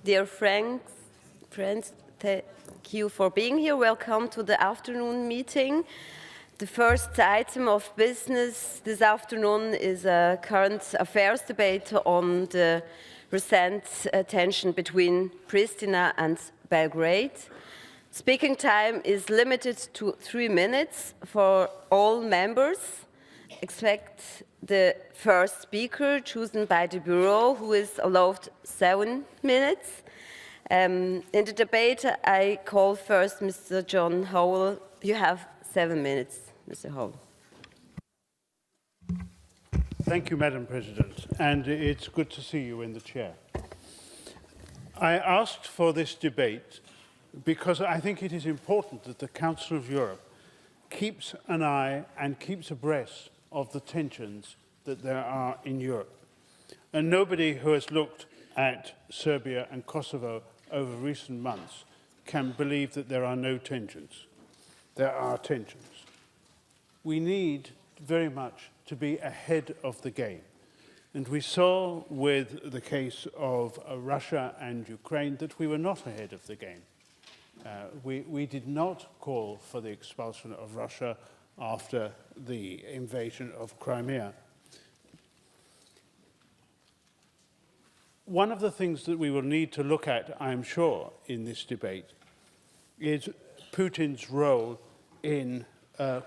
Dear friends, thank you for being here. Welcome to the afternoon meeting. The first item of business this afternoon is a current affairs debate on the recent tension between Pristina and Belgrade. Speaking time is limited to 3 minutes for all members, except the first speaker chosen by the Bureau, who is allowed 7 minutes. In the debate, I call first Mr. John Howell. You have 7 minutes, Mr. Howell. Thank you, Madam President, and it's good to see you in the chair. I asked for this debate because I think it is important that the Council of Europe keeps an eye and keeps abreast of the tensions that there are in Europe. And nobody who has looked at Serbia and Kosovo over recent months can believe that there are no tensions. There are tensions. We need very much to be ahead of the game. And we saw with the case of Russia and Ukraine that we were not ahead of the game. We did not call for the expulsion of Russia after the invasion of Crimea. One of the things that we will need to look at, I'm sure, in this debate is Putin's role in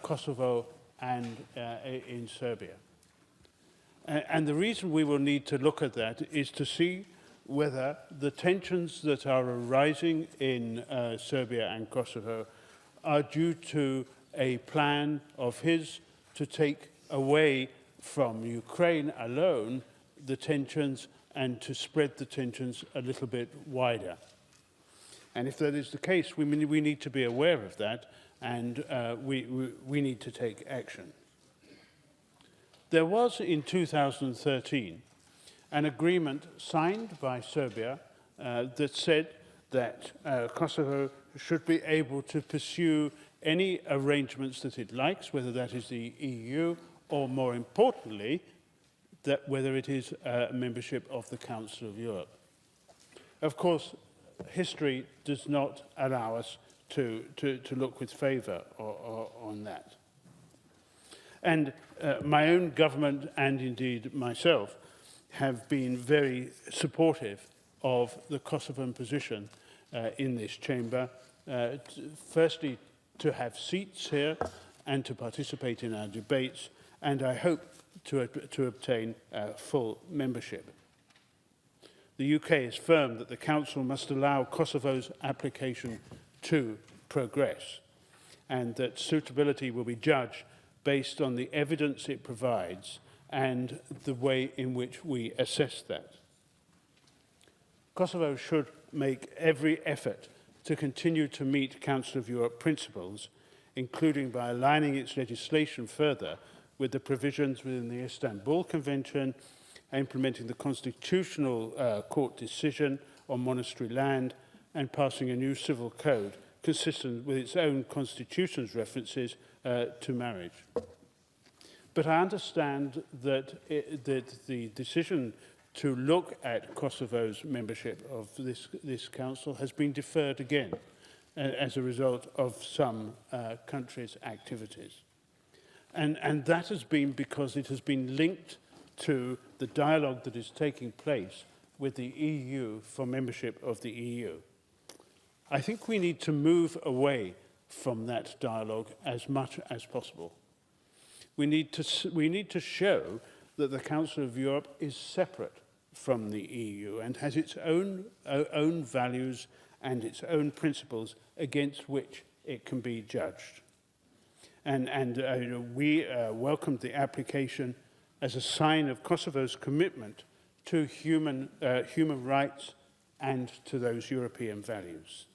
Kosovo and in Serbia. And the reason we will need to look at that is to see whether the tensions that are arising in Serbia and Kosovo are due to a plan of his to take away from Ukraine alone the tensions and to spread the tensions a little bit wider. And if that is the case, we need to be aware of that, and we need to take action. There was, in 2013, an agreement signed by Serbia that said that Kosovo should be able to pursue any arrangements that it likes, whether that is the EU or, more importantly, that whether it is a membership of the Council of Europe. Of course, history does not allow us to look with favour on that. And my own government, and indeed myself, have been very supportive of the Kosovan position in this chamber. Firstly, to have seats here and to participate in our debates, and I hope to obtain full membership. The UK is firm that the Council must allow Kosovo's application to progress, and that suitability will be judged based on the evidence it provides and the way in which we assess that. Kosovo should make every effort to continue to meet Council of Europe principles, including by aligning its legislation further with the provisions within the Istanbul Convention, implementing the Constitutional Court decision on monastery land, and passing a new civil code consistent with its own constitution's references to marriage. But I understand that the decision to look at Kosovo's membership of this council has been deferred again as a result of some countries' activities. And that has been because it has been linked to the dialogue that is taking place with the EU for membership of the EU. I think we need to move away from that dialogue as much as possible. We need to show that the Council of Europe is separate from the EU and has its own values and its own principles against which it can be judged. And we welcomed the application as a sign of Kosovo's commitment to human rights and to those European values.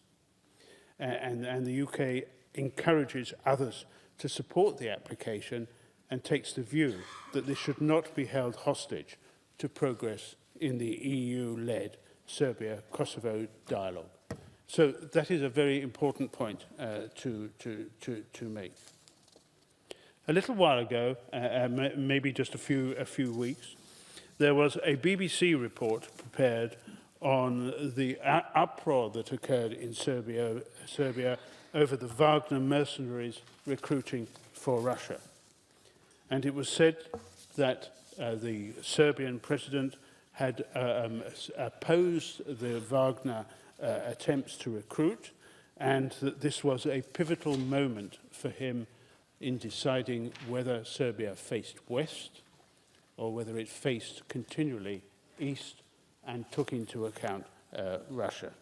And the UK encourages others to support the application and takes the view that this should not be held hostage to progress in the EU-led Serbia-Kosovo dialogue. So that is a very important point to make. A little while ago, maybe just a few weeks, there was a BBC report prepared on the uproar that occurred in Serbia over the Wagner mercenaries recruiting for Russia. And it was said that the Serbian president had opposed the Wagner attempts to recruit, and that this was a pivotal moment for him in deciding whether Serbia faced west or whether it faced continually east and took into account Russia.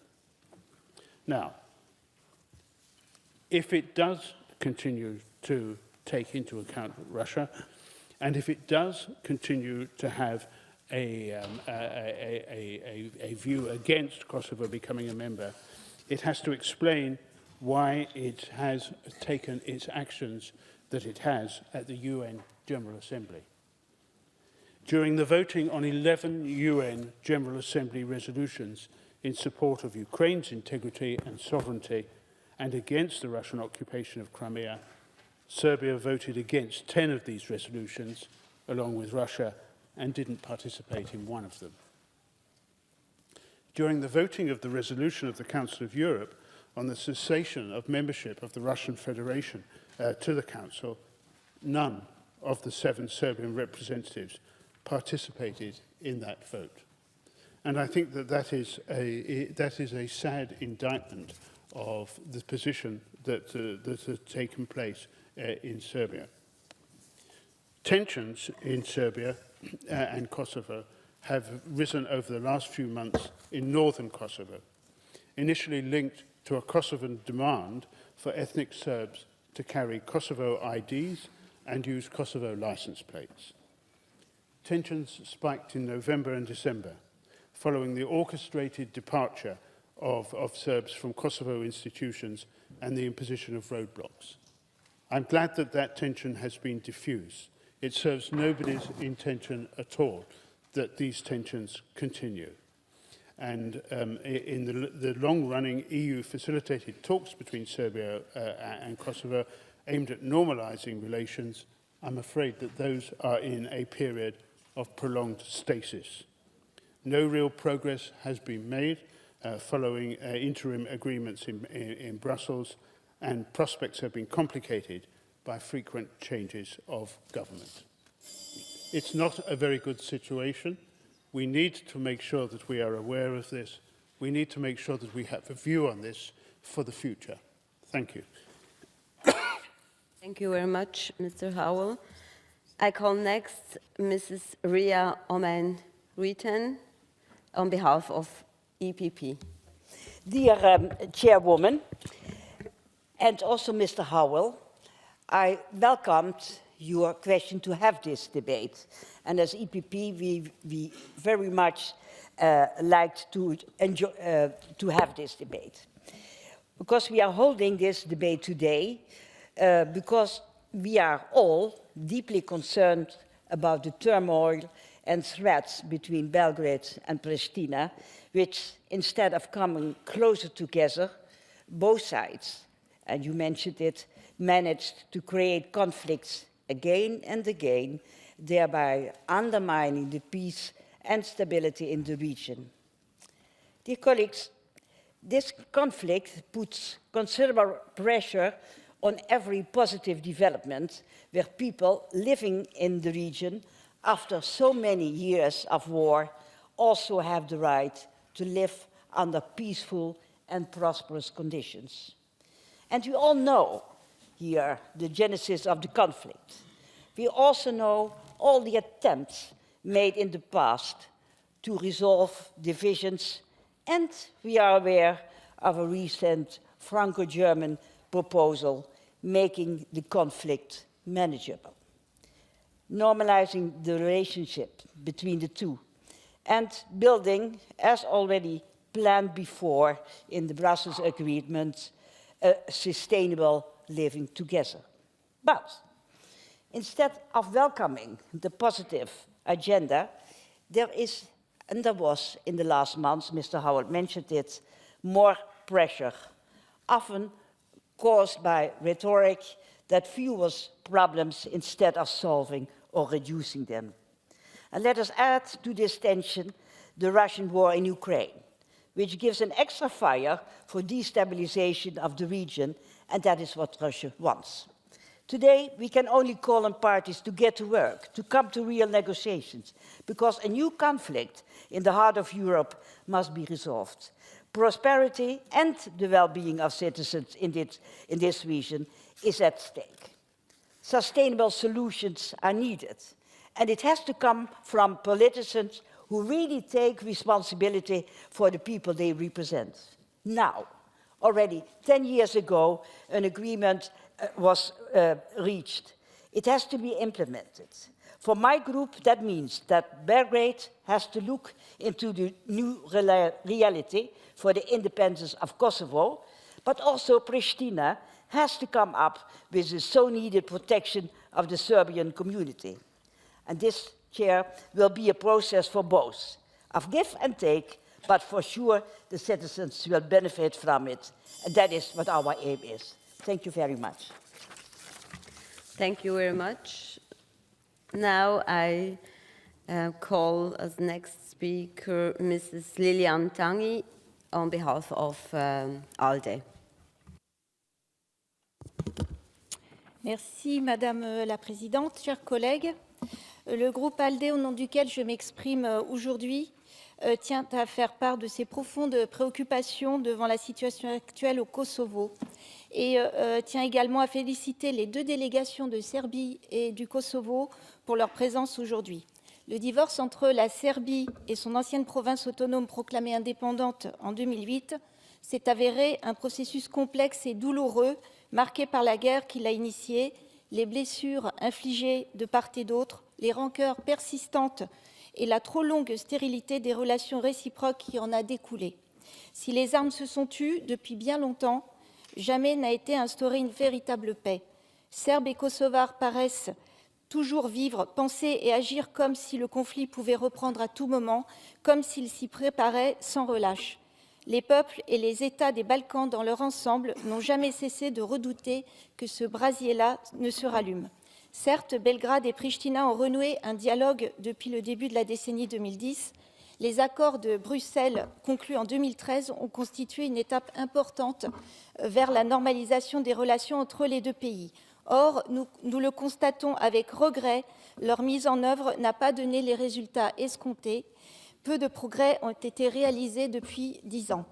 Now, if it does continue to take into account Russia, and if it does continue to have a view against Kosovo becoming a member, it has to explain why it has taken its actions that it has at the UN General Assembly. During the voting on 11 UN General Assembly resolutions in support of Ukraine's integrity and sovereignty and against the Russian occupation of Crimea, Serbia voted against 10 of these resolutions, along with Russia, and didn't participate in one of them. During the voting of the resolution of the Council of Europe on the cessation of membership of the Russian Federation to the Council, none of the 7 Serbian representatives participated in that vote. And I think that that is a sad indictment of the position that has taken place in Serbia. Tensions in Serbia and Kosovo have risen over the last few months in northern Kosovo, initially linked to a Kosovan demand for ethnic Serbs to carry Kosovo IDs and use Kosovo license plates. Tensions spiked in November and December, following the orchestrated departure of Serbs from Kosovo institutions and the imposition of roadblocks. I'm glad that that tension has been diffused. It serves nobody's intention at all that these tensions continue. And in the long-running EU-facilitated talks between Serbia and Kosovo aimed at normalizing relations, I'm afraid that those are in a period of prolonged stasis. No real progress has been made following interim agreements in Brussels, and prospects have been complicated by frequent changes of government. It's not a very good situation. We need to make sure that we are aware of this. We need to make sure that we have a view on this for the future. Thank you. Thank you very much, Mr. Howell. I call next Mrs. Ria Omen-Ruijten on behalf of EPP. Dear Chairwoman, and also Mr. Howell, I welcomed your question to have this debate. And as EPP, we very much liked to have this debate. Because we are holding this debate today, because we are all deeply concerned about the turmoil and threats between Belgrade and Pristina, which instead of coming closer together, both sides, and you mentioned it, managed to create conflicts again and again, thereby undermining the peace and stability in the region. Dear colleagues, this conflict puts considerable pressure on every positive development where people living in the region after so many years of war also have the right to live under peaceful and prosperous conditions. And we all know here the genesis of the conflict. We also know all the attempts made in the past to resolve divisions, and we are aware of a recent Franco-German proposal making the conflict manageable, normalizing the relationship between the two, and building, as already planned before in the Brussels Agreement, a sustainable living together. But instead of welcoming the positive agenda, there is, and there was in the last months, Mr. Howard mentioned it, more pressure, often caused by rhetoric that fuels problems instead of solving or reducing them. And let us add to this tension the Russian war in Ukraine, which gives an extra fire for destabilization of the region, and that is what Russia wants. Today, we can only call on parties to get to work, to come to real negotiations, because a new conflict in the heart of Europe must be resolved. Prosperity and the well-being of citizens in this region is at stake. Sustainable solutions are needed, and it has to come from politicians who really take responsibility for the people they represent. Now, already 10 years ago, an agreement was reached. It has to be implemented. For my group, that means that Belgrade has to look into the new reality for the independence of Kosovo, but also Pristina has to come up with the so-needed protection of the Serbian community. And this, Chair, will be a process for both, of give and take, but for sure the citizens will benefit from it. And that is what our aim is. Thank you very much. Thank you very much. Now I call as next speaker Mrs. Lilian Tanguy on behalf of ALDE. Merci Madame la Présidente, chers collègues. Le groupe ALDE, au nom duquel je m'exprime aujourd'hui, tient à faire part de ses profondes préoccupations devant la situation actuelle au Kosovo et tient également à féliciter les deux délégations de Serbie et du Kosovo pour leur présence aujourd'hui. Le divorce entre la Serbie et son ancienne province autonome proclamée indépendante en 2008 s'est avéré un processus complexe et douloureux, marqué par la guerre qui l'a initié, les blessures infligées de part et d'autre, les rancœurs persistantes et la trop longue stérilité des relations réciproques qui en a découlé. Si les armes se sont tues depuis bien longtemps, jamais n'a été instaurée une véritable paix. Serbes et Kosovars paraissent toujours vivre, penser et agir comme si le conflit pouvait reprendre à tout moment, comme s'ils s'y préparaient sans relâche. Les peuples et les États des Balkans dans leur ensemble n'ont jamais cessé de redouter que ce brasier-là ne se rallume. Certes, Belgrade et Pristina ont renoué un dialogue depuis le début de la décennie 2010. Les accords de Bruxelles conclus en 2013 ont constitué une étape importante vers la normalisation des relations entre les deux pays. Or, nous le constatons avec regret, leur mise en œuvre n'a pas donné les résultats escomptés. Peu de progrès ont été réalisés depuis 10 ans.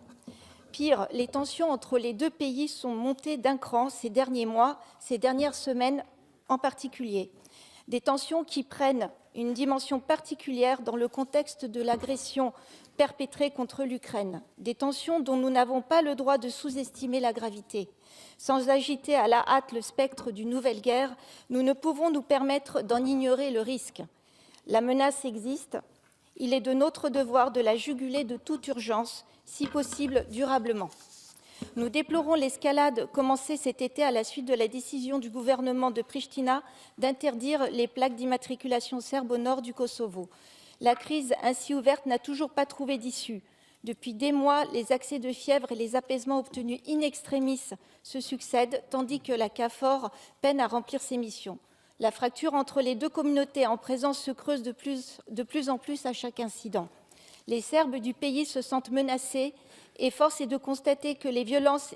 Pire, les tensions entre les deux pays sont montées d'un cran ces derniers mois, ces dernières semaines en particulier. Des tensions qui prennent une dimension particulière dans le contexte de l'agression perpétrée contre l'Ukraine. Des tensions dont nous n'avons pas le droit de sous-estimer la gravité. Sans agiter à la hâte le spectre d'une nouvelle guerre, nous ne pouvons nous permettre d'en ignorer le risque. La menace existe. Il est de notre devoir de la juguler de toute urgence, si possible durablement. Nous déplorons l'escalade commencée cet été à la suite de la décision du gouvernement de Pristina d'interdire les plaques d'immatriculation serbe au nord du Kosovo. La crise ainsi ouverte n'a toujours pas trouvé d'issue. Depuis des mois, les accès de fièvre et les apaisements obtenus in extremis se succèdent, tandis que la KFOR peine à remplir ses missions. La fracture entre les deux communautés en présence se creuse de plus en plus à chaque incident. Les Serbes du pays se sentent menacés et force est de constater que les violences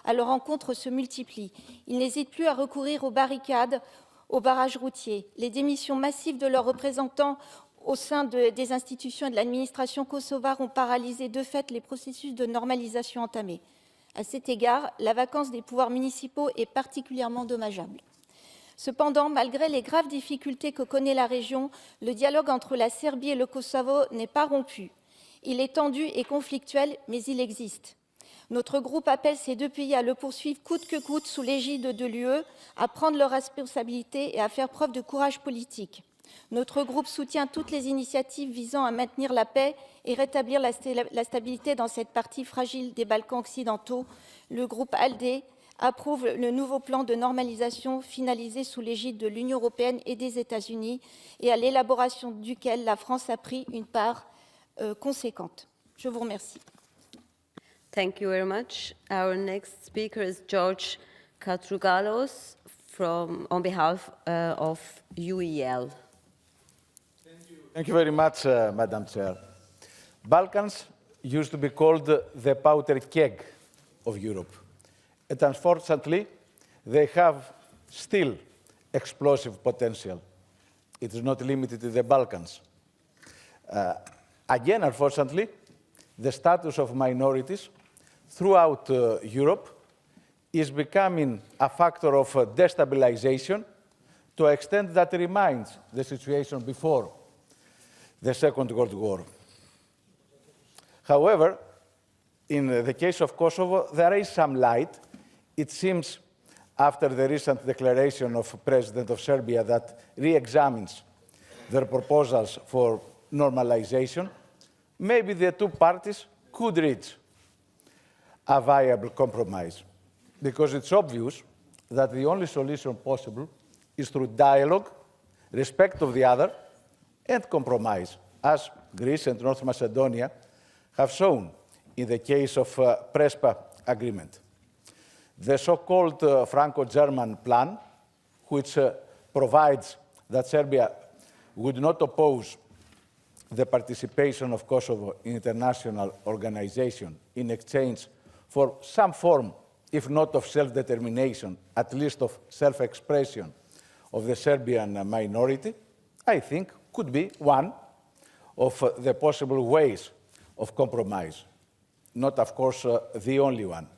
à leur encontre se multiplient. Ils n'hésitent plus à recourir aux barricades, aux barrages routiers. Les démissions massives de leurs représentants au sein des institutions et de l'administration kosovare ont paralysé de fait les processus de normalisation entamés. À cet égard, la vacance des pouvoirs municipaux est particulièrement dommageable. Cependant, malgré les graves difficultés que connaît la région, le dialogue entre la Serbie et le Kosovo n'est pas rompu. Il est tendu et conflictuel, mais il existe. Notre groupe appelle ces deux pays à le poursuivre coûte que coûte sous l'égide de l'UE, à prendre leurs responsabilités et à faire preuve de courage politique. Notre groupe soutient toutes les initiatives visant à maintenir la paix et rétablir la stabilité dans cette partie fragile des Balkans occidentaux. Le groupe ALDE approuve le nouveau plan de normalisation finalisé sous l'égide de l'Union européenne et des États-Unis et à l'élaboration duquel la France a pris une part conséquente. Je vous remercie. Thank you very much. Our next speaker is George Katrougalos on behalf of UEL. Thank you very much, Madam Chair. Balkans used to be called the powder keg of Europe. And unfortunately, they have still explosive potential. It is not limited to the Balkans. Again, unfortunately, the status of minorities throughout Europe is becoming a factor of destabilization to an extent that reminds the situation before the Second World War. However, in the case of Kosovo, there is some light. It seems, after the recent declaration of the President of Serbia that re-examines their proposals for normalization, maybe the two parties could reach a viable compromise, because it's obvious that the only solution possible is through dialogue, respect of the other, and compromise, as Greece and North Macedonia have shown in the case of Prespa agreement. The so-called Franco-German plan, which provides that Serbia would not oppose the participation of Kosovo in international organization in exchange for some form, if not of self-determination, at least of self-expression of the Serbian minority, I think could be one of the possible ways of compromise. Not, of course, the only one.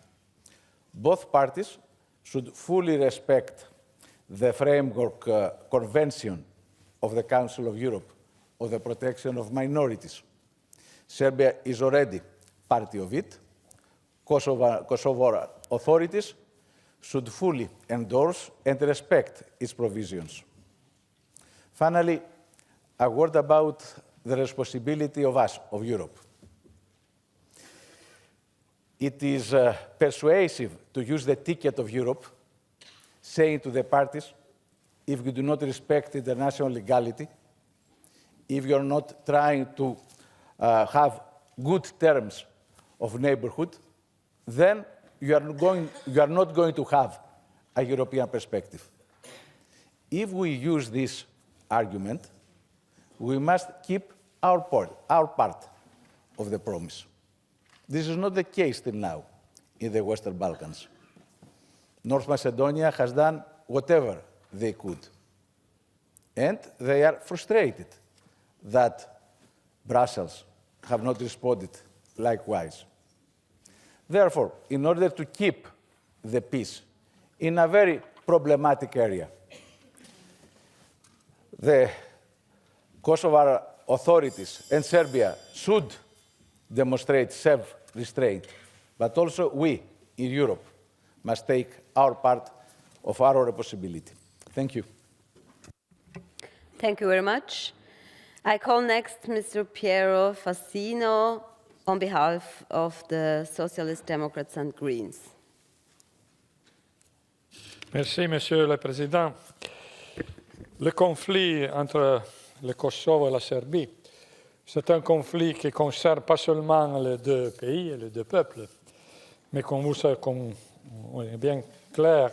Both parties should fully respect the framework convention of the Council of Europe on the protection of minorities. Serbia is already party of it. Kosovo authorities should fully endorse and respect its provisions. Finally, a word about the responsibility of us, of Europe. It is persuasive to use the ticket of Europe, saying to the parties, if you do not respect international legality, if you are not trying to have good terms of neighborhood, then you are not going to have a European perspective. If we use this argument, we must keep our part of the promise. This is not the case till now in the Western Balkans. North Macedonia has done whatever they could. And they are frustrated that Brussels have not responded likewise. Therefore, in order to keep the peace in a very problematic area, the Kosovar authorities and Serbia should demonstrate self-restraint, but also we in Europe must take our part of our responsibility. Thank you. Thank you very much. I call next Mr. Piero Fassino on behalf of the Socialist Democrats and Greens. Merci, Monsieur le Président. Le conflit entre le Kosovo et la Serbie, c'est un conflit qui concerne pas seulement les deux pays et les deux peuples, mais comme on est bien clair,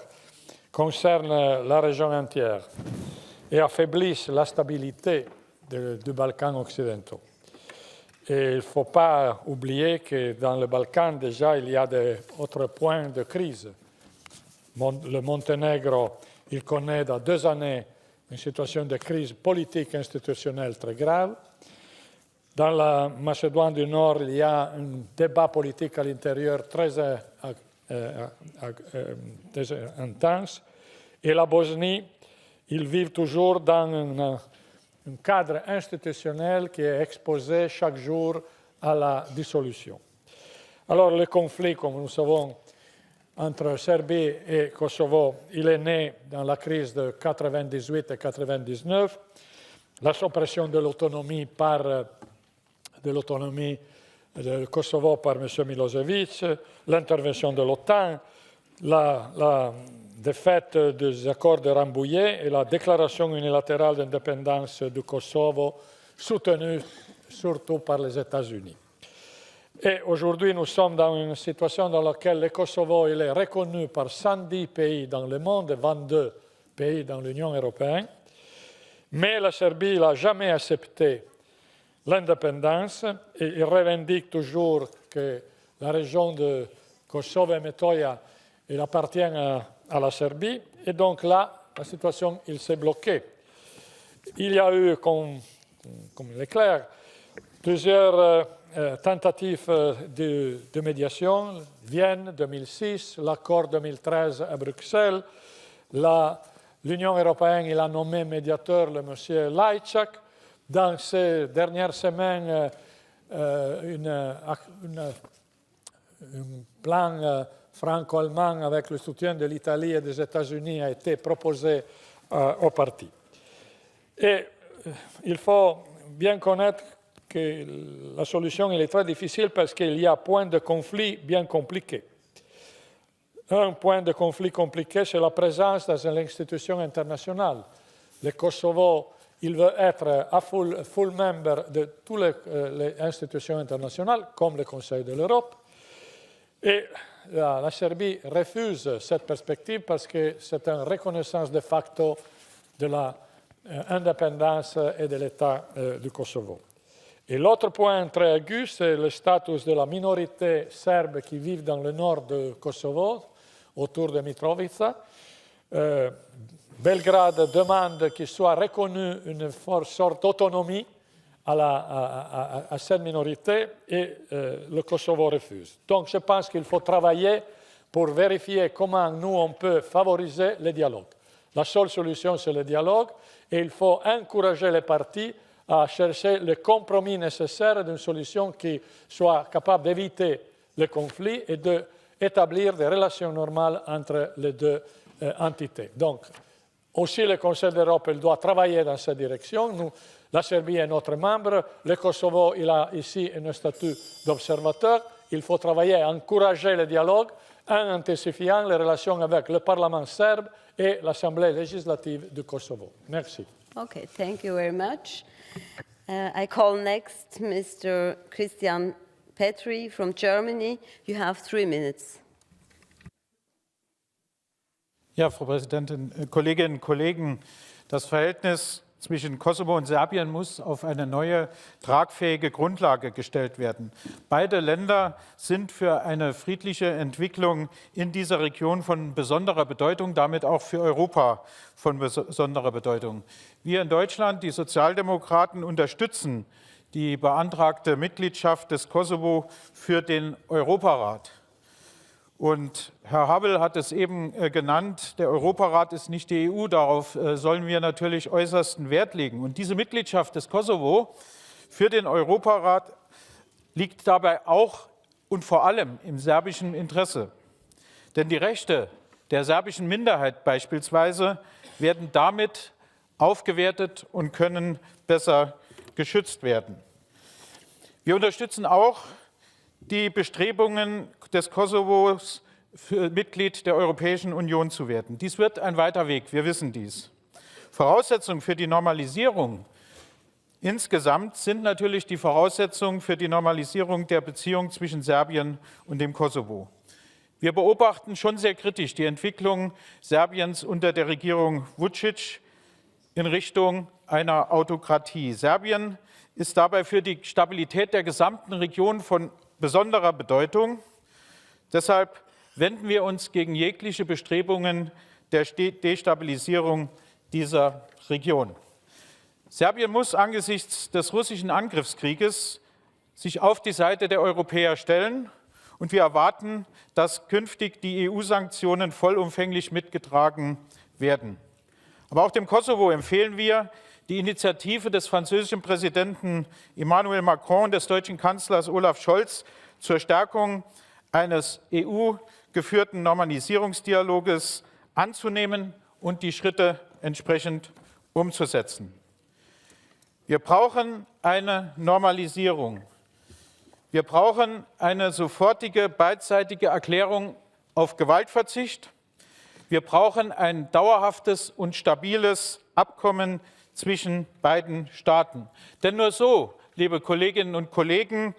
concerne la région entière et affaiblit la stabilité du Balkan occidentaux. Et il ne faut pas oublier que dans le Balkan, déjà, il y a d'autres points de crise. Le Monténégro, il connaît dans 2 années une situation de crise politique et institutionnelle très grave. Dans la Macédoine du Nord, il y a un débat politique à l'intérieur très intense. Et la Bosnie, ils vivent toujours dans un cadre institutionnel qui est exposé chaque jour à la dissolution. Alors le conflit, comme nous savons, entre Serbie et Kosovo, il est né dans la crise de 98 et 99, la suppression de l'autonomie de Kosovo par M. Milosevic, l'intervention de l'OTAN, la défaite des accords de Rambouillet et la déclaration unilatérale d'indépendance du Kosovo, soutenue surtout par les États-Unis. Et aujourd'hui, nous sommes dans une situation dans laquelle le Kosovo il est reconnu par 110 pays dans le monde et 22 pays dans l'Union européenne, mais la Serbie n'a jamais accepté l'indépendance et il revendique toujours que la région de Kosovo et Metoja elle appartient à la Serbie. Et donc là, la situation il s'est bloquée. Il y a eu, comme il est clair, plusieurs tentatives de médiation. Vienne 2006, l'accord 2013 à Bruxelles. L'Union européenne il a nommé médiateur le monsieur Lajčák. Dans ces dernières semaines, un plan franco-allemand avec le soutien de l'Italie et des États-Unis a été proposé aux partis. Et il faut bien connaître que la solution elle est très difficile parce qu'il y a un point de conflit bien compliqué. Un point de conflit compliqué, c'est la présence dans l'institution internationale. Le Kosovo, il veut être un full member de toutes les institutions internationales, comme le Conseil de l'Europe. Et la Serbie refuse cette perspective parce que c'est une reconnaissance de facto de l'indépendance et de l'État du Kosovo. Et l'autre point très aigu, c'est le statut de la minorité serbe qui vit dans le nord du Kosovo, autour de Mitrovica. Belgrade demande qu'il soit reconnu une sorte d'autonomie à cette minorité et le Kosovo refuse. Donc je pense qu'il faut travailler pour vérifier comment nous on peut favoriser le dialogue. La seule solution c'est le dialogue et il faut encourager les partis à chercher le compromis nécessaire d'une solution qui soit capable d'éviter le conflit et d'établir des relations normales entre les deux entités. Donc, aussi le Conseil d'Europe doit travailler dans cette direction. La Serbie est notre membre, le Kosovo il a ici un statut d'observateur. Il faut travailler à encourager le dialogue en intensifiant les relations avec le Parlement serbe et l'Assemblée législative du Kosovo. Merci. Okay, thank you very much. I call next Mr. Christian Petri from Germany. You have 3 minutes. Ja, Frau Präsidentin, Kolleginnen und Kollegen, das Verhältnis zwischen Kosovo und Serbien muss auf eine neue, tragfähige Grundlage gestellt werden. Beide Länder sind für eine friedliche Entwicklung in dieser Region von besonderer Bedeutung, damit auch für Europa von besonderer Bedeutung. Wir in Deutschland, die Sozialdemokraten, unterstützen die beantragte Mitgliedschaft des Kosovo für den Europarat. Und Herr Havel hat es eben genannt, der Europarat ist nicht die EU, darauf sollen wir natürlich äußersten Wert legen. Und diese Mitgliedschaft des Kosovo für den Europarat liegt dabei auch und vor allem im serbischen Interesse. Denn die Rechte der serbischen Minderheit beispielsweise werden damit aufgewertet und können besser geschützt werden. Wir unterstützen auch die Bestrebungen des Kosovos, für Mitglied der Europäischen Union zu werden. Dies wird ein weiter Weg, wir wissen dies. Voraussetzung für die Normalisierung insgesamt sind natürlich die Voraussetzungen für die Normalisierung der Beziehung zwischen Serbien und dem Kosovo. Wir beobachten schon sehr kritisch die Entwicklung Serbiens unter der Regierung Vučić in Richtung einer Autokratie. Serbien ist dabei für die Stabilität der gesamten Region von besonderer Bedeutung. Deshalb wenden wir uns gegen jegliche Bestrebungen der Destabilisierung dieser Region. Serbien muss angesichts des russischen Angriffskrieges sich auf die Seite der Europäer stellen und wir erwarten, dass künftig die EU-Sanktionen vollumfänglich mitgetragen werden. Aber auch dem Kosovo empfehlen wir, die Initiative des französischen Präsidenten Emmanuel Macron und des deutschen Kanzlers Olaf Scholz zur Stärkung eines EU-geführten Normalisierungsdialoges anzunehmen und die Schritte entsprechend umzusetzen. Wir brauchen eine Normalisierung. Wir brauchen eine sofortige beidseitige Erklärung auf Gewaltverzicht. Wir brauchen ein dauerhaftes und stabiles Abkommen zwischen beiden Staaten. Denn nur so, liebe Kolleginnen und Kollegen,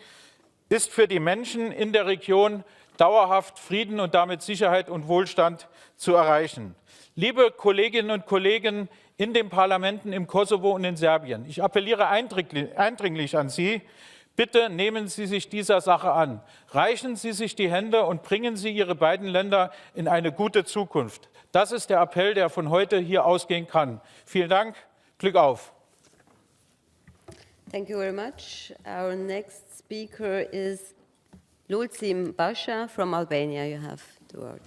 ist für die Menschen in der Region dauerhaft Frieden und damit Sicherheit und Wohlstand zu erreichen. Liebe Kolleginnen und Kollegen in den Parlamenten im Kosovo und in Serbien, ich appelliere eindringlich an Sie, bitte nehmen Sie sich dieser Sache an. Reichen Sie sich die Hände und bringen Sie Ihre beiden Länder in eine gute Zukunft. Das ist der Appell, der von heute hier ausgehen kann. Vielen Dank, Glück auf. Thank you very much. Our next speaker is Lulzim Basha from Albania. You have the word.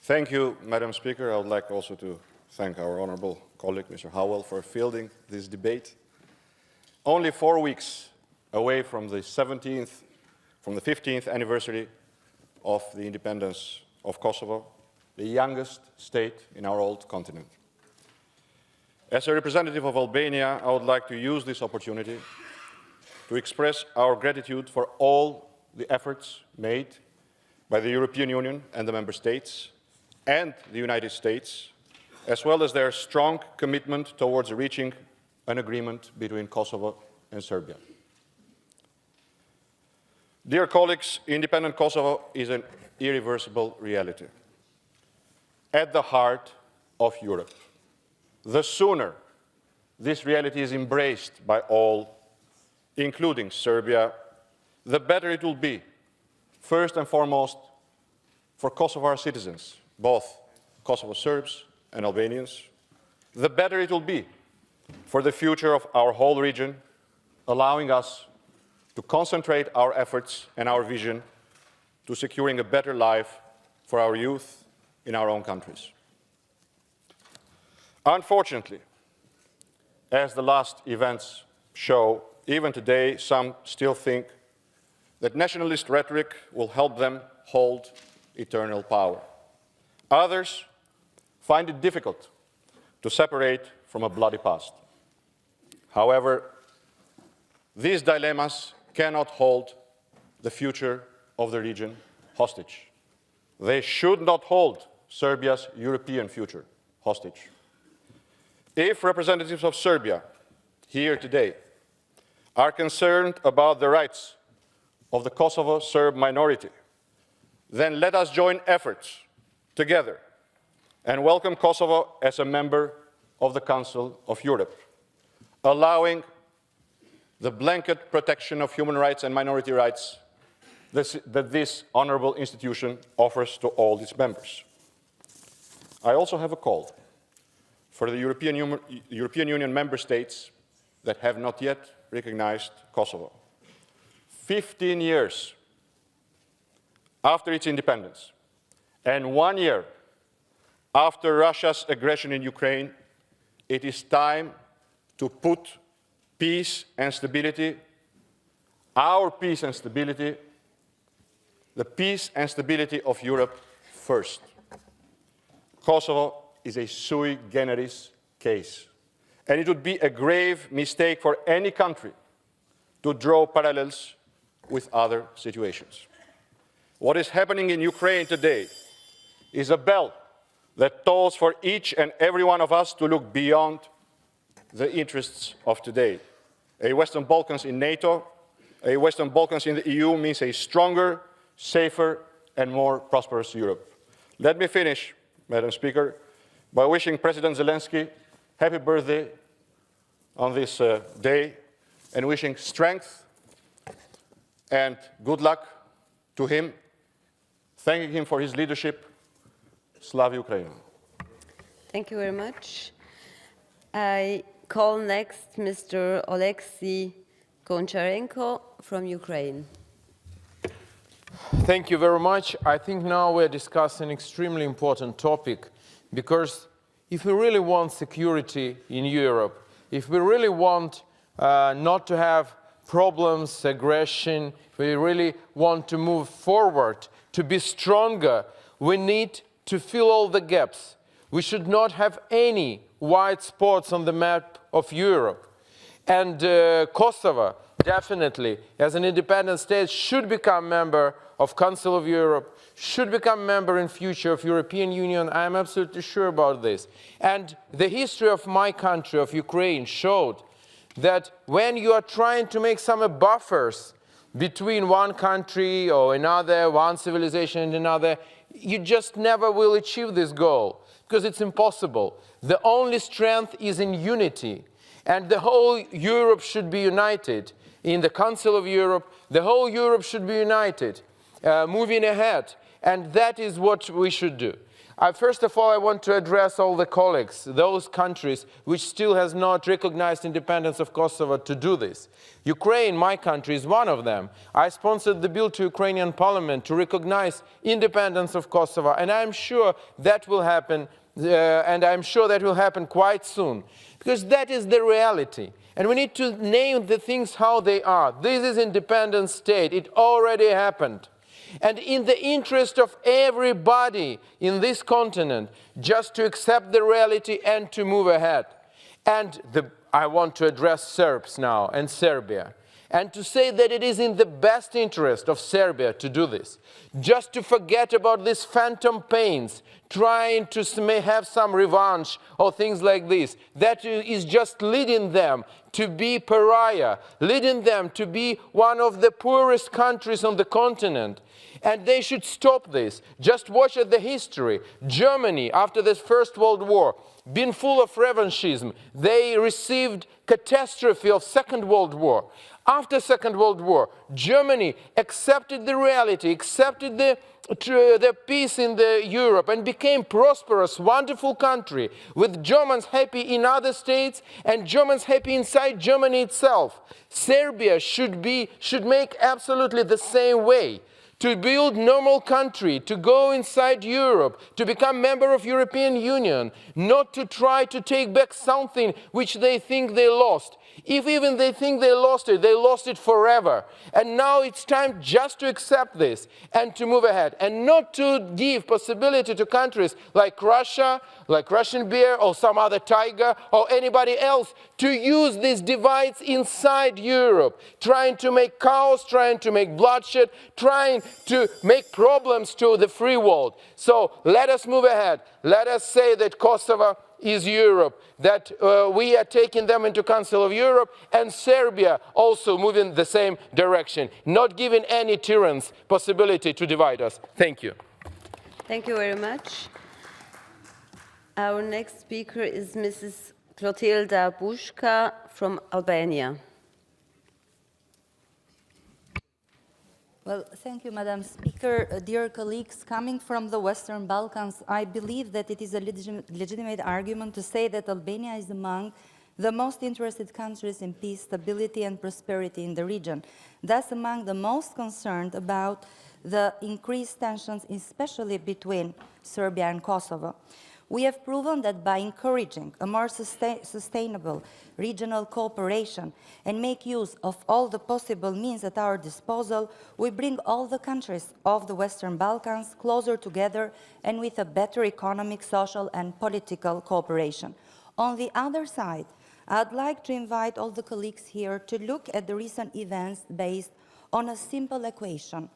Thank you, Madam Speaker. I would like also to thank our honourable colleague, Mr. Howell, for fielding this debate. Only 4 weeks away from the 15th anniversary of the independence of Kosovo, the youngest state in our old continent. As a representative of Albania, I would like to use this opportunity to express our gratitude for all the efforts made by the European Union and the Member States and the United States, as well as their strong commitment towards reaching an agreement between Kosovo and Serbia. Dear colleagues, independent Kosovo is an irreversible reality at the heart of Europe. The sooner this reality is embraced by all, including Serbia, the better it will be, first and foremost, for Kosovar citizens, both Kosovo Serbs and Albanians. The better it will be for the future of our whole region, allowing us to concentrate our efforts and our vision to securing a better life for our youth in our own countries. Unfortunately, as the last events show, even today some still think that nationalist rhetoric will help them hold eternal power. Others find it difficult to separate from a bloody past. However, these dilemmas cannot hold the future of the region hostage. They should not hold Serbia's European future hostage. If representatives of Serbia here today are concerned about the rights of the Kosovo Serb minority, then let us join efforts together and welcome Kosovo as a member of the Council of Europe, allowing the blanket protection of human rights and minority rights that this honourable institution offers to all its members. I also have a call for the European Union member states that have not yet recognized Kosovo. 15 years after its independence and 1 year after Russia's aggression in Ukraine, it is time to put peace and stability, our peace and stability, the peace and stability of Europe first. Kosovo is a sui generis case, and it would be a grave mistake for any country to draw parallels with other situations. What is happening in Ukraine today is a bell that tolls for each and every one of us to look beyond the interests of today. A Western Balkans in NATO, a Western Balkans in the EU means a stronger, safer, and more prosperous Europe. Let me finish, Madam Speaker, by wishing President Zelensky happy birthday on this day and wishing strength and good luck to him, thanking him for his leadership. Slava Ukraine. Thank you very much. I call next Mr. Oleksiy Goncharenko from Ukraine. Thank you very much. I think now we're discussing an extremely important topic, because if we really want security in Europe, if we really want not to have problems, aggression, if we really want to move forward, to be stronger, we need to fill all the gaps. We should not have any white spots on the map of Europe. And Kosovo, definitely, as an independent state, should become member of Council of Europe, should become member in future of European Union. I am absolutely sure about this. And the history of my country, of Ukraine, showed that when you are trying to make some buffers, between one country or another, one civilization and another, you just never will achieve this goal, because it's impossible. The only strength is in unity, and the whole Europe should be united. In the Council of Europe, the whole Europe should be united, moving ahead, and that is what we should do. First of all, I want to address all the colleagues, those countries which still has not recognized independence of Kosovo, to do this. Ukraine, my country, is one of them. I sponsored the bill to Ukrainian parliament to recognize independence of Kosovo, and I'm sure that will happen, and I'm sure that will happen quite soon, because that is the reality. And we need to name the things how they are. This is independent state. It already happened. And in the interest of everybody in this continent, just to accept the reality and to move ahead. And I want to address Serbs now and Serbia, and to say that it is in the best interest of Serbia to do this. Just to forget about these phantom pains, trying to have some revenge or things like this. That is just leading them to be pariah, leading them to be one of the poorest countries on the continent. And they should stop this. Just watch at the history. Germany, after the First World War, being full of revanchism, they received catastrophe of Second World War. After Second World War, Germany accepted the reality, accepted the peace in Europe, and became prosperous, wonderful country, with Germans happy in other states and Germans happy inside Germany itself. Serbia should make absolutely the same way. To build normal country, to go inside Europe, to become member of European Union, not to try to take back something which they think they lost. If even they think they lost it forever. And now it's time just to accept this and to move ahead, and not to give possibility to countries like Russia, like Russian bear or some other tiger or anybody else to use these divides inside Europe, trying to make chaos, trying to make bloodshed, trying to make problems to the free world. So let us move ahead. Let us say that Kosovo is Europe, that we are taking them into Council of Europe, and Serbia also moving the same direction, not giving any tyrants possibility to divide us. Thank you. Thank you very much. Our next speaker is Mrs. Clotilda Bushka from Albania. Well, thank you, Madam Speaker. Dear colleagues, coming from the Western Balkans, I believe that it is a legitimate argument to say that Albania is among the most interested countries in peace, stability, and prosperity in the region, thus among the most concerned about the increased tensions, especially between Serbia and Kosovo. We have proven that by encouraging a more sustainable regional cooperation and make use of all the possible means at our disposal, we bring all the countries of the Western Balkans closer together and with a better economic, social, and political cooperation. On the other side, I'd like to invite all the colleagues here to look at the recent events based on a simple equation.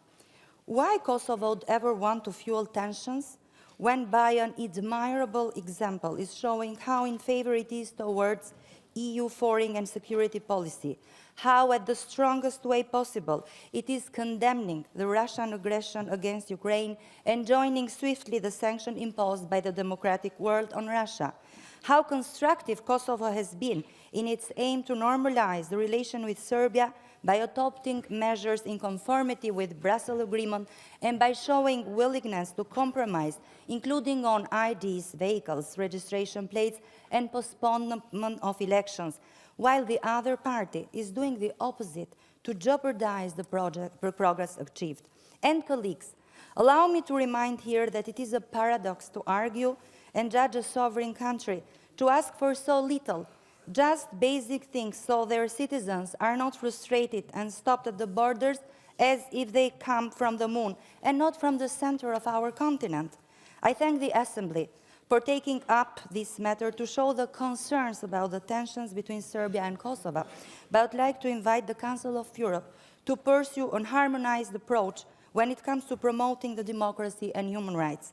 Why Kosovo would ever want to fuel tensions when by an admirable example is showing how in favor it is towards EU foreign and security policy, how at the strongest way possible it is condemning the Russian aggression against Ukraine and joining swiftly the sanction imposed by the democratic world on Russia, how constructive Kosovo has been in its aim to normalize the relation with Serbia by adopting measures in conformity with Brussels Agreement and by showing willingness to compromise, including on IDs, vehicles, registration plates, and postponement of elections, while the other party is doing the opposite to jeopardize the progress achieved. And colleagues, allow me to remind here that it is a paradox to argue and judge a sovereign country, to ask for so little, just basic things so their citizens are not frustrated and stopped at the borders as if they come from the moon and not from the center of our continent. I thank the Assembly for taking up this matter to show the concerns about the tensions between Serbia and Kosovo, but I'd like to invite the Council of Europe to pursue a harmonized approach when it comes to promoting the democracy and human rights.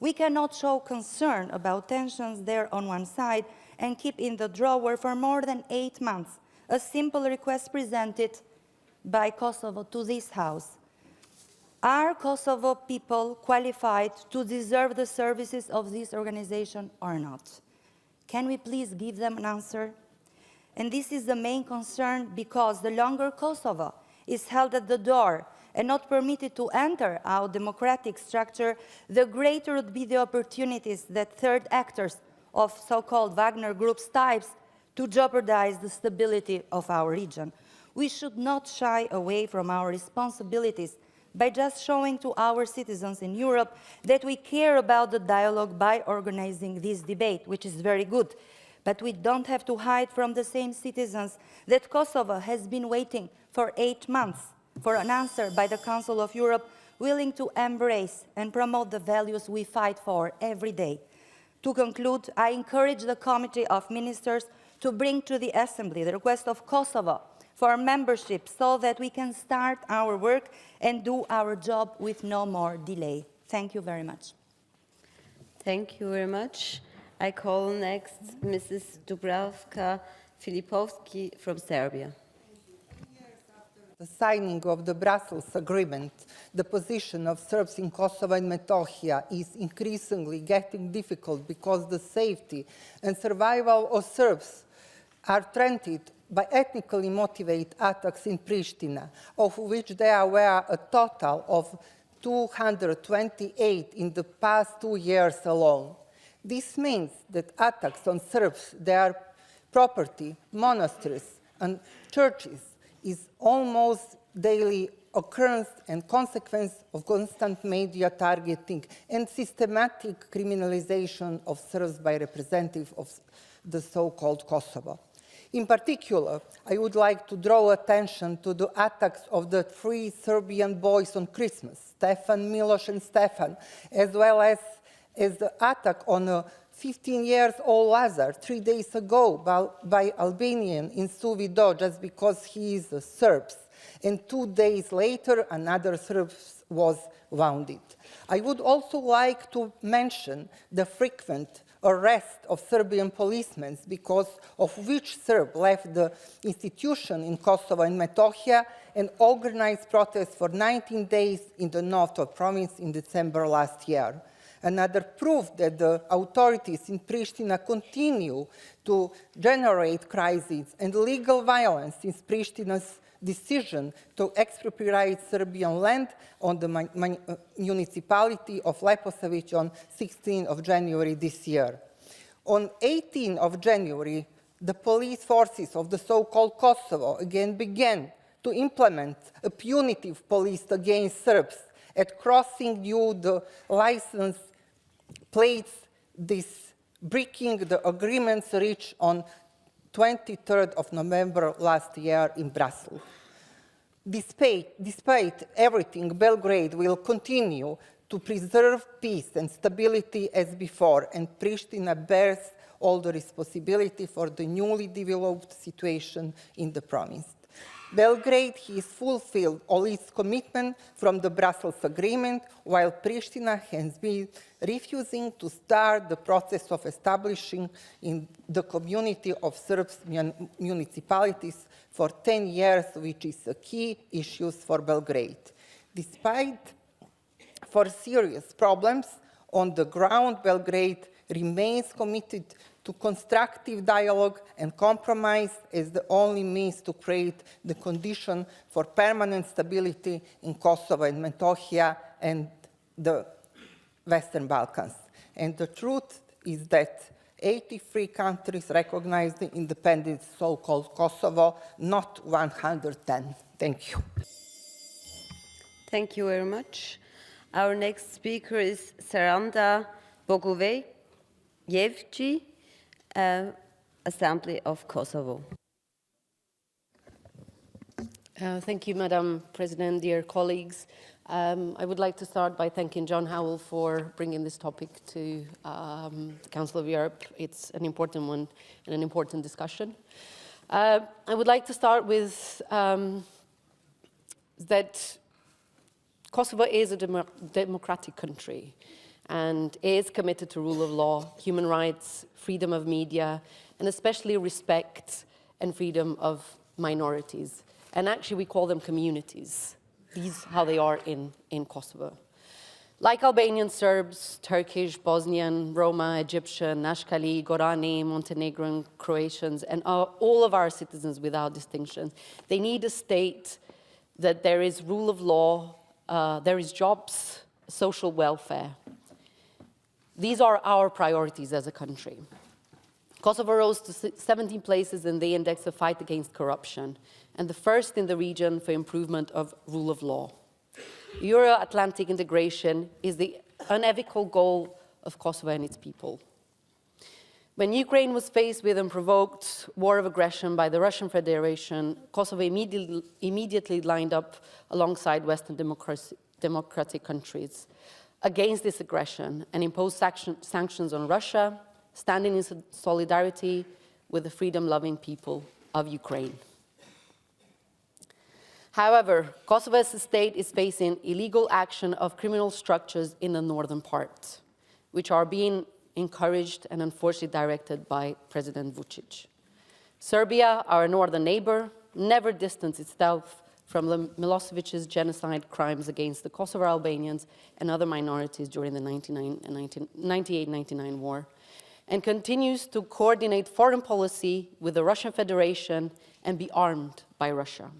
We cannot show concern about tensions there on one side and keep in the drawer for more than 8 months a simple request presented by Kosovo to this House. Are Kosovo people qualified to deserve the services of this organization or not? Can we please give them an answer? And this is the main concern because the longer Kosovo is held at the door and not permitted to enter our democratic structure, the greater would be the opportunities that third actors of so-called Wagner Group's types to jeopardize the stability of our region. We should not shy away from our responsibilities by just showing to our citizens in Europe that we care about the dialogue by organizing this debate, which is very good. But we don't have to hide from the same citizens that Kosovo has been waiting for 8 months for an answer by the Council of Europe willing to embrace and promote the values we fight for every day. To conclude, I encourage the Committee of Ministers to bring to the Assembly the request of Kosovo for membership so that we can start our work and do our job with no more delay. Thank you very much. Thank you very much. I call next Mrs. Dubravka Filipovski from Serbia. The signing of the Brussels Agreement, the position of Serbs in Kosovo and Metohija is increasingly getting difficult because the safety and survival of Serbs are threatened by ethnically motivated attacks in Pristina, of which there were a total of 228 in the past 2 years alone. This means that attacks on Serbs, their property, monasteries, and churches is almost daily occurrence and consequence of constant media targeting and systematic criminalization of Serbs by representatives of the so-called Kosovo. In particular, I would like to draw attention to the attacks of the 3 Serbian boys on Christmas, Stefan, Miloš, and Stefan, as well as the attack on a 15-year-old Lazar 3 days ago by Albanian in Suvi Do just because he is a Serb. And 2 days later, another Serb was wounded. I would also like to mention the frequent arrest of Serbian policemen, because of which Serb left the institution in Kosovo and Metohija and organized protests for 19 days in the north of province in December last year. Another proof that the authorities in Pristina continue to generate crises and legal violence since Pristina's decision to expropriate Serbian land on the municipality of Leposavić on 16 of January this year. On 18 of January, the police forces of the so-called Kosovo again began to implement a punitive police against Serbs at crossing due the license plates, this breaking the agreements reached on 23rd of November last year in Brussels. Despite everything, Belgrade will continue to preserve peace and stability as before, and Pristina bears all the responsibility for the newly developed situation in the province. Belgrade has fulfilled all its commitment from the Brussels Agreement, while Pristina has been refusing to start the process of establishing in the community of Serb municipalities for 10 years, which is a key issue for Belgrade. Despite for serious problems on the ground, Belgrade remains committed to constructive dialogue and compromise as the only means to create the condition for permanent stability in Kosovo and Metohija and the Western Balkans. And the truth is that 83 countries recognize the independent so-called Kosovo, not 110. Thank you. Thank you very much. Our next speaker is Saranda Bogovievci, Assembly of Kosovo. Thank you, Madam President, dear colleagues. I would like to start by thanking John Howell for bringing this topic to the Council of Europe. It's an important one and an important discussion. I would like to start with that Kosovo is a democratic country and is committed to rule of law, human rights, freedom of media, and especially respect and freedom of minorities. And actually, we call them communities. These how they are in Kosovo. Like Albanian Serbs, Turkish, Bosnian, Roma, Egyptian, Ashkali, Gorani, Montenegrin, Croatians, and all of our citizens without distinction, they need a state that there is rule of law, there is jobs, social welfare. These are our priorities as a country. Kosovo rose to 17 places in the index of fight against corruption, and the first in the region for improvement of rule of law. Euro-Atlantic integration is the unethical goal of Kosovo and its people. When Ukraine was faced with unprovoked war of aggression by the Russian Federation, Kosovo immediately lined up alongside Western democratic countries against this aggression and imposed sanctions on Russia, standing in solidarity with the freedom-loving people of Ukraine. However, Kosovo as a state is facing illegal action of criminal structures in the northern part, which are being encouraged and unfortunately directed by President Vučić. Serbia, our northern neighbor, never distanced itself from Milosevic's genocide crimes against the Kosovo Albanians and other minorities during the 1998-99 war, and continues to coordinate foreign policy with the Russian Federation and be armed by Russia.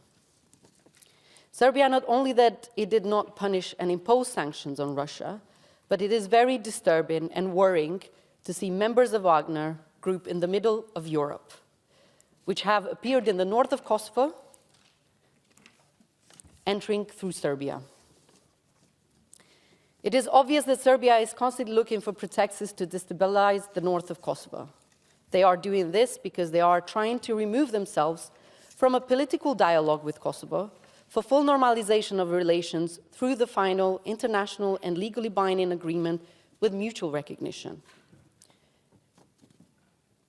Serbia, not only that it did not punish and impose sanctions on Russia, but it is very disturbing and worrying to see members of Wagner group in the middle of Europe, which have appeared in the north of Kosovo, entering through Serbia. It is obvious that Serbia is constantly looking for pretexts to destabilize the north of Kosovo. They are doing this because they are trying to remove themselves from a political dialogue with Kosovo for full normalization of relations through the final international and legally binding agreement with mutual recognition.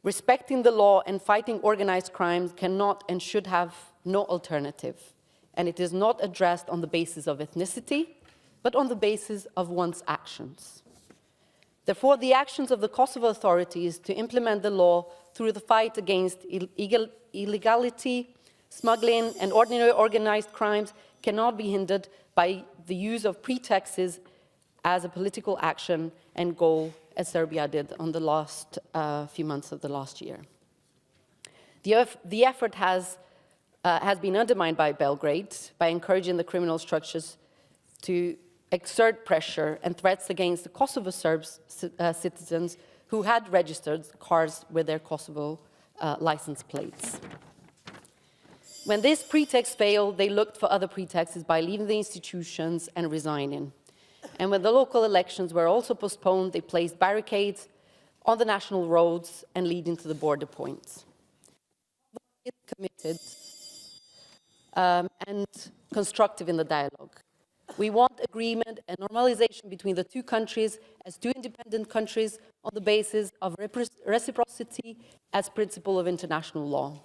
Respecting the law and fighting organized crime cannot and should have no alternative, and it is not addressed on the basis of ethnicity, but on the basis of one's actions. Therefore, the actions of the Kosovo authorities to implement the law through the fight against illegality, smuggling, and ordinary organized crimes cannot be hindered by the use of pretexts as a political action and goal, as Serbia did on the last few months of the last year. The effort has been undermined by Belgrade by encouraging the criminal structures to exert pressure and threats against the Kosovo Serbs citizens who had registered cars with their Kosovo license plates. When this pretext failed, they looked for other pretexts by leaving the institutions and resigning. And when the local elections were also postponed, they placed barricades on the national roads and leading to the border points. It's committed and constructive in the dialogue. We want agreement and normalization between the two countries as two independent countries on the basis of reciprocity as principle of international law.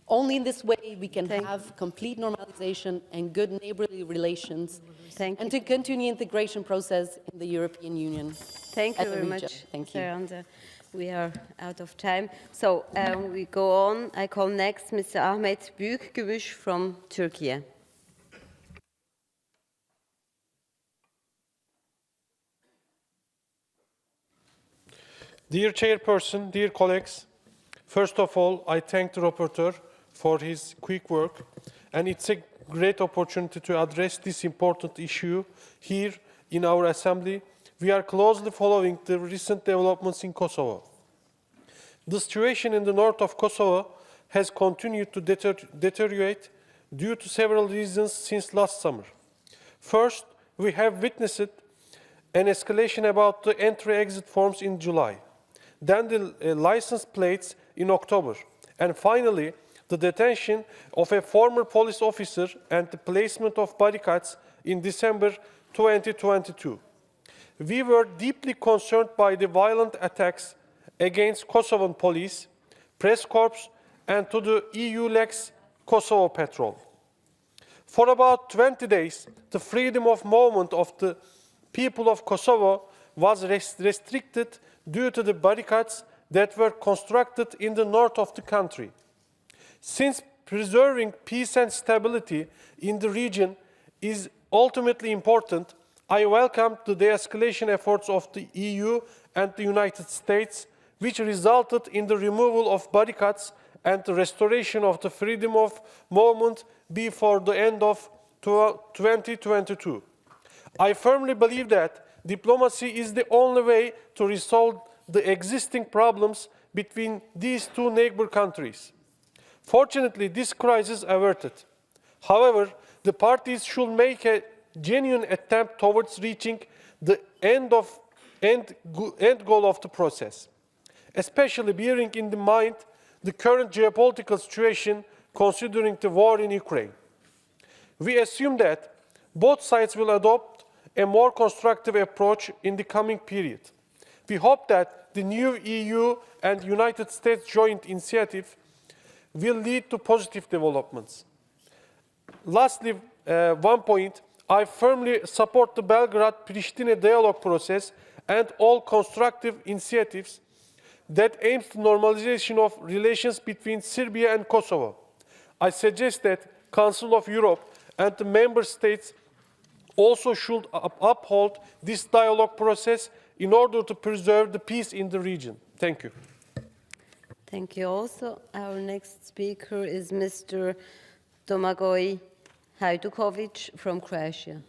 Only in this way we can have complete normalization and good neighborly relations and to continue integration process in the European Union. Thank you very much. Thank you. We are out of time. So we go on. I call next Mr. Ahmet Büyükgümüş from Turkey. Dear Chairperson, dear colleagues, first of all, I thank the rapporteur for his quick work, and it's a great opportunity to address this important issue here in our Assembly. We are closely following the recent developments in Kosovo. The situation in the north of Kosovo has continued to deteriorate due to several reasons since last summer. First, we have witnessed an escalation about the entry-exit forms in July, then the license plates in October, and finally, the detention of a former police officer and the placement of barricades in December 2022. We were deeply concerned by the violent attacks against Kosovan police, press corps, and to the EU-Lex Kosovo patrol. For about 20 days, the freedom of movement of the people of Kosovo was restricted due to the barricades that were constructed in the north of the country. Since preserving peace and stability in the region is ultimately important, I welcome the de-escalation efforts of the EU and the United States, which resulted in the removal of barricades and the restoration of the freedom of movement before the end of 2022. I firmly believe that diplomacy is the only way to resolve the existing problems between these two neighbor countries. Fortunately, this crisis averted. However, the parties should make a genuine attempt towards reaching the end goal of the process, especially bearing in mind the current geopolitical situation considering the war in Ukraine. We assume that both sides will adopt a more constructive approach in the coming period. We hope that the new EU and United States joint initiative will lead to positive developments. Lastly, one point, I firmly support the Belgrade-Pristina dialogue process and all constructive initiatives that aims to normalization of relations between Serbia and Kosovo. I suggest that Council of Europe and the member states also should uphold this dialogue process in order to preserve the peace in the region. Thank you. Thank you also. Our next speaker is Mr. Domagoj Hajdukovic from Croatia.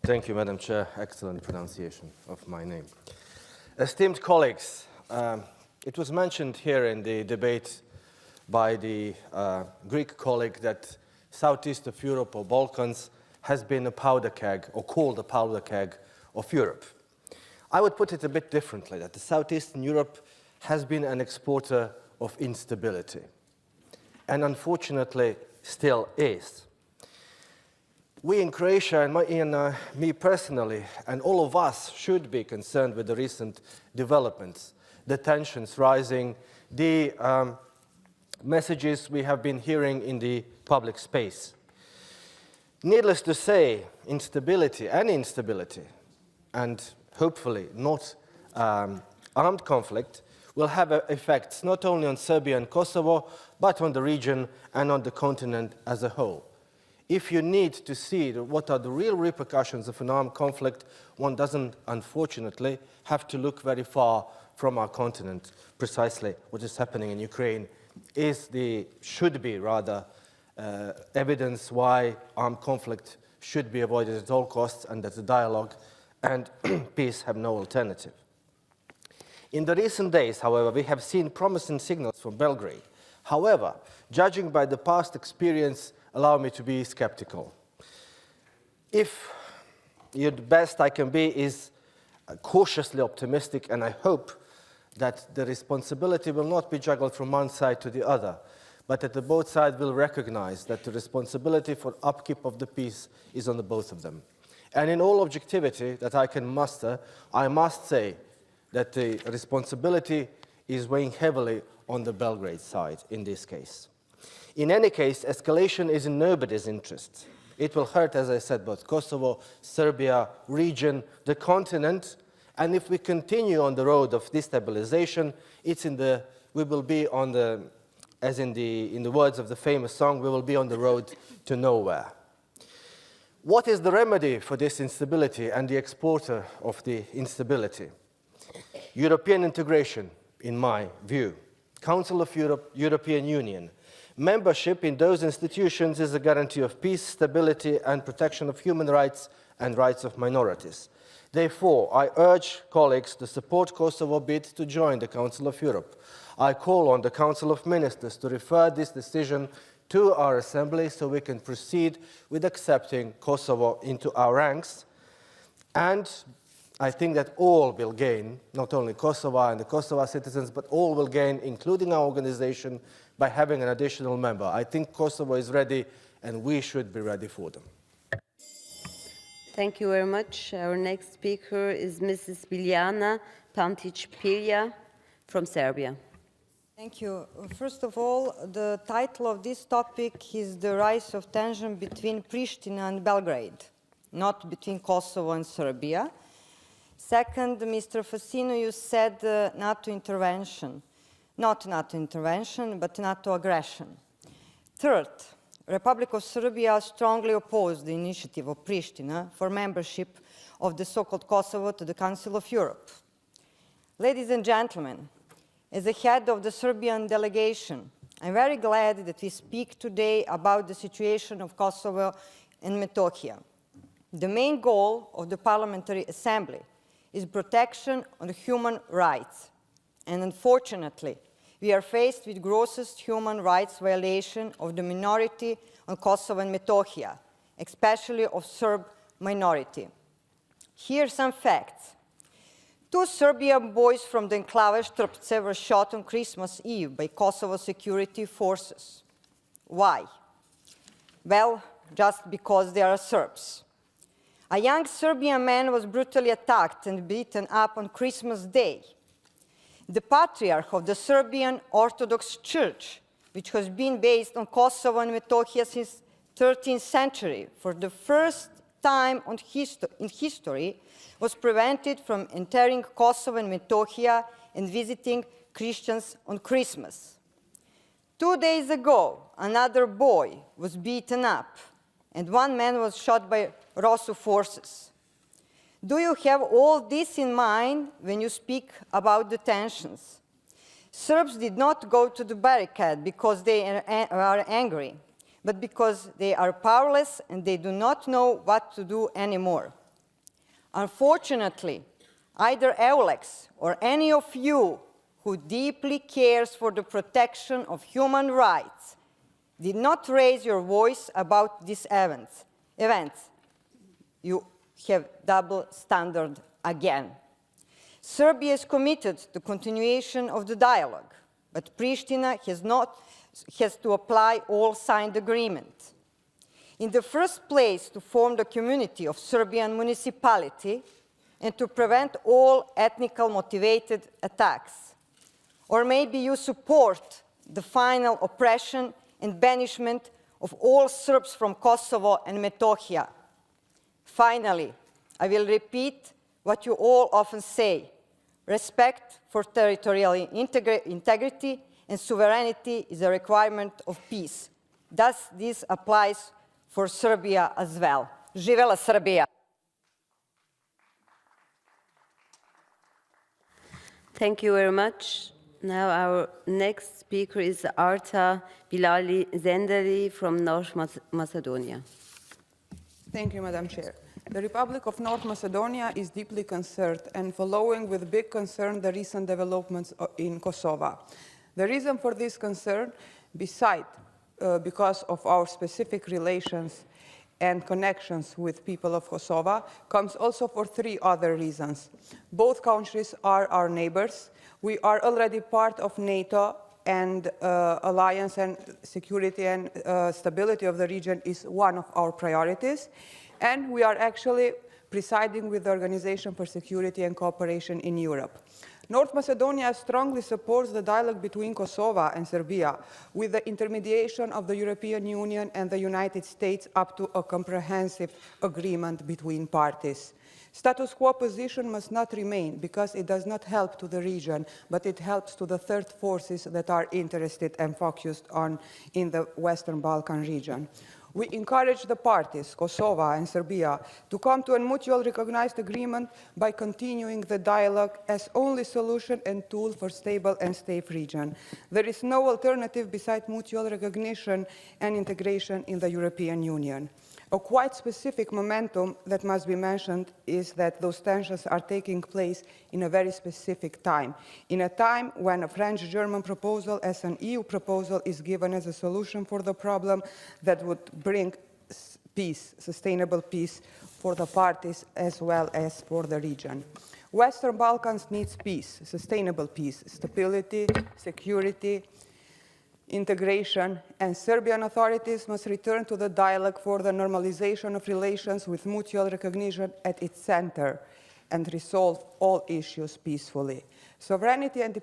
Thank you, Madam Chair. Excellent pronunciation of my name. Esteemed colleagues, it was mentioned here in the debate by the Greek colleague that Southeast of Europe or Balkans has been a powder keg or called a powder keg of Europe. I would put it a bit differently, that the Southeastern Europe has been an exporter of instability and unfortunately still is. We in Croatia and me personally and all of us should be concerned with the recent developments, the tensions rising, the messages we have been hearing in the public space. Needless to say, instability, and hopefully not armed conflict, will have effects not only on Serbia and Kosovo, but on the region and on the continent as a whole. If you need to see what are the real repercussions of an armed conflict, one doesn't, unfortunately, have to look very far from our continent. Precisely what is happening in Ukraine should be evidence why armed conflict should be avoided at all costs and that the dialogue and peace have no alternative. In the recent days, however, we have seen promising signals from Belgrade. However, judging by the past experience, allow me to be skeptical. If the best I can be is cautiously optimistic, and I hope that the responsibility will not be juggled from one side to the other, but that both sides will recognize that the responsibility for upkeep of the peace is on the both of them. And in all objectivity that I can muster, I must say that the responsibility is weighing heavily on the Belgrade side in this case. In any case, escalation is in nobody's interest. It will hurt, as I said, both Kosovo, Serbia, region, the continent, and if we continue on the road of destabilization, we will be on the, as in the words of the famous song, we will be on the road to nowhere. What is the remedy for this instability and the exporter of the instability? European integration, in my view. Council of Europe, European Union. Membership in those institutions is a guarantee of peace, stability, and protection of human rights and rights of minorities. Therefore, I urge colleagues to support Kosovo's bid to join the Council of Europe. I call on the Council of Ministers to refer this decision to our Assembly so we can proceed with accepting Kosovo into our ranks. And I think that all will gain, not only Kosovo and the Kosovo citizens, but all will gain, including our organization, by having an additional member. I think Kosovo is ready, and we should be ready for them. Thank you very much. Our next speaker is Mrs. Biljana Pantić-Pilja from Serbia. Thank you. First of all, the title of this topic is the rise of tension between Pristina and Belgrade, not between Kosovo and Serbia. Second, Mr. Fasino, you said NATO intervention. not NATO intervention, but NATO aggression. Third, Republic of Serbia strongly opposed the initiative of Pristina for membership of the so-called Kosovo to the Council of Europe. Ladies and gentlemen, as the head of the Serbian delegation, I'm very glad that we speak today about the situation of Kosovo and Metohija. The main goal of the Parliamentary Assembly is protection of human rights. And unfortunately, we are faced with grossest human rights violation of the minority on Kosovo and Metohija, especially of Serb minority. Here are some facts. 2 Serbian boys from the enclave Štrpce were shot on Christmas Eve by Kosovo security forces. Why? Well, just because they are Serbs. A young Serbian man was brutally attacked and beaten up on Christmas Day. The patriarch of the Serbian Orthodox Church, which has been based on Kosovo and Metohija since 13th century, for the first time in history, was prevented from entering Kosovo and Metohija and visiting Christians on Christmas. 2 days ago, another boy was beaten up, and 1 man was shot by Rosu forces. Do you have all this in mind when you speak about the tensions? Serbs did not go to the barricade because they are angry, but because they are powerless and they do not know what to do anymore. Unfortunately, either EULEX or any of you who deeply cares for the protection of human rights did not raise your voice about these events. You have double standard again. Serbia is committed to continuation of the dialogue, but Pristina has to apply all signed agreement. In the first place, to form the community of Serbian municipality and to prevent all ethnically motivated attacks. Or maybe you support the final oppression and banishment of all Serbs from Kosovo and Metohija. Finally, I will repeat what you all often say. Respect for territorial integrity and sovereignty is a requirement of peace. Thus, this applies for Serbia as well. Živela Srbija! Thank you very much. Now our next speaker is Arta Bilali Zendari from North Macedonia. Thank you, Madam Chair. The Republic of North Macedonia is deeply concerned and following with big concern the recent developments in Kosovo. The reason for this concern, besides because of our specific relations and connections with people of Kosovo, comes also for 3 other reasons. Both countries are our neighbors. We are already part of NATO, and alliance and security and stability of the region is one of our priorities. And we are actually presiding with the Organization for Security and Cooperation in Europe. North Macedonia strongly supports the dialogue between Kosovo and Serbia with the intermediation of the European Union and the United States up to a comprehensive agreement between parties. Status quo position must not remain because it does not help to the region, but it helps to the third forces that are interested and focused on in the Western Balkan region. We encourage the parties, Kosovo and Serbia, to come to a mutually recognized agreement by continuing the dialogue as only solution and tool for stable and safe region. There is no alternative besides mutual recognition and integration in the European Union. A quite specific momentum that must be mentioned is that those tensions are taking place in a very specific time, in a time when a French-German proposal as an EU proposal is given as a solution for the problem that would bring peace, sustainable peace for the parties as well as for the region. Western Balkans needs peace, sustainable peace, stability, security, integration, and Serbian authorities must return to the dialogue for the normalization of relations with mutual recognition at its center and resolve all issues peacefully. Sovereignty and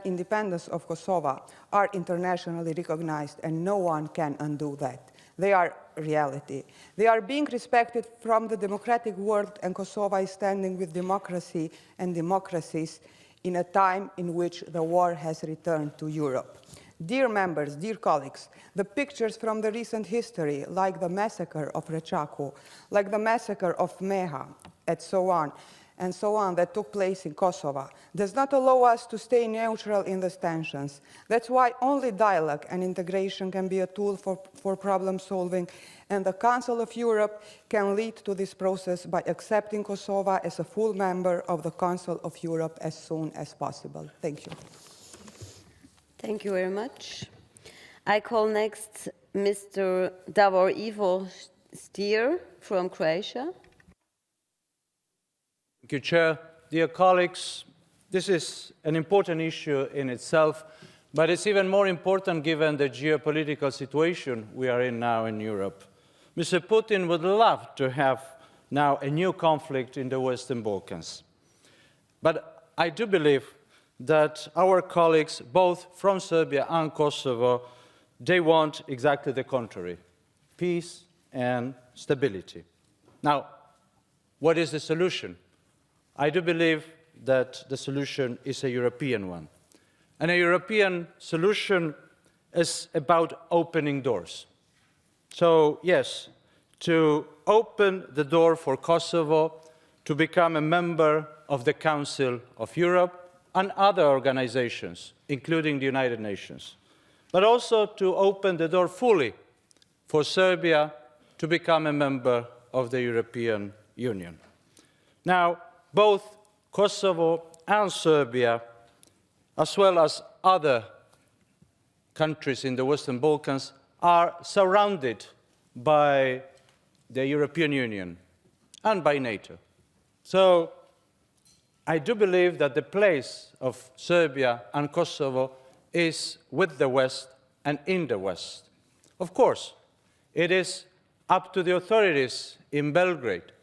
independence of Kosovo are internationally recognized, and no one can undo that. They are reality. They are being respected from the democratic world, and Kosovo is standing with democracy and democracies in a time in which the war has returned to Europe. Dear members, dear colleagues, the pictures from the recent history, like the massacre of Rechaku, like the massacre of Meha, and so on, that took place in Kosovo, does not allow us to stay neutral in these tensions. That's why only dialogue and integration can be a tool for problem solving, and the Council of Europe can lead to this process by accepting Kosovo as a full member of the Council of Europe as soon as possible. Thank you. Thank you very much. I call next Mr. Davor Ivo Stier from Croatia. Thank you, Chair. Dear colleagues, this is an important issue in itself, but it's even more important given the geopolitical situation we are in now in Europe. Mr. Putin would love to have now a new conflict in the Western Balkans. But I do believe that our colleagues, both from Serbia and Kosovo, they want exactly the contrary, peace and stability. Now, what is the solution? I do believe that the solution is a European one. And a European solution is about opening doors. So, yes, to open the door for Kosovo to become a member of the Council of Europe and other organizations, including the United Nations, but also to open the door fully for Serbia to become a member of the European Union. Now, both Kosovo and Serbia, as well as other countries in the Western Balkans, are surrounded by the European Union and by NATO. So I do believe that the place of Serbia and Kosovo is with the West and in the West. Of course, it is up to the authorities in Belgrade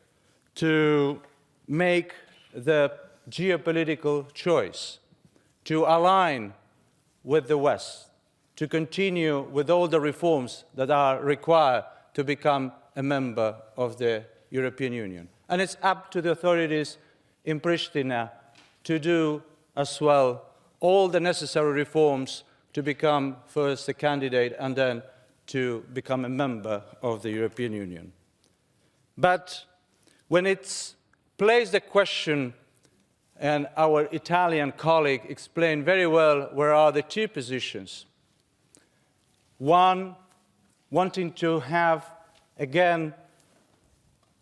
to make the geopolitical choice, to align with the West, to continue with all the reforms that are required to become a member of the European Union. And it's up to the authorities in Pristina to do as well all the necessary reforms to become first a candidate and then to become a member of the European Union. But when it's placed the question, and our Italian colleague explained very well where are the two positions. One, wanting to have, again,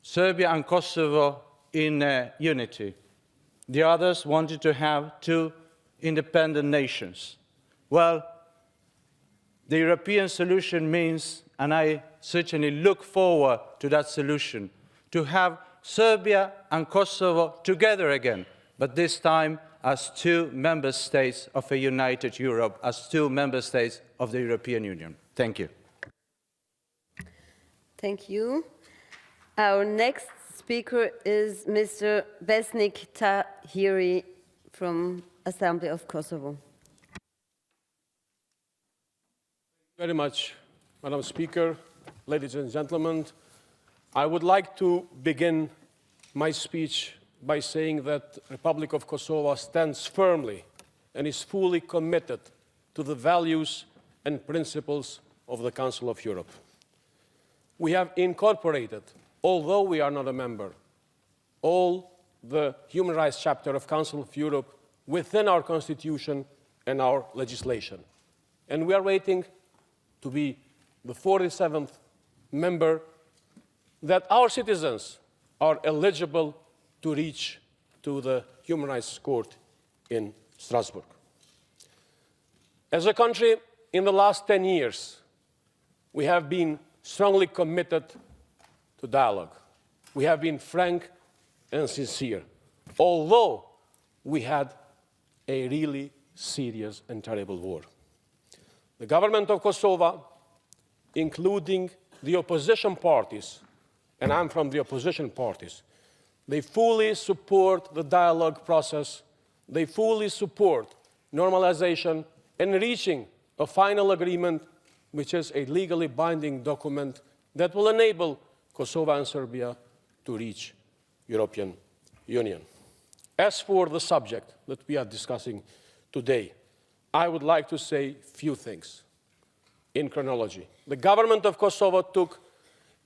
Serbia and Kosovo in unity. The others wanted to have two independent nations. Well, the European solution means, and I certainly look forward to that solution, to have Serbia and Kosovo together again, but this time as two member states of a united Europe, as two member states of the European Union. Thank you. Thank you. Our next speaker is Mr. Vesnik Tahiri from Assembly of Kosovo. Very much, Madam Speaker, ladies and gentlemen. I would like to begin my speech by saying that the Republic of Kosovo stands firmly and is fully committed to the values and principles of the Council of Europe. We have incorporated, although we are not a member, all the human rights chapter of Council of Europe within our constitution and our legislation. And we are waiting to be the 47th member that our citizens are eligible to reach to the Human Rights Court in Strasbourg. As a country, in the last 10 years, we have been strongly committed to dialogue. We have been frank and sincere, although we had a really serious and terrible war. The government of Kosovo, including the opposition parties, and I'm from the opposition parties, they fully support the dialogue process. They fully support normalization and reaching a final agreement, which is a legally binding document that will enable Kosovo and Serbia to reach European Union. As for the subject that we are discussing today, I would like to say a few things in chronology. The government of Kosovo took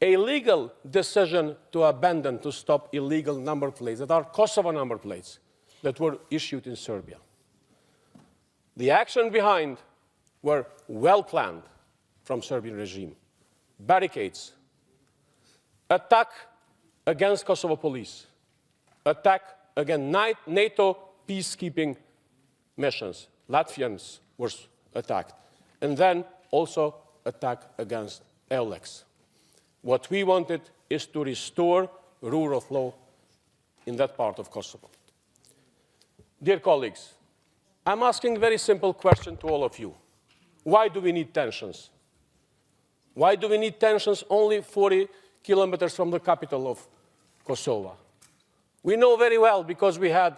a legal decision to abandon, to stop illegal number plates that are Kosovo number plates that were issued in Serbia. The action behind were well planned from Serbian regime. Barricades, attack against Kosovo police, attack against NATO peacekeeping missions. Latvians were attacked, and then also attack against EULEX. What we wanted is to restore rule of law in that part of Kosovo. Dear colleagues, I'm asking a very simple question to all of you. Why do we need tensions? Why do we need tensions only 40 kilometers from the capital of Kosovo? We know very well because we had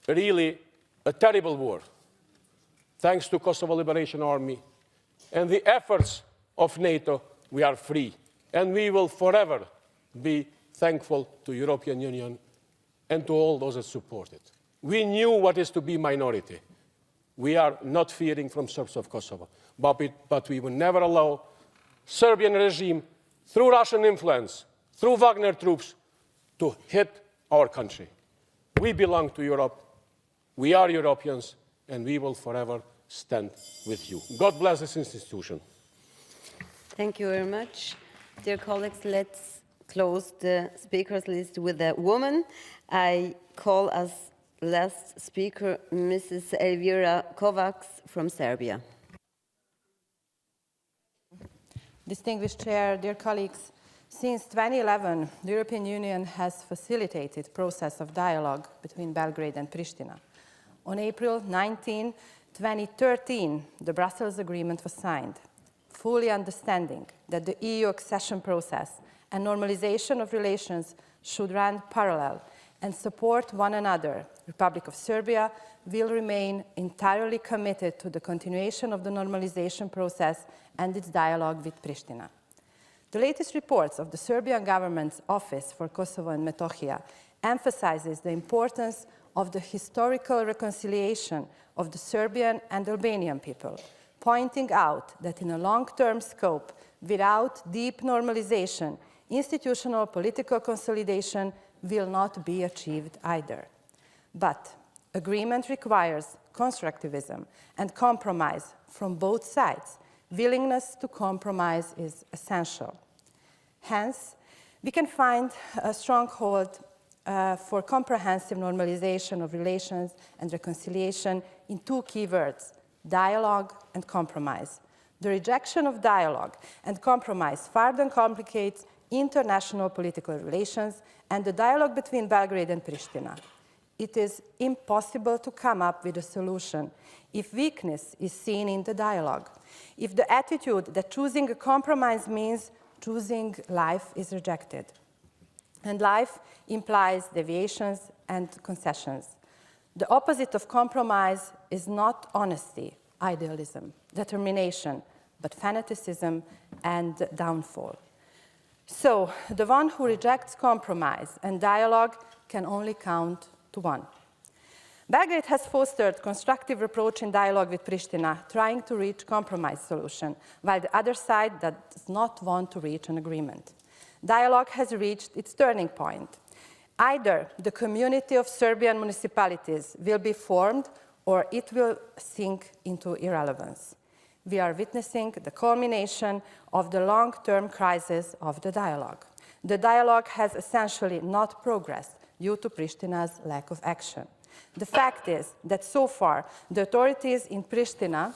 really a terrible war. Thanks to Kosovo Liberation Army and the efforts of NATO, we are free. And we will forever be thankful to the European Union and to all those that support it. We knew what is to be minority. We are not fearing from Serbs of Kosovo. But we will never allow Serbian regime, through Russian influence, through Wagner troops, to hit our country. We belong to Europe. We are Europeans, and we will forever stand with you. God bless this institution. Thank you very much. Dear colleagues, let's close the speakers list with a woman. I call as last speaker Mrs. Elvira Kovacs from Serbia. Distinguished Chair, dear colleagues, since 2011, the European Union has facilitated the process of dialogue between Belgrade and Pristina. On April 19, 2013, the Brussels Agreement was signed, fully understanding that the EU accession process and normalization of relations should run parallel and support one another. The Republic of Serbia will remain entirely committed to the continuation of the normalization process and its dialogue with Pristina. The latest reports of the Serbian government's Office for Kosovo and Metohija emphasizes the importance of the historical reconciliation of the Serbian and Albanian people, pointing out that in a long-term scope, without deep normalization, institutional political consolidation will not be achieved either. But agreement requires constructivism and compromise from both sides. Willingness to compromise is essential. Hence, we can find a stronghold for comprehensive normalization of relations and reconciliation in two key words: dialogue and compromise. The rejection of dialogue and compromise further complicates international political relations and the dialogue between Belgrade and Pristina. It is impossible to come up with a solution if weakness is seen in the dialogue, if the attitude that choosing a compromise means choosing life is rejected. And life implies deviations and concessions. The opposite of compromise is not honesty, idealism, determination, but fanaticism and downfall. So the one who rejects compromise and dialogue can only count to one. Belgrade has fostered constructive approach in dialogue with Pristina, trying to reach compromise solution, while the other side does not want to reach an agreement. Dialogue has reached its turning point. Either the community of Serbian municipalities will be formed or it will sink into irrelevance. We are witnessing the culmination of the long-term crisis of the dialogue. The dialogue has essentially not progressed due to Pristina's lack of action. The fact is that so far, the authorities in Pristina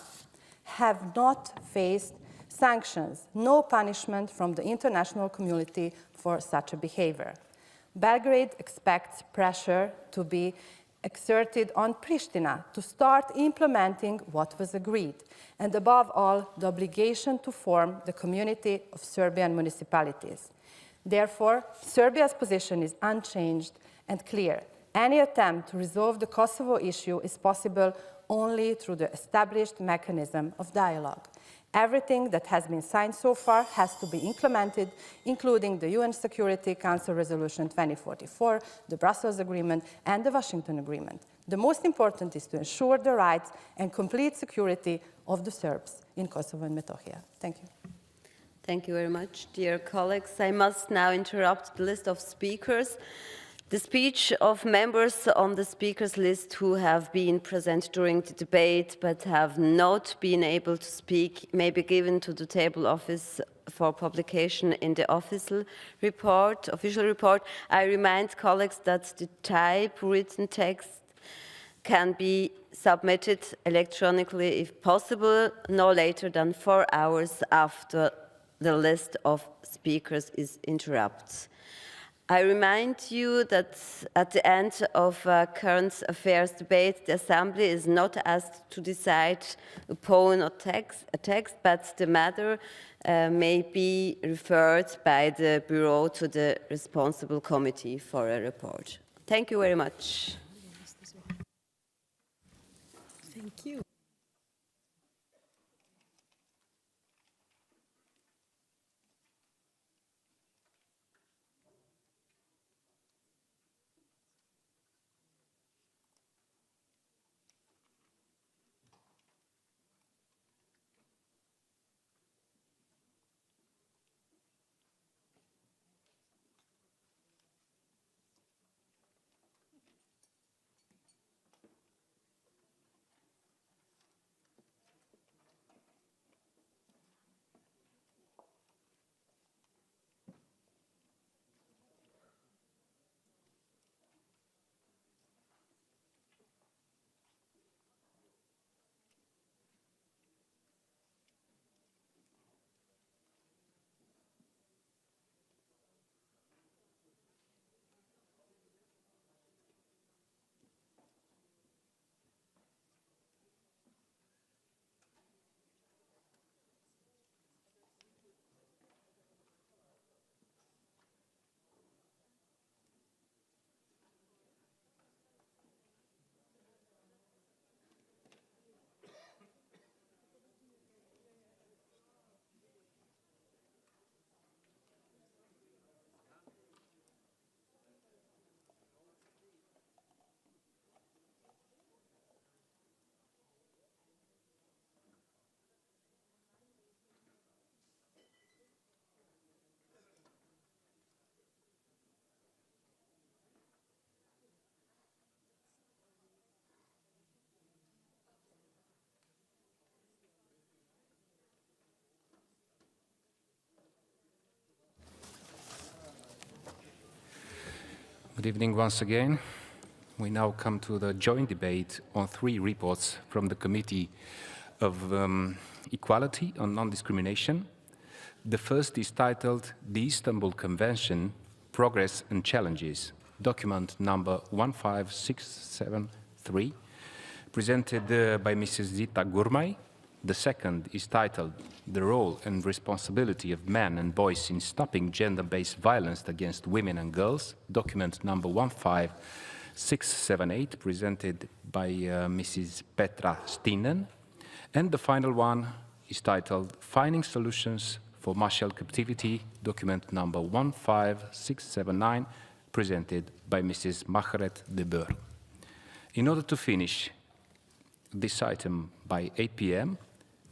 have not faced sanctions, no punishment from the international community for such a behavior. Belgrade expects pressure to be exerted on Pristina to start implementing what was agreed, and above all, the obligation to form the community of Serbian municipalities. Therefore, Serbia's position is unchanged and clear. Any attempt to resolve the Kosovo issue is possible only through the established mechanism of dialogue. Everything that has been signed so far has to be implemented, including the UN Security Council Resolution 2044, the Brussels Agreement, and the Washington Agreement. The most important is to ensure the rights and complete security of the Serbs in Kosovo and Metohija. Thank you. Thank you very much, dear colleagues. I must now interrupt the list of speakers. The speech of members on the speakers list who have been present during the debate but have not been able to speak may be given to the table office for publication in the official report. I remind colleagues that the typewritten text can be submitted electronically if possible, no later than 4 hours after the list of speakers is interrupted. I remind you that at the end of a current affairs debate, the Assembly is not asked to decide upon a text, but the matter may be referred by the Bureau to the responsible committee for a report. Thank you very much. Thank you. Good evening once again. We now come to the joint debate on 3 reports from the Committee of Equality on Non-Discrimination. The first is titled The Istanbul Convention, Progress and Challenges, document number 15673, presented by Mrs. Zita Gurmai. The second is titled The Role and Responsibility of Men and Boys in Stopping Gender-Based Violence Against Women and Girls, document number 15678, presented by Mrs. Petra Stinen. And the final one is titled Finding Solutions for Martial Captivity, document number 15679, presented by Mrs. Margaret de Boer. In order to finish this item by 8 p.m.,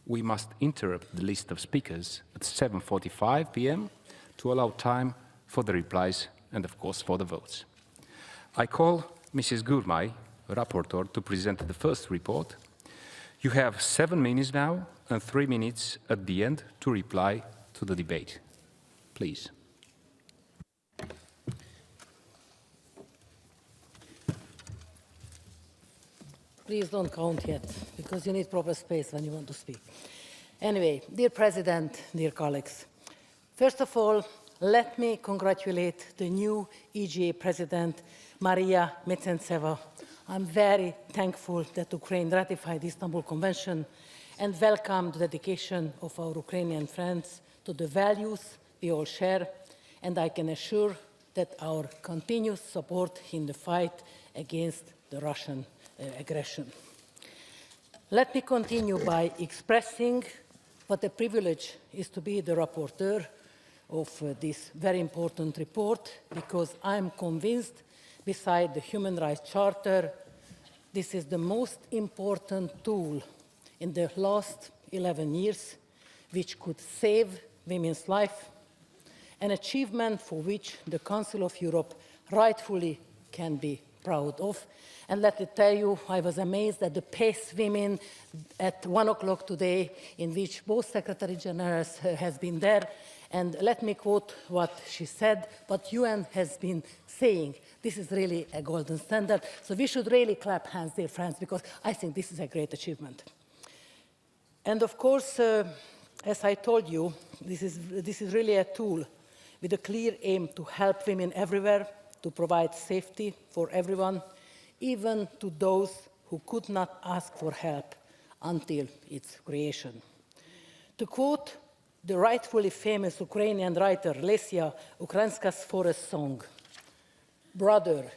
we must interrupt the list of speakers at 7:45 p.m. to allow time for the replies and, of course, for the votes. I call Mrs. Gurmai, rapporteur, to present the first report. You have 7 minutes now and 3 minutes at the end to reply to the debate. Please. Please don't count yet, because you need proper space when you want to speak. Anyway, dear President, dear colleagues, first of all, let me congratulate the new EGA President, Maria Metsentseva. I'm very thankful that Ukraine ratified the Istanbul Convention and welcome the dedication of our Ukrainian friends to the values we all share, and I can assure that our continuous support in the fight against the Russian aggression. Let me continue by expressing What a privilege is to be the rapporteur of this very important report, because I'm convinced, beside the Human Rights Charter, this is the most important tool in the last 11 years which could save women's life, an achievement for which the Council of Europe rightfully can be proud of. And let me tell you, I was amazed at the pace women at 1 o'clock today, in which both Secretary Generals has been there. And let me quote what she said, what UN has been saying. This is really a golden standard. So we should really clap hands, dear friends, because I think this is a great achievement. And of course, as I told you, this is really a tool with a clear aim to help women everywhere, to provide safety for everyone, even to those who could not ask for help until its creation. To quote the rightfully famous Ukrainian writer Lesia Ukrainska's forest song, "Brother,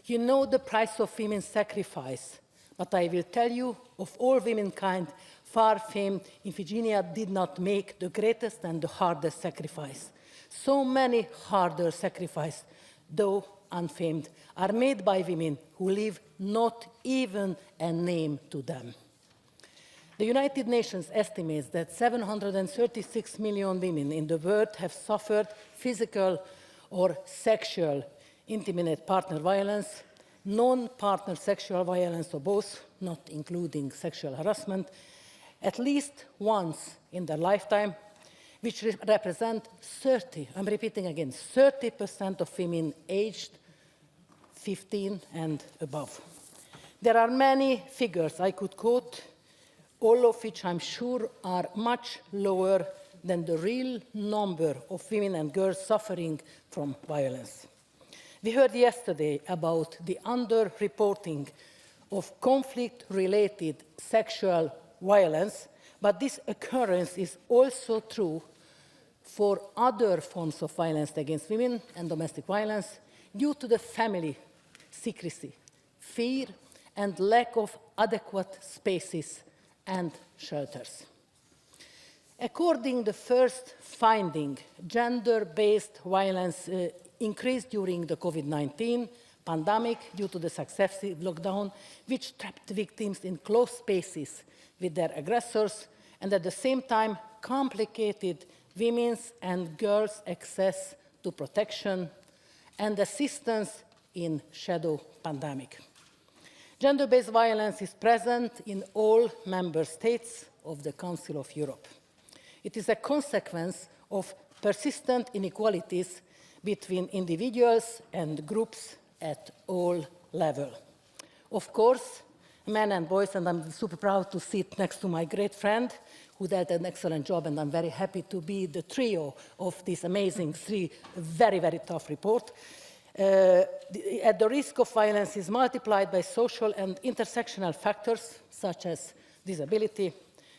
you know the price of women's sacrifice, but I will tell you, of all womankind, far-famed Iphigenia did not make the greatest and the hardest sacrifice. So many harder sacrifices, though unfamed, are made by women who leave not even a name to them." The United Nations estimates that 736 million women in the world have suffered physical or sexual intimate partner violence, non-partner sexual violence, or both, not including sexual harassment, at least once in their lifetime, which represent 30, I'm repeating again, 30% of women aged 15 and above. There are many figures I could quote, all of which I'm sure are much lower than the real number of women and girls suffering from violence. We heard yesterday about the under-reporting of conflict-related sexual violence, but this occurrence is also true for other forms of violence against women and domestic violence due to the family secrecy, fear, and lack of adequate spaces and shelters. According to the first finding, gender-based violence increased during the COVID-19 pandemic due to the successive lockdown, which trapped victims in close spaces with their aggressors, and at the same time complicated women's and girls' access to protection and assistance in shadow pandemic. Gender-based violence is present in all member states of the Council of Europe. It is a consequence of persistent inequalities between individuals and groups at all levels. Of course, men and boys, and I'm super proud to sit next to my great friend who did an excellent job, and I'm very happy to be the trio of this amazing three very, very tough report. At the risk of violence is multiplied by social and intersectional factors such as disability,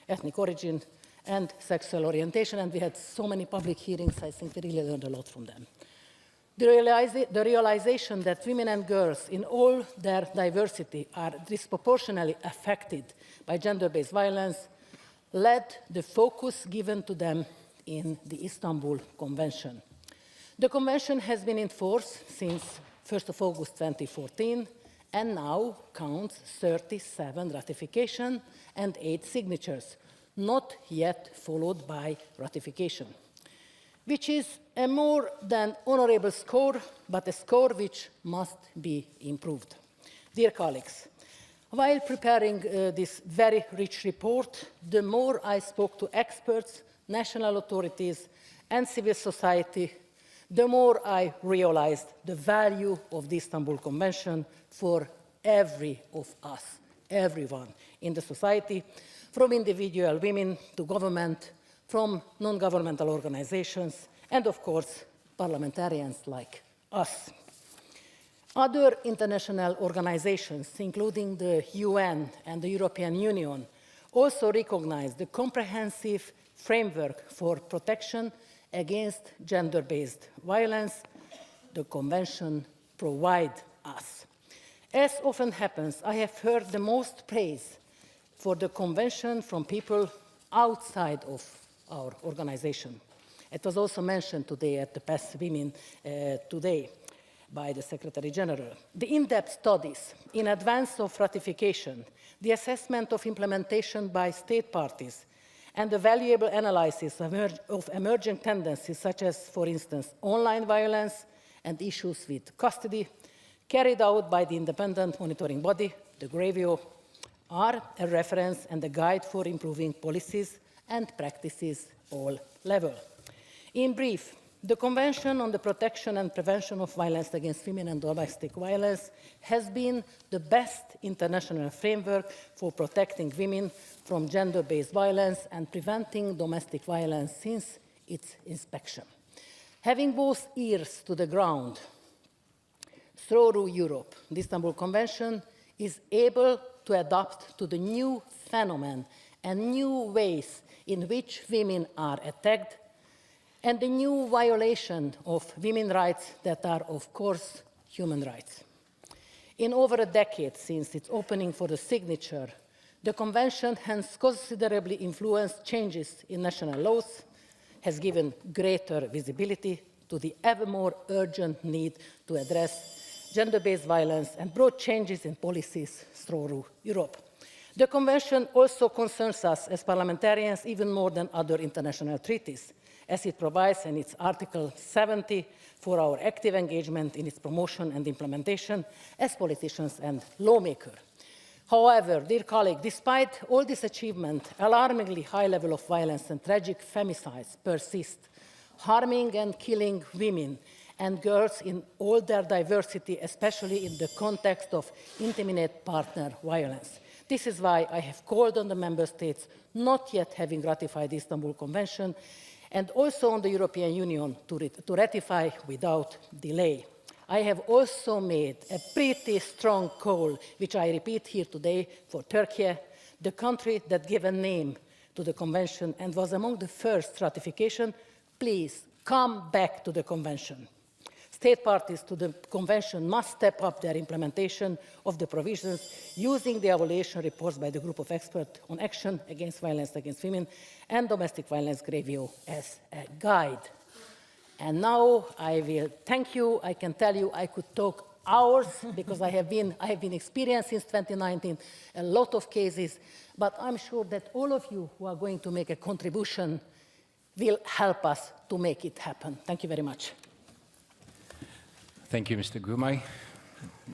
ethnic origin, and sexual orientation, and we had so many public hearings. I think we really learned a lot from them. The realization that women and girls in all their diversity are disproportionately affected by gender-based violence led the focus given to them in the Istanbul Convention. The Convention has been in force since 1st of August 2014 and now counts 37 ratifications and 8 signatures, not yet followed by ratification, which is a more than honorable score, but a score which must be improved. Dear colleagues, while preparing this very rich report, the more I spoke to experts, national authorities, and civil society, the more I realized the value of the Istanbul Convention for every of us, everyone in the society, from individual women to government, from non-governmental organizations, and of course, parliamentarians like us. Other international organizations, including the UN and the European Union, also recognize the comprehensive framework for protection against gender-based violence the Convention provides us. As often happens, I have heard the most praise for the Convention from people outside of our organization. It was also mentioned today at the Best Women today by the Secretary General. The in-depth studies in advance of ratification, the assessment of implementation by state parties, and the valuable analysis of emerging tendencies such as, for instance, online violence and issues with custody, carried out by the independent monitoring body, the GRAVIO, are a reference and a guide for improving policies and practices all levels. In brief, the Convention on the Protection and Prevention of Violence Against Women and Domestic Violence has been the best international framework for protecting women from gender-based violence and preventing domestic violence since its inspection. Having both ears to the ground throughout Europe, the Istanbul Convention is able to adapt to the new phenomenon and new ways in which women are attacked and the new violation of women's rights that are, of course, human rights. In over a decade since its opening for the signature, the Convention has considerably influenced changes in national laws, has given greater visibility to the ever more urgent need to address gender-based violence, and brought changes in policies throughout Europe. The Convention also concerns us as parliamentarians even more than other international treaties, as it provides in its Article 70 for our active engagement in its promotion and implementation as politicians and lawmakers. However, dear colleague, despite all this achievement, alarmingly high level of violence and tragic femicides persist, harming and killing women and girls in all their diversity, especially in the context of intimate partner violence. This is why I have called on the member states not yet having ratified the Istanbul Convention and also on the European Union to ratify without delay. I have also made a pretty strong call, which I repeat here today, for Turkey, the country that gave a name to the Convention and was among the first ratification. Please come back to the Convention. State parties to the Convention must step up their implementation of the provisions using the evaluation reports by the Group of Experts on Action Against Violence Against Women and Domestic Violence GRAVIO as a guide. And now I will thank you. I can tell you I could talk hours because I have been experienced since 2019 a lot of cases, but I'm sure that all of you who are going to make a contribution will help us to make it happen. Thank you very much. Thank you, Mr. Gurmai.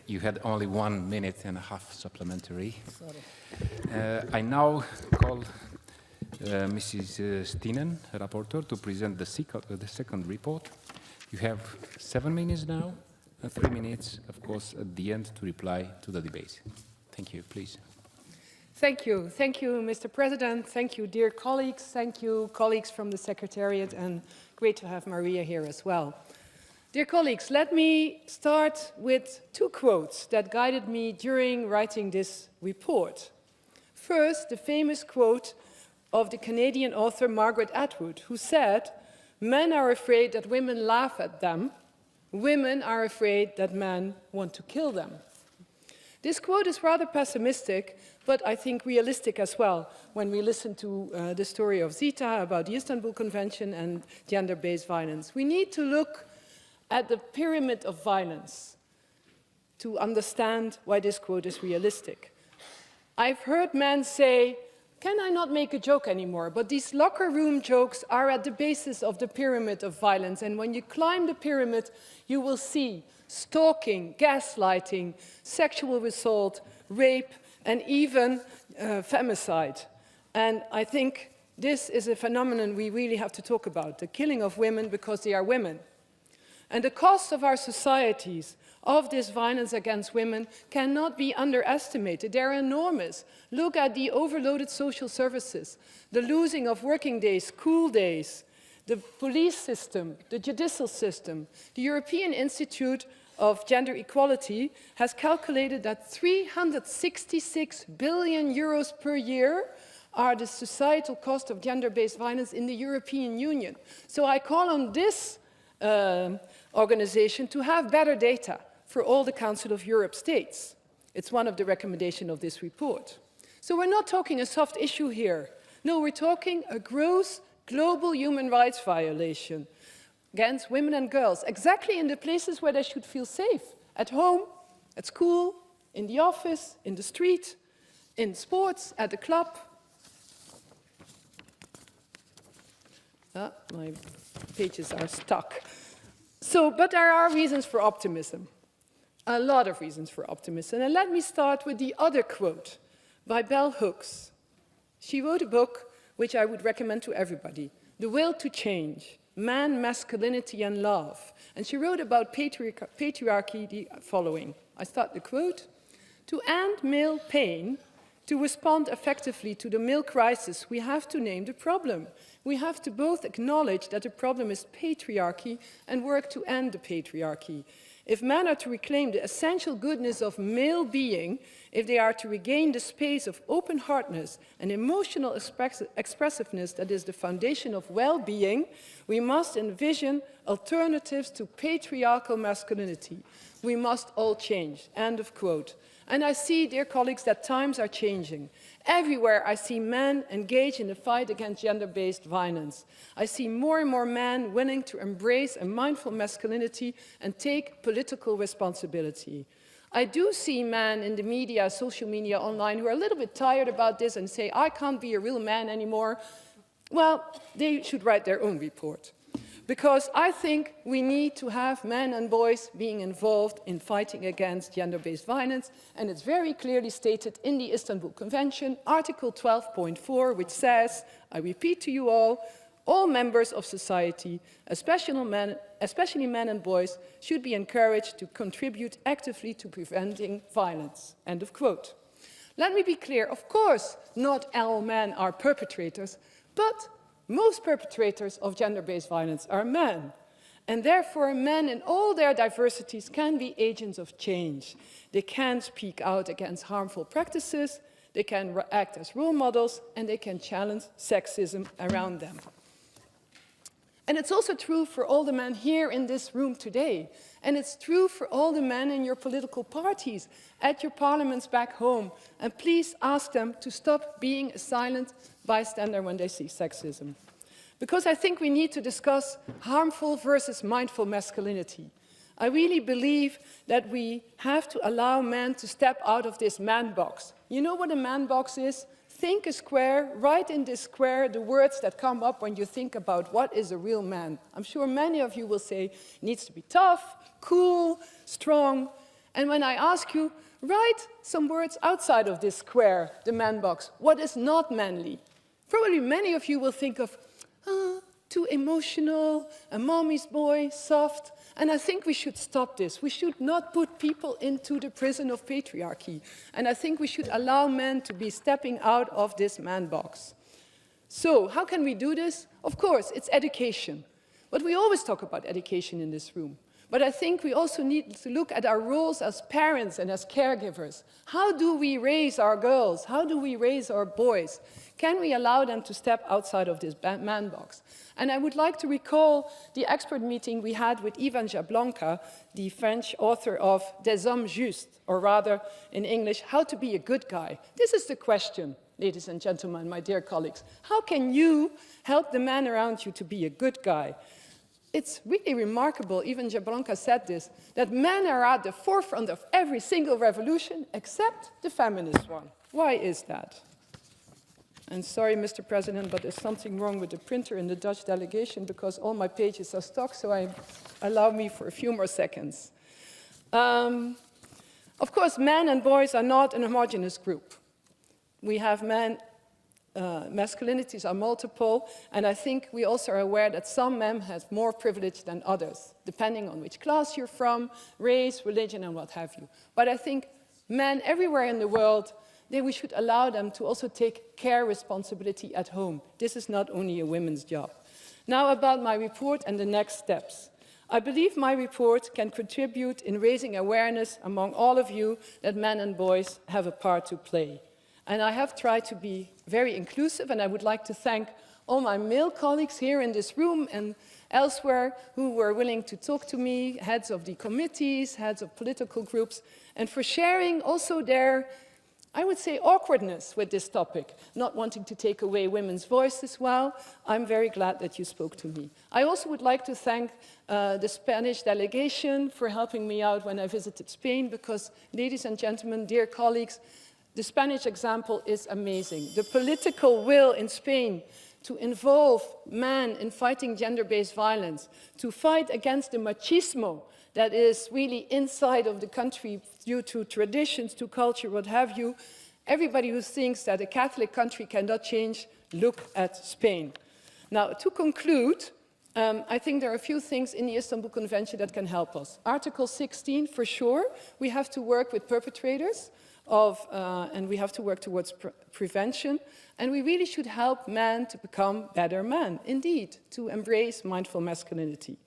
You had only 1 minute and a half supplementary. Sorry. I now call Mrs. Stinen, rapporteur, to present the second report. You have 7 minutes now, and 3 minutes, of course, at the end to reply to the debate. Thank you, please. Thank you. Thank you, Mr. President. Thank you, dear colleagues. Thank you, colleagues from the Secretariat, and great to have Maria here as well. Dear colleagues, let me start with 2 quotes that guided me during writing this report. First, the famous quote of the Canadian author Margaret Atwood, who said, "Men are afraid that women laugh at them. Women are afraid that men want to kill them." This quote is rather pessimistic, but I think realistic as well when we listen to the story of Zita about the Istanbul Convention and gender-based violence. We need to look at the pyramid of violence to understand why this quote is realistic. I've heard men say, "Can I not make a joke anymore?" But these locker room jokes are at the basis of the pyramid of violence. And when you climb the pyramid, you will see stalking, gaslighting, sexual assault, rape, and even femicide. And I think this is a phenomenon we really have to talk about, the killing of women because they are women. And the cost of our societies of this violence against women cannot be underestimated. They're enormous. Look at the overloaded social services, the losing of working days, school days, the police system, the judicial system. The European Institute of Gender Equality has calculated that 366 billion euros per year are the societal cost of gender-based violence in the European Union. So I call on this organization to have better data for all the Council of Europe states. It's one of the recommendations of this report. So we're not talking a soft issue here. No, we're talking a gross global human rights violation against women and girls, exactly in the places where they should feel safe, at home, at school, in the office, in the street, in sports, at the club. My pages are stuck. But there are reasons for optimism, a lot of reasons for optimism. And let me start with the other quote by Bell Hooks. She wrote a book which I would recommend to everybody, The Will to Change, Man, Masculinity and Love. And she wrote about patriarchy the following. I start the quote. To end male pain, to respond effectively to the male crisis, we have to name the problem. We have to both acknowledge that the problem is patriarchy and work to end the patriarchy. If men are to reclaim the essential goodness of male being, if they are to regain the space of open-heartedness and emotional expressiveness that is the foundation of well-being, we must envision alternatives to patriarchal masculinity. We must all change. End of quote. And I see, dear colleagues, that times are changing. Everywhere I see men engage in the fight against gender-based violence. I see more and more men willing to embrace a mindful masculinity and take political responsibility. I do see men in the media, social media, online, who are a little bit tired about this and say, I can't be a real man anymore. Well, they should write their own report. Because I think we need to have men and boys being involved in fighting against gender-based violence, and it's very clearly stated in the Istanbul Convention, Article 12.4, which says, I repeat to you all members of society, especially men and boys, should be encouraged to contribute actively to preventing violence. End of quote. Let me be clear, of course, not all men are perpetrators, but most perpetrators of gender-based violence are men. And therefore, men in all their diversities can be agents of change. They can speak out against harmful practices, they can act as role models, and they can challenge sexism around them. And it's also true for all the men here in this room today. And it's true for all the men in your political parties, at your parliaments back home. And please ask them to stop being a silent bystander when they see sexism. Because I think we need to discuss harmful versus mindful masculinity. I really believe that we have to allow men to step out of this man box. You know what a man box is? Think a square, write in this square the words that come up when you think about what is a real man. I'm sure many of you will say, needs to be tough, cool, strong. And when I ask you, write some words outside of this square, the man box. What is not manly? Probably many of you will think of, too emotional, a mommy's boy, soft. And I think we should stop this. We should not put people into the prison of patriarchy. And I think we should allow men to be stepping out of this man box. So how can we do this? Of course, it's education. But we always talk about education in this room. But I think we also need to look at our roles as parents and as caregivers. How do we raise our girls? How do we raise our boys? Can we allow them to step outside of this man box? And I would like to recall the expert meeting we had with Ivan Jablonka, the French author of Des Hommes Justes, or rather, in English, How to Be a Good Guy. This is the question, ladies and gentlemen, my dear colleagues. How can you help the man around you to be a good guy? It's really remarkable, even Jablonka said this, that men are at the forefront of every single revolution except the feminist one. Why is that? And sorry, Mr. President, but there's something wrong with the printer in the Dutch delegation because all my pages are stuck, so allow me for a few more seconds. Of course, men and boys are not an homogeneous group. We have men. Masculinities are multiple, and I think we also are aware that some men have more privilege than others, depending on which class you're from, race, religion, and what have you. But I think men everywhere in the world, we should allow them to also take care responsibility at home. This is not only a women's job. Now about my report and the next steps. I believe my report can contribute in raising awareness among all of you that men and boys have a part to play. And I have tried to be very inclusive, and I would like to thank all my male colleagues here in this room and elsewhere who were willing to talk to me, heads of the committees, heads of political groups, and for sharing also their I would say, awkwardness with this topic, not wanting to take away women's voice as well. I'm very glad that you spoke to me. I also would like to thank the Spanish delegation for helping me out when I visited Spain, because, ladies and gentlemen, dear colleagues, the Spanish example is amazing. The political will in Spain to involve men in fighting gender-based violence, to fight against the machismo that is really inside of the country due to traditions, to culture, what have you. Everybody who thinks that a Catholic country cannot change, look at Spain. Now, to conclude, I think there are a few things in the Istanbul Convention that can help us. Article 16, for sure, we have to work with perpetrators and we have to work towards prevention, and we really should help men to become better men, indeed, to embrace mindful masculinity.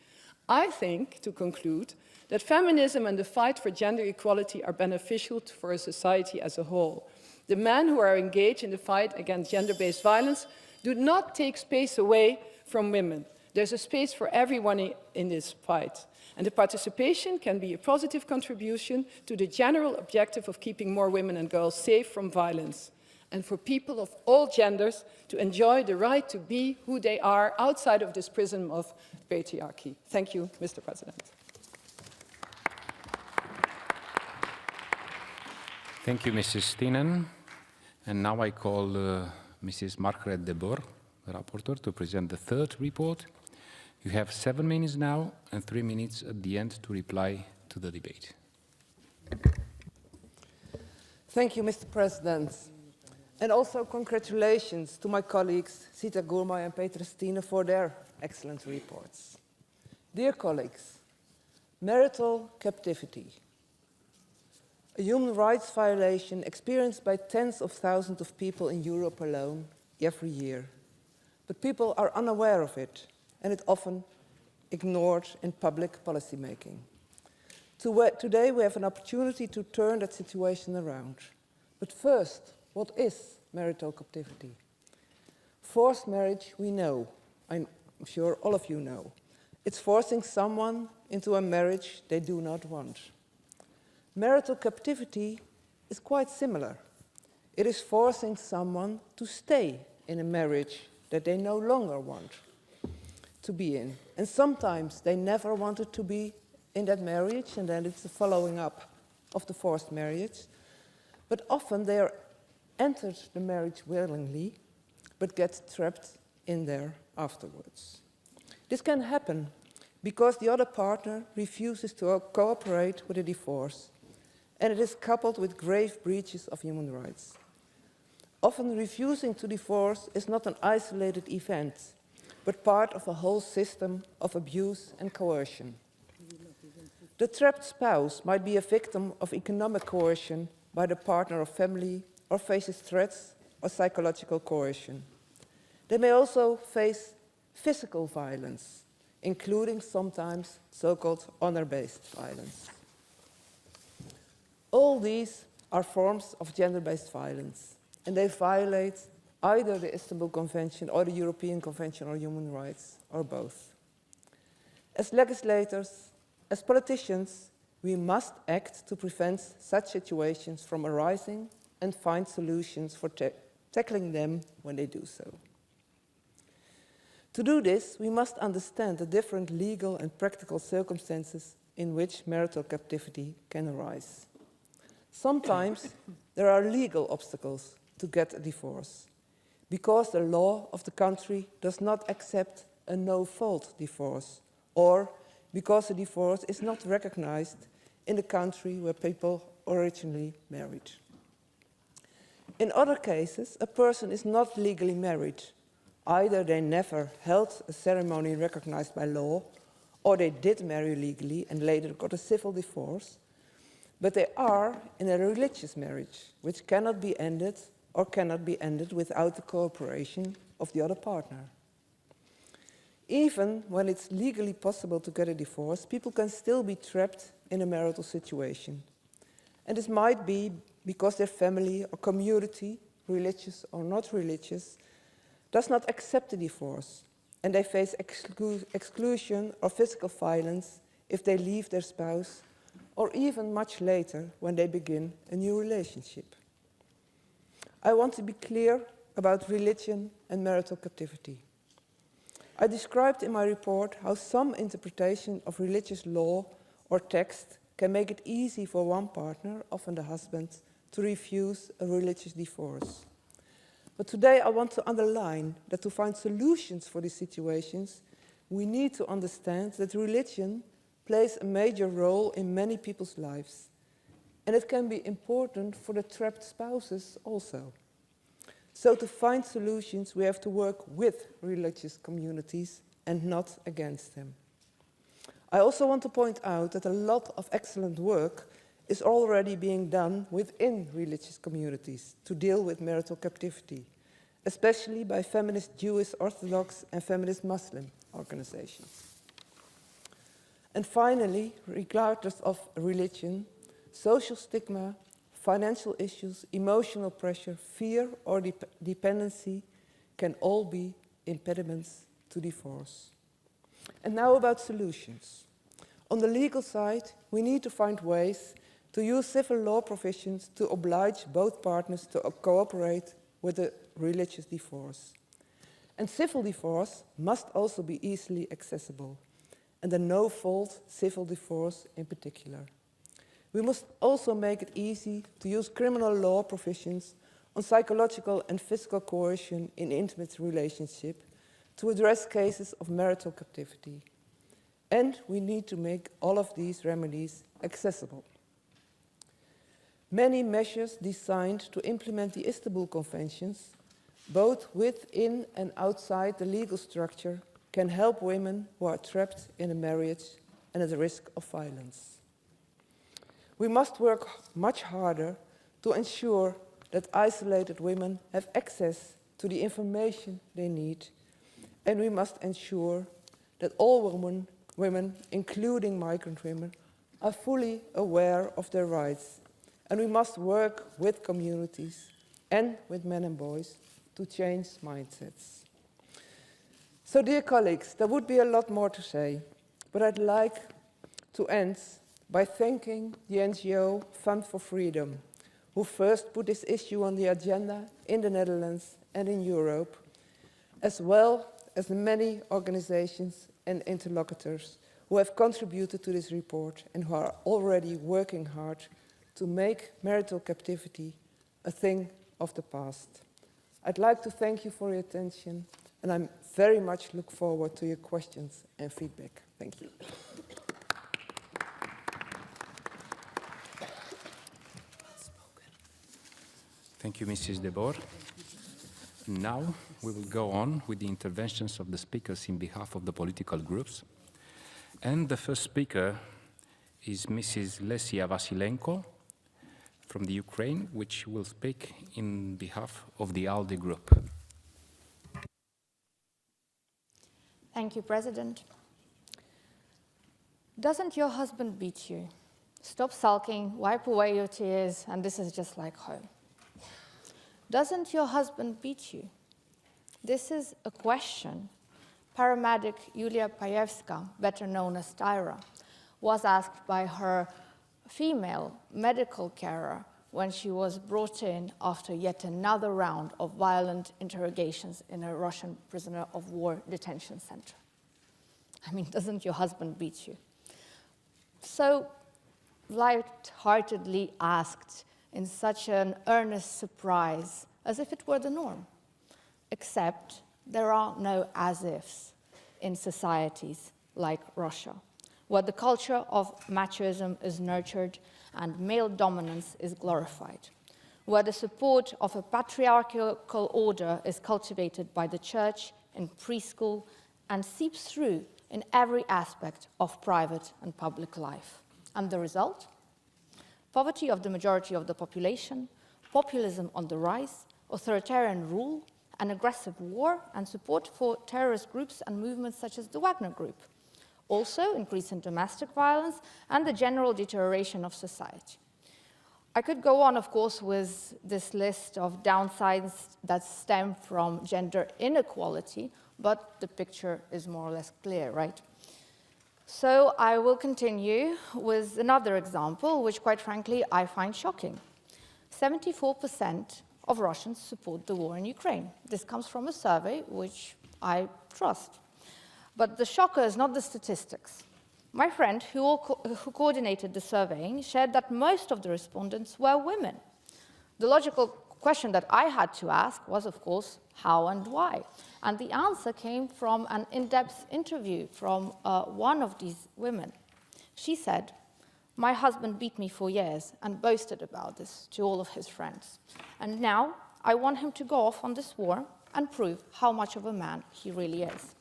I think, to conclude, that feminism and the fight for gender equality are beneficial for a society as a whole. The men who are engaged in the fight against gender-based violence do not take space away from women. There's a space for everyone in this fight. And the participation can be a positive contribution to the general objective of keeping more women and girls safe from violence, and for people of all genders to enjoy the right to be who they are outside of this prism of patriarchy. Thank you, Mr. President. Thank you, Mrs. Stinen. And now I call Mrs. Margaret de Boer, the rapporteur, to present the third report. You have 7 minutes now and 3 minutes at the end to reply to the debate. Thank you, Mr. President. And also congratulations to my colleagues Sita Gurmai and Petra Stine for their excellent reports. Dear colleagues, marital captivity, a human rights violation experienced by tens of thousands of people in Europe alone every year. But people are unaware of it, and it's often ignored in public policy making. Today we have an opportunity to turn that situation around. But first, what is marital captivity? Forced marriage, we know. I'm sure all of you know. It's forcing someone into a marriage they do not want. Marital captivity is quite similar. It is forcing someone to stay in a marriage that they no longer want to be in. And sometimes they never wanted to be in that marriage, and then it's the following up of the forced marriage. But often they are entered the marriage willingly, but get trapped in there afterwards. This can happen because the other partner refuses to cooperate with a divorce, and it is coupled with grave breaches of human rights. Often refusing to divorce is not an isolated event, but part of a whole system of abuse and coercion. The trapped spouse might be a victim of economic coercion by the partner or family, or faces threats or psychological coercion. They may also face physical violence, including sometimes so-called honor-based violence. All these are forms of gender-based violence, and they violate either the Istanbul Convention or the European Convention on Human Rights, or both. As legislators, as politicians, we must act to prevent such situations from arising and find solutions for tackling them when they do so. To do this, we must understand the different legal and practical circumstances in which marital captivity can arise. Sometimes there are legal obstacles to get a divorce because the law of the country does not accept a no-fault divorce, or because a divorce is not recognized in the country where people originally married. In other cases, a person is not legally married. Either they never held a ceremony recognized by law, or they did marry legally and later got a civil divorce, but they are in a religious marriage, which cannot be ended or cannot be ended without the cooperation of the other partner. Even when it's legally possible to get a divorce, people can still be trapped in a marital situation. And this might be because their family or community, religious or not religious, does not accept the divorce, and they face exclusion or physical violence if they leave their spouse, or even much later when they begin a new relationship. I want to be clear about religion and marital captivity. I described in my report how some interpretation of religious law or text can make it easy for one partner, often the husband, to refuse a religious divorce. But today I want to underline that to find solutions for these situations, we need to understand that religion plays a major role in many people's lives. And it can be important for the trapped spouses also. So to find solutions, we have to work with religious communities and not against them. I also want to point out that a lot of excellent work is already being done within religious communities to deal with marital captivity, especially by feminist Jewish Orthodox and feminist Muslim organizations. And finally, regardless of religion, social stigma, financial issues, emotional pressure, fear or dependency can all be impediments to divorce. And now about solutions. On the legal side, we need to find ways to use civil law provisions to oblige both partners to cooperate with a religious divorce. And civil divorce must also be easily accessible, and a no-fault civil divorce in particular. We must also make it easy to use criminal law provisions on psychological and physical coercion in intimate relationship to address cases of marital captivity. And we need to make all of these remedies accessible. Many measures designed to implement the Istanbul Conventions, both within and outside the legal structure, can help women who are trapped in a marriage and at the risk of violence. We must work much harder to ensure that isolated women have access to the information they need, and we must ensure that all women, including migrant women, are fully aware of their rights, and we must work with communities and with men and boys to change mindsets. So, dear colleagues, there would be a lot more to say, but I'd like to end by thanking the NGO Fund for Freedom, who first put this issue on the agenda in the Netherlands and in Europe, as well as the many organizations and interlocutors who have contributed to this report and who are already working hard to make marital captivity a thing of the past. I'd like to thank you for your attention, and I very much look forward to your questions and feedback. Thank you. Thank you, Mrs. De Boer. Now we will go on with the interventions of the speakers in behalf of the political groups. And the first speaker is Mrs. Lesia Vasilenko from the Ukraine, which will speak in behalf of the ALDE group. Thank you, President. Doesn't your husband beat you? Stop sulking, wipe away your tears, and this is just like home. Doesn't your husband beat you? This is a question paramedic Yulia Payevska, better known as Tyra, was asked by her female medical carer when she was brought in after yet another round of violent interrogations in a Russian prisoner of war detention center. I mean, doesn't your husband beat you? So light-heartedly asked in such an earnest surprise, as if it were the norm. Except there are no as-ifs in societies like Russia, where the culture of machismo is nurtured and male dominance is glorified, where the support of a patriarchal order is cultivated by the church in preschool and seeps through in every aspect of private and public life. And the result? Poverty of the majority of the population, populism on the rise, authoritarian rule, an aggressive war, and support for terrorist groups and movements such as the Wagner Group. Also, increase in domestic violence and the general deterioration of society. I could go on, of course, with this list of downsides that stem from gender inequality, but the picture is more or less clear, right? So I will continue with another example, which quite frankly I find shocking. 74% of Russians support the war in Ukraine. This comes from a survey which I trust. But the shocker is not the statistics. My friend, who coordinated the surveying, shared that most of the respondents were women. The logical question that I had to ask was, of course, how and why? And the answer came from an in-depth interview from one of these women. She said, "My husband beat me for years and boasted about this to all of his friends. And now I want him to go off on this war and prove how much of a man he really is."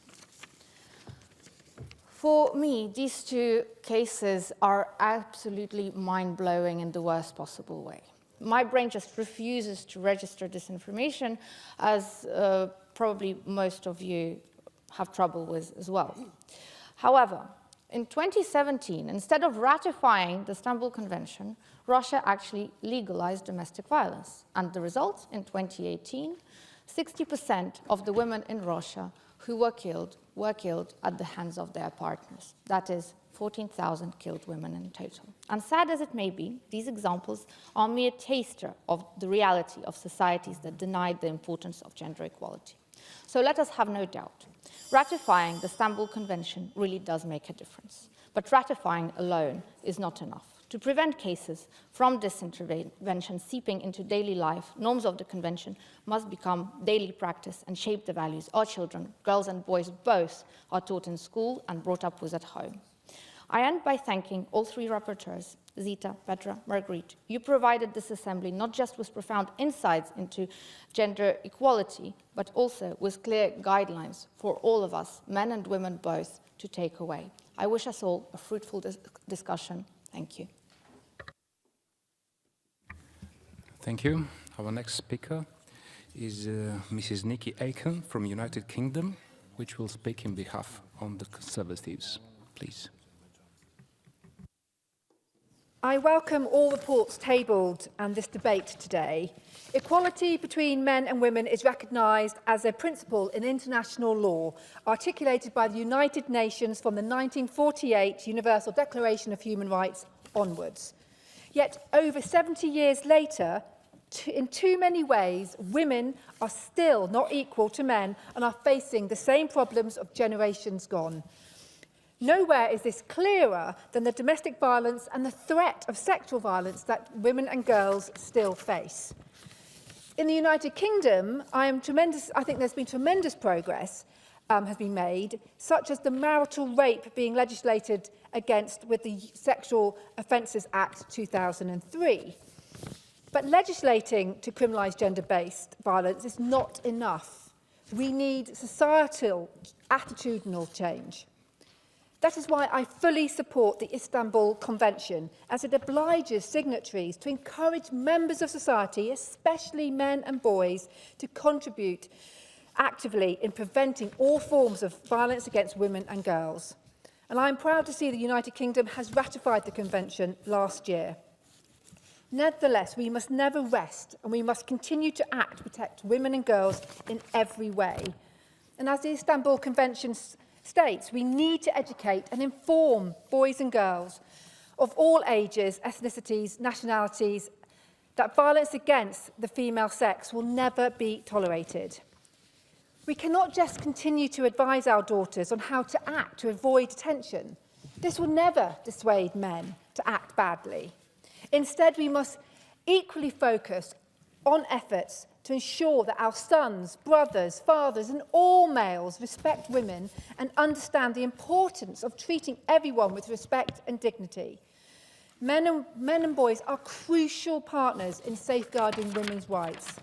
For me, these two cases are absolutely mind-blowing in the worst possible way. My brain just refuses to register this information, as probably most of you have trouble with as well. However, in 2017, instead of ratifying the Istanbul Convention, Russia actually legalized domestic violence. And the result, in 2018, 60% of the women in Russia who were killed at the hands of their partners. That is 14,000 killed women in total. And sad as it may be, these examples are a mere taster of the reality of societies that denied the importance of gender equality. So let us have no doubt. Ratifying the Istanbul Convention really does make a difference. But ratifying alone is not enough. To prevent cases from disintervention seeping into daily life, norms of the Convention must become daily practice and shape the values our children, girls and boys both, are taught in school and brought up with at home. I end by thanking all three rapporteurs, Zita, Petra, Marguerite. You provided this assembly not just with profound insights into gender equality, but also with clear guidelines for all of us, men and women both, to take away. I wish us all a fruitful discussion. Thank you. Thank you. Our next speaker is Mrs. Nikki Aiken from United Kingdom, which will speak in behalf of the Conservatives. Please. I welcome all reports tabled and this debate today. Equality between men and women is recognised as a principle in international law, articulated by the United Nations from the 1948 Universal Declaration of Human Rights onwards. Yet, over 70 years later, in too many ways, women are still not equal to men and are facing the same problems of generations gone. Nowhere is this clearer than the domestic violence and the threat of sexual violence that women and girls still face. In the United Kingdom, I think there's been tremendous progress has been made, such as the marital rape being legislated against with the Sexual Offences Act 2003. But legislating to criminalise gender-based violence is not enough. We need societal, attitudinal change. That is why I fully support the Istanbul Convention, as it obliges signatories to encourage members of society, especially men and boys, to contribute actively in preventing all forms of violence against women and girls. And I'm proud to see the United Kingdom has ratified the Convention last year. Nevertheless, we must never rest, and we must continue to act to protect women and girls in every way. And as the Istanbul Convention states, we need to educate and inform boys and girls of all ages, ethnicities, nationalities, that violence against the female sex will never be tolerated. We cannot just continue to advise our daughters on how to act to avoid detention. This will never dissuade men to act badly. Instead, we must equally focus on efforts to ensure that our sons, brothers, fathers and all males respect women and understand the importance of treating everyone with respect and dignity. Men and boys are crucial partners in safeguarding women's rights.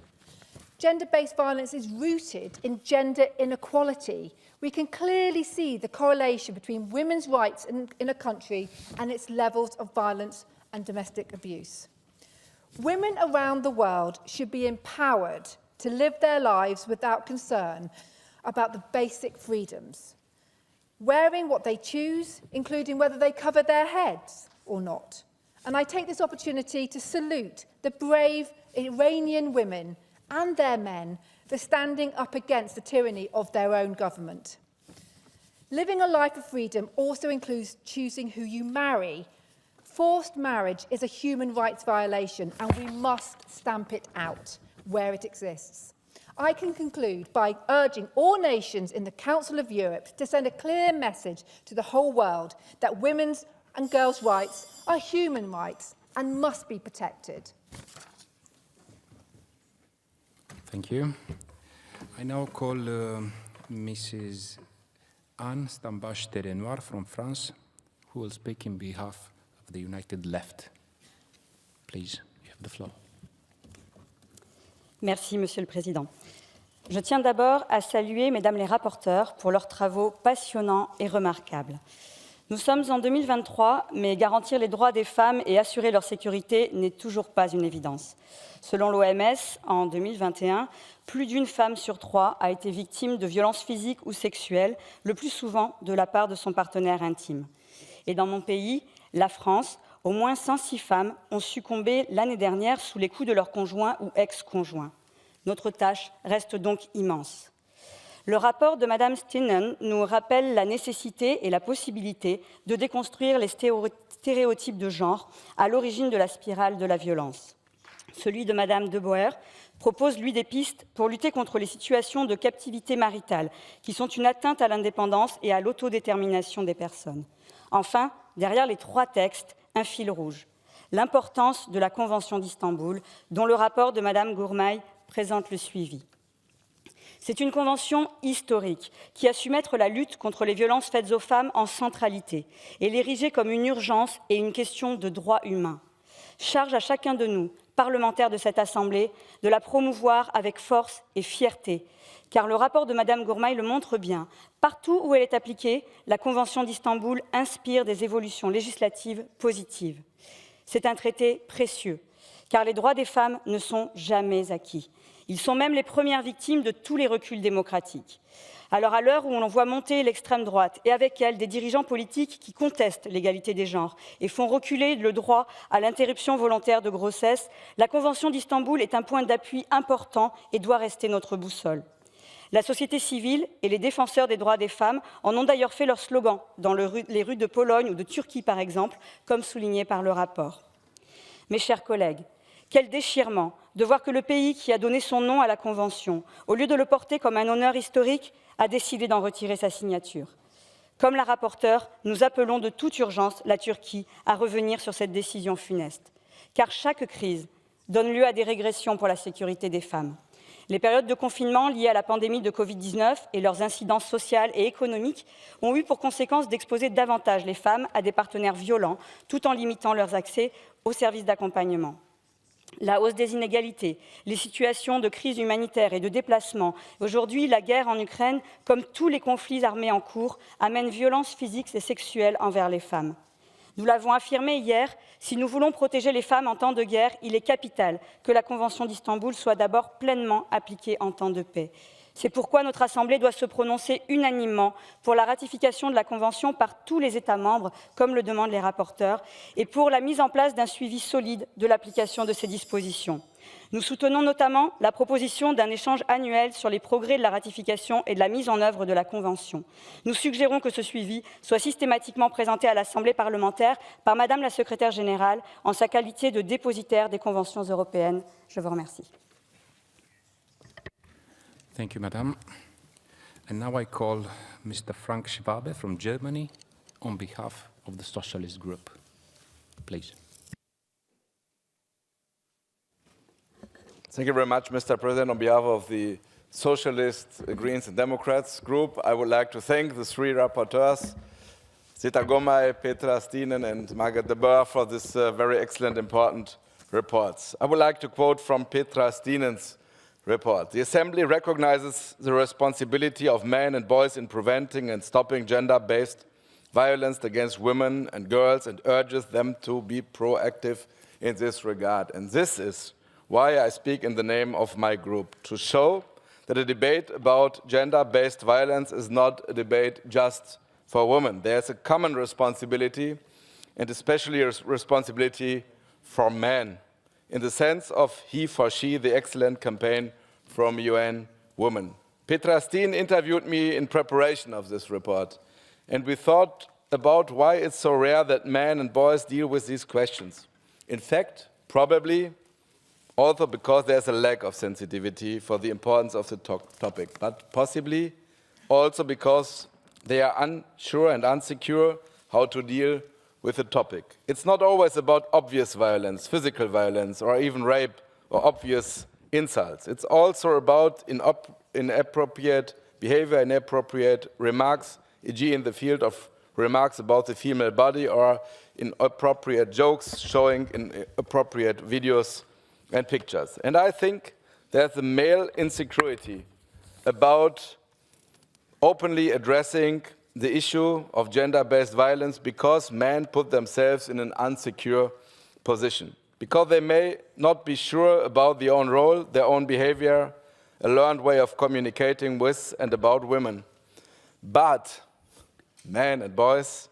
Gender-based violence is rooted in gender inequality. We can clearly see the correlation between women's rights in a country and its levels of violence and domestic abuse. Women around the world should be empowered to live their lives without concern about the basic freedoms, wearing what they choose, including whether they cover their heads or not. And I take this opportunity to salute the brave Iranian women and their men for standing up against the tyranny of their own government. Living a life of freedom also includes choosing who you marry. Forced marriage is a human rights violation, and we must stamp it out. where it exists. I can conclude by urging all nations in the Council of Europe to send a clear message to the whole world that women's and girls' rights are human rights and must be protected. Thank you. I now call Mrs. Anne Stambache-Terrenoir from France, who will speak in behalf of the United Left. Please, you have the floor. Merci, Monsieur le Président. Je tiens d'abord à saluer Mesdames les rapporteurs pour leurs travaux passionnants et remarquables. Nous sommes en 2023, mais garantir les droits des femmes et assurer leur sécurité n'est toujours pas une évidence. Selon l'OMS, en 2021, plus d'une femme sur 3 a été victime de violences physiques ou sexuelles, le plus souvent de la part de son partenaire intime. Et dans mon pays, la France, au moins 106 femmes ont succombé l'année dernière sous les coups de leur conjoint ou ex-conjoint. Notre tâche reste donc immense. Le rapport de Mme Stinen nous rappelle la nécessité et la possibilité de déconstruire les stéréotypes de genre à l'origine de la spirale de la violence. Celui de Mme De Boer propose, lui, des pistes pour lutter contre les situations de captivité maritale, qui sont une atteinte à l'indépendance et à l'autodétermination des personnes. Enfin, derrière les 3 textes, un fil rouge, l'importance de la Convention d'Istanbul, dont le rapport de Mme Gourmay présente le suivi. C'est une convention historique qui a su mettre la lutte contre les violences faites aux femmes en centralité et l'ériger comme une urgence et une question de droits humains. Charge à chacun de nous, parlementaires de cette Assemblée, de la promouvoir avec force et fierté, car le rapport de Mme Gourmay le montre bien. Partout où elle est appliquée, la Convention d'Istanbul inspire des évolutions législatives positives. C'est un traité précieux, car les droits des femmes ne sont jamais acquis. Ils sont même les premières victimes de tous les reculs démocratiques. Alors, à l'heure où on voit monter l'extrême droite et avec elle des dirigeants politiques qui contestent l'égalité des genres et font reculer le droit à l'interruption volontaire de grossesse, la Convention d'Istanbul est un point d'appui important et doit rester notre boussole. La société civile et les défenseurs des droits des femmes en ont d'ailleurs fait leur slogan dans les rues de Pologne ou de Turquie, par exemple, comme souligné par le rapport. Mes chers collègues, quel déchirement de voir que le pays qui a donné son nom à la Convention, au lieu de le porter comme un honneur historique, a décidé d'en retirer sa signature. Comme la rapporteure, nous appelons de toute urgence la Turquie à revenir sur cette décision funeste. Car chaque crise donne lieu à des régressions pour la sécurité des femmes. Les périodes de confinement liées à la pandémie de Covid-19 et leurs incidences sociales et économiques ont eu pour conséquence d'exposer davantage les femmes à des partenaires violents, tout en limitant leurs accès aux services d'accompagnement. La hausse des inégalités, les situations de crise humanitaire et de déplacement, aujourd'hui la guerre en Ukraine, comme tous les conflits armés en cours, amènent violences physiques et sexuelles envers les femmes. Nous l'avons affirmé hier, si nous voulons protéger les femmes en temps de guerre, il est capital que la Convention d'Istanbul soit d'abord pleinement appliquée en temps de paix. C'est pourquoi notre Assemblée doit se prononcer unanimement pour la ratification de la Convention par tous les États membres, comme le demandent les rapporteurs, et pour la mise en place d'un suivi solide de l'application de ces dispositions. Nous soutenons notamment la proposition d'un échange annuel sur les progrès de la ratification et de la mise en œuvre de la Convention. Nous suggérons que ce suivi soit systématiquement présenté à l'Assemblée parlementaire par Madame la Secrétaire générale en sa qualité de dépositaire des conventions européennes. Je vous remercie. Thank you, Madam. And now I call Mr. Frank Schwabe from Germany on behalf of the Socialist Group. Please. Thank you very much, Mr. President. On behalf of the Socialists, Greens and Democrats group, I would like to thank the 3 rapporteurs, Zita Gomay, Petra Stinen and Margaret de Boer, for this very excellent, important reports. I would like to quote from Petra Stinen's report. The Assembly recognizes the responsibility of men and boys in preventing and stopping gender-based violence against women and girls and urges them to be proactive in this regard. And this is why I speak in the name of my group, to show that a debate about gender-based violence is not a debate just for women. There's a common responsibility, and especially a responsibility for men, in the sense of he for she, the excellent campaign from UN Women. Petra Steen interviewed me in preparation of this report, and we thought about why it's so rare that men and boys deal with these questions. In fact, probably also because there's a lack of sensitivity for the importance of the topic, but possibly also because they are unsure and insecure how to deal with the topic. It's not always about obvious violence, physical violence, or even rape or obvious insults. It's also about inappropriate behavior, inappropriate remarks, e.g. in the field of remarks about the female body or inappropriate jokes showing inappropriate videos and pictures. And I think there's a male insecurity about openly addressing the issue of gender-based violence because men put themselves in an insecure position, because they may not be sure about their own role, their own behavior, a learned way of communicating with and about women. But, men and boys,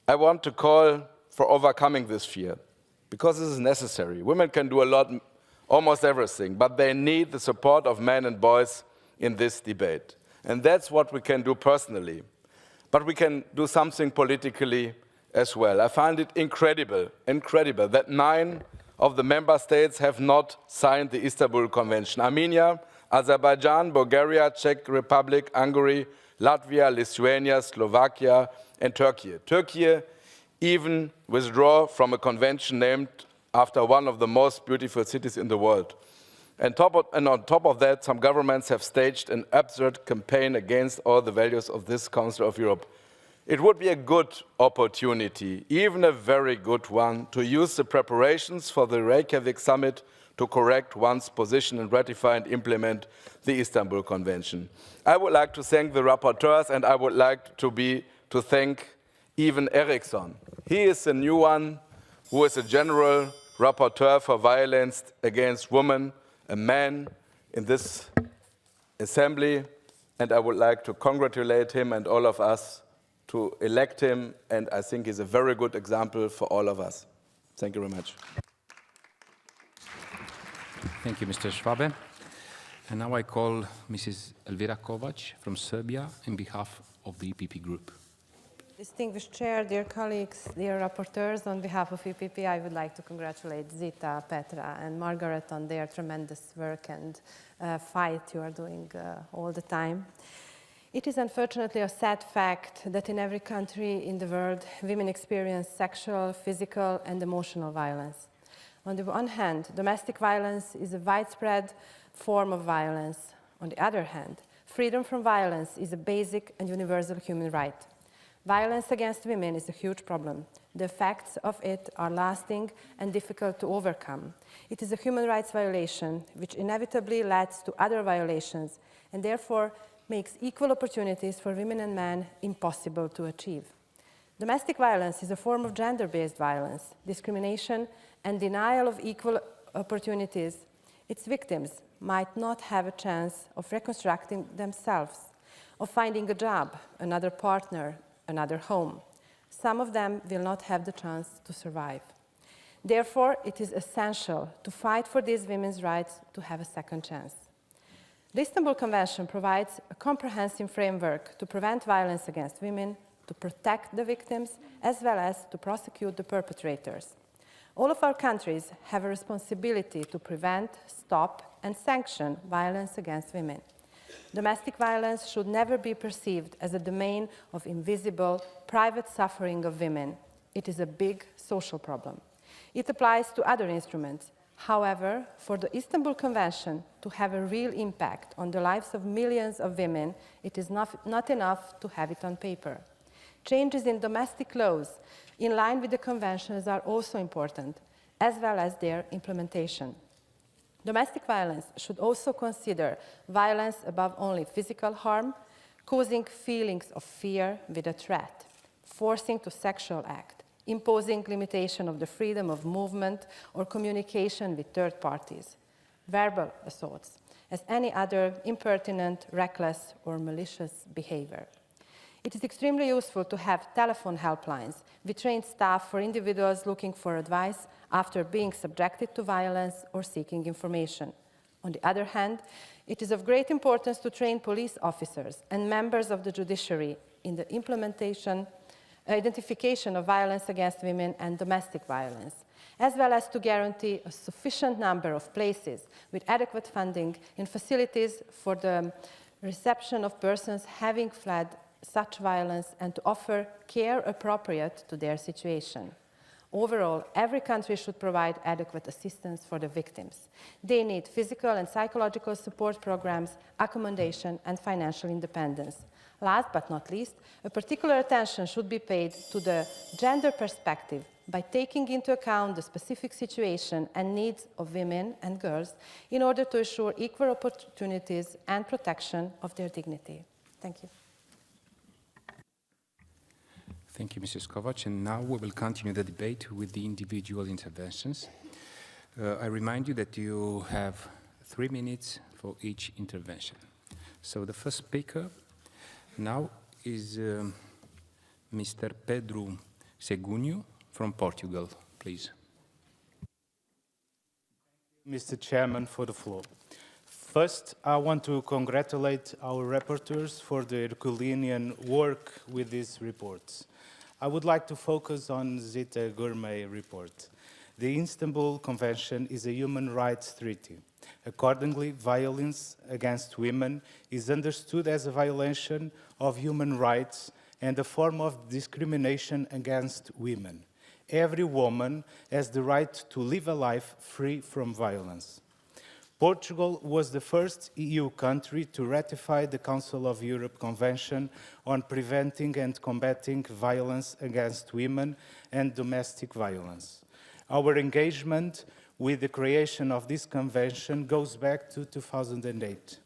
I want to call for overcoming this fear, because this is necessary. Women can do a lot, almost everything, but they need the support of men and boys in this debate. And that's what we can do personally. But we can do something politically as well. I find it incredible that 9 of the member states have not signed the Istanbul Convention. Armenia, Azerbaijan, Bulgaria, Czech Republic, Hungary, Latvia, Lithuania, Slovakia, and Turkey. Turkey even withdraw from a convention named after one of the most beautiful cities in the world. And on top of that, some governments have staged an absurd campaign against all the values of this Council of Europe. It would be a good opportunity, even a very good one, to use the preparations for the Reykjavik summit to correct one's position and ratify and implement the Istanbul Convention. I would like to thank the rapporteurs, and I would like to thank even Eriksson. He is the new one who is a general rapporteur for violence against women, a man in this assembly, and I would like to congratulate him and all of us to elect him, and I think he's a very good example for all of us. Thank you very much. Thank you, Mr. Schwabe. And now I call Mrs. Elvira Kovac from Serbia on behalf of the EPP group. Distinguished Chair, dear colleagues, dear rapporteurs, on behalf of EPP, I would like to congratulate Zita, Petra, and Margaret on their tremendous work and fight you are doing all the time. It is unfortunately a sad fact that in every country in the world, women experience sexual, physical, and emotional violence. On the one hand, domestic violence is a widespread form of violence. On the other hand, freedom from violence is a basic and universal human right. Violence against women is a huge problem. The effects of it are lasting and difficult to overcome. It is a human rights violation which inevitably leads to other violations and therefore makes equal opportunities for women and men impossible to achieve. Domestic violence is a form of gender-based violence, discrimination, and denial of equal opportunities. Its victims might not have a chance of reconstructing themselves, of finding a job, another partner, another home. Some of them will not have the chance to survive. Therefore, it is essential to fight for these women's rights to have a second chance. The Istanbul Convention provides a comprehensive framework to prevent violence against women, to protect the victims, as well as to prosecute the perpetrators. All of our countries have a responsibility to prevent, stop, and sanction violence against women. Domestic violence should never be perceived as a domain of invisible, private suffering of women. It is a big social problem. It applies to other instruments. However, for the Istanbul Convention to have a real impact on the lives of millions of women, it is not enough to have it on paper. Changes in domestic laws in line with the conventions are also important, as well as their implementation. Domestic violence should also consider violence above only physical harm, causing feelings of fear with a threat, forcing to sexual act, imposing limitation of the freedom of movement or communication with third parties, verbal assaults, as any other impertinent, reckless, or malicious behavior. It is extremely useful to have telephone helplines with trained staff for individuals looking for advice after being subjected to violence or seeking information. On the other hand, it is of great importance to train police officers and members of the judiciary in the identification of violence against women and domestic violence, as well as to guarantee a sufficient number of places with adequate funding in facilities for the reception of persons having fled such violence and to offer care appropriate to their situation. Overall, every country should provide adequate assistance for the victims. They need physical and psychological support programs, accommodation, and financial independence. Last but not least, a particular attention should be paid to the gender perspective by taking into account the specific situation and needs of women and girls in order to ensure equal opportunities and protection of their dignity. Thank you. Thank you, Mrs. Kovac. And now we will continue the debate with the individual interventions. I remind you that you have 3 minutes for each intervention. So the first speaker now is Mr. Pedro Seguinho from Portugal, please. Mr. Chairman, for the floor. First, I want to congratulate our rapporteurs for their Herculean work with these reports. I would like to focus on Zita Gurmai's report. The Istanbul Convention is a human rights treaty. Accordingly, violence against women is understood as a violation of human rights and a form of discrimination against women. Every woman has the right to live a life free from violence. Portugal was the first EU country to ratify the Council of Europe Convention on Preventing and Combating Violence Against Women and Domestic Violence. Our engagement with the creation of this convention goes back to 2008.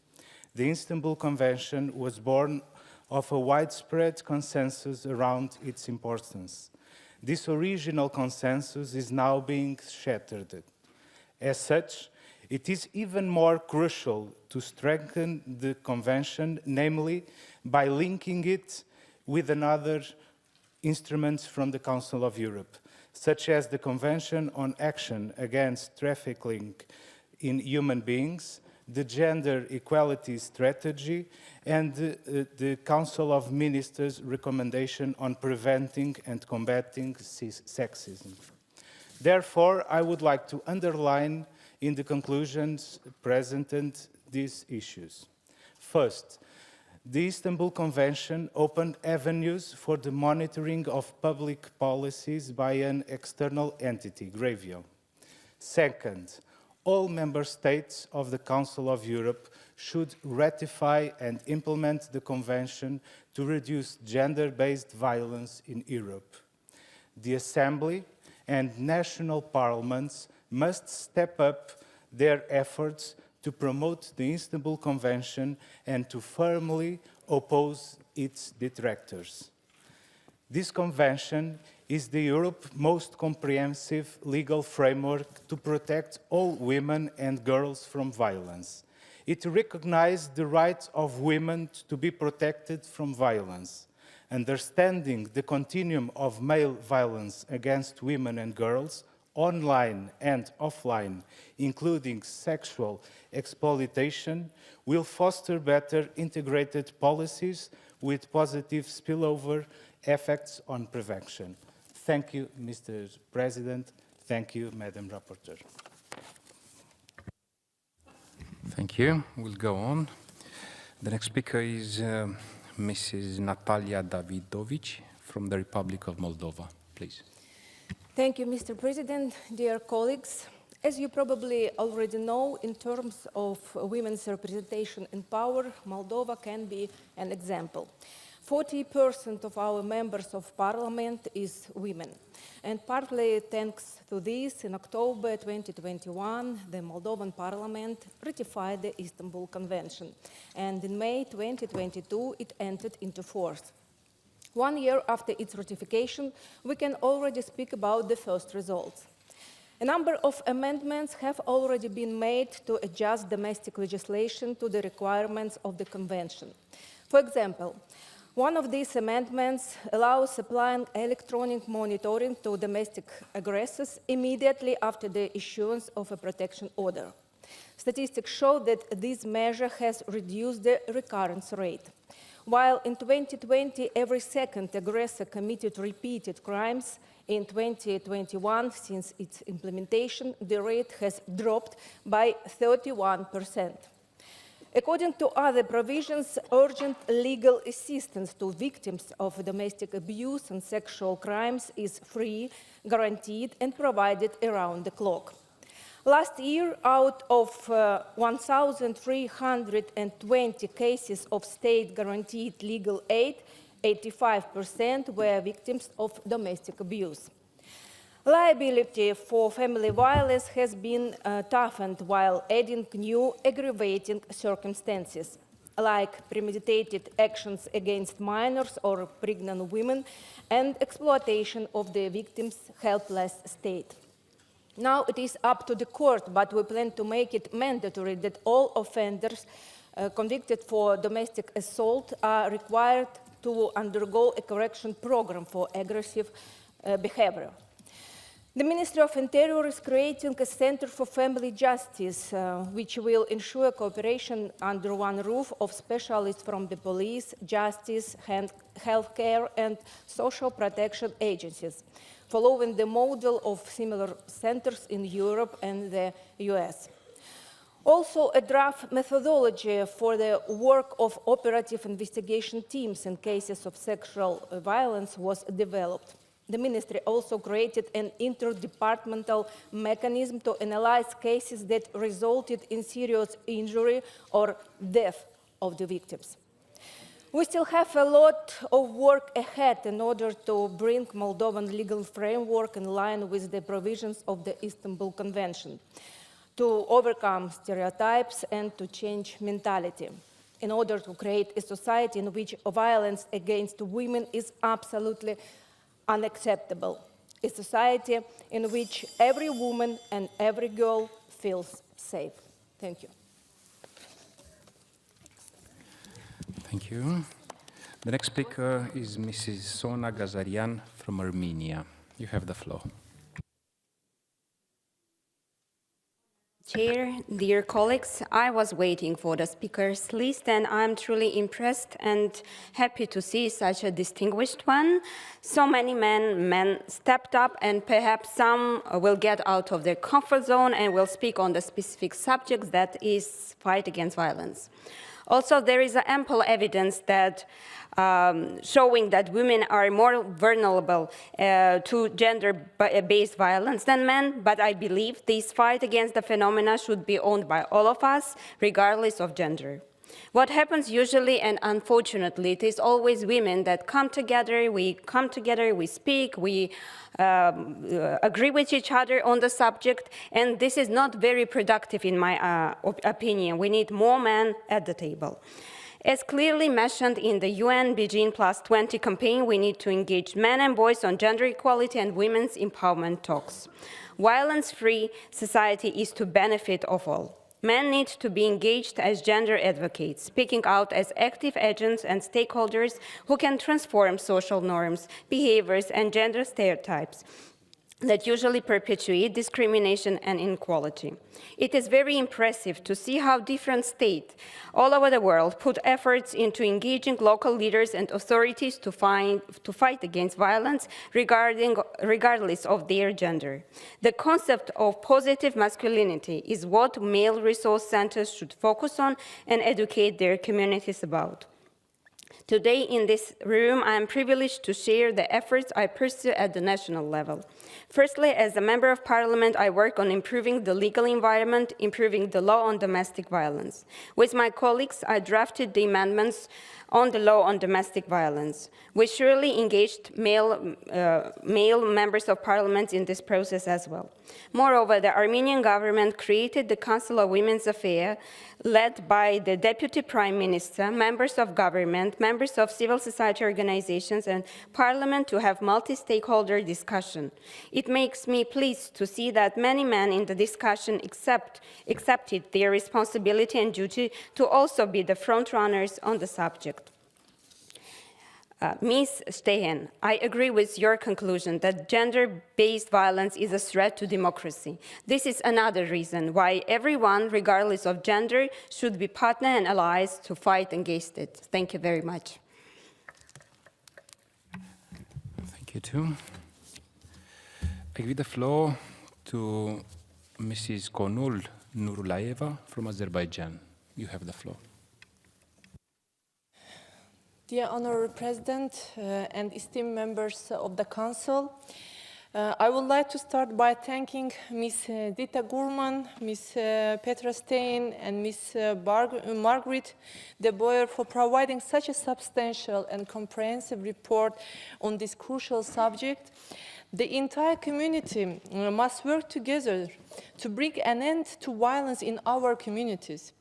The Istanbul Convention was born of a widespread consensus around its importance. This original consensus is now being shattered. As such, it is even more crucial to strengthen the Convention, namely by linking it with another instruments from the Council of Europe, such as the Convention on Action Against Trafficking in Human Beings, the Gender Equality Strategy, and the Council of Ministers' recommendation on preventing and combating sexism. Therefore, I would like to underline in the conclusions presented these issues. First, the Istanbul Convention opened avenues for the monitoring of public policies by an external entity, Gravio. Second, all member states of the Council of Europe should ratify and implement the Convention to reduce gender-based violence in Europe. The Assembly and national parliaments must step up their efforts to promote the Istanbul Convention and to firmly oppose its detractors. This convention is the Europe's most comprehensive legal framework to protect all women and girls from violence. It recognizes the right of women to be protected from violence. Understanding the continuum of male violence against women and girls, online and offline, including sexual exploitation, will foster better integrated policies with positive spillover effects on prevention. Thank you, Mr. President. Thank you, Madam Rapporteur. Thank you. We'll go on. The next speaker is Mrs. Natalia Davidovic from the Republic of Moldova. Please. Thank you, Mr. President, dear colleagues. As you probably already know, in terms of women's representation and power, Moldova can be an example. 40% of our members of parliament is women. And partly thanks to this, in October 2021, the Moldovan parliament ratified the Istanbul Convention. And in May 2022, it entered into force. 1 year after its ratification, we can already speak about the first results. A number of amendments have already been made to adjust domestic legislation to the requirements of the Convention. For example, one of these amendments allows applying electronic monitoring to domestic aggressors immediately after the issuance of a protection order. Statistics show that this measure has reduced the recurrence rate. While in 2020, every second aggressor committed repeated crimes, in 2021, since its implementation, the rate has dropped by 31%. According to other provisions, urgent legal assistance to victims of domestic abuse and sexual crimes is free, guaranteed, and provided around the clock. Last year, out of 1,320 cases of state-guaranteed legal aid, 85% were victims of domestic abuse. Liability for family violence has been toughened while adding new aggravating circumstances, like premeditated actions against minors or pregnant women and exploitation of the victim's helpless state. Now it is up to the court, but we plan to make it mandatory that all offenders convicted for domestic assault are required to undergo a correction program for aggressive behavior. The Ministry of Interior is creating a Center for Family Justice, which will ensure cooperation under one roof of specialists from the police, justice, healthcare, and social protection agencies, following the model of similar centers in Europe and the US. Also, a draft methodology for the work of operative investigation teams in cases of sexual violence was developed. The ministry also created an interdepartmental mechanism to analyze cases that resulted in serious injury or death of the victims. We still have a lot of work ahead in order to bring Moldovan legal framework in line with the provisions of the Istanbul Convention, to overcome stereotypes and to change mentality, in order to create a society in which violence against women is absolutely unacceptable, a society in which every woman and every girl feels safe. Thank you. Thank you. The next speaker is Mrs. Sona Gazarian from Armenia. You have the floor. Chair, dear colleagues, I was waiting for the speakers list and I'm truly impressed and happy to see such a distinguished one. So many men stepped up and perhaps some will get out of their comfort zone and will speak on the specific subjects that is fight against violence. Also, there is ample evidence that showing that women are more vulnerable to gender-based violence than men, but I believe this fight against the phenomena should be owned by all of us, regardless of gender. What happens usually, and unfortunately, it is always women that come together, we speak, we agree with each other on the subject, and this is not very productive in my opinion. We need more men at the table. As clearly mentioned in the UN Beijing +20 campaign, we need to engage men and boys on gender equality and women's empowerment talks. Violence-free society is to benefit of all. Men need to be engaged as gender advocates, speaking out as active agents and stakeholders who can transform social norms, behaviors, and gender stereotypes that usually perpetuate discrimination and inequality. It is very impressive to see how different states all over the world put efforts into engaging local leaders and authorities to fight against violence regardless of their gender. The concept of positive masculinity is what male resource centers should focus on and educate their communities about. Today in this room, I am privileged to share the efforts I pursue at the national level. Firstly, as a member of parliament, I work on improving the legal environment, improving the law on domestic violence. With my colleagues, I drafted the amendments on the law on domestic violence. We surely engaged male members of parliament in this process as well. Moreover, the Armenian government created the Council of Women's Affairs, led by the Deputy Prime Minister, members of government, members of civil society organizations, and parliament to have multi-stakeholder discussion. It makes me pleased to see that many men in the discussion accepted their responsibility and duty to also be the front runners on the subject. Ms. Stehen, I agree with your conclusion that gender-based violence is a threat to democracy. This is another reason why everyone, regardless of gender, should be partner and allies to fight against it. Thank you very much. Thank you too. I give the floor to Mrs. Konul Nurulaeva from Azerbaijan. You have the floor. Dear Honourable President and esteemed members of the Council, I would like to start by thanking Ms. Dita Gurman, Ms. Petra Stein, and Ms. Margaret de Boer for providing such a substantial and comprehensive report on this crucial subject. The entire community must work together to bring an end to violence in our communities.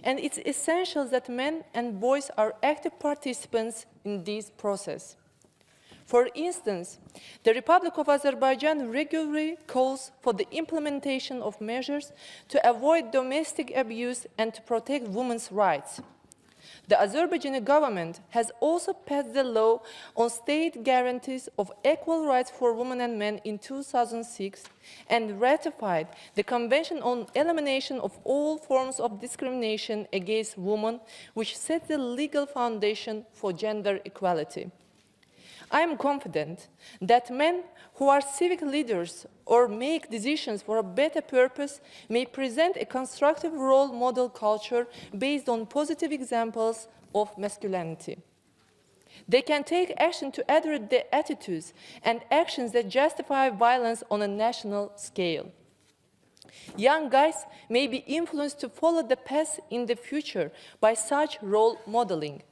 And it's essential that men and boys are active participants in this process. For instance, the Republic of Azerbaijan regularly calls for the implementation of measures to avoid domestic abuse and to protect women's rights. The Azerbaijani government has also passed the law on state guarantees of equal rights for women and men in 2006 and ratified the Convention on Elimination of All Forms of Discrimination Against Women, which set the legal foundation for gender equality. I am confident that men who are civic leaders or make decisions for a better purpose may present a constructive role model culture based on positive examples of masculinity. They can take action to address the attitudes and actions that justify violence on a national scale. Young guys may be influenced to follow the path in the future by such role modeling.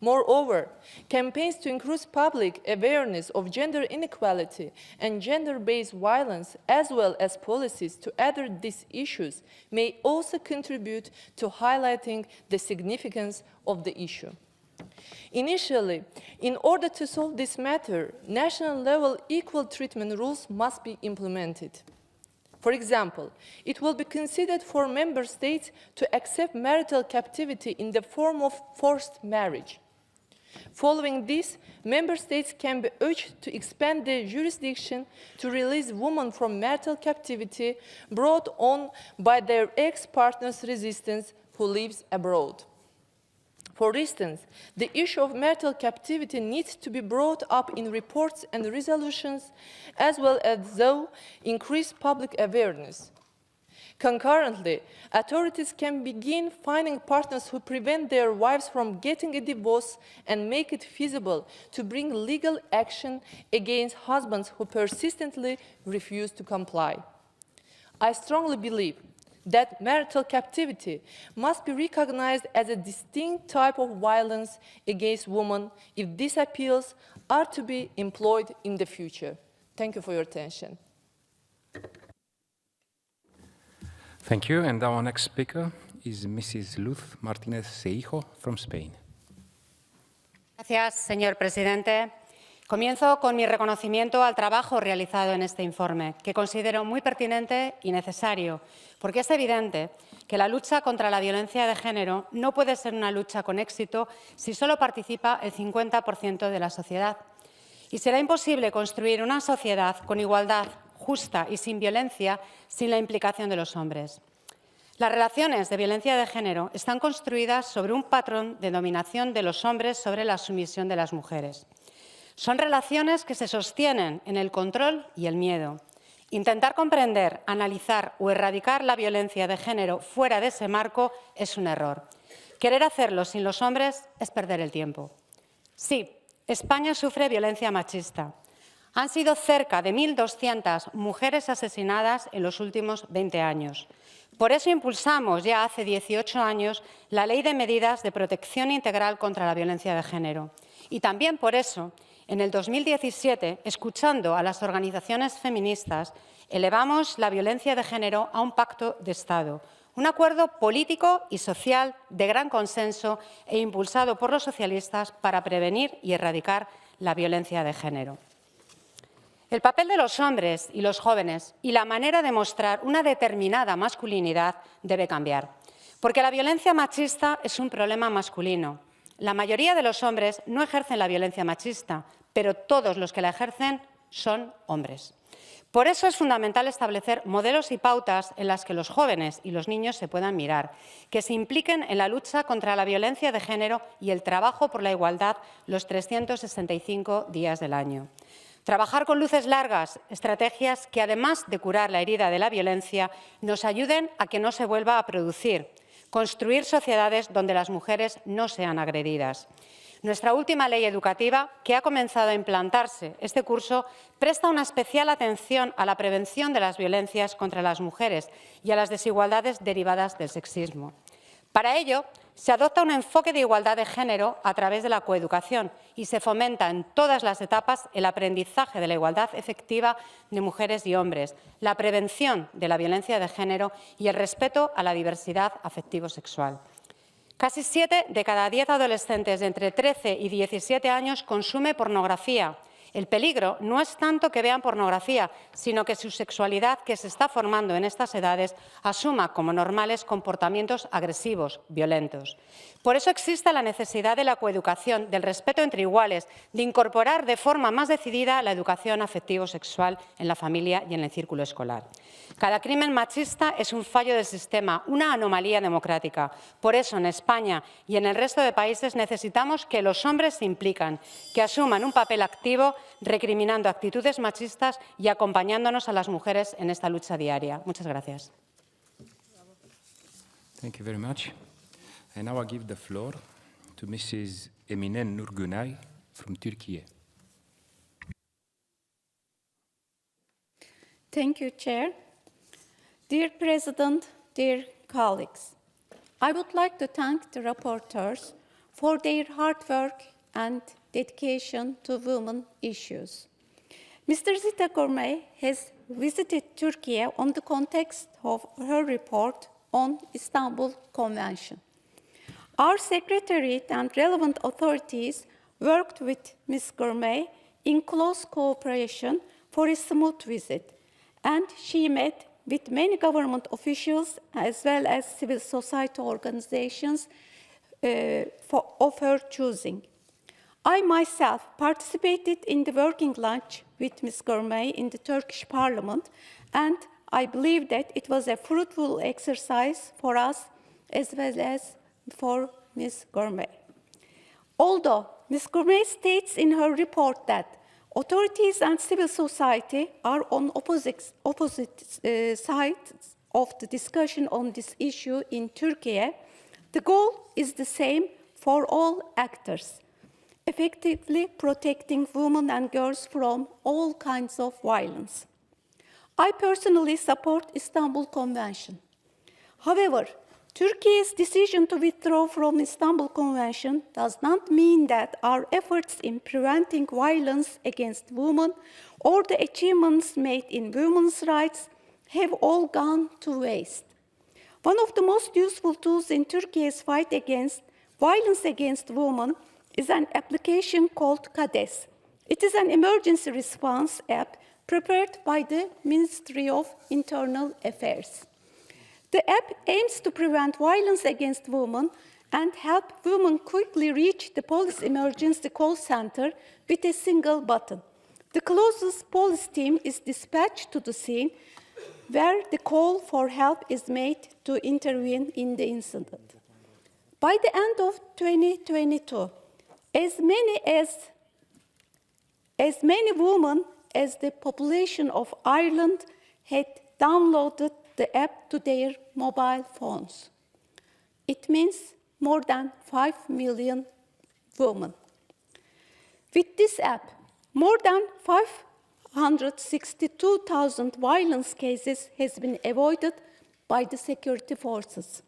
Moreover, campaigns to increase public awareness of gender inequality and gender-based violence, as well as policies to address these issues, may also contribute to highlighting the significance of the issue. Initially, in order to solve this matter, national-level equal treatment rules must be implemented. For example, it will be considered for member states to accept marital captivity in the form of forced marriage. Following this, member states can be urged to expand their jurisdiction to release women from marital captivity brought on by their ex-partner's resistance who lives abroad. For instance, the issue of marital captivity needs to be brought up in reports and resolutions, as well as through increased public awareness. Concurrently, authorities can begin finding partners who prevent their wives from getting a divorce and make it feasible to bring legal action against husbands who persistently refuse to comply. I strongly believe that marital captivity must be recognized as a distinct type of violence against women if these appeals are to be employed in the future. Thank you for your attention. Thank you. And our next speaker is Mrs. Luz Martinez Seijo from Spain. Gracias, señor presidente. Comienzo con mi reconocimiento al trabajo realizado en este informe, que considero muy pertinente y necesario, porque es evidente que la lucha contra la violencia de género no puede ser una lucha con éxito si solo participa el 50% de la sociedad. Y será imposible construir una sociedad con igualdad, justa y sin violencia sin la implicación de los hombres. Las relaciones de violencia de género están construidas sobre un patrón de dominación de los hombres sobre la sumisión de las mujeres. Son relaciones que se sostienen en el control y el miedo. Intentar comprender, analizar o erradicar la violencia de género fuera de ese marco es un error. Querer hacerlo sin los hombres es perder el tiempo. Sí, España sufre violencia machista. Han sido cerca de 1.200 mujeres asesinadas en los últimos 20 años. Por eso impulsamos ya hace 18 años la Ley de Medidas de Protección Integral contra la Violencia de Género. Y también por eso, en el 2017, escuchando a las organizaciones feministas, elevamos la violencia de género a un pacto de Estado, un acuerdo político y social de gran consenso e impulsado por los socialistas para prevenir y erradicar la violencia de género. El papel de los hombres y los jóvenes y la manera de mostrar una determinada masculinidad debe cambiar, porque la violencia machista es un problema masculino. La mayoría de los hombres no ejercen la violencia machista, pero todos los que la ejercen son hombres. Por eso es fundamental establecer modelos y pautas en las que los jóvenes y los niños se puedan mirar, que se impliquen en la lucha contra la violencia de género y el trabajo por la igualdad los 365 días del año. Trabajar con luces largas, estrategias que, además de curar la herida de la violencia, nos ayuden a que no se vuelva a producir. Construir sociedades donde las mujeres no sean agredidas. Nuestra última ley educativa, que ha comenzado a implantarse este curso, presta una especial atención a la prevención de las violencias contra las mujeres y a las desigualdades derivadas del sexismo. Para ello, se adopta un enfoque de igualdad de género a través de la coeducación y se fomenta en todas las etapas el aprendizaje de la igualdad efectiva de mujeres y hombres, la prevención de la violencia de género y el respeto a la diversidad afectivo-sexual. Casi 7 de cada 10 adolescentes de entre 13 y 17 años consume pornografía. El peligro no es tanto que vean pornografía, sino que su sexualidad, que se está formando en estas edades, asuma como normales comportamientos agresivos, violentos. Por eso existe la necesidad de la coeducación, del respeto entre iguales, de incorporar de forma más decidida la educación afectivo-sexual en la familia y en el círculo escolar. Cada crimen machista es un fallo del sistema, una anomalía democrática. Por eso, en España y en el resto de países necesitamos que los hombres se implican, que asuman un papel activo, recriminando actitudes machistas y acompañándonos a las mujeres en esta lucha diaria. Muchas gracias. Thank you very much. And now I give the floor to Mrs. Emine Nurgunay from Turkey. Thank you, Chair. Dear President, dear colleagues, I would like to thank the rapporteurs for their hard work and dedication to women issues. Mr. Zita Gourmet has visited Turkey on the context of her report on Istanbul Convention. Our Secretariat and relevant authorities worked with Ms. Gourmet in close cooperation for a smooth visit, and she met with many government officials as well as civil society organizations of her choosing. I myself participated in the working lunch with Ms. Gourmet in the Turkish Parliament, and I believe that it was a fruitful exercise for us as well as for Ms. Gourmet. Although Ms. Gourmet states in her report that authorities and civil society are on opposite sides of the discussion on this issue in Turkey, the goal is the same for all actors: effectively protecting women and girls from all kinds of violence. I personally support Istanbul Convention. However, Turkey's decision to withdraw from Istanbul Convention does not mean that our efforts in preventing violence against women or the achievements made in women's rights have all gone to waste. One of the most useful tools in Turkey's fight against violence against women is an application called KADES. It is an emergency response app prepared by the Ministry of Internal Affairs. The app aims to prevent violence against women and help women quickly reach the police emergency call center with a single button. The closest police team is dispatched to the scene where the call for help is made to intervene in the incident. By the end of 2022, as many women as the population of Ireland had downloaded the app to their mobile phones. It means more than 5 million women. With this app, more than 562,000 violence cases has been avoided by the security forces.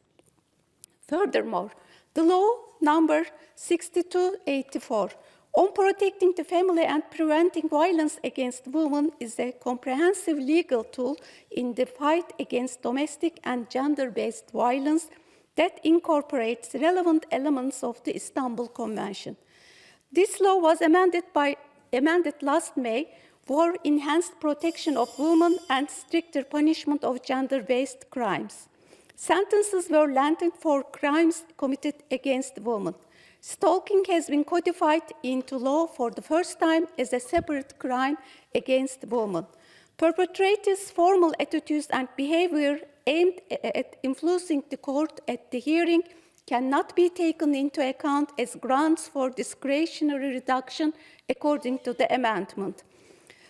Furthermore, the law number 6284 on protecting the family and preventing violence against women is a comprehensive legal tool in the fight against domestic and gender-based violence that incorporates relevant elements of the Istanbul Convention. This law was amended last May for enhanced protection of women and stricter punishment of gender-based crimes. Sentences were lengthened for crimes committed against women. Stalking has been codified into law for the first time as a separate crime against women. Perpetrators' formal attitudes and behavior aimed at influencing the court at the hearing cannot be taken into account as grounds for discretionary reduction according to the amendment.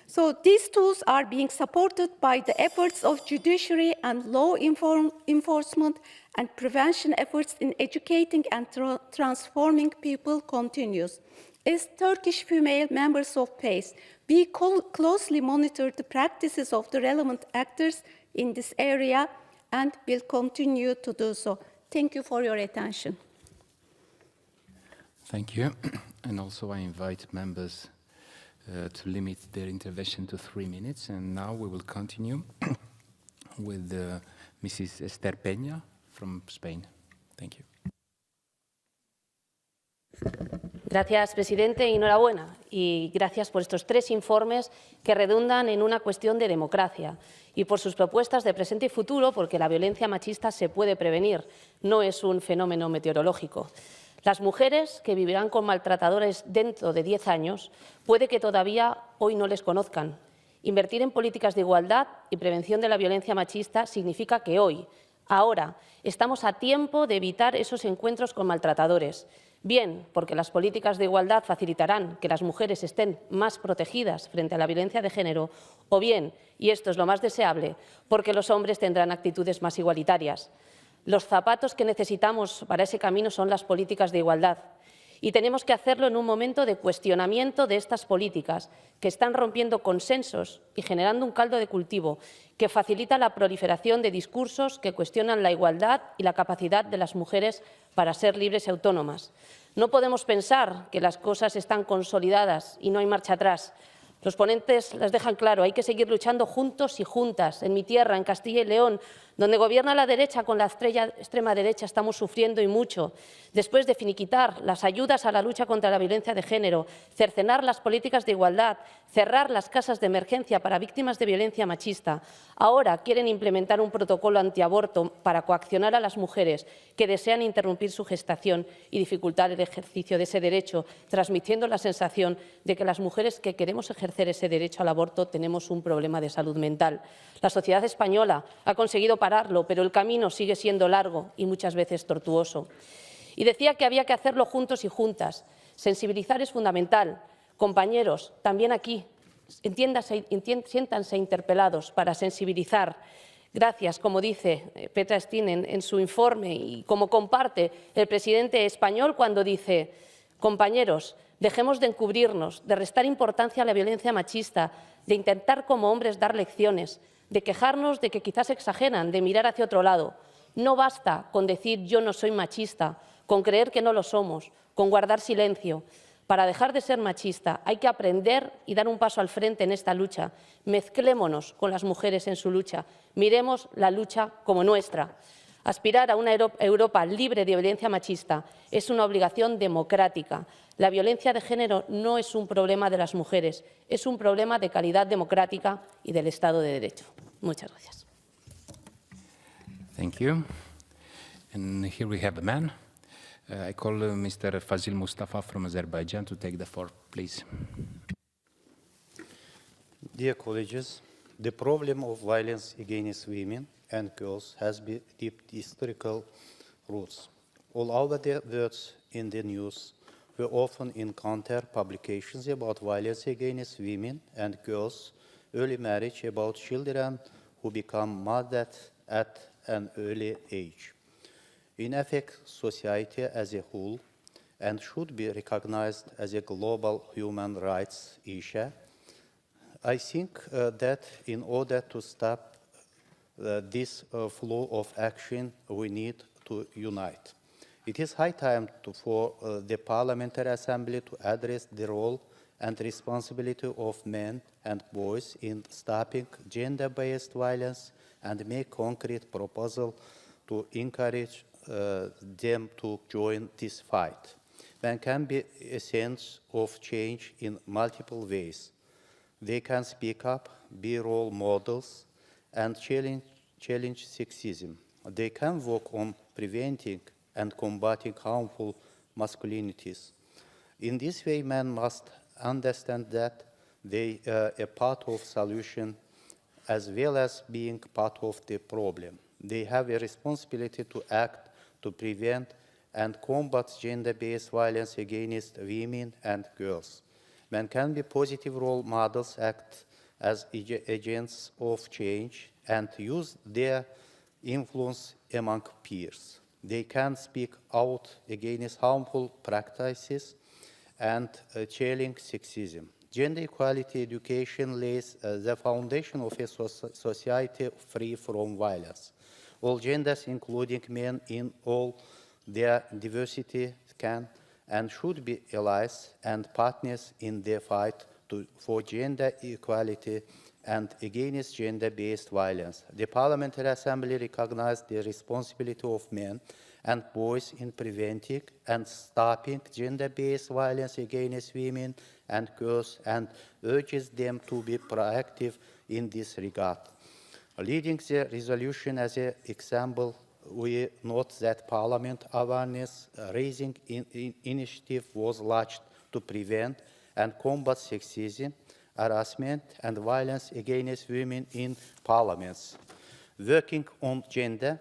So these tools are being supported by the efforts of judiciary and law enforcement, and prevention efforts in educating and transforming people continues. As Turkish female members of PACE, we closely monitor the practices of the relevant actors in this area and will continue to do so. Thank you for your attention. Thank you. And also I invite members to limit their intervention to 3 minutes. And now we will continue with Mrs. Esther Peña from Spain. Thank you. Gracias, presidente, y enhorabuena. Y gracias por estos 3 informes que redundan en una cuestión de democracia y por sus propuestas de presente y futuro, porque la violencia machista se puede prevenir, no es un fenómeno meteorológico. Las mujeres que vivirán con maltratadores dentro de 10 años puede que todavía hoy no les conozcan. Invertir en políticas de igualdad y prevención de la violencia machista significa que hoy, ahora, estamos a tiempo de evitar esos encuentros con maltratadores. Bien, porque las políticas de igualdad facilitarán que las mujeres estén más protegidas frente a la violencia de género, o bien, y esto es lo más deseable, porque los hombres tendrán actitudes más igualitarias. Los zapatos que necesitamos para ese camino son las políticas de igualdad. Y tenemos que hacerlo en un momento de cuestionamiento de estas políticas, que están rompiendo consensos y generando un caldo de cultivo que facilita la proliferación de discursos que cuestionan la igualdad y la capacidad de las mujeres para ser libres y autónomas. No podemos pensar que las cosas están consolidadas y no hay marcha atrás. Los ponentes las dejan claro, hay que seguir luchando juntos y juntas. En mi tierra, en Castilla y León, donde gobierna la derecha con la extrema derecha, estamos sufriendo y mucho. Después de finiquitar las ayudas a la lucha contra la violencia de género, cercenar las políticas de igualdad, cerrar las casas de emergencia para víctimas de violencia machista, ahora quieren implementar un protocolo antiaborto para coaccionar a las mujeres que desean interrumpir su gestación y dificultar el ejercicio de ese derecho, transmitiendo la sensación de que las mujeres que queremos ejercer ese derecho al aborto tenemos un problema de salud mental. La sociedad española ha conseguido pararlo, pero el camino sigue siendo largo y muchas veces tortuoso. Y decía que había que hacerlo juntos y juntas. Sensibilizar es fundamental. Compañeros, también aquí, siéntanse interpelados para sensibilizar. Gracias, como dice Petra Stinen en su informe y como comparte el presidente español cuando dice: compañeros, dejemos de encubrirnos, de restar importancia a la violencia machista, de intentar como hombres dar lecciones, de quejarnos de que quizás exageran, de mirar hacia otro lado. No basta con decir yo no soy machista, con creer que no lo somos, con guardar silencio. Para dejar de ser machista hay que aprender y dar un paso al frente en esta lucha. Mezclémonos con las mujeres en su lucha. Miremos la lucha como nuestra. Aspirar a una Europa libre de violencia machista es una obligación democrática. La violencia de género no es un problema de las mujeres, es un problema de calidad democrática y del Estado de Derecho. Muchas gracias. Thank you. And here we have a man. I call Mr. Fazil Mustafa from Azerbaijan to take the floor, please. Dear colleagues, the problem of violence against women and girls has deep historical roots. All our words in the news, we often encounter publications about violence against women and girls, early marriage, about children who become mothers at an early age. In effect, society as a whole, and should be recognized as a global human rights issue, I think that in order to stop this flow of action, we need to unite. It is high time for the Parliamentary Assembly to address the role and responsibility of men and boys in stopping gender-based violence and make concrete proposals to encourage them to join this fight. There can be a sense of change in multiple ways. They can speak up, be role models, and challenge sexism. They can work on preventing and combating harmful masculinities. In this way, men must understand that they are a part of solution as well as being part of the problem. They have a responsibility to act to prevent and combat gender-based violence against women and girls. Men can be positive role models, act as agents of change, and use their influence among peers. They can speak out against harmful practices and challenge sexism. Gender equality education lays the foundation of a society free from violence. All genders, including men in all their diversity, can and should be allies and partners in the fight for gender equality and against gender-based violence. The Parliamentary Assembly recognized the responsibility of men and boys in preventing and stopping gender-based violence against women and girls and urges them to be proactive in this regard. Leading the resolution as an example, we note that Parliament awareness-raising initiative was launched to prevent and combat sexism, harassment and violence against women in parliaments. Working on gender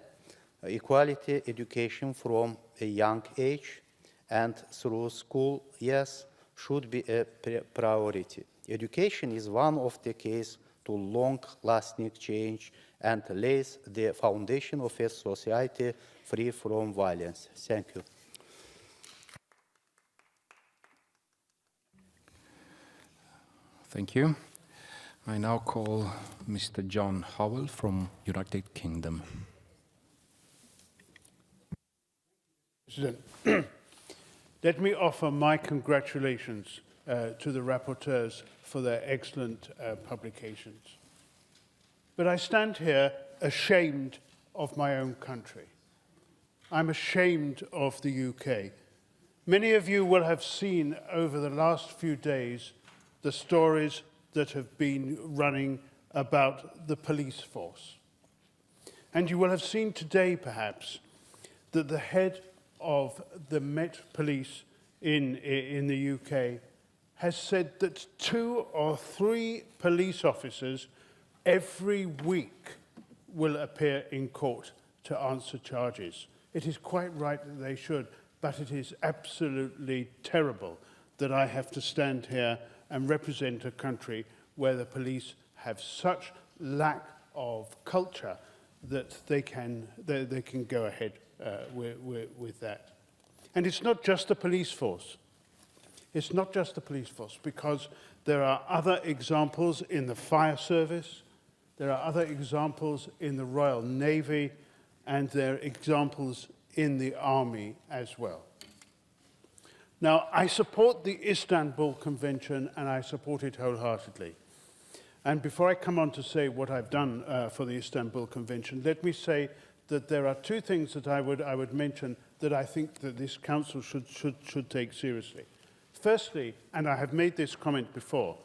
equality education from a young age and through school years should be a priority. Education is one of the keys to long-lasting change and lays the foundation of a society free from violence. Thank you. Thank you. I now call Mr. John Howell from United Kingdom. President, let me offer my congratulations to the rapporteurs for their excellent publications. But I stand here ashamed of my own country. I'm ashamed of the UK. Many of you will have seen over the last few days the stories that have been running about the police force. And you will have seen today, perhaps, that the head of the Met Police in the UK has said that 2 or 3 police officers every week will appear in court to answer charges. It is quite right that they should, but it is absolutely terrible that I have to stand here and represent a country where the police have such lack of culture that they can go ahead with that. And it's not just the police force. It's not just the police force, because there are other examples in the fire service, there are other examples in the Royal Navy, and there are examples in the army as well. Now, I support the Istanbul Convention, and I support it wholeheartedly. And before I come on to say what I've done for the Istanbul Convention, let me say that there are 2 things that I would mention that I think that this Council should take seriously. Firstly, and I have made this comment before,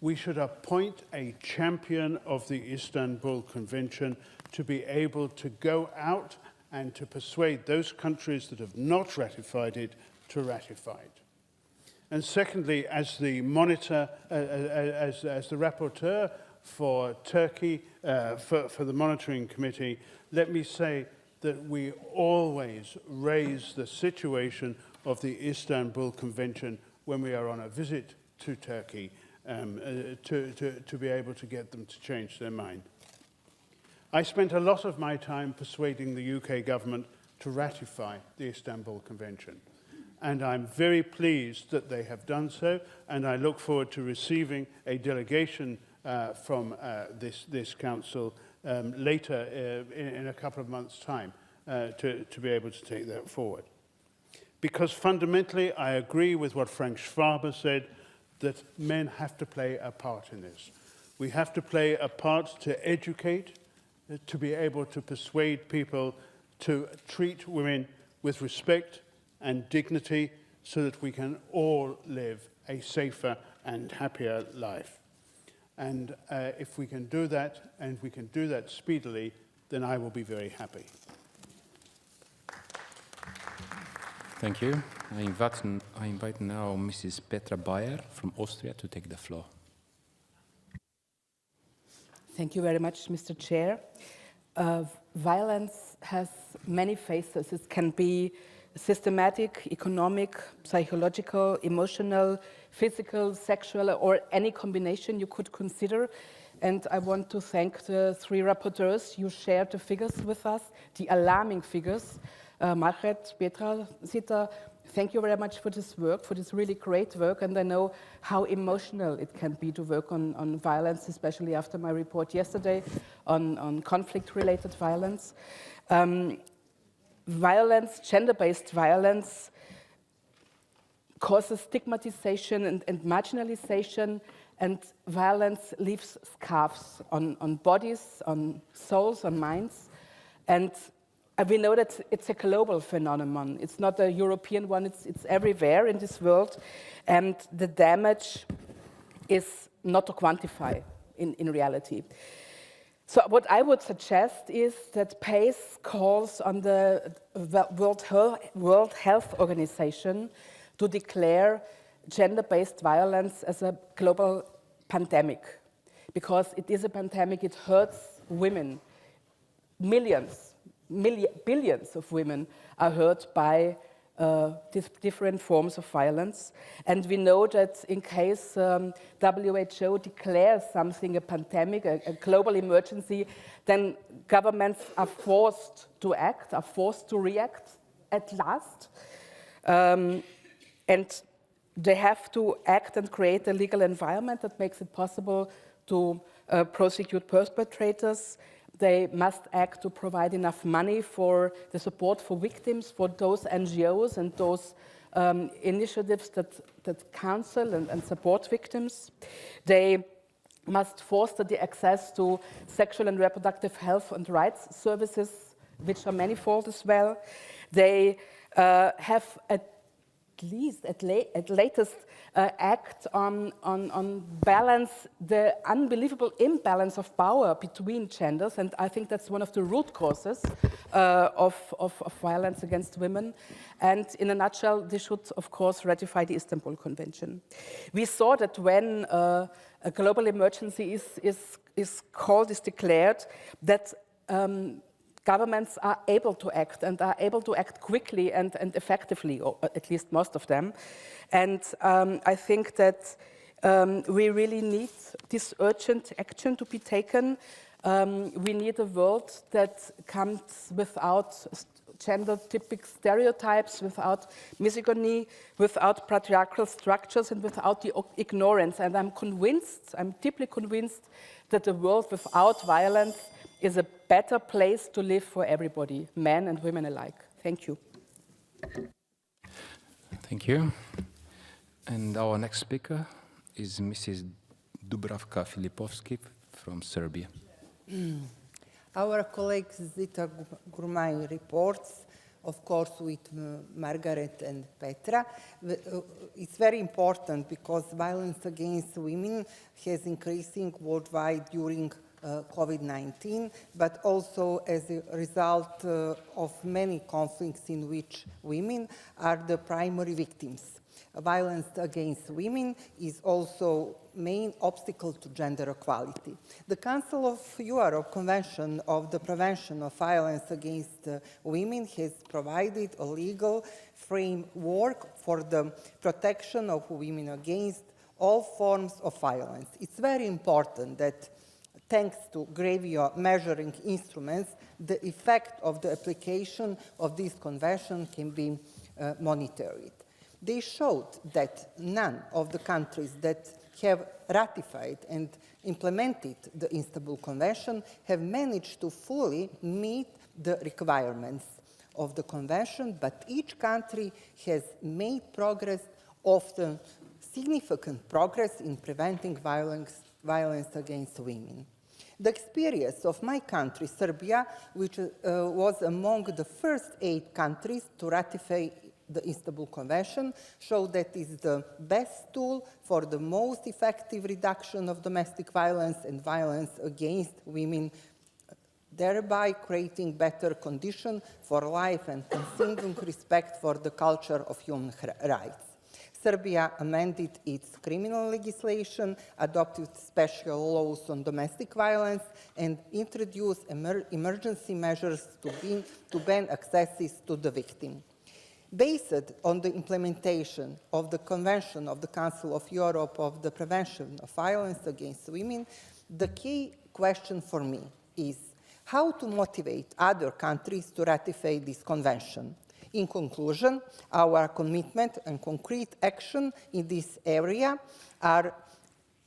we should appoint a champion of the Istanbul Convention to be able to go out and to persuade those countries that have not ratified it to ratify it. And secondly, as the monitor, as the rapporteur for Turkey, for the monitoring committee, let me say that we always raise the situation of the Istanbul Convention when we are on a visit to Turkey to be able to get them to change their mind. I spent a lot of my time persuading the UK government to ratify the Istanbul Convention. And I'm very pleased that they have done so, and I look forward to receiving a delegation from this council later in a couple of months' time to be able to take that forward. Because fundamentally, I agree with what Frank Schwaber said, that men have to play a part in this. We have to play a part to educate, to be able to persuade people to treat women with respect and dignity so that we can all live a safer and happier life. And if we can do that, and we can do that speedily, then I will be very happy. Thank you. I invite now Mrs. Petra Bayer from Austria to take the floor. Thank you very much, Mr. Chair. Violence has many faces. It can be systematic, economic, psychological, emotional, physical, sexual, or any combination you could consider. And I want to thank the three rapporteurs. You shared the figures with us, the alarming figures. Margaret, Petra, Zita, thank you very much for this work, for this really great work. And I know how emotional it can be to work on violence, especially after my report yesterday on conflict-related violence. Violence, gender-based violence, causes stigmatization and marginalization, and violence leaves scars on bodies, on souls, on minds. And we know that it's a global phenomenon. It's not a European one, it's everywhere in this world. And the damage is not to quantify in reality. So what I would suggest is that PACE calls on the World Health Organization to declare gender-based violence as a global pandemic, because it is a pandemic. It hurts women. Billions of women are hurt by different forms of violence. And we know that in case WHO declares something a pandemic, a global emergency, then governments are forced to act, are forced to react at last. And they have to act and create a legal environment that makes it possible to prosecute perpetrators. They must act to provide enough money for the support for victims, for those NGOs and those initiatives that counsel and support victims. They must foster the access to sexual and reproductive health and rights services, which are manifold as well. They have at latest act on balance the unbelievable imbalance of power between genders, and I think that's one of the root causes of violence against women. And in a nutshell, they should, of course, ratify the Istanbul Convention. We saw that when a global emergency is declared, that governments are able to act, and are able to act quickly and effectively, or at least most of them. And I think that we really need this urgent action to be taken. We need a world that comes without gender-typic stereotypes, without misogyny, without patriarchal structures, and without the ignorance. And I'm deeply convinced that a world without violence is a better place to live for everybody, men and women alike. Thank you. Thank you. And our next speaker is Mrs. Dubravka Filipovski from Serbia. Our colleague Zita Gurmai reports, of course, with Margaret and Petra. It's very important because violence against women has increasing worldwide during COVID-19, but also as a result of many conflicts in which women are the primary victims. Violence against women is also main obstacle to gender equality. The Council of Europe Convention of the Prevention of Violence Against Women has provided a legal framework for the protection of women against all forms of violence. It's very important that thanks to greater measuring instruments, the effect of the application of this convention can be monitored. They showed that none of the countries that have ratified and implemented the Istanbul Convention have managed to fully meet the requirements of the convention, but each country has made progress, often significant progress, in preventing violence against women. The experience of my country, Serbia, which was among the first 8 countries to ratify the Istanbul Convention, showed that it is the best tool for the most effective reduction of domestic violence and violence against women thereby creating better conditions for life and continuing respect for the culture of human rights. Serbia amended its criminal legislation, adopted special laws on domestic violence, and introduced emergency measures to ban accesses to the victim. Based on the implementation of the Convention of the Council of Europe of the Prevention of Violence Against Women, the key question for me is how to motivate other countries to ratify this convention. In conclusion, our commitment and concrete action in this area are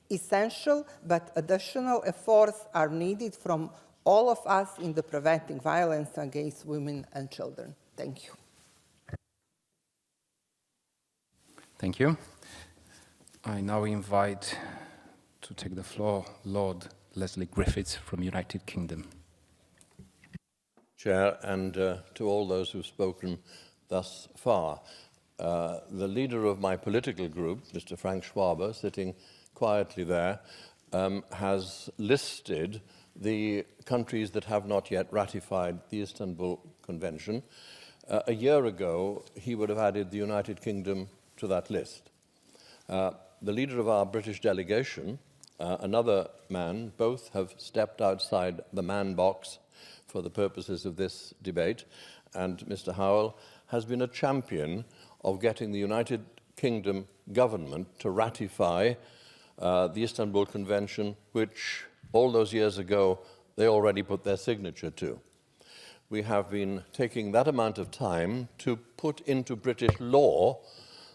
essential, but additional efforts are needed from all of us in the preventing violence against women and children. Thank you. Thank you. I now invite to take the floor Lord Leslie Griffiths from United Kingdom. Chair, and to all those who've spoken thus far. The leader of my political group, Mr. Frank Schwabe, sitting quietly there, has listed the countries that have not yet ratified the Istanbul Convention. A year ago, he would have added the United Kingdom to that list. The leader of our British delegation, another man, both have stepped outside the man box for the purposes of this debate, and Mr. Howell has been a champion of getting the United Kingdom government to ratify the Istanbul Convention, which all those years ago they already put their signature to. We have been taking that amount of time to put into British law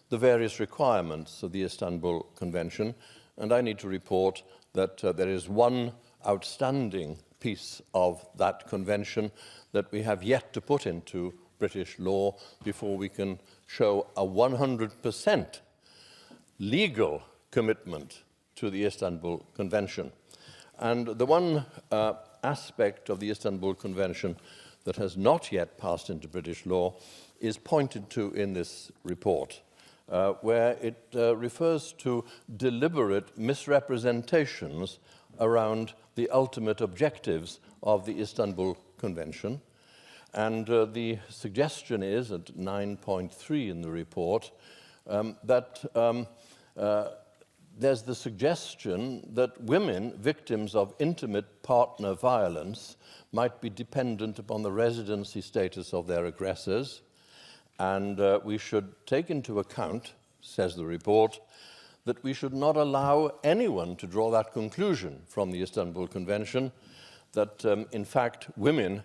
the various requirements of the Istanbul Convention, and I need to report that there is one outstanding piece of that convention that we have yet to put into British law before we can show a 100% legal commitment to the Istanbul Convention. And the one aspect of the Istanbul Convention that has not yet passed into British law is pointed to in this report, where it refers to deliberate misrepresentations around the ultimate objectives of the Istanbul Convention. And the suggestion is, at 9.3 in the report, that there's the suggestion that women victims of intimate partner violence might be dependent upon the residency status of their aggressors, and we should take into account, says the report, that we should not allow anyone to draw that conclusion from the Istanbul Convention, that in fact women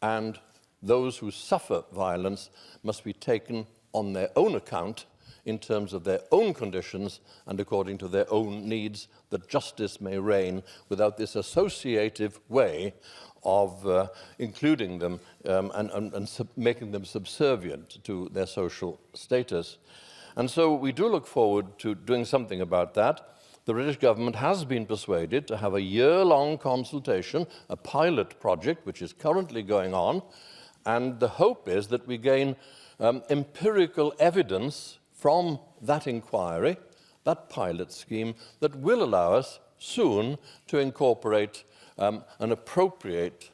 and those who suffer violence must be taken on their own account in terms of their own conditions and according to their own needs, that justice may reign without this associative way of including them and making them subservient to their social status. And so we do look forward to doing something about that. The British government has been persuaded to have a year-long consultation, a pilot project which is currently going on, and the hope is that we gain empirical evidence from that inquiry, that pilot scheme, that will allow us soon to incorporate an appropriate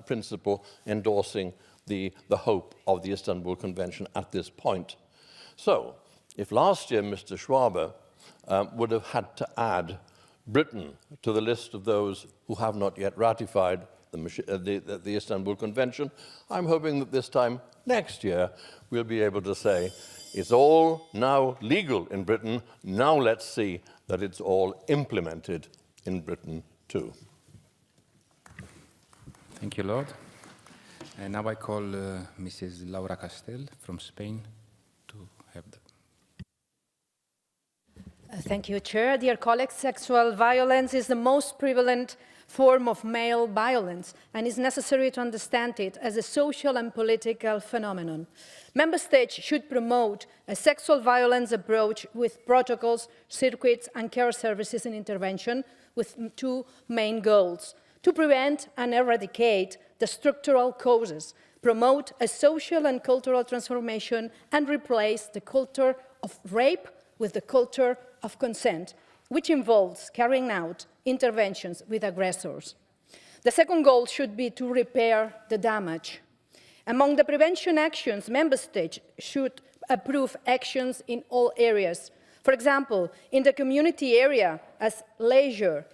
principle endorsing the hope of the Istanbul Convention at this point. So, if last year Mr. Schwabe would have had to add Britain to the list of those who have not yet ratified the Istanbul Convention, I'm hoping that this time next year we'll be able to say it's all now legal in Britain, now let's see that it's all implemented in Britain too. Thank you, Lord. And now I call Mrs. Laura Castel from Spain to have the... Thank you, Chair. Dear colleagues, sexual violence is the most prevalent form of male violence and is necessary to understand it as a social and political phenomenon. Member States should promote a sexual violence approach with protocols, circuits and care services and intervention with two main goals: to prevent and eradicate the structural causes, promote a social and cultural transformation, and replace the culture of rape with the culture of consent, which involves carrying out interventions with aggressors. The second goal should be to repair the damage. Among the prevention actions, member states should approve actions in all areas. For example, in the community area as leisure,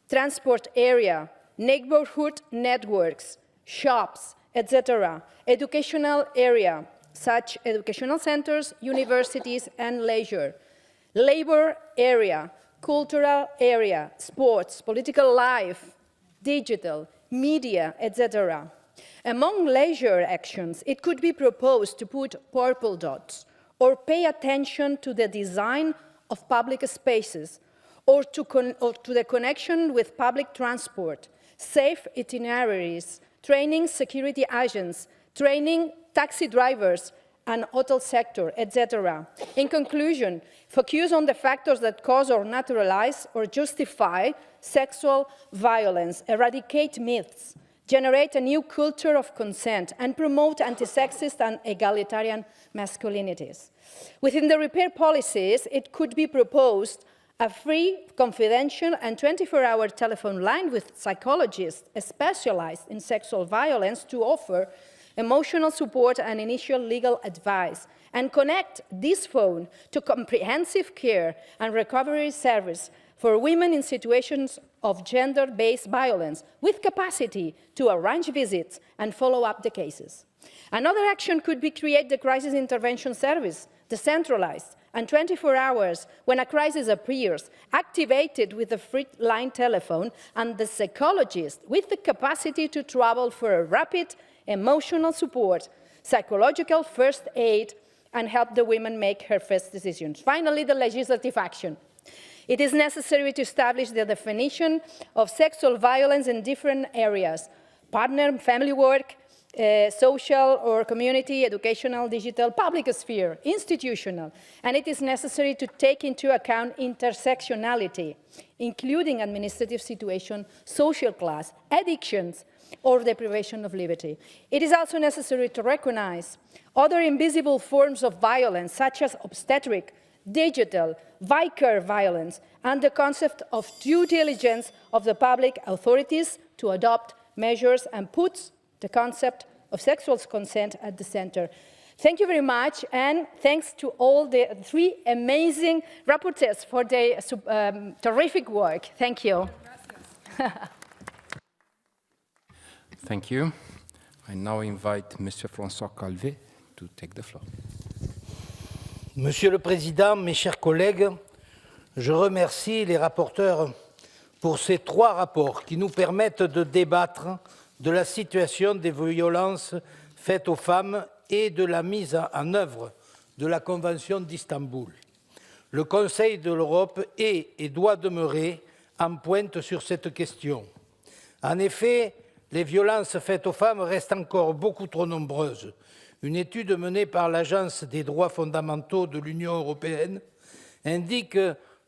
transport area, neighborhood networks, shops, etc. Educational area, such educational centers, universities, and leisure. Labor area, cultural area, sports, political life, digital, media, etc. Among leisure actions, it could be proposed to put purple dots or pay attention to the design of public spaces or to the connection with public transport, safe itineraries, training security agents, training taxi drivers and hotel sector, etc. In conclusion, focus on the factors that cause or naturalize or justify sexual violence, eradicate myths, generate a new culture of consent, and promote anti-sexist and egalitarian masculinities. Within the repair policies, it could be proposed a free, confidential, and 24-hour telephone line with psychologists specialized in sexual violence to offer emotional support and initial legal advice, and connect this phone to comprehensive care and recovery service for women in situations of gender-based violence, with capacity to arrange visits and follow up the cases. Another action could be create the crisis intervention service, decentralized and 24 hours when a crisis appears, activated with a free line telephone, and the psychologist with the capacity to travel for a rapid emotional support, psychological first aid, and help the women make her first decisions. Finally, the legislative action. It is necessary to establish the definition of sexual violence in different areas: partner, family work, social or community, educational, digital, public sphere, institutional. And it is necessary to take into account intersectionality, including administrative situation, social class, addictions, or deprivation of liberty. It is also necessary to recognize other invisible forms of violence, such as obstetric, digital, vicar violence, and the concept of due diligence of the public authorities to adopt measures and puts the concept of sexual consent at the center. Thank you very much, and thanks to all the three amazing rapporteurs for their terrific work. Thank you. Thank you. I now invite Mr. François Calvet to take the floor. Monsieur le Président, mes chers collègues, je remercie les rapporteurs pour ces trois rapports qui nous permettent de débattre de la situation des violences faites aux femmes et de la mise en œuvre de la Convention d'Istanbul. Le Conseil de l'Europe est et doit demeurer en pointe sur cette question. En effet, les violences faites aux femmes restent encore beaucoup trop nombreuses. Une étude menée par l'Agence des droits fondamentaux de l'Union européenne indique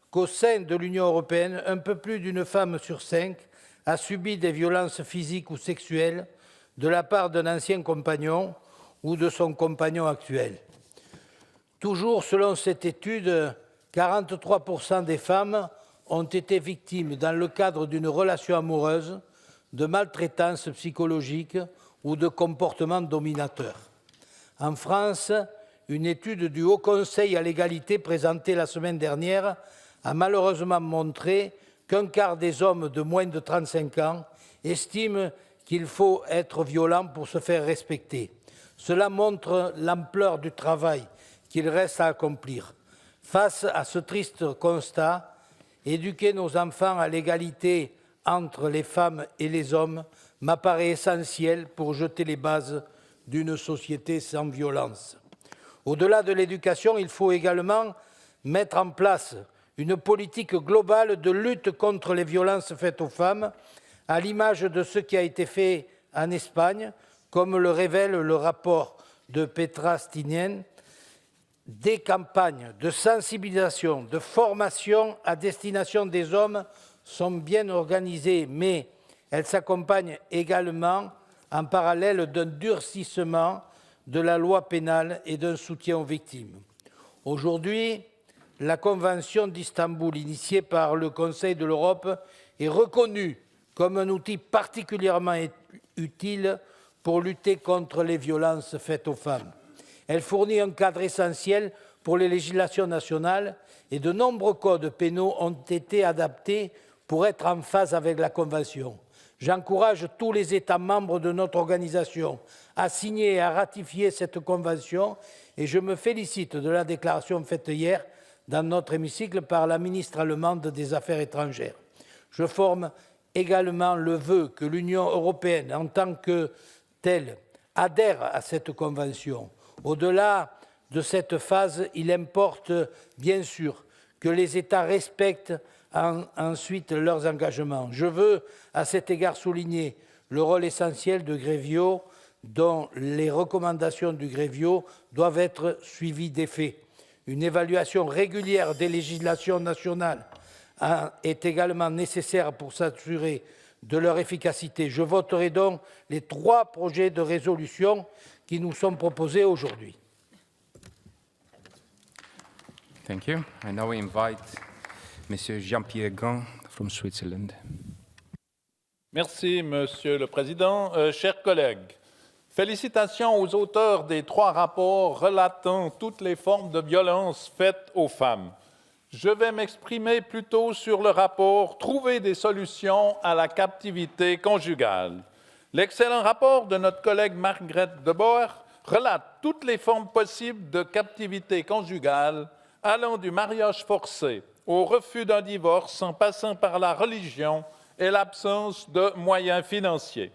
qu'au sein de l'Union européenne, un peu plus d'une femme sur 5 a subi des violences physiques ou sexuelles de la part d'un ancien compagnon ou de son compagnon actuel. Toujours selon cette étude, 43% des femmes ont été victimes, dans le cadre d'une relation amoureuse, de maltraitance psychologique ou de comportements dominateurs. En France, une étude du Haut Conseil à l'égalité présentée la semaine dernière a malheureusement montré qu'un quart des hommes de moins de 35 ans estiment qu'il faut être violent pour se faire respecter. Cela montre l'ampleur du travail qu'il reste à accomplir. Face à ce triste constat, éduquer nos enfants à l'égalité entre les femmes et les hommes m'apparaît essentiel pour jeter les bases d'une société sans violence. Au-delà de l'éducation, il faut également mettre en place une politique globale de lutte contre les violences faites aux femmes, à l'image de ce qui a été fait en Espagne, comme le révèle le rapport de Petra Stinen. Des campagnes de sensibilisation, de formation à destination des hommes sont bien organisées, mais elles s'accompagnent également en parallèle d'un durcissement de la loi pénale et d'un soutien aux victimes. Aujourd'hui, la Convention d'Istanbul, initiée par le Conseil de l'Europe, est reconnue comme un outil particulièrement utile pour lutter contre les violences faites aux femmes. Elle fournit un cadre essentiel pour les législations nationales et de nombreux codes pénaux ont été adaptés pour être en phase avec la Convention. J'encourage tous les États membres de notre organisation à signer et à ratifier cette Convention et je me félicite de la déclaration faite hier dans notre hémicycle par la ministre allemande des Affaires étrangères. Je forme également le vœu que l'Union européenne, en tant que telle, adhère à cette Convention. Au-delà de cette phase, il importe bien sûr que les États respectent ensuite leurs engagements. Je veux à cet égard souligner le rôle essentiel de Grevio, dont les recommandations du Grevio doivent être suivies d'effet. Une évaluation régulière des législations nationales est également nécessaire pour s'assurer de leur efficacité. Je voterai donc les 3 projets de résolution qui nous sont proposés aujourd'hui. Thank you. I now invite Monsieur Jean-Pierre Grand from Switzerland. Merci, Monsieur le Président. Chers collègues, félicitations aux auteurs des 3 rapports relatant toutes les formes de violence faites aux femmes. Je vais m'exprimer plutôt sur le rapport « Trouver des solutions à la captivité conjugale ». L'excellent rapport de notre collègue Margrethe de Boer relate toutes les formes possibles de captivité conjugale, allant du mariage forcé au refus d'un divorce en passant par la religion et l'absence de moyens financiers.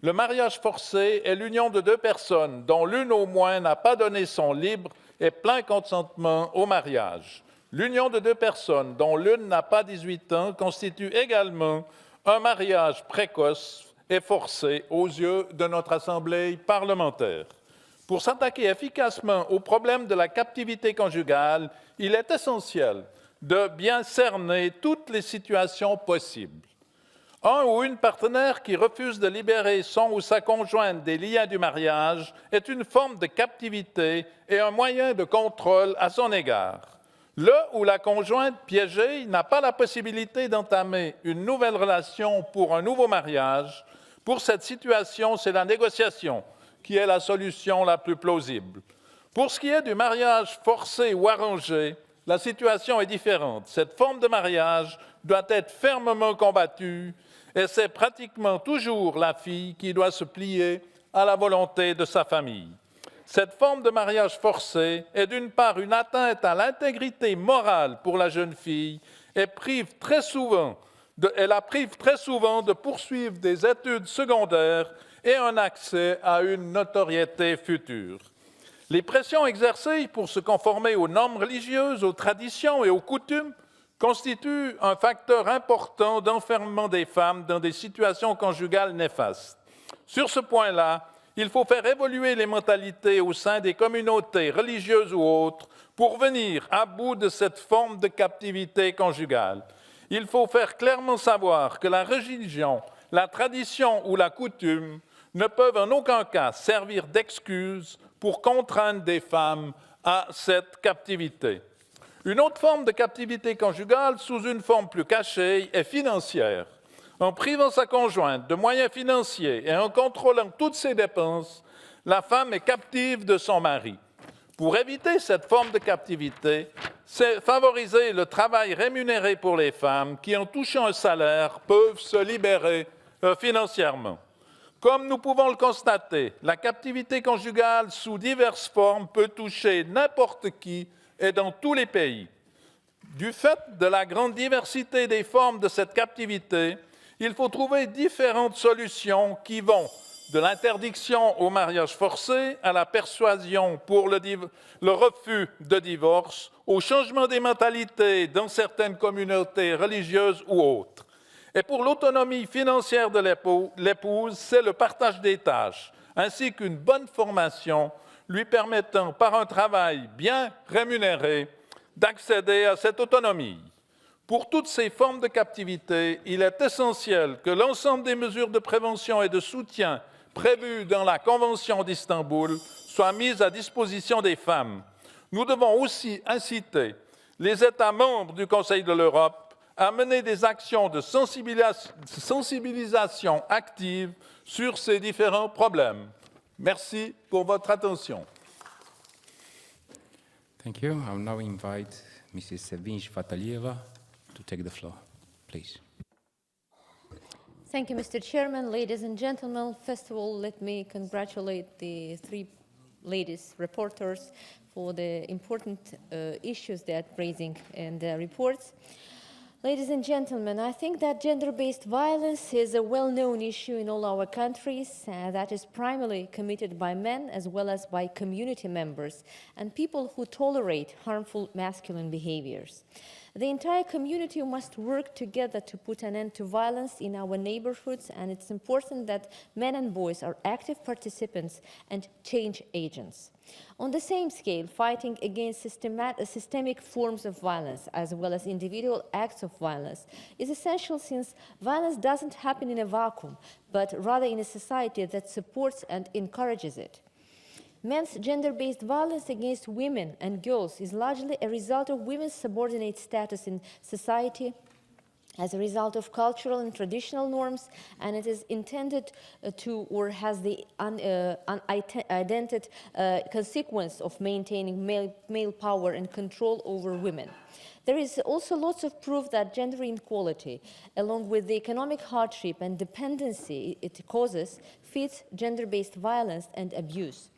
Le mariage forcé est l'union de 2 personnes dont l'une au moins n'a pas donné son libre et plein consentement au mariage. L'union de 2 personnes dont l'une n'a pas 18 ans constitue également un mariage précoce et forcé aux yeux de notre Assemblée parlementaire. Pour s'attaquer efficacement au problème de la captivité conjugale, il est essentiel de bien cerner toutes les situations possibles. Un ou une partenaire qui refuse de libérer son ou sa conjointe des liens du mariage est une forme de captivité et un moyen de contrôle à son égard. Le ou la conjointe piégée n'a pas la possibilité d'entamer une nouvelle relation pour un nouveau mariage. Pour cette situation, c'est la négociation qui est la solution la plus plausible. Pour ce qui est du mariage forcé ou arrangé, la situation est différente. Cette forme de mariage doit être fermement combattue et c'est pratiquement toujours la fille qui doit se plier à la volonté de sa famille. Cette forme de mariage forcé est d'une part une atteinte à l'intégrité morale pour la jeune fille et la prive très souvent de poursuivre des études secondaires et un accès à une notoriété future. Les pressions exercées pour se conformer aux normes religieuses, aux traditions et aux coutumes constituent un facteur important d'enfermement des femmes dans des situations conjugales néfastes. Sur ce point-là, il faut faire évoluer les mentalités au sein des communautés religieuses ou autres pour venir à bout de cette forme de captivité conjugale. Il faut faire clairement savoir que la religion, la tradition ou la coutume ne peuvent en aucun cas servir d'excuse pour contraindre des femmes à cette captivité. Une autre forme de captivité conjugale, sous une forme plus cachée, est financière. En privant sa conjointe de moyens financiers et en contrôlant toutes ses dépenses, la femme est captive de son mari. Pour éviter cette forme de captivité, c'est favoriser le travail rémunéré pour les femmes qui, en touchant un salaire, peuvent se libérer financièrement. Comme nous pouvons le constater, la captivité conjugale sous diverses formes peut toucher n'importe qui et dans tous les pays. Du fait de la grande diversité des formes de cette captivité, il faut trouver différentes solutions qui vont de l'interdiction au mariage forcé à la persuasion pour le refus de divorce, au changement des mentalités dans certaines communautés religieuses ou autres. Et pour l'autonomie financière de l'épouse, c'est le partage des tâches, ainsi qu'une bonne formation lui permettant, par un travail bien rémunéré, d'accéder à cette autonomie. Pour toutes ces formes de captivité, il est essentiel que l'ensemble des mesures de prévention et de soutien prévues dans la Convention d'Istanbul soient mises à disposition des femmes. Nous devons aussi inciter les États membres du Conseil de l'Europe à mener des actions de sensibilisation active sur ces différents problèmes. Merci pour votre attention. Thank you. I'll now invite Mrs. Sevinch Vatalieva to take the floor, please. Thank you, Mr. Chairman. Ladies and gentlemen, first of all, let me congratulate the three ladies reporters for the important issues they are raising in their reports. Ladies and gentlemen, I think that gender-based violence is a well-known issue in all our countries that is primarily committed by men as well as by community members and people who tolerate harmful masculine behaviors. The entire community must work together to put an end to violence in our neighborhoods, and it's important that men and boys are active participants and change agents. On the same scale, fighting against systemic forms of violence as well as individual acts of violence is essential, since violence doesn't happen in a vacuum, but rather in a society that supports and encourages it. Men's gender-based violence against women and girls is largely a result of women's subordinate status in society, as a result of cultural and traditional norms, and it is intended to, or has the unintended consequence of maintaining male power and control over women. There is also lots of proof that gender inequality, along with the economic hardship and dependency it causes, feeds gender-based violence and abuse.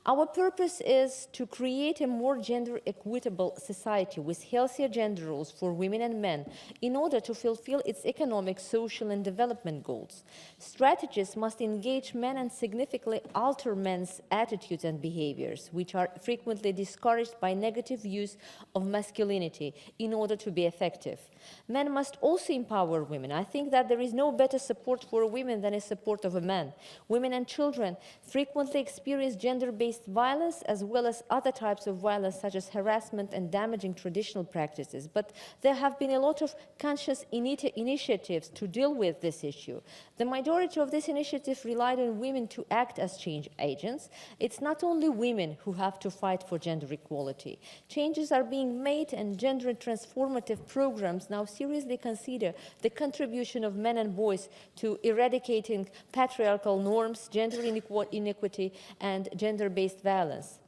Our purpose is to create a more gender-equitable society with healthier gender roles for women and men in order to fulfill its economic, social, and development goals. Strategies must engage men and significantly alter men's attitudes and behaviors, which are frequently discouraged by negative views of masculinity, in order to be effective. Men must also empower women. I think that there is no better support for women than a support of a man. Women and children frequently experience gender-based violence as well as other types of violence such as harassment and damaging traditional practices. But there have been a lot of conscious initiatives to deal with this issue. The majority of these initiatives relied on women to act as change agents. It's not only women who have to fight for gender equality. Changes are being made, and gender transformative programs now seriously consider the contribution of men and boys to eradicating patriarchal norms, gender inequity, and gender-based violence.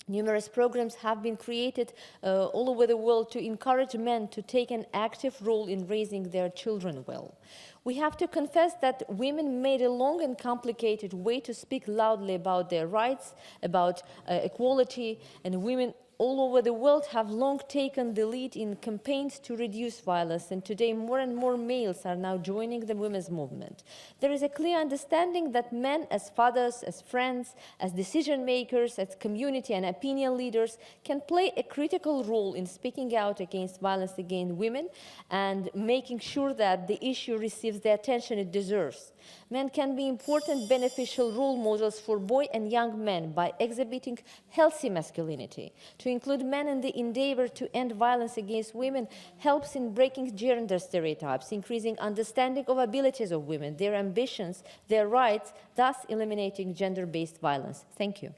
Numerous programs have been created all over the world to encourage men to take an active role in raising their children well. We have to confess that women made a long and complicated way to speak loudly about their rights, about equality, and women all over the world have long taken the lead in campaigns to reduce violence, and today more and more males are now joining the women's movement. There is a clear understanding that men, as fathers, as friends, as decision makers, as community and opinion leaders, can play a critical role in speaking out against violence against women and making sure that the issue receives the attention it deserves. Men can be important beneficial role models for boys and young men by exhibiting healthy masculinity. To include men in the endeavor to end violence against women helps in breaking gender stereotypes, increasing understanding of abilities of women, their ambitions, their rights, thus eliminating gender-based violence. Thank you.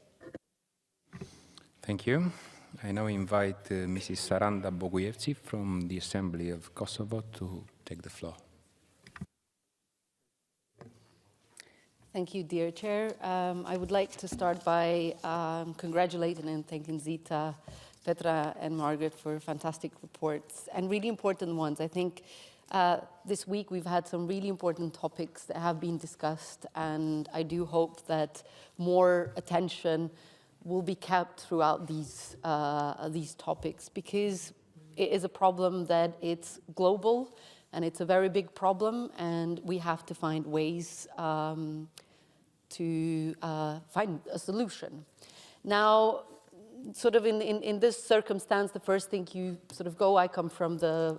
Thank you. I now invite Mrs. Saranda Bogujevci from the Assembly of Kosovo to take the floor. Thank you, dear Chair. I would like to start by congratulating and thanking Zita, Petra, and Margaret for fantastic reports, and really important ones. I think this week we've had some really important topics that have been discussed, and I do hope that more attention will be kept throughout these topics, because it is a problem that it's global, and it's a very big problem, and we have to find ways to find a solution. Now, sort of in this circumstance, the first thing you sort of go, I come from the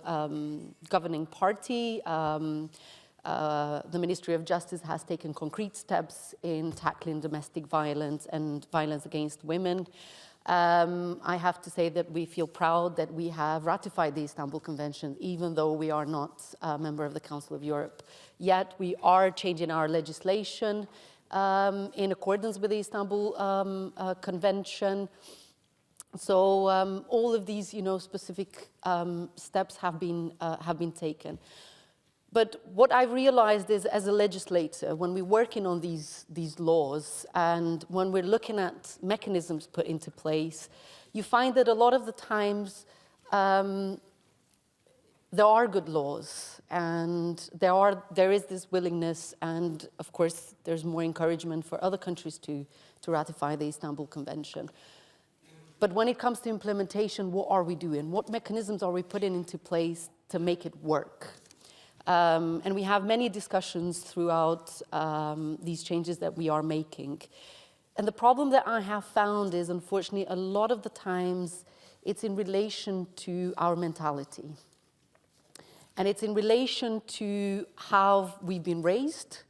governing party. The Ministry of Justice has taken concrete steps in tackling domestic violence and violence against women. I have to say that we feel proud that we have ratified the Istanbul Convention, even though we are not a member of the Council of Europe. Yet we are changing our legislation in accordance with the Istanbul Convention. So all of these, specific steps have been taken. But what I've realized is, as a legislator, when we're working on these laws and when we're looking at mechanisms put into place, you find that a lot of the times there are good laws and there is this willingness, and of course there's more encouragement for other countries to ratify the Istanbul Convention. But when it comes to implementation, what are we doing? What mechanisms are we putting into place to make it work? And we have many discussions throughout these changes that we are making. And the problem that I have found is, unfortunately, a lot of the times it's in relation to our mentality. And it's in relation to how we've been raised,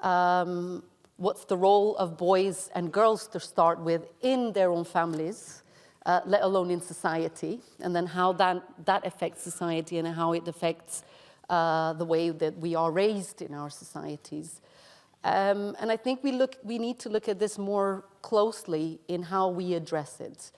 what's the role of boys and girls to start with in their own families, let alone in society, and then how that affects society and how it affects the way that we are raised in our societies. And I think we need to look at this more closely in how we address it,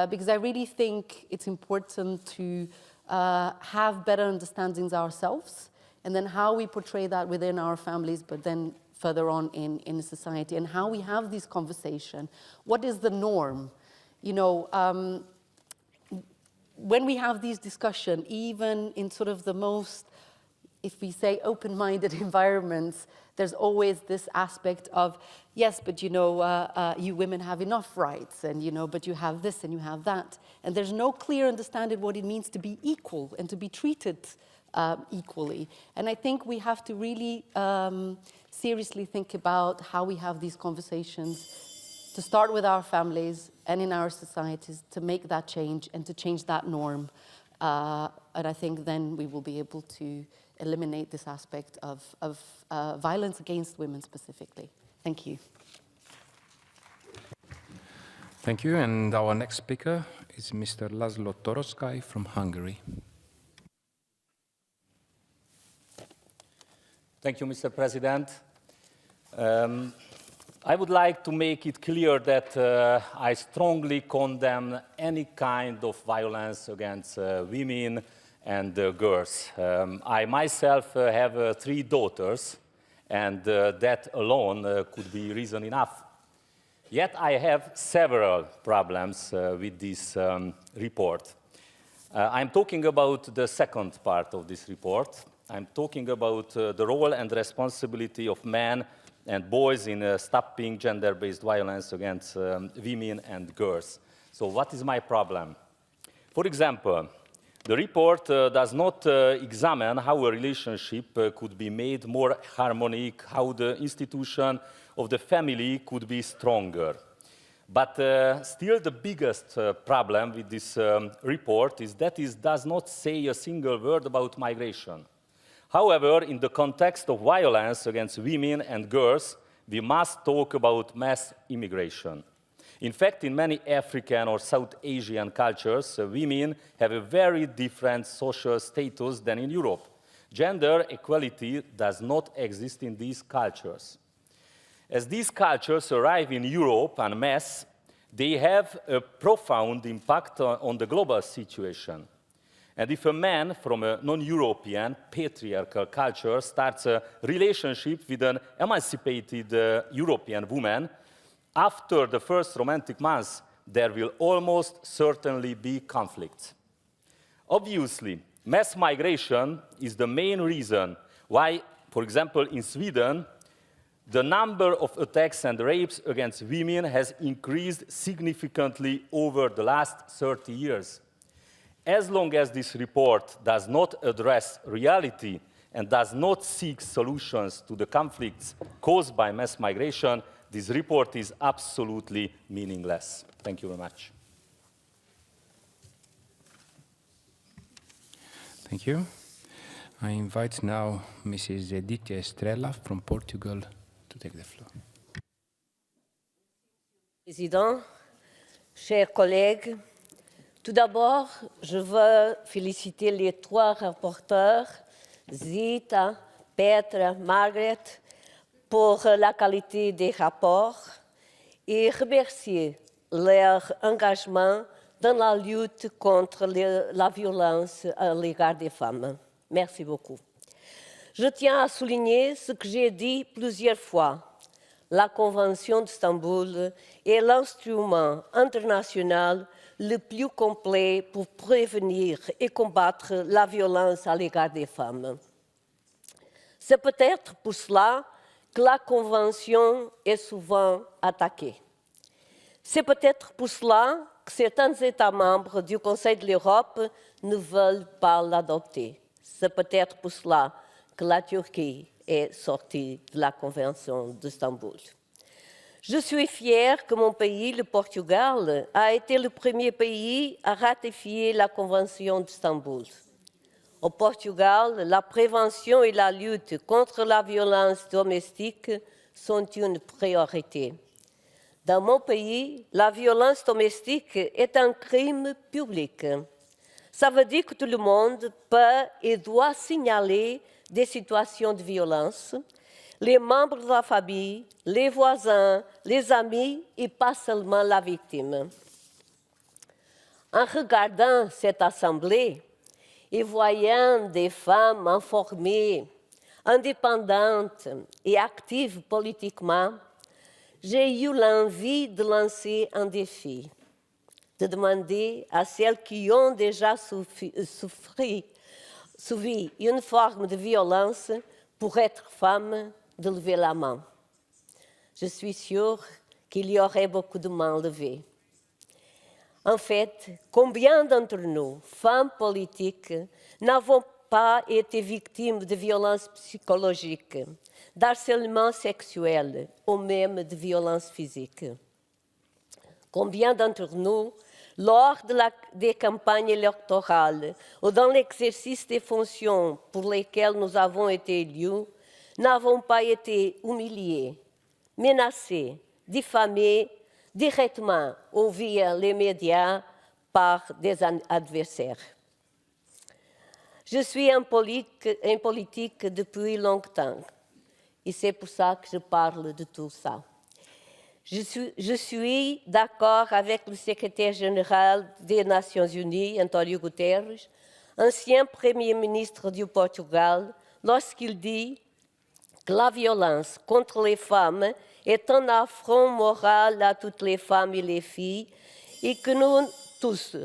because I really think it's important to have better understandings ourselves, and then how we portray that within our families, but then further on in society, and how we have this conversation. What is the norm? When we have these discussions, even in sort of the most, if we say, open-minded environments, there's always this aspect of, yes, but you women have enough rights, and but you have this and you have that. And there's no clear understanding what it means to be equal and to be treated equally. And I think we have to really seriously think about how we have these conversations, to start with our families and in our societies, to make that change and to change that norm. And I think then we will be able to eliminate this aspect of violence against women specifically. Thank you. Thank you. And our next speaker is Mr. Laszlo Toroszkai from Hungary. Thank you, Mr. President. I would like to make it clear that I strongly condemn any kind of violence against women and girls. I myself have 3 daughters, and that alone could be reason enough. Yet I have several problems with this report. I'm talking about the second part of this report. I'm talking about the role and responsibility of men and boys in stopping gender-based violence against women and girls. So what is my problem? For example, the report does not examine how a relationship could be made more harmonic, how the institution of the family could be stronger. But still the biggest problem with this report is that it does not say a single word about migration. However, in the context of violence against women and girls, we must talk about mass immigration. In fact, in many African or South Asian cultures, women have a very different social status than in Europe. Gender equality does not exist in these cultures. As these cultures arrive in Europe en masse, they have a profound impact on the global situation. And if a man from a non-European patriarchal culture starts a relationship with an emancipated European woman, after the first romantic months, there will almost certainly be conflict. Obviously, mass migration is the main reason why, for example, in Sweden, the number of attacks and rapes against women has increased significantly over the last 30 years. As long as this report does not address reality and does not seek solutions to the conflicts caused by mass migration, this report is absolutely meaningless. Thank you very much. Thank you. I invite now Mrs. Edithia Estrela from Portugal to take the floor. Président, chers collègues, tout d'abord, je veux féliciter les 3 rapporteurs, Zita, Petra, Margaret, pour la qualité des rapports et remercier leur engagement dans la lutte contre la violence à l'égard des femmes. Merci beaucoup. Je tiens à souligner ce que j'ai dit plusieurs fois. La Convention d'Istanbul est l'instrument international le plus complet pour prévenir et combattre la violence à l'égard des femmes. C'est peut-être pour cela que la Convention est souvent attaquée. C'est peut-être pour cela que certains États membres du Conseil de l'Europe ne veulent pas l'adopter. C'est peut-être pour cela que la Turquie est sortie de la Convention d'Istanbul. Je suis fière que mon pays, le Portugal, a été le premier pays à ratifier la Convention d'Istanbul. Au Portugal, la prévention et la lutte contre la violence domestique sont une priorité. Dans mon pays, la violence domestique est un crime public. Ça veut dire que tout le monde peut et doit signaler des situations de violence, les membres de la famille, les voisins, les amis et pas seulement la victime. En regardant cette assemblée et voyant des femmes informées, indépendantes et actives politiquement, j'ai eu l'envie de lancer un défi, de demander à celles qui ont déjà subi une forme de violence pour être femme de lever la main. Je suis sûre qu'il y aurait beaucoup de mains levées. En fait, combien d'entre nous, femmes politiques, n'avons pas été victimes de violences psychologiques, d'harcèlement sexuel ou même de violences physiques? Combien d'entre nous, lors des campagnes électorales ou dans l'exercice des fonctions pour lesquelles nous avons été élus, n'avons pas été humiliés, menacés, diffamés directement ou via les médias par des adversaires? Je suis en politique depuis longtemps et c'est pour ça que je parle de tout ça. Je suis d'accord avec le secrétaire général des Nations Unies, António Guterres, ancien Premier ministre du Portugal, lorsqu'il dit que la violence contre les femmes est un affront moral à toutes les femmes et les filles et que nous tous,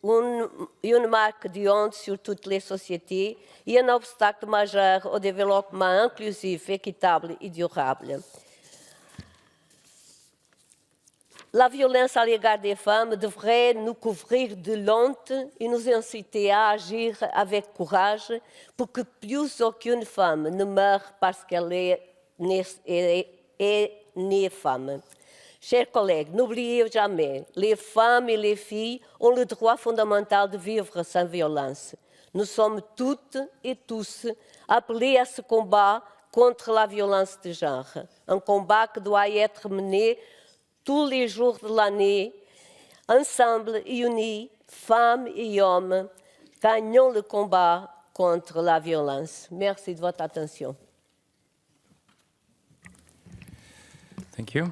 une marque de honte sur toutes les sociétés et un obstacle majeur au développement inclusif, équitable et durable. La violence à l'égard des femmes devrait nous couvrir de honte et nous inciter à agir avec courage pour que plus aucune femme ne meure parce qu'elle est née femme. Chers collègues, n'oubliez jamais, les femmes et les filles ont le droit fondamental de vivre sans violence. Nous sommes toutes et tous appelés à ce combat contre la violence de genre, un combat qui doit être mené tous les jours de l'année, ensemble et unis, femmes et hommes, gagnons le combat contre la violence. Merci de votre attention. Thank you.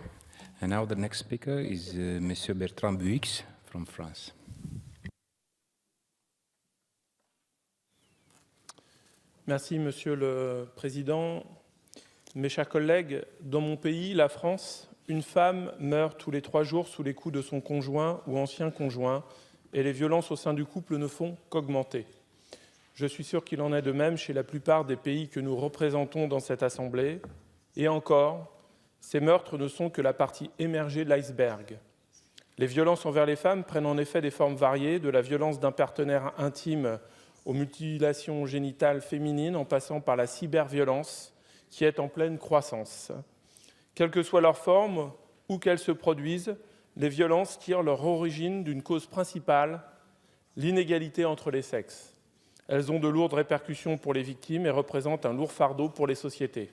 And now the next speaker is Monsieur Bertrand Buix from France. Merci, Monsieur le Président. Mes chers collègues, dans mon pays, la France, une femme meurt tous les 3 jours sous les coups de son conjoint ou ancien conjoint et les violences au sein du couple ne font qu'augmenter. Je suis sûr qu'il en est de même chez la plupart des pays que nous représentons dans cette Assemblée. Et encore, ces meurtres ne sont que la partie émergée de l'iceberg. Les violences envers les femmes prennent en effet des formes variées, de la violence d'un partenaire intime aux mutilations génitales féminines en passant par la cyberviolence qui est en pleine croissance. Quelle que soit leur forme, où qu'elles se produisent, les violences tirent leur origine d'une cause principale, l'inégalité entre les sexes. Elles ont de lourdes répercussions pour les victimes et représentent un lourd fardeau pour les sociétés.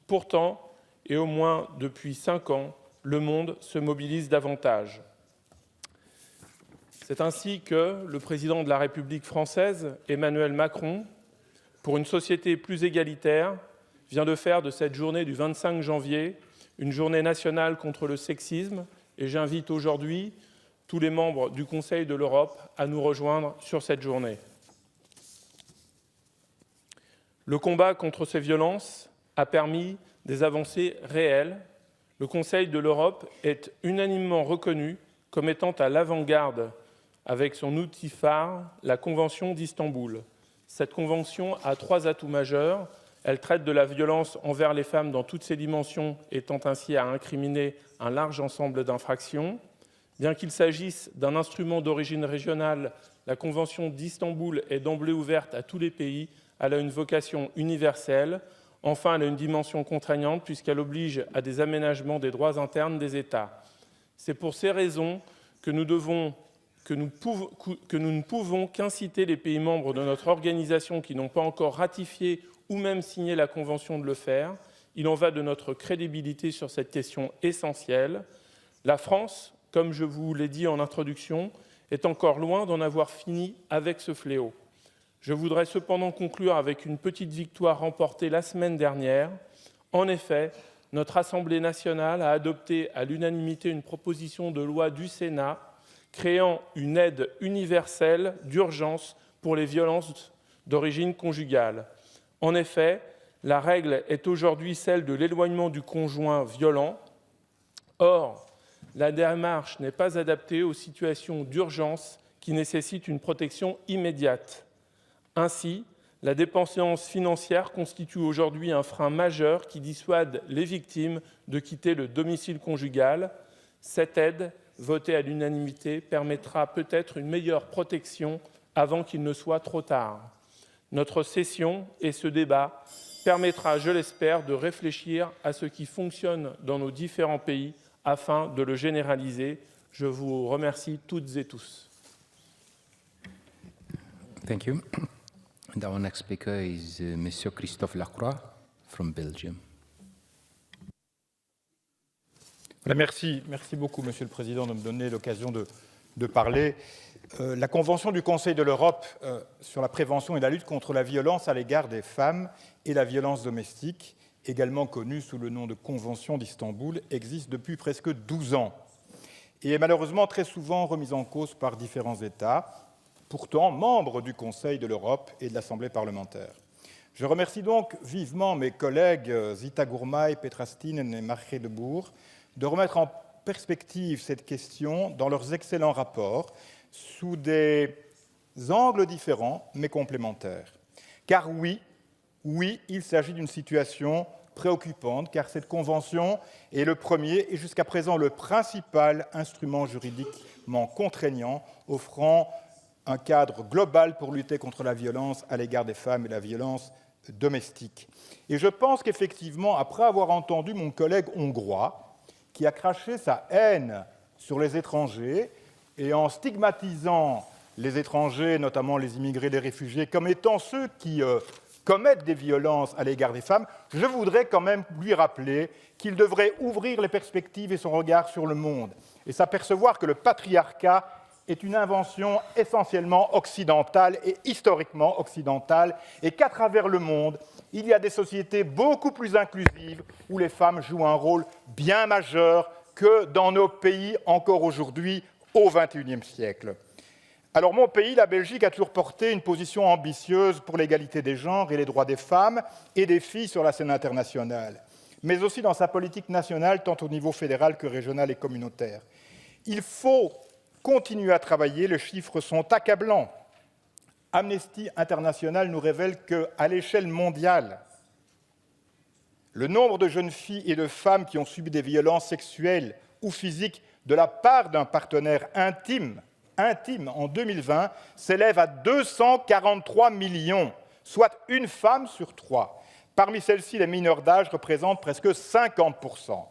Pourtant, et au moins depuis 5 ans, le monde se mobilise davantage. C'est ainsi que le président de la République française, Emmanuel Macron, pour une société plus égalitaire, vient de faire de cette journée du 25 janvier une journée nationale contre le sexisme et j'invite aujourd'hui tous les membres du Conseil de l'Europe à nous rejoindre sur cette journée. Le combat contre ces violences a permis des avancées réelles. Le Conseil de l'Europe est unanimement reconnu comme étant à l'avant-garde avec son outil phare, la Convention d'Istanbul. Cette convention a 3 atouts majeurs. Elle traite de la violence envers les femmes dans toutes ses dimensions, étant ainsi à incriminer un large ensemble d'infractions. Bien qu'il s'agisse d'un instrument d'origine régionale, la Convention d'Istanbul est d'emblée ouverte à tous les pays. Elle a une vocation universelle. Enfin, elle a une dimension contraignante puisqu'elle oblige à des aménagements des droits internes des États. C'est pour ces raisons que nous ne pouvons qu'inciter les pays membres de notre organisation qui n'ont pas encore ratifié ou même signé la Convention de le faire. Il en va de notre crédibilité sur cette question essentielle. La France, comme je vous l'ai dit en introduction, est encore loin d'en avoir fini avec ce fléau. Je voudrais cependant conclure avec une petite victoire remportée la semaine dernière. En effet, notre Assemblée nationale a adopté à l'unanimité une proposition de loi du Sénat créant une aide universelle d'urgence pour les violences d'origine conjugale. En effet, la règle est aujourd'hui celle de l'éloignement du conjoint violent. Or, la démarche n'est pas adaptée aux situations d'urgence qui nécessitent une protection immédiate. Ainsi, la dépendance financière constitue aujourd'hui un frein majeur qui dissuade les victimes de quitter le domicile conjugal. Cette aide, votée à l'unanimité, permettra peut-être une meilleure protection avant qu'il ne soit trop tard. Notre session et ce débat permettra, je l'espère, de réfléchir à ce qui fonctionne dans nos différents pays afin de le généraliser. Je vous remercie toutes et tous. Thank you. And our next speaker is Monsieur Christophe Lacroix from Belgium. Voilà, merci beaucoup, Monsieur le Président, de me donner l'occasion de parler. La Convention du Conseil de l'Europe sur la prévention et la lutte contre la violence à l'égard des femmes et la violence domestique, également connue sous le nom de Convention d'Istanbul, existe depuis presque 12 ans et est malheureusement très souvent remise en cause par différents États, pourtant membres du Conseil de l'Europe et de l'Assemblée parlementaire. Je remercie donc vivement mes collègues Zita Gurmai, Petra Stinen et Margrethe de Boer de remettre en perspective cette question dans leurs excellents rapports sous des angles différents mais complémentaires. Car oui, il s'agit d'une situation préoccupante, car cette convention est le premier et jusqu'à présent le principal instrument juridiquement contraignant offrant un cadre global pour lutter contre la violence à l'égard des femmes et la violence domestique. Et je pense qu'effectivement, après avoir entendu mon collègue hongrois, qui a craché sa haine sur les étrangers, et en stigmatisant les étrangers, notamment les immigrés, les réfugiés, comme étant ceux qui commettent des violences à l'égard des femmes, je voudrais quand même lui rappeler qu'il devrait ouvrir les perspectives et son regard sur le monde, et s'apercevoir que le patriarcat est une invention essentiellement occidentale et historiquement occidentale, et qu'à travers le monde, il y a des sociétés beaucoup plus inclusives où les femmes jouent un rôle bien majeur que dans nos pays encore aujourd'hui au XXIe siècle. Alors mon pays, la Belgique, a toujours porté une position ambitieuse pour l'égalité des genres et les droits des femmes et des filles sur la scène internationale, mais aussi dans sa politique nationale, tant au niveau fédéral que régional et communautaire. Il faut continuer à travailler, les chiffres sont accablants. Amnesty International nous révèle qu'à l'échelle mondiale, le nombre de jeunes filles et de femmes qui ont subi des violences sexuelles ou physiques de la part d'un partenaire intime en 2020 s'élève à 243 millions, soit une femme sur 3. Parmi celles-ci, les mineurs d'âge représentent presque 50%.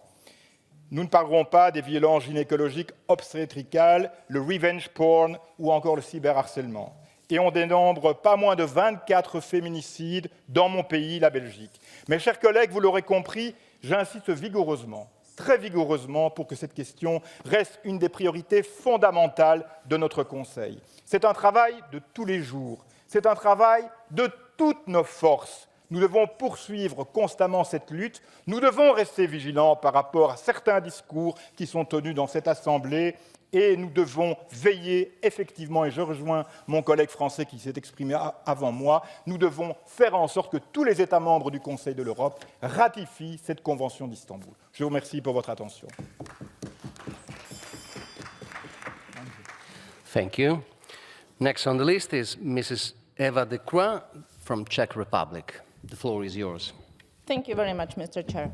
Nous ne parlerons pas des violences gynécologiques obstétricales, le revenge porn ou encore le cyberharcèlement. Et on dénombre pas moins de 24 féminicides dans mon pays, la Belgique. Mes chers collègues, vous l'aurez compris, j'insiste vigoureusement, très vigoureusement, pour que cette question reste une des priorités fondamentales de notre Conseil. C'est un travail de tous les jours, c'est un travail de toutes nos forces. Nous devons poursuivre constamment cette lutte. Nous devons rester vigilants par rapport à certains discours qui sont tenus dans cette Assemblée et nous devons veiller effectivement, et je rejoins mon collègue français qui s'est exprimé avant moi, nous devons faire en sorte que tous les États membres du Conseil de l'Europe ratifient cette Convention d'Istanbul. Je vous remercie pour votre attention. Thank you. Next on the list is Mrs. Eva de Croix from Czech Republic. The floor is yours. Thank you very much, Mr. Chair.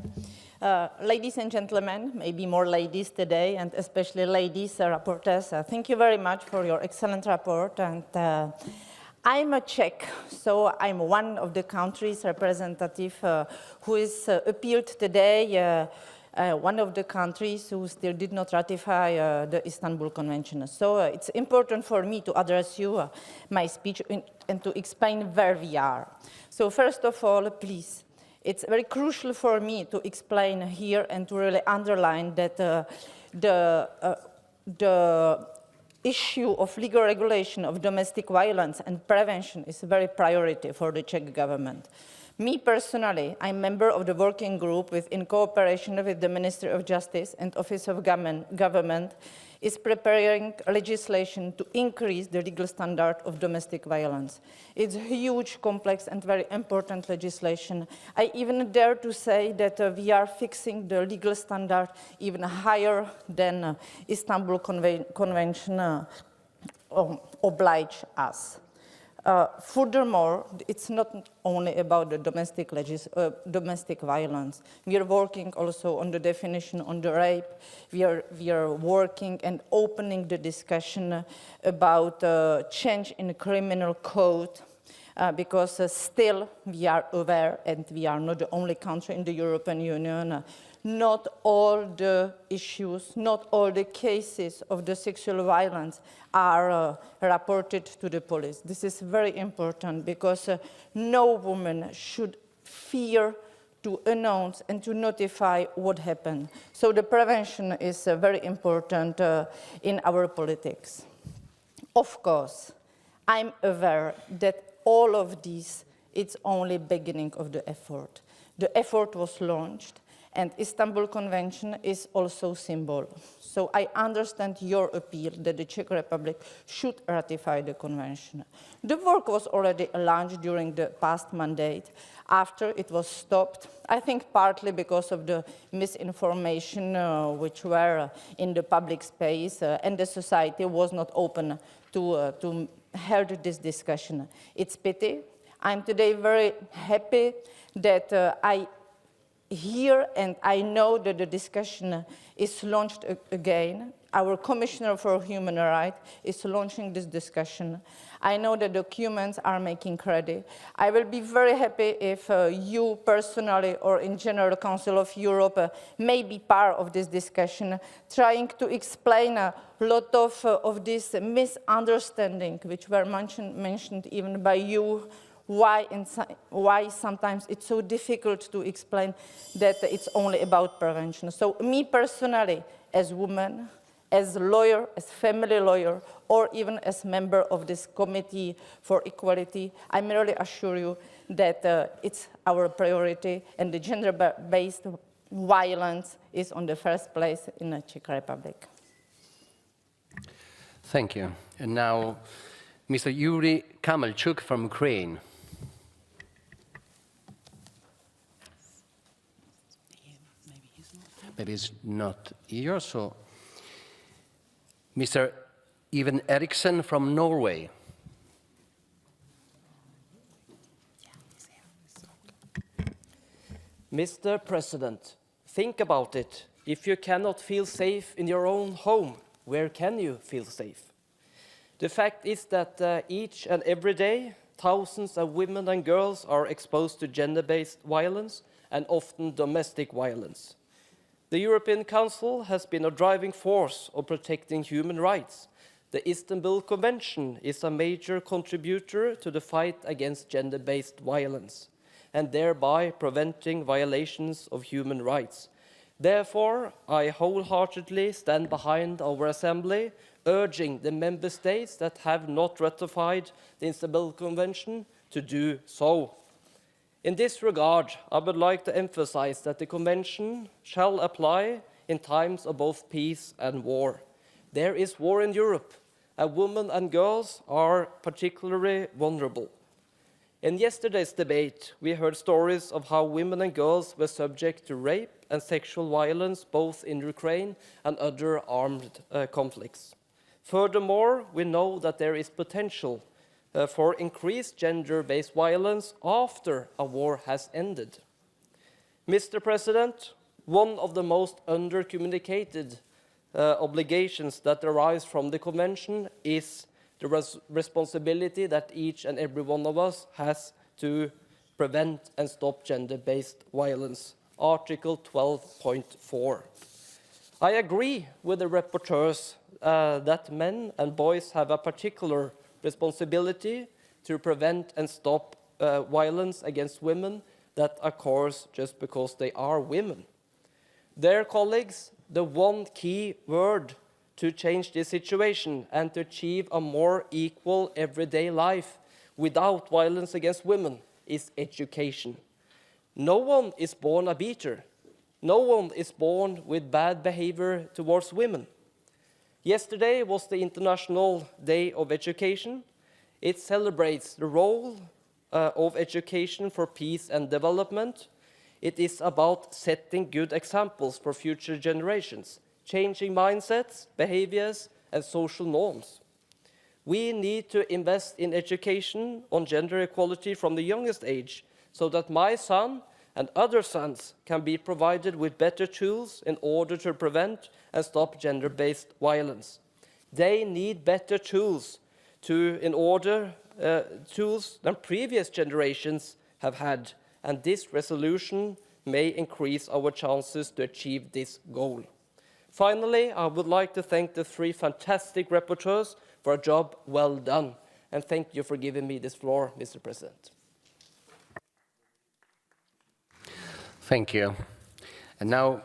Ladies and gentlemen, maybe more ladies today, and especially ladies rapporteurs, thank you very much for your excellent report. And I'm a Czech, so I'm one of the countries representative who is appealed today, one of the countries who still did not ratify the Istanbul Convention. So it's important for me to address you my speech and to explain where we are. So first of all, please, it's very crucial for me to explain here and to really underline that the issue of legal regulation of domestic violence and prevention is a very priority for the Czech government. Me personally, I'm a member of the working group in cooperation with the Ministry of Justice and Office of Government is preparing legislation to increase the legal standard of domestic violence. It's huge, complex, and very important legislation. I even dare to say that we are fixing the legal standard even higher than Istanbul Convention oblige us. Furthermore, it's not only about the domestic violence. We are working also on the definition on the rape. We are working and opening the discussion about change in the criminal code because still we are aware, and we are not the only country in the European Union, not all the issues, not all the cases of the sexual violence are reported to the police. This is very important because no woman should fear to announce and to notify what happened. So the prevention is very important in our politics. Of course, I'm aware that all of this, it's only beginning of the effort. The effort was launched, and Istanbul Convention is also a symbol. So I understand your appeal that the Czech Republic should ratify the convention. The work was already launched during the past mandate. After it was stopped, I think partly because of the misinformation which were in the public space, and the society was not open to hold this discussion. It's pity. I'm today very happy that I hear and I know that the discussion is launched again. Our Commissioner for Human Rights is launching this discussion. I know that documents are making ready. I will be very happy if you personally or in general Council of Europe may be part of this discussion, trying to explain a lot of this misunderstanding which were mentioned even by you, why sometimes it's so difficult to explain that it's only about prevention. So me personally, as woman, as lawyer, as family lawyer, or even as member of this Committee for Equality, I merely assure you that it's our priority, and the gender-based violence is on the first place in the Czech Republic. Thank you. And now, Mr. Yuri Kamelchuk from Ukraine. Maybe it's not here, so Mr. Ivan Eriksen from Norway. Mr. President, think about it. If you cannot feel safe in your own home, where can you feel safe? The fact is that each and every day, thousands of women and girls are exposed to gender-based violence and often domestic violence. The European Council has been a driving force of protecting human rights. The Istanbul Convention is a major contributor to the fight against gender-based violence, and thereby preventing violations of human rights. Therefore, I wholeheartedly stand behind our Assembly, urging the member states that have not ratified the Istanbul Convention to do so. In this regard, I would like to emphasize that the Convention shall apply in times of both peace and war. There is war in Europe, and women and girls are particularly vulnerable. In yesterday's debate, we heard stories of how women and girls were subject to rape and sexual violence both in Ukraine and other armed conflicts. Furthermore, we know that there is potential for increased gender-based violence after a war has ended. Mr. President, one of the most under-communicated obligations that arise from the Convention is the responsibility that each and every one of us has to prevent and stop gender-based violence. Article 12.4. I agree with the rapporteurs that men and boys have a particular responsibility to prevent and stop violence against women that occurs just because they are women. Dear colleagues, the one key word to change this situation and to achieve a more equal everyday life without violence against women is education. No one is born a beater. No one is born with bad behavior towards women. Yesterday was the International Day of Education. It celebrates the role of education for peace and development. It is about setting good examples for future generations, changing mindsets, behaviors, and social norms. We need to invest in education on gender equality from the youngest age so that my son and other sons can be provided with better tools in order to prevent and stop gender-based violence. They need better tools tools than previous generations have had, and this resolution may increase our chances to achieve this goal. Finally, I would like to thank the three fantastic rapporteurs for a job well done, and thank you for giving me this floor, Mr. President. Thank you. And now,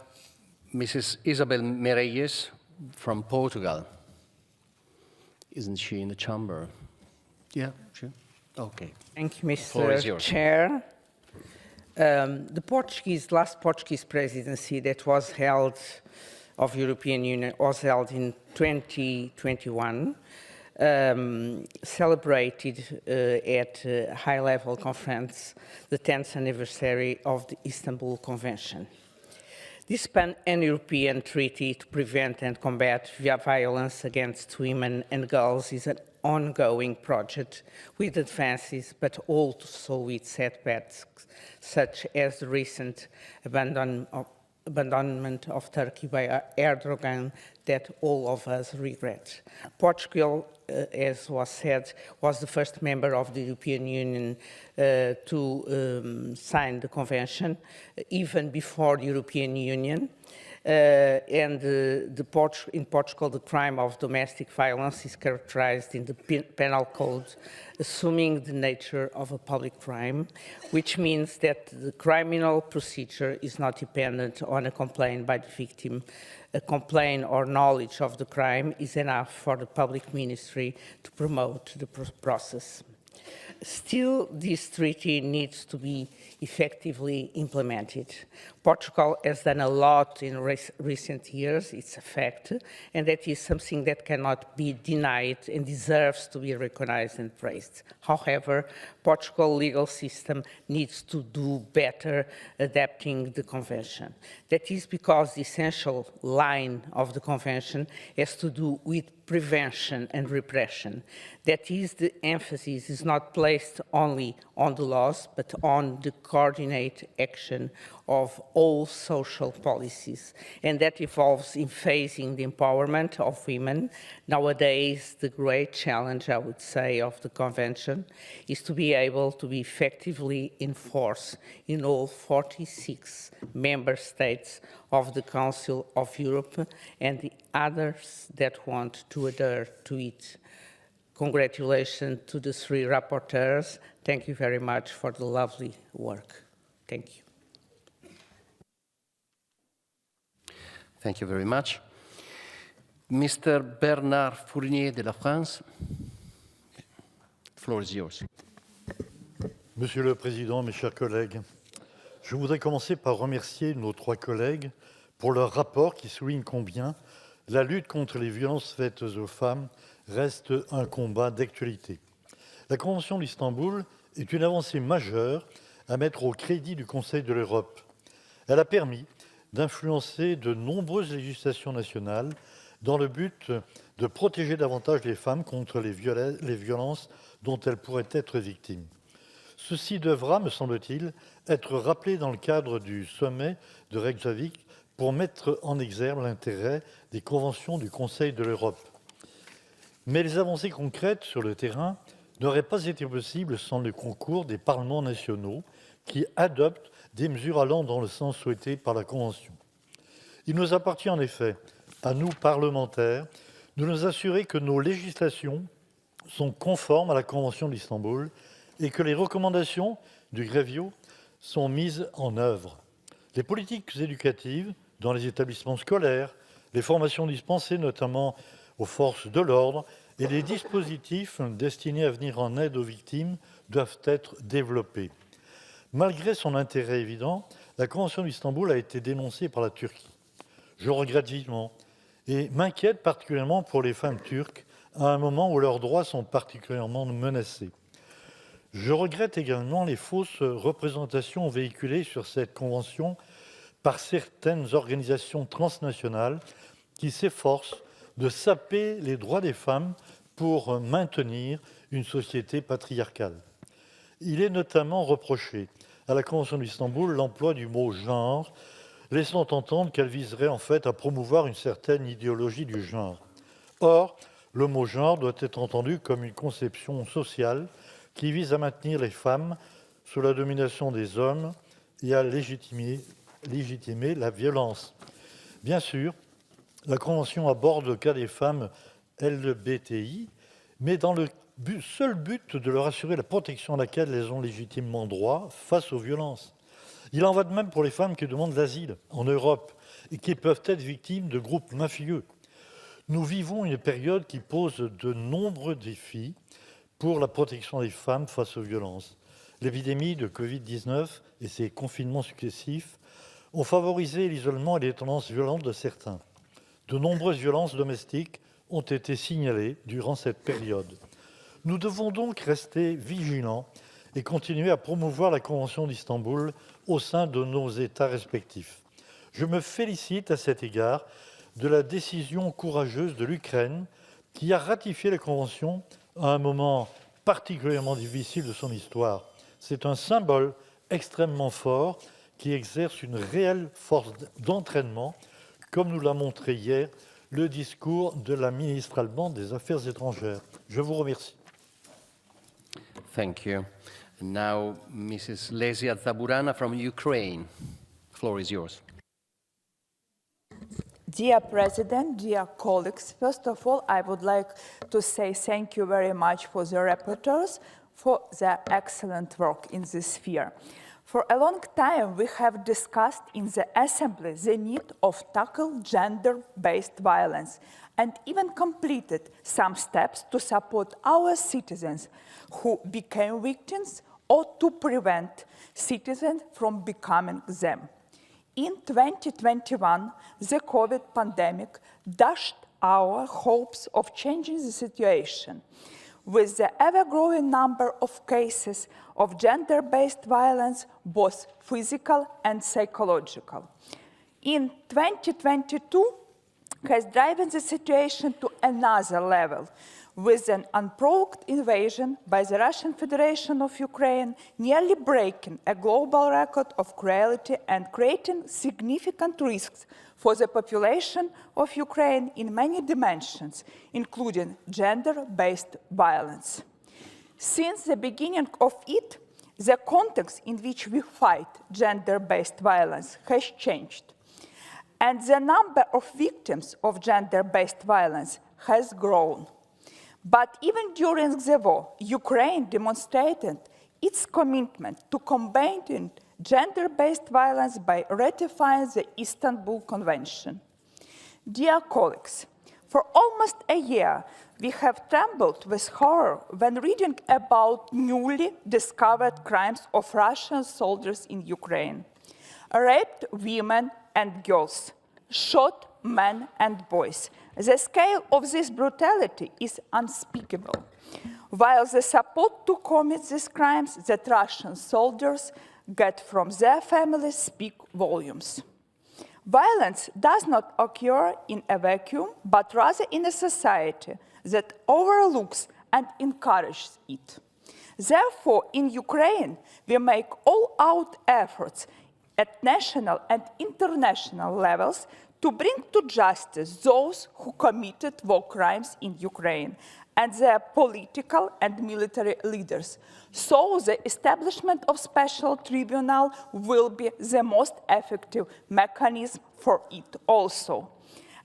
Mrs. Isabel Meirelles from Portugal. Isn't she in the chamber? Yeah, sure. Okay. Thank you, Mr. Chair. The last Portuguese presidency that was held of European Union was held in 2021, celebrated at a high-level conference the 10th anniversary of the Istanbul Convention. This pan-European treaty to prevent and combat violence against women and girls is an ongoing project with advances, but also with setbacks, such as the recent abandonment of Turkey by Erdogan that all of us regret. Portugal, as was said, was the first member of the European Union to sign the convention, even before the European Union. In Portugal, the crime of domestic violence is characterized in the penal code, assuming the nature of a public crime, which means that the criminal procedure is not dependent on a complaint by the victim. A complaint or knowledge of the crime is enough for the public ministry to promote the process. Still, this treaty needs to be effectively implemented. Portugal has done a lot in recent years, it's a fact, and that is something that cannot be denied and deserves to be recognized and praised. However, Portugal's legal system needs to do better adapting the convention. That is because the essential line of the convention has to do with prevention and repression. That is, the emphasis is not placed only on the laws, but on the coordinated action of all social policies, and that involves in phasing the empowerment of women. Nowadays, the great challenge, I would say, of the Convention is to be able to be effectively enforced in all 46 member states of the Council of Europe and the others that want to adhere to it. Congratulations to the three rapporteurs. Thank you very much for the lovely work. Thank you. Thank you very much. Mr. Bernard Fournier de la France, the floor is yours. Monsieur le Président, mes chers collègues, je voudrais commencer par remercier nos trois collègues pour leur rapport qui souligne combien la lutte contre les violences faites aux femmes reste un combat d'actualité. La Convention d'Istanbul est une avancée majeure à mettre au crédit du Conseil de l'Europe. Elle a permis d'influencer de nombreuses législations nationales dans le but de protéger davantage les femmes contre les violences dont elles pourraient être victimes. Ceci devra, me semble-t-il, être rappelé dans le cadre du sommet de Reykjavik pour mettre en exergue l'intérêt des conventions du Conseil de l'Europe. Mais les avancées concrètes sur le terrain n'auraient pas été possibles sans le concours des parlements nationaux qui adoptent des mesures allant dans le sens souhaité par la Convention. Il nous appartient en effet, à nous parlementaires, de nous assurer que nos législations sont conformes à la Convention d'Istanbul et que les recommandations du Grevio sont mises en œuvre. Les politiques éducatives dans les établissements scolaires, les formations dispensées notamment aux forces de l'ordre et les dispositifs destinés à venir en aide aux victimes doivent être développés. Malgré son intérêt évident, la Convention d'Istanbul a été dénoncée par la Turquie. Je regrette vivement et m'inquiète particulièrement pour les femmes turques à un moment où leurs droits sont particulièrement menacés. Je regrette également les fausses représentations véhiculées sur cette convention par certaines organisations transnationales qui s'efforcent de saper les droits des femmes pour maintenir une société patriarcale. Il est notamment reproché à la Convention d'Istanbul l'emploi du mot « genre », laissant entendre qu'elle viserait en fait à promouvoir une certaine idéologie du genre. Or, le mot « genre » doit être entendu comme une conception sociale qui vise à maintenir les femmes sous la domination des hommes et à légitimer la violence. Bien sûr, la Convention aborde le cas des femmes LGBTI, mais dans le seul but de leur assurer la protection à laquelle elles ont légitimement droit face aux violences. Il en va de même pour les femmes qui demandent l'asile en Europe et qui peuvent être victimes de groupes mafieux. Nous vivons une période qui pose de nombreux défis pour la protection des femmes face aux violences. L'épidémie de Covid-19 et ses confinements successifs ont favorisé l'isolement et les tendances violentes de certains. De nombreuses violences domestiques ont été signalées durant cette période. Nous devons donc rester vigilants et continuer à promouvoir la Convention d'Istanbul au sein de nos États respectifs. Je me félicite à cet égard de la décision courageuse de l'Ukraine qui a ratifié la Convention à un moment particulièrement difficile de son histoire. C'est un symbole extrêmement fort qui exerce une réelle force d'entraînement, comme nous l'a montré hier le discours de la ministre allemande des Affaires étrangères. Je vous remercie. Thank you. Now, Mrs. Lesia Zaburana from Ukraine. The floor is yours. Dear President, dear colleagues, first of all, I would like to say thank you very much for the rapporteurs for their excellent work in this sphere. For a long time, we have discussed in the Assembly the need of tackle gender-based violence and even completed some steps to support our citizens who became victims or to prevent citizens from becoming them. In 2021, the COVID pandemic dashed our hopes of changing the situation. With the ever-growing number of cases of gender-based violence, both physical and psychological. In 2022, has driven the situation to another level, with an unprovoked invasion by the Russian Federation of Ukraine, nearly breaking a global record of cruelty and creating significant risks for the population of Ukraine in many dimensions, including gender-based violence. Since the beginning of it, the context in which we fight gender-based violence has changed, and the number of victims of gender-based violence has grown. But even during the war, Ukraine demonstrated its commitment to combating gender-based violence by ratifying the Istanbul Convention. Dear colleagues, for almost a year, we have trembled with horror when reading about newly discovered crimes of Russian soldiers in Ukraine. Raped women and girls, shot men and boys. The scale of this brutality is unspeakable. While the support to commit these crimes that Russian soldiers get from their families speak volumes. Violence does not occur in a vacuum, but rather in a society that overlooks and encourages it. Therefore, in Ukraine, we make all-out efforts at national and international levels to bring to justice those who committed war crimes in Ukraine and their political and military leaders. So the establishment of special tribunal will be the most effective mechanism for it also.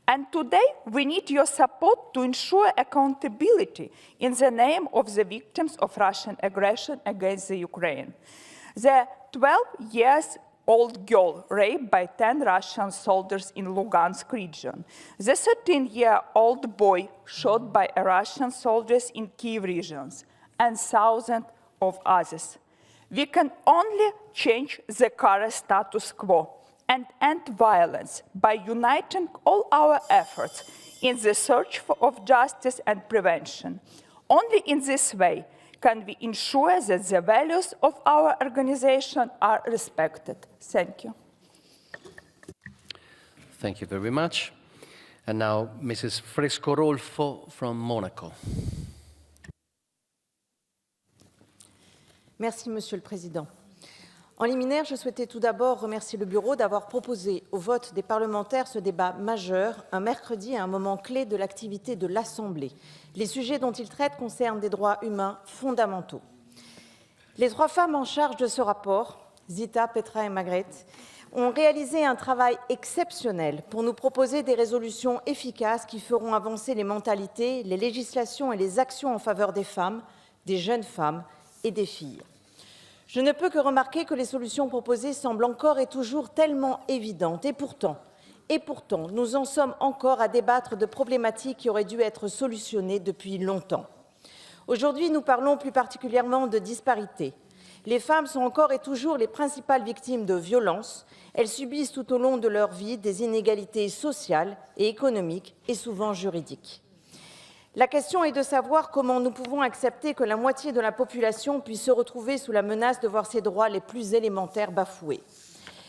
And today, we need your support to ensure accountability in the name of the victims of Russian aggression against the Ukraine. The 12-year-old girl raped by 10 Russian soldiers in Lugansk region. The 13-year-old boy shot by Russian soldiers in Kiev regions, and thousands of others. We can only change the current status quo and end violence by uniting all our efforts in the search of justice and prevention. Only in this way can we ensure that the values of our organization are respected. Thank you. Thank you very much. And now, Mrs. Fresco-Rolfo from Monaco. Merci, Monsieur le Président. En liminaire, je souhaitais tout d'abord remercier le Bureau d'avoir proposé au vote des parlementaires ce débat majeur, un mercredi à un moment clé de l'activité de l'Assemblée. Les sujets dont il traite concernent des droits humains fondamentaux. Les trois femmes en charge de ce rapport, Zita, Petra et Margret, ont réalisé un travail exceptionnel pour nous proposer des résolutions efficaces qui feront avancer les mentalités, les législations et les actions en faveur des femmes, des jeunes femmes et des filles. Je ne peux que remarquer que les solutions proposées semblent encore et toujours tellement évidentes. Et pourtant, nous en sommes encore à débattre de problématiques qui auraient dû être solutionnées depuis longtemps. Aujourd'hui, nous parlons plus particulièrement de disparités. Les femmes sont encore et toujours les principales victimes de violences. Elles subissent tout au long de leur vie des inégalités sociales et économiques et souvent juridiques. La question est de savoir comment nous pouvons accepter que la moitié de la population puisse se retrouver sous la menace de voir ses droits les plus élémentaires bafoués.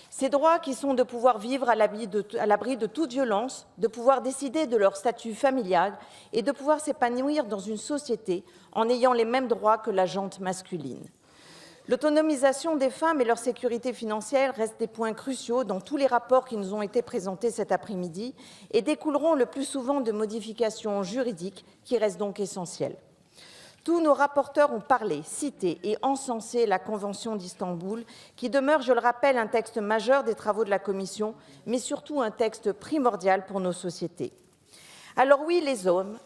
Ces droits qui sont de pouvoir vivre à l'abri de toute violence, de pouvoir décider de leur statut familial et de pouvoir s'épanouir dans une société en ayant les mêmes droits que la gente masculine. L'autonomisation des femmes et leur sécurité financière restent des points cruciaux dans tous les rapports qui nous ont été présentés cet après-midi et découleront le plus souvent de modifications juridiques qui restent donc essentielles. Tous nos rapporteurs ont parlé, cité et encensé la Convention d'Istanbul, qui demeure, je le rappelle, un texte majeur des travaux de la Commission, mais surtout un texte primordial pour nos sociétés. Alors oui, les hommes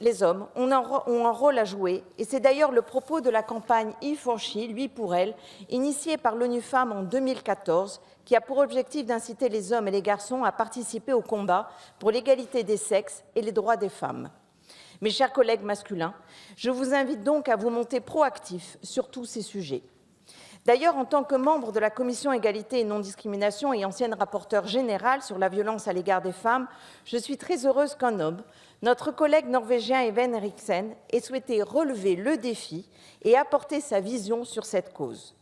ont un rôle à jouer, et c'est d'ailleurs le propos de la campagne He for She, lui pour elle, initiée par l'ONU Femmes en 2014, qui a pour objectif d'inciter les hommes et les garçons à participer au combat pour l'égalité des sexes et les droits des femmes. Mes chers collègues masculins, je vous invite donc à vous montrer proactifs sur tous ces sujets. D'ailleurs, en tant que membre de la Commission Égalité et Non-Discrimination et ancienne rapporteure générale sur la violence à l'égard des femmes, je suis très heureuse qu'un homme, notre collègue norvégien Even Eriksen, ait souhaité relever le défi et apporter sa vision sur cette cause.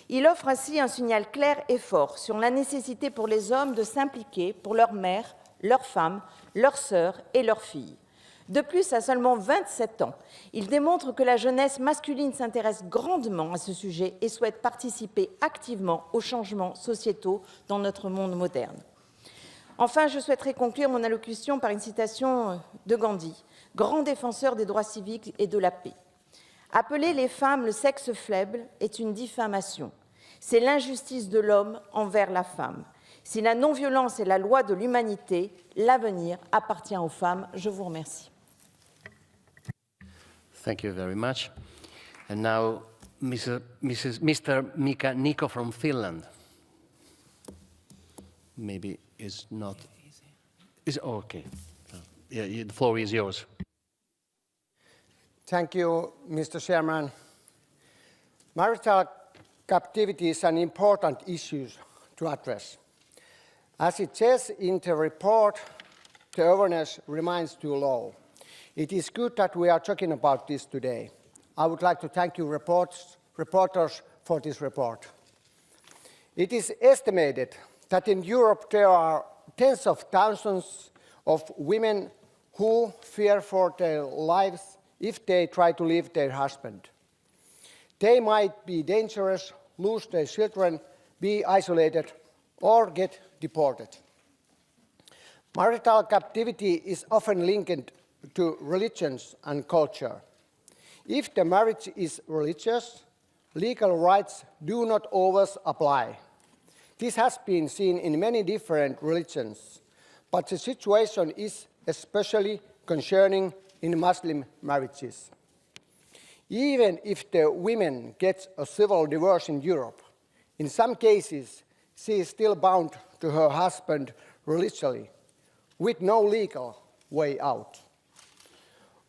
Il offre ainsi un signal clair et fort sur la nécessité pour les hommes de s'impliquer pour leurs mères, leurs femmes, leurs sœurs et leurs filles. De plus, à seulement 27 ans, il démontre que la jeunesse masculine s'intéresse grandement à ce sujet et souhaite participer activement aux changements sociétaux dans notre monde moderne. Enfin, je souhaiterais conclure mon allocution par une citation de Gandhi, grand défenseur des droits civiques et de la paix. « Appeler les femmes le sexe faible est une diffamation. C'est l'injustice de l'homme envers la femme. Si la non-violence est la loi de l'humanité, l'avenir appartient aux femmes. » Je vous remercie. Thank you very much. And now, Mr. Mika Nico from Finland. Maybe it's not easy. It's okay. Yeah, the floor is yours. Thank you, Mr. Chairman. Marital captivity is an important issue to address. As it says in the report, the awareness remains too low. It is good that we are talking about this today. I would like to thank you reporters for this report. It is estimated that in Europe there are tens of thousands of women who fear for their lives if they try to leave their husband. They might be dangerous, lose their children, be isolated, or get deported. Marital captivity is often linked to religions and culture. If the marriage is religious, legal rights do not always apply. This has been seen in many different religions, but the situation is especially concerning in Muslim marriages. Even if the woman gets a civil divorce in Europe, in some cases she is still bound to her husband religiously, with no legal way out.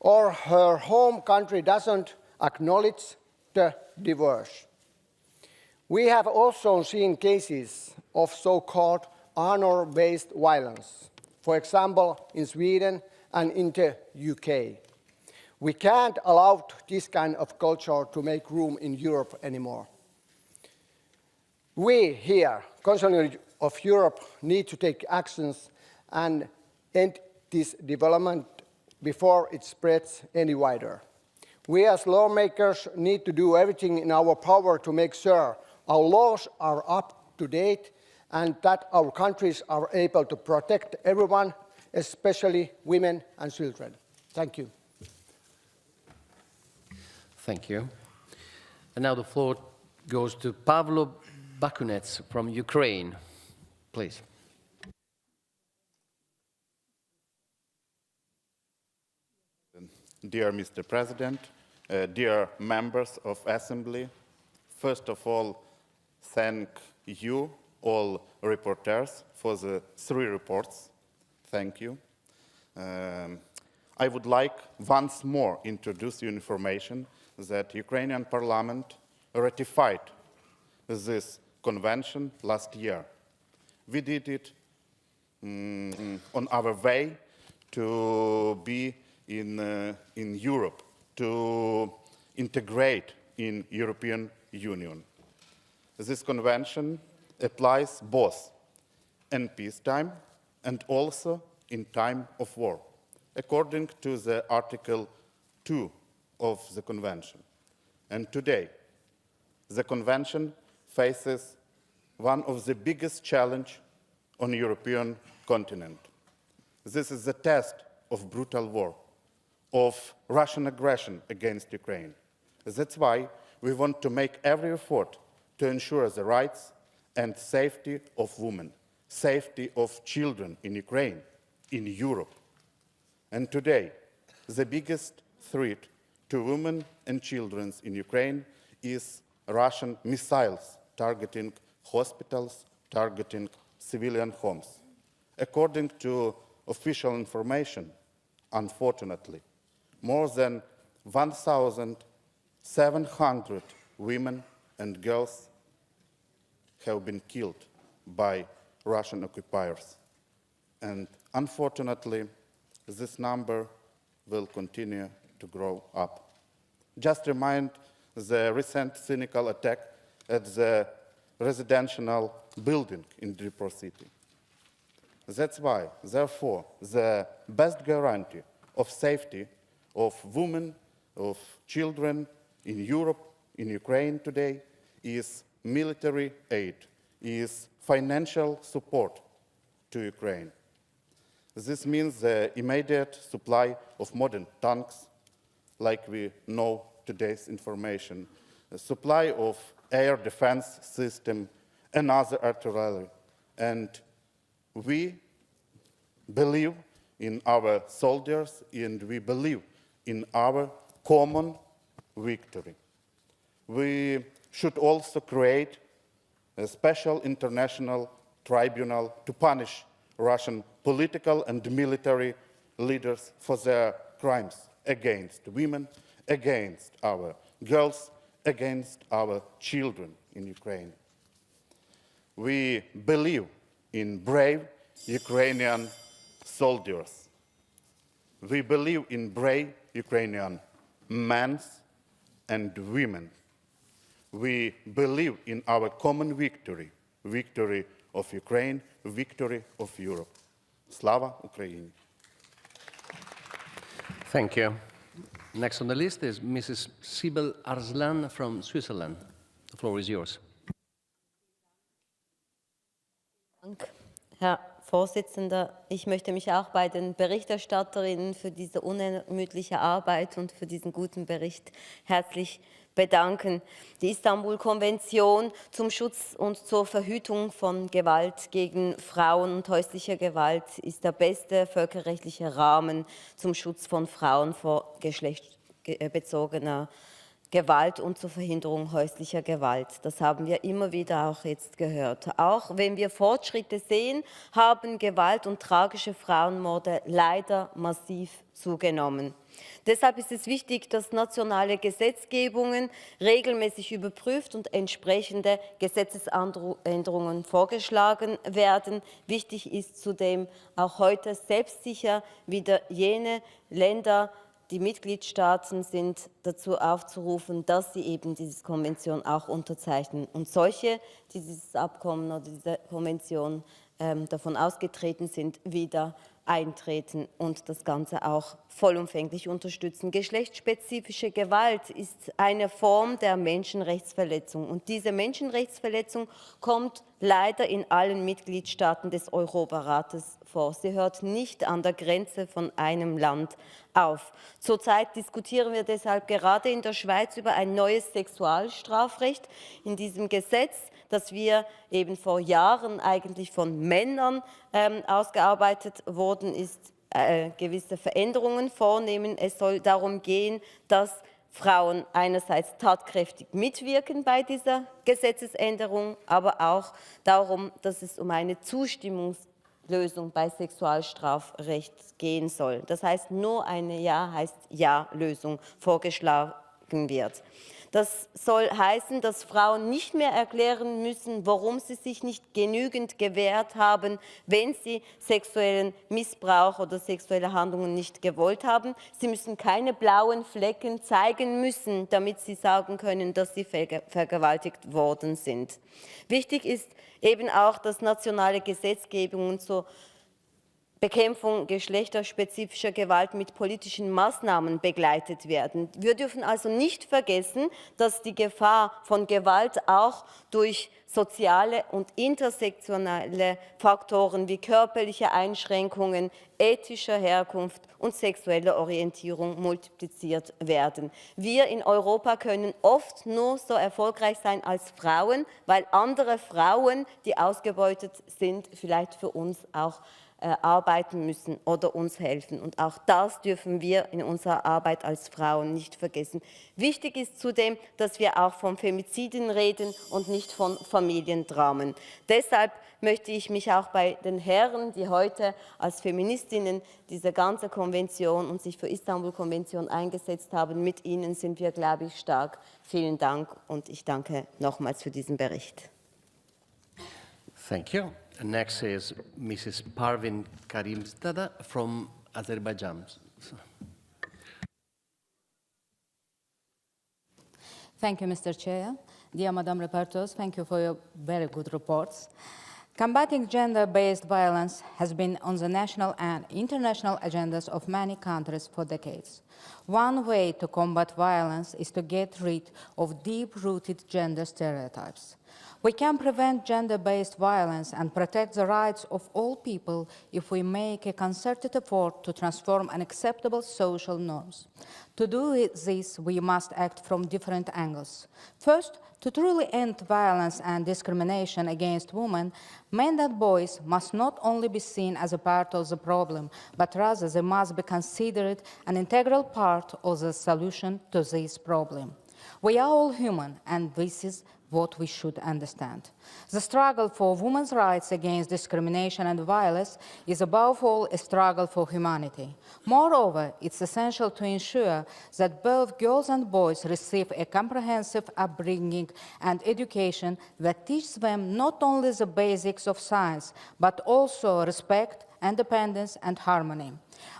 Or her home country doesn't acknowledge the divorce. We have also seen cases of so-called honor-based violence, for example, in Sweden and in the UK. We can't allow this kind of culture to make room in Europe anymore. We here, Council of Europe, need to take actions and end this development before it spreads any wider. We as lawmakers need to do everything in our power to make sure our laws are up to date and that our countries are able to protect everyone, especially women and children. Thank you. Thank you. And now the floor goes to Pavlo Bakunets from Ukraine. Please. Dear Mr. President, dear members of Assembly, first of all, thank you, all reporters, for the 3 reports. Thank you. I would like once more introduce you information that Ukrainian Parliament ratified this convention last year. We did it on our way to be in Europe, to integrate in European Union. This convention applies both in peacetime and also in time of war, according to the Article 2 of the convention. And today, the convention faces one of the biggest challenges on the European continent. This is the test of brutal war, of Russian aggression against Ukraine. That's why we want to make every effort to ensure the rights and safety of women, safety of children in Ukraine, in Europe. And today, the biggest threat to women and children in Ukraine is Russian missiles targeting hospitals, targeting civilian homes. According to official information, unfortunately, more than 1,700 women and girls have been killed by Russian occupiers. And unfortunately, this number will continue to grow up. Just remind the recent cynical attack at the residential building in Dnipro city. That's why, therefore, the best guarantee of safety of women, of children in Europe, in Ukraine today, is military aid, is financial support to Ukraine. This means the immediate supply of modern tanks, like we know today's information, the supply of air defense system and other artillery. And we believe in our soldiers and we believe in our common victory. We should also create a special international tribunal to punish Russian political and military leaders for their crimes against women, against our girls, against our children in Ukraine. We believe in brave Ukrainian soldiers. We believe in brave Ukrainian men and women. We believe in our common victory, victory of Ukraine, victory of Europe. Slava Ukraini! Thank you. Next on the list is Mrs. Sibel Arslan from Switzerland. The floor is yours. Dank, Herr Vorsitzender. Ich möchte mich auch bei den Berichterstatterinnen für diese unermüdliche Arbeit und für diesen guten Bericht herzlich bedanken. Die Istanbul Convention zum Schutz und zur Verhütung von Gewalt gegen Frauen und häuslicher Gewalt ist der beste völkerrechtliche Rahmen zum Schutz von Frauen vor geschlechtsbezogener Gewalt und zur Verhinderung häuslicher Gewalt. Das haben wir immer wieder auch jetzt gehört. Auch wenn wir Fortschritte sehen, haben Gewalt und tragische Frauenmorde leider massiv zugenommen. Deshalb ist es wichtig, dass nationale Gesetzgebungen regelmäßig überprüft und entsprechende Gesetzesänderungen vorgeschlagen werden. Wichtig ist zudem auch heute selbstsicher wieder jene Länder, die Mitgliedstaaten sind, dazu aufzurufen, dass sie eben diese Konvention auch unterzeichnen. Und solche, die dieses Abkommen oder diese Konvention davon ausgetreten sind, wieder eintreten und das Ganze auch vollumfänglich unterstützen. Geschlechtsspezifische Gewalt ist eine Form der Menschenrechtsverletzung und diese Menschenrechtsverletzung kommt leider in allen Mitgliedstaaten des Europarates vor. Sie hört nicht an der Grenze von einem Land auf. Zurzeit diskutieren wir deshalb gerade in der Schweiz über ein neues Sexualstrafrecht. In diesem Gesetz, das wir eben vor Jahren eigentlich von Männern ausgearbeitet worden ist, gewisse Veränderungen vornehmen. Es soll darum gehen, dass Frauen einerseits tatkräftig mitwirken bei dieser Gesetzesänderung, aber auch darum, dass es um eine Zustimmungslösung bei Sexualstrafrecht gehen soll. Das heißt, nur eine Ja heißt Ja-Lösung vorgeschlagen wird. Das soll heißen, dass Frauen nicht mehr erklären müssen, warum sie sich nicht genügend gewehrt haben, wenn sie sexuellen Missbrauch oder sexuelle Handlungen nicht gewollt haben. Sie müssen keine blauen Flecken zeigen müssen, damit sie sagen können, dass sie vergewaltigt worden sind. Wichtig ist eben auch, dass nationale Gesetzgebungen zur Bekämpfung geschlechterspezifischer Gewalt mit politischen Maßnahmen begleitet werden. Wir dürfen also nicht vergessen, dass die Gefahr von Gewalt auch durch soziale und intersektionale Faktoren wie körperliche Einschränkungen, ethischer Herkunft und sexuelle Orientierung multipliziert werden. Wir in Europa können oft nur so erfolgreich sein als Frauen, weil andere Frauen, die ausgebeutet sind, vielleicht für uns auch arbeiten müssen oder uns helfen. Und auch das dürfen wir in unserer Arbeit als Frauen nicht vergessen. Wichtig ist zudem, dass wir auch von Femiziden reden und nicht von Familiendramen. Deshalb möchte ich mich auch bei den Herren, die heute als Feministinnen diese ganze Konvention und sich für Istanbul Convention eingesetzt haben, mit ihnen sind wir, glaube ich, stark. Vielen Dank und ich danke nochmals für diesen Bericht. Thank you. Next is Mrs. Parvin Karimzadeh from Azerbaijan. Thank you, Mr. Chair. Dear Madam Reporters, thank you for your very good reports. Combating gender-based violence has been on the national and international agendas of many countries for decades. One way to combat violence is to get rid of deep-rooted gender stereotypes. We can prevent gender-based violence and protect the rights of all people if we make a concerted effort to transform unacceptable social norms. To do this, we must act from different angles. First, to truly end violence and discrimination against women, men and boys must not only be seen as a part of the problem, but rather they must be considered an integral part of the solution to this problem. We are all human, and this is what we should understand. The struggle for women's rights against discrimination and violence is above all a struggle for humanity. Moreover, it's essential to ensure that both girls and boys receive a comprehensive upbringing and education that teaches them not only the basics of science, but also respect independence, and harmony.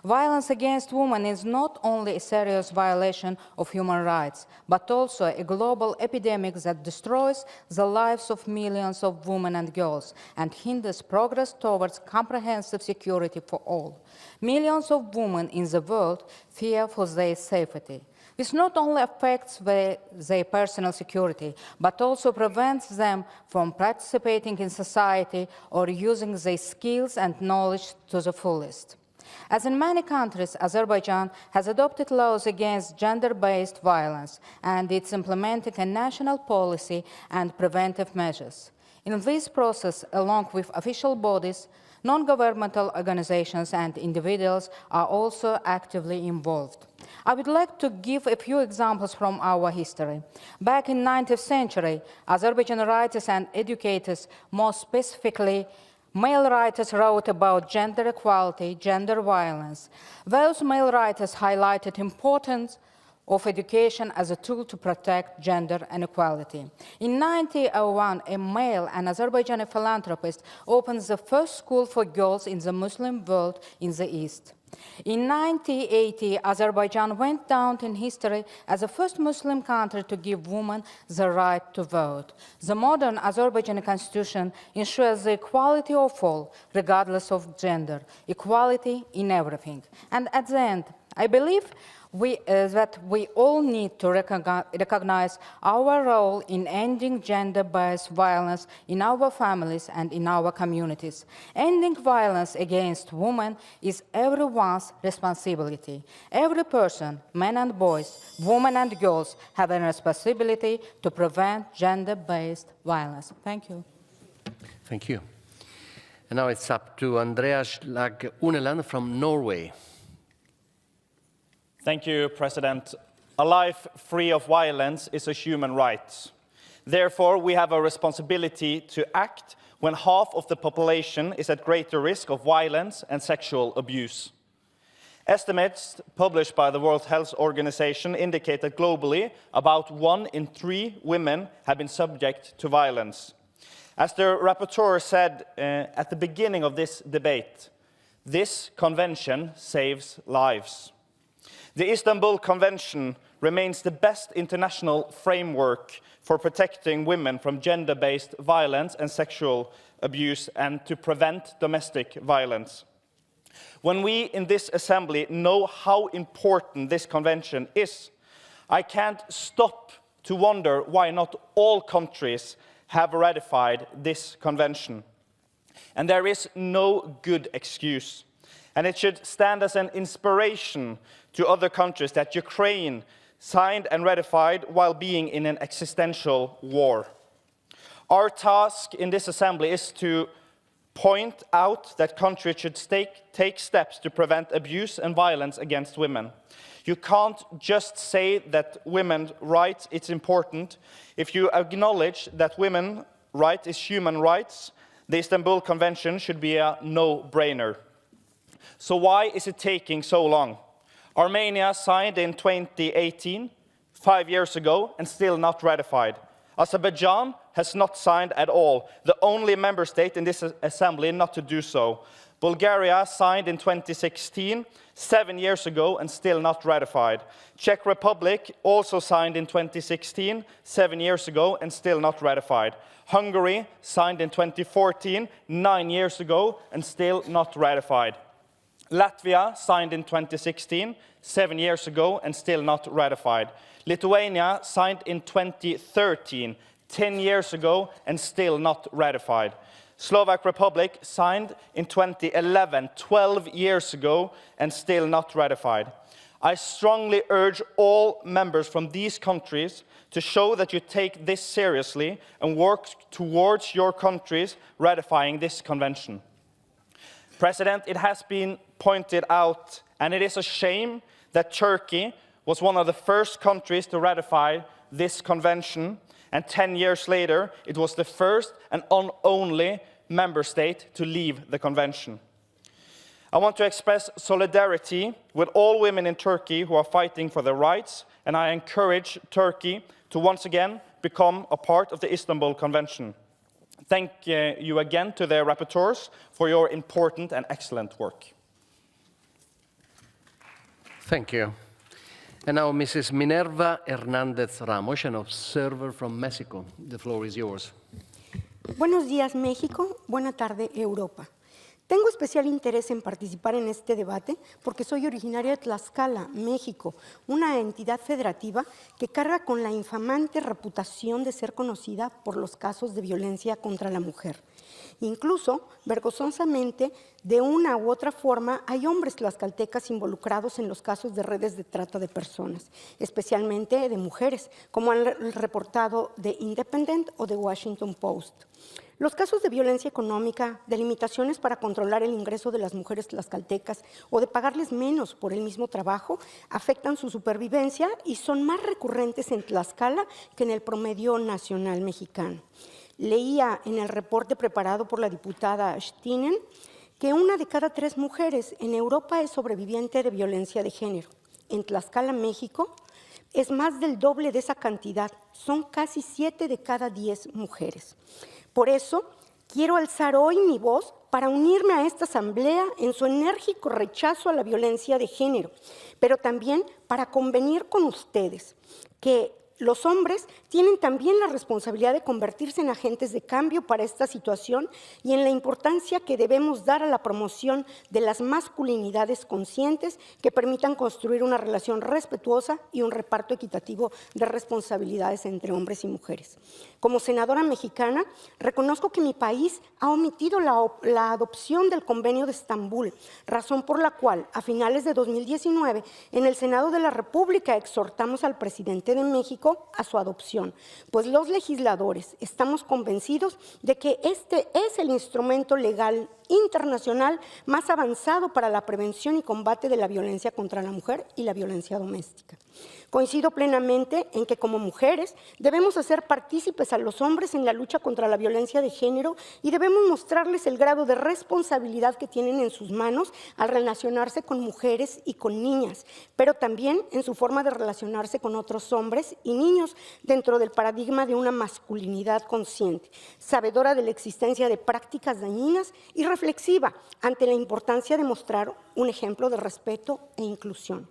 Violence against women is not only a serious violation of human rights, but also a global epidemic that destroys the lives of millions of women and girls and hinders progress towards comprehensive security for all. Millions of women in the world fear for their safety. This not only affects their personal security, but also prevents them from participating in society or using their skills and knowledge to the fullest. As in many countries, Azerbaijan has adopted laws against gender-based violence, and it's implementing a national policy and preventive measures. In this process, along with official bodies, non-governmental organizations and individuals are also actively involved. I would like to give a few examples from our history. Back in the 19th century, Azerbaijan writers and educators, more specifically male writers, wrote about gender equality, gender violence. Those male writers highlighted the importance of education as a tool to protect gender inequality. In 1901, a male, an Azerbaijani philanthropist, opened the first school for girls in the Muslim world in the East. In 1980, Azerbaijan went down in history as the first Muslim country to give women the right to vote. The modern Azerbaijani constitution ensures the equality of all, regardless of gender, equality in everything. And at the end, I believe that we all need to recognize our role in ending gender-based violence in our families and in our communities. Ending violence against women is everyone's responsibility. Every person, men and boys, women and girls, have a responsibility to prevent gender-based violence. Thank you. Thank you. And now it's up to Andreas Lag Uneland from Norway. Thank you, President. A life free of violence is a human right. Therefore, we have a responsibility to act when half of the population is at greater risk of violence and sexual abuse. Estimates published by the World Health Organization indicate that globally, about 1 in 3 women have been subject to violence. As the rapporteur said at the beginning of this debate, this convention saves lives. The Istanbul Convention remains the best international framework for protecting women from gender-based violence and sexual abuse and to prevent domestic violence. When we in this assembly know how important this convention is, I can't stop to wonder why not all countries have ratified this convention. And there is no good excuse. And it should stand as an inspiration to other countries that Ukraine signed and ratified while being in an existential war. Our task in this assembly is to point out that countries should take steps to prevent abuse and violence against women. You can't just say that women's rights is important. If you acknowledge that women's rights is human rights, the Istanbul Convention should be a no-brainer. So why is it taking so long? Armenia signed in 2018, 5 years ago, and still not ratified. Azerbaijan has not signed at all, the only member state in this assembly not to do so. Bulgaria signed in 2016, 7 years ago, and still not ratified. Czech Republic also signed in 2016, 7 years ago, and still not ratified. Hungary signed in 2014, 9 years ago, and still not ratified. Latvia signed in 2016, 7 years ago, and still not ratified. Lithuania signed in 2013, 10 years ago, and still not ratified. Slovak Republic signed in 2011, 12 years ago, and still not ratified. I strongly urge all members from these countries to show that you take this seriously and work towards your countries ratifying this convention. President, it has been pointed out, and it is a shame that Turkey was one of the first countries to ratify this convention, and 10 years later, it was the first and only member state to leave the convention. I want to express solidarity with all women in Turkey who are fighting for their rights, and I encourage Turkey to once again become a part of the Istanbul Convention. Thank you again to the rapporteurs for your important and excellent work. Thank you. And now Mrs. Minerva Hernández Ramos, an observer from Mexico. The floor is yours. Buenos días, México. Buena tarde, Europa. Tengo especial interés en participar en este debate porque soy originaria de Tlaxcala, México, una entidad federativa que carga con la infamante reputación de ser conocida por los casos de violencia contra la mujer. Incluso, vergonzosamente, de una u otra forma, hay hombres tlaxcaltecas involucrados en los casos de redes de trata de personas, especialmente de mujeres, como han reportado The Independent o The Washington Post. Los casos de violencia económica, de limitaciones para controlar el ingreso de las mujeres tlaxcaltecas o de pagarles menos por el mismo trabajo afectan su supervivencia y son más recurrentes en Tlaxcala que en el promedio nacional mexicano. Leía en el reporte preparado por la diputada Stinen que 1 de cada 3 mujeres en Europa es sobreviviente de violencia de género. En Tlaxcala, México, es más del doble de esa cantidad, son casi 7 de cada 10 mujeres. Por eso, quiero alzar hoy mi voz para unirme a esta asamblea en su enérgico rechazo a la violencia de género, pero también para convenir con ustedes que los hombres tienen también la responsabilidad de convertirse en agentes de cambio para esta situación y en la importancia que debemos dar a la promoción de las masculinidades conscientes que permitan construir una relación respetuosa y un reparto equitativo de responsabilidades entre hombres y mujeres. Como senadora mexicana, reconozco que mi país ha omitido la adopción del Convenio de Estambul, razón por la cual, a finales de 2019, en el Senado de la República exhortamos al presidente de México a su adopción, pues los legisladores estamos convencidos de que este es el instrumento legal internacional más avanzado para la prevención y combate de la violencia contra la mujer y la violencia doméstica. Coincido plenamente en que como mujeres debemos hacer partícipes a los hombres en la lucha contra la violencia de género y debemos mostrarles el grado de responsabilidad que tienen en sus manos al relacionarse con mujeres y con niñas, pero también en su forma de relacionarse con otros hombres y niños dentro del paradigma de una masculinidad consciente, sabedora de la existencia de prácticas dañinas y reflexiva ante la importancia de mostrar un ejemplo de respeto e inclusión.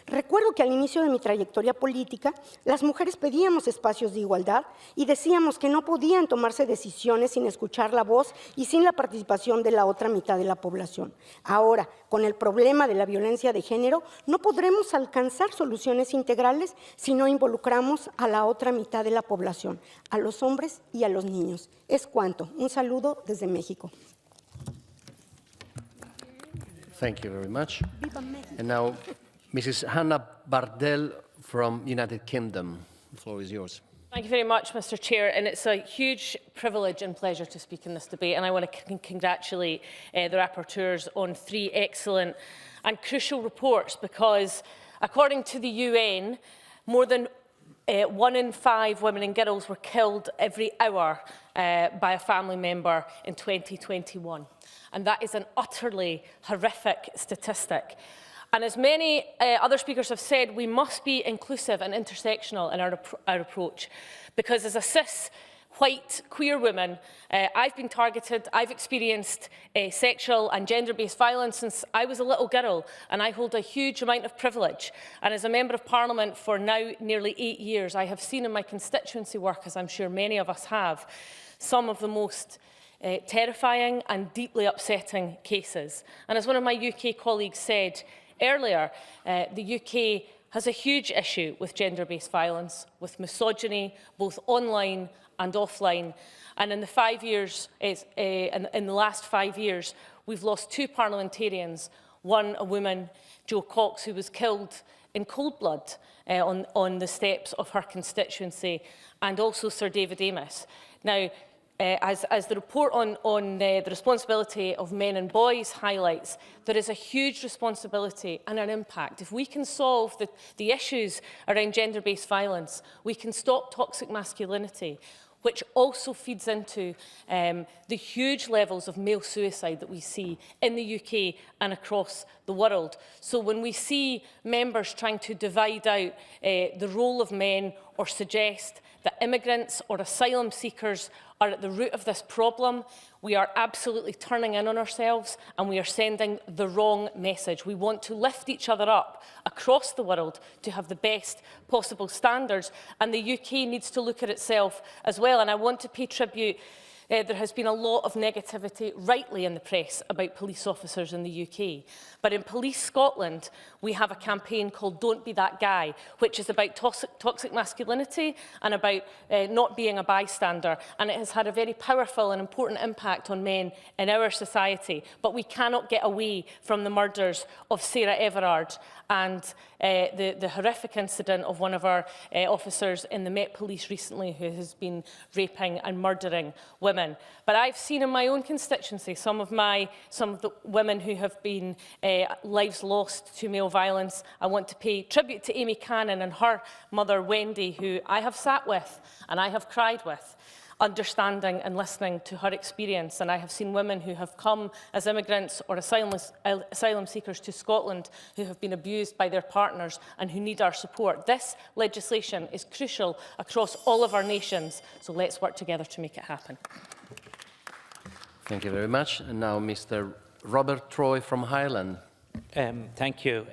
Recuerdo que al inicio de mi trayectoria política, las mujeres pedíamos espacios de igualdad y decíamos que no podían tomarse decisiones sin escuchar la voz y sin la participación de la otra mitad de la población. Ahora, con el problema de la violencia de género, no podremos alcanzar soluciones integrales si no involucramos a la otra mitad de la población, a los hombres y a los niños. Es cuanto. Un saludo desde México. Thank you very much. And now, Mrs. Hannah Bardell from United Kingdom. The floor is yours. Thank you very much, Mr. Chair, and it's a huge privilege and pleasure to speak in this debate, and I want to congratulate the rapporteurs on 3 excellent and crucial reports because, according to the UN, more than 1 in 5 women and girls were killed every hour by a family member in 2021. And that is an utterly horrific statistic. And as many other speakers have said, we must be inclusive and intersectional in our approach. Because as a cis, white, queer woman, I've been targeted, I've experienced sexual and gender-based violence since I was a little girl, and I hold a huge amount of privilege. And as a Member of Parliament for now nearly 8 years, I have seen in my constituency work, as I'm sure many of us have, some of the most terrifying and deeply upsetting cases. And as one of my UK colleagues said earlier, the UK has a huge issue with gender-based violence, with misogyny, both online and offline. And in the last 5 years, we've lost 2 parliamentarians, one a woman, Jo Cox, who was killed in cold blood on the steps of her constituency, and also Sir David Amess. Now, as the report on the responsibility of men and boys highlights, there is a huge responsibility and an impact. If we can solve the issues around gender-based violence, we can stop toxic masculinity, which also feeds into the huge levels of male suicide that we see in the UK and across the world. So when we see members trying to divide out the role of men or suggest that immigrants or asylum seekers are at the root of this problem, we are absolutely turning in on ourselves and we are sending the wrong message. We want to lift each other up across the world to have the best possible standards, and the UK needs to look at itself as well. And I want to pay tribute. There has been a lot of negativity, rightly, in the press about police officers in the UK. But in Police Scotland, we have a campaign called Don't Be That Guy, which is about toxic masculinity and about not being a bystander. And it has had a very powerful and important impact on men in our society. But we cannot get away from the murders of Sarah Everard and the horrific incident of one of our officers in the Met Police recently who has been raping and murdering women. But I've seen in my own constituency some of the women who have been lives lost to male violence. I want to pay tribute to Amy Cannon and her mother Wendy, who I have sat with and I have cried with, understanding and listening to her experience. And I have seen women who have come as immigrants or asylum seekers to Scotland who have been abused by their partners and who need our support. This legislation is crucial across all of our nations, so let's work together to make it happen. Thank you very much. And now Mr. Robert Troy from Ireland. Thank you.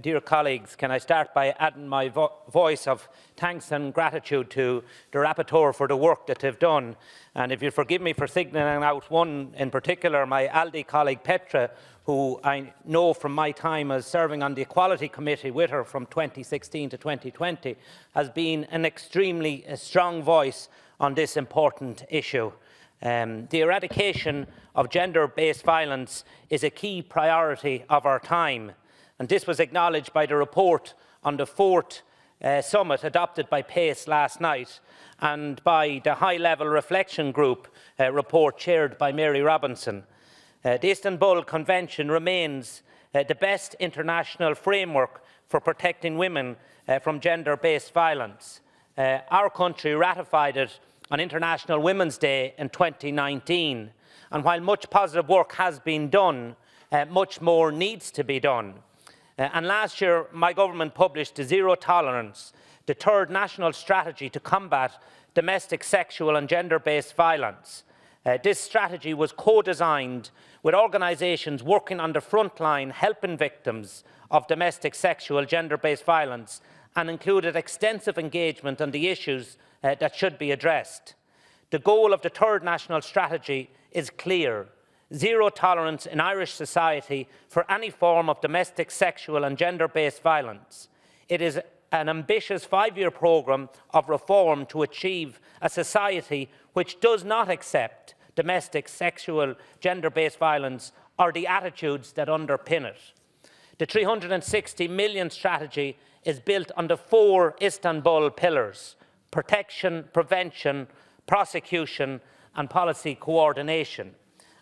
Dear colleagues, can I start by adding my voice of thanks and gratitude to the rapporteur for the work that they've done. And if you forgive me for singling out one in particular, my ALDE colleague Petra, who I know from my time as serving on the Equality Committee with her from 2016 to 2020, has been an extremely strong voice on this important issue. The eradication of gender-based violence is a key priority of our time, and this was acknowledged by the report on the 4th summit adopted by PACE last night and by the high-level reflection group report chaired by Mary Robinson. The Istanbul Convention remains the best international framework for protecting women from gender-based violence. Our country ratified it on International Women's Day in 2019. And while much positive work has been done, much more needs to be done. And last year, my government published the Zero Tolerance, the third national strategy to combat domestic sexual and gender-based violence. This strategy was co-designed with organisations working on the front line helping victims of domestic sexual gender-based violence and included extensive engagement on the issues that should be addressed. The goal of the third national strategy is clear: zero tolerance in Irish society for any form of domestic, sexual and gender-based violence. It is an ambitious 5-year programme of reform to achieve a society which does not accept domestic, sexual, gender-based violence or the attitudes that underpin it. The 360 million strategy is built on the 4 Istanbul pillars: protection, prevention, prosecution and policy coordination.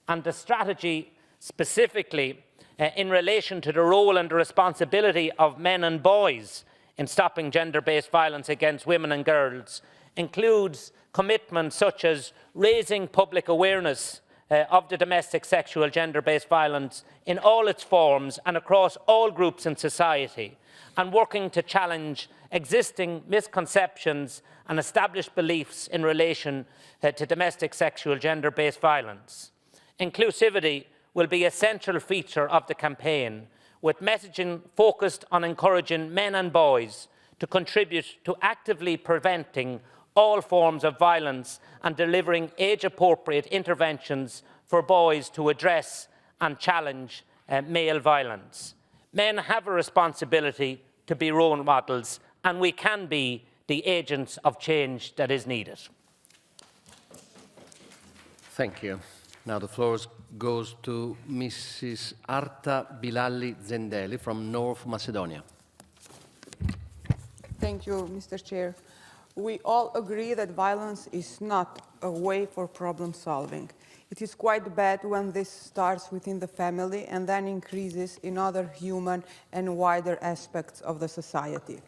And the strategy specifically in relation to the role and the responsibility of men and boys in stopping gender-based violence against women and girls includes commitments such as raising public awareness of the domestic sexual gender-based violence in all its forms and across all groups in society, and working to challenge existing misconceptions and established beliefs in relation to domestic sexual gender-based violence. Inclusivity will be a central feature of the campaign, with messaging focused on encouraging men and boys to contribute to actively preventing all forms of violence and delivering age-appropriate interventions for boys to address and challenge male violence. Men have a responsibility to be role models, and we can be the agents of change that is needed. Thank you. Now the floor goes to Mrs. Arta Bilalli Zendeli from North Macedonia. Thank you, Mr. Chair. We all agree that violence is not a way for problem solving. It is quite bad when this starts within the family and then increases in other human and wider aspects of the society.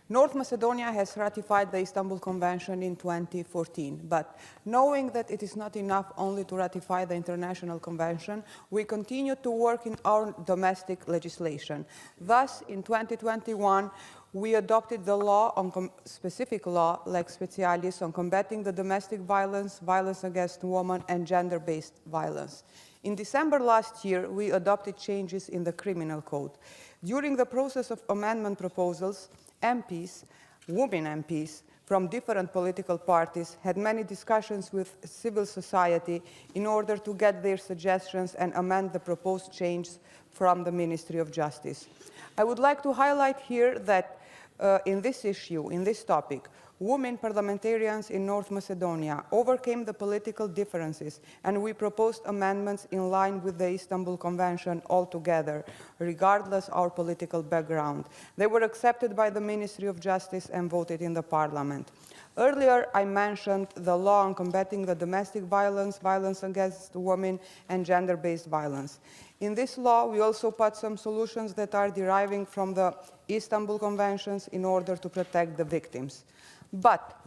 North Macedonia has ratified the Istanbul Convention in 2014, but knowing that it is not enough only to ratify the international convention, we continue to work in our domestic legislation. Thus, in 2021, we adopted the law on specific law, lex specialis, on combating the domestic violence, violence against women, and gender-based violence. In December last year, we adopted changes in the criminal code. During the process of amendment proposals, MPs, women MPs, from different political parties had many discussions with civil society in order to get their suggestions and amend the proposed changes from the Ministry of Justice. I would like to highlight here that in this issue, in this topic, women parliamentarians in North Macedonia overcame the political differences, and we proposed amendments in line with the Istanbul Convention altogether, regardless of our political background. They were accepted by the Ministry of Justice and voted in the Parliament. Earlier, I mentioned the law on combating the domestic violence, violence against women, and gender-based violence. In this law, we also put some solutions that are deriving from the Istanbul Conventions in order to protect the victims. But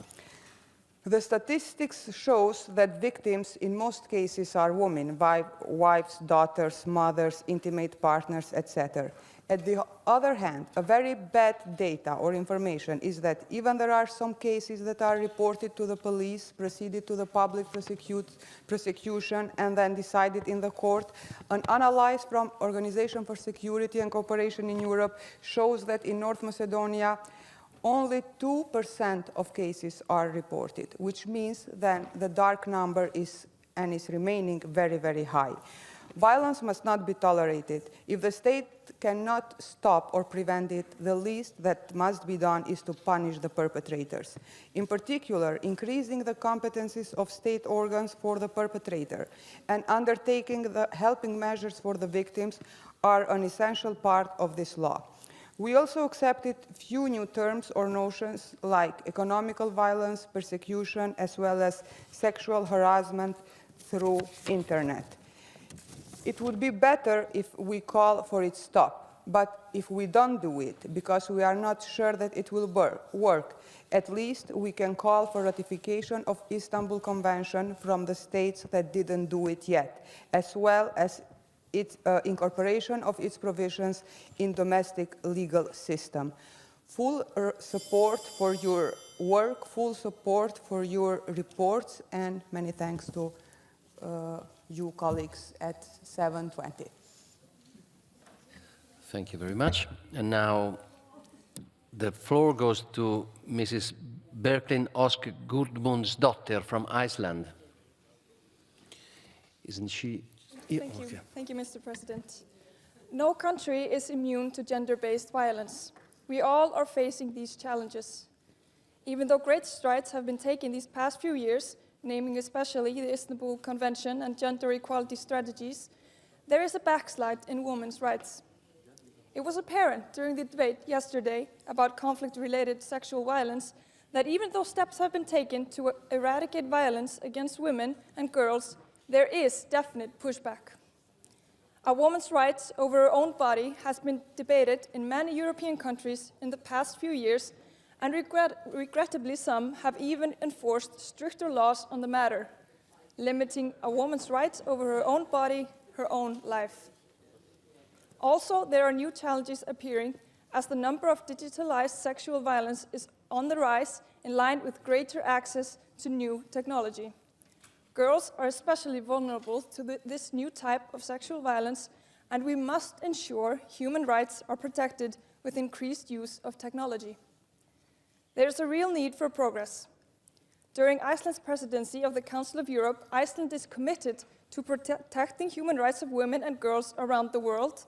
the statistics shows that victims in most cases are women, wives, daughters, mothers, intimate partners, etc. At the other hand, a very bad data or information is that even there are some cases that are reported to the police, proceeded to the public prosecution, and then decided in the court, an analysis from Organization for Security and Cooperation in Europe shows that in North Macedonia, only 2% of cases are reported, which means that the dark number is remaining very, very high. Violence must not be tolerated. If the state cannot stop or prevent it, the least that must be done is to punish the perpetrators. In particular, increasing the competencies of state organs for the perpetrator and undertaking the helping measures for the victims are an essential part of this law. We also accepted few new terms or notions like economical violence, persecution, as well as sexual harassment through internet. It would be better if we call for its stop, but if we don't do it, because we are not sure that it will work, at least we can call for ratification of Istanbul Convention from the states that didn't do it yet, as well as its incorporation of its provisions in domestic legal system. Full support for your work, full support for your reports, and many thanks to you colleagues at 720. Thank you very much. And now the floor goes to Mrs. Berklin Osk Gudmundsdottir from Iceland. Isn't she? Yeah, Thank you. okay. Thank you, Mr. President. No country is immune to gender-based violence. We all are facing these challenges. Even though great strides have been taken these past few years, naming especially the Istanbul Convention and gender equality strategies, there is a backslide in women's rights. It was apparent during the debate yesterday about conflict-related sexual violence that even though steps have been taken to eradicate violence against women and girls, there is definite pushback. A woman's rights over her own body has been debated in many European countries in the past few years, and regrettably some have even enforced stricter laws on the matter, limiting a woman's rights over her own body, her own life. Also, there are new challenges appearing as the number of digitalized sexual violence is on the rise in line with greater access to new technology. Girls are especially vulnerable to this new type of sexual violence, and we must ensure human rights are protected with increased use of technology. There is a real need for progress. During Iceland's presidency of the Council of Europe, Iceland is committed to protecting human rights of women and girls around the world,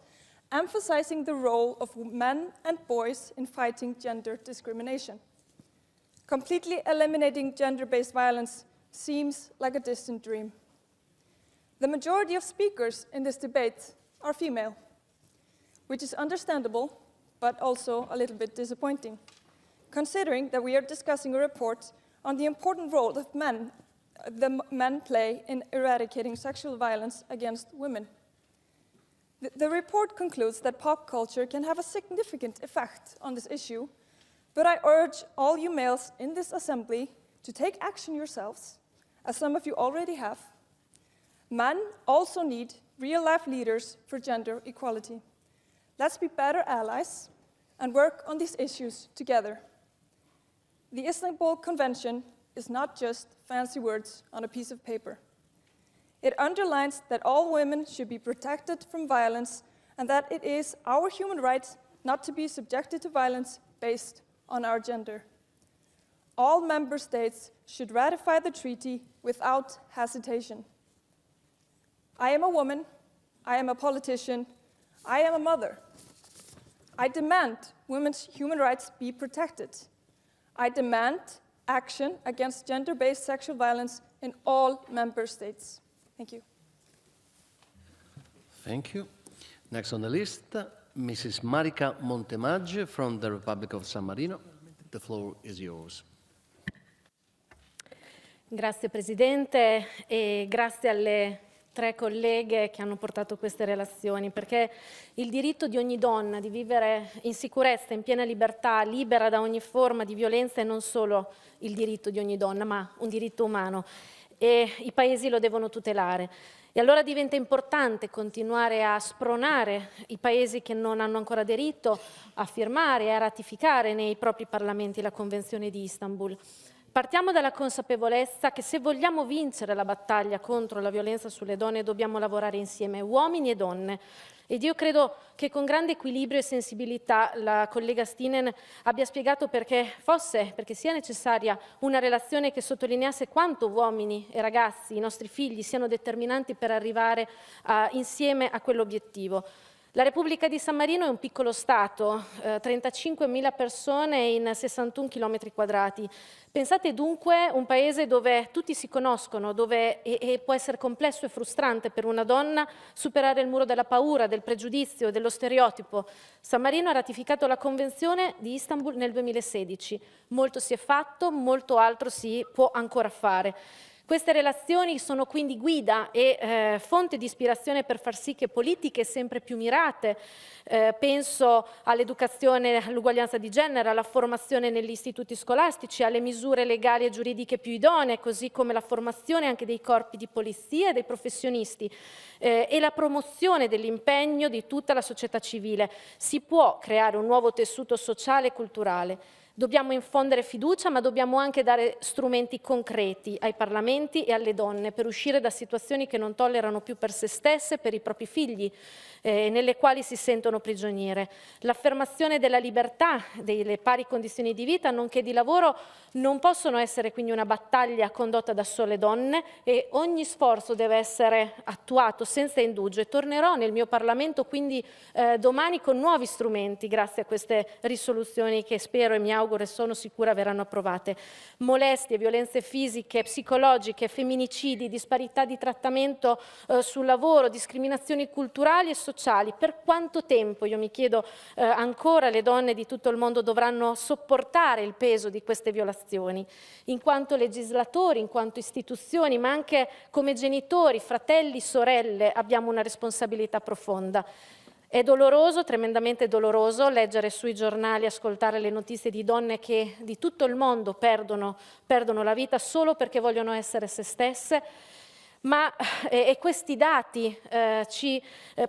emphasizing the role of men and boys in fighting gender discrimination. Completely eliminating gender-based violence seems like a distant dream. The majority of speakers in this debate are female, which is understandable, but also a little bit disappointing, considering that we are discussing a report on the important role that men play in eradicating sexual violence against women. The report concludes that pop culture can have a significant effect on this issue, but I urge all you males in this assembly to take action yourselves, as some of you already have. Men also need real-life leaders for gender equality. Let's be better allies, and work on these issues together. The Istanbul Convention is not just fancy words on a piece of paper. It underlines that all women should be protected from violence and that it is our human right not to be subjected to violence based on our gender. All member states should ratify the treaty without hesitation. I am a woman, I am a politician, I am a mother. I demand women's human rights be protected. I demand action against gender-based sexual violence in all member states. Thank you. Thank you. Next on the list, Mrs. Marica Montemaggi from the Republic of San Marino. The floor is yours. Grazie Presidente e grazie alle 3 colleghe che hanno portato queste relazioni, perché il diritto di ogni donna di vivere in sicurezza, in piena libertà, libera da ogni forma di violenza è non solo il diritto di ogni donna, ma un diritto umano e i paesi lo devono tutelare. E allora diventa importante continuare a spronare i paesi che non hanno ancora aderito a firmare e a ratificare nei propri parlamenti la Convenzione di Istanbul. Partiamo dalla consapevolezza che se vogliamo vincere la battaglia contro la violenza sulle donne dobbiamo lavorare insieme, uomini e donne. Ed io credo che con grande equilibrio e sensibilità la collega Stinen abbia spiegato perché sia necessaria una relazione che sottolineasse quanto uomini e ragazzi, i nostri figli, siano determinanti per arrivare insieme a quell'obiettivo. La Repubblica di San Marino è un piccolo Stato, 35.000 persone in 61 chilometri quadrati. Pensate dunque a un paese dove tutti si conoscono, dove può essere complesso e frustrante per una donna superare il muro della paura, del pregiudizio, dello stereotipo. San Marino ha ratificato la Convenzione di Istanbul nel 2016. Molto si è fatto, molto altro si può ancora fare. Queste relazioni sono quindi guida e fonte di ispirazione per far sì che politiche sempre più mirate, penso all'educazione, all'uguaglianza di genere, alla formazione negli istituti scolastici, alle misure legali e giuridiche più idonee, così come la formazione anche dei corpi di polizia e dei professionisti e la promozione dell'impegno di tutta la società civile. Si può creare un nuovo tessuto sociale e culturale. Dobbiamo infondere fiducia, ma dobbiamo anche dare strumenti concreti ai parlamenti e alle donne per uscire da situazioni che non tollerano più per se stesse, per i propri figli, nelle quali si sentono prigioniere. L'affermazione della libertà, delle pari condizioni di vita, nonché di lavoro, non possono essere quindi una battaglia condotta da sole donne e ogni sforzo deve essere attuato senza indugio. E tornerò nel mio Parlamento quindi domani con nuovi strumenti grazie a queste risoluzioni che spero e mi auguro e sono sicura verranno approvate. Molestie, violenze fisiche, psicologiche, femminicidi, disparità di trattamento sul lavoro, discriminazioni culturali e sociali. Per quanto tempo, io mi chiedo, ancora le donne di tutto il mondo dovranno sopportare il peso di queste violazioni? In quanto legislatori, in quanto istituzioni, ma anche come genitori, fratelli, sorelle, abbiamo una responsabilità profonda. È doloroso, tremendamente doloroso, leggere sui giornali, ascoltare le notizie di donne che di tutto il mondo perdono la vita solo perché vogliono essere se stesse, ma questi dati ci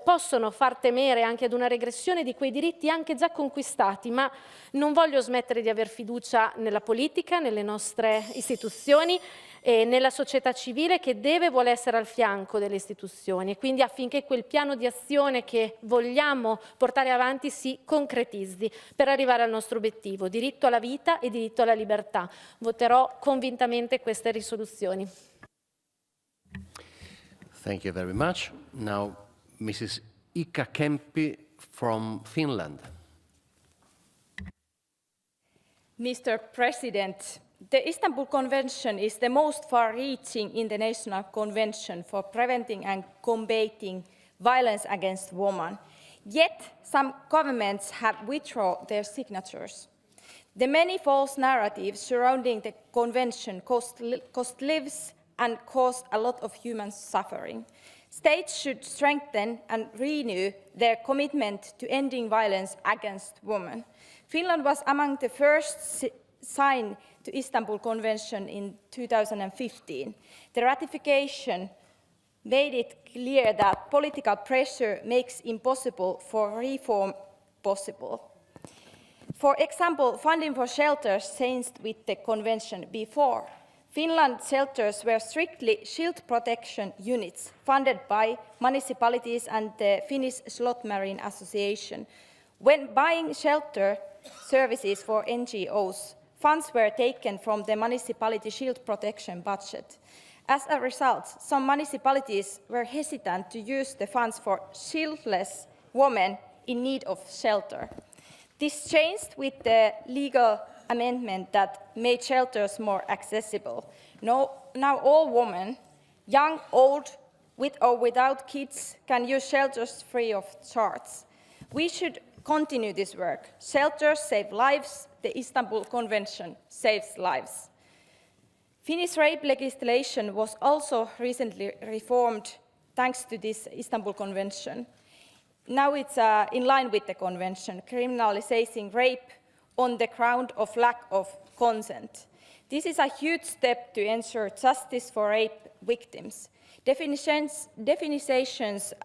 possono far temere anche ad una regressione di quei diritti anche già conquistati, ma non voglio smettere di aver fiducia nella politica, nelle nostre istituzioni e nella società civile che deve e vuole essere al fianco delle istituzioni e quindi affinché quel piano di azione che vogliamo portare avanti si concretizzi per arrivare al nostro obiettivo, diritto alla vita e diritto alla libertà. Voterò convintamente queste risoluzioni. Thank you very much. Now, Mrs. Ika Kempi from Finland. Mr. President, the Istanbul Convention is the most far-reaching international convention for preventing and combating violence against women. Yet, some governments have withdrawn their signatures. The many false narratives surrounding the convention cost lives and cause a lot of human suffering. States should strengthen and renew their commitment to ending violence against women. Finland was among the first signed to Istanbul Convention in 2015. The ratification made it clear that political pressure makes impossible for reform possible. For example, funding for shelters changed with the convention before. Finland's shelters were strictly shield protection units funded by municipalities and the Finnish Slot Marine Association. When buying shelter services for NGOs, funds were taken from the municipality shield protection budget. As a result, some municipalities were hesitant to use the funds for shieldless women in need of shelter. This changed with the legal amendment that made shelters more accessible. Now all women, young, old, with or without kids, can use shelters free of charge. We should continue this work. Shelters save lives. The Istanbul Convention saves lives. Finnish rape legislation was also recently reformed thanks to this Istanbul Convention. Now it's in line with the convention, criminalizing rape on the ground of lack of consent. This is a huge step to ensure justice for rape victims. Definitions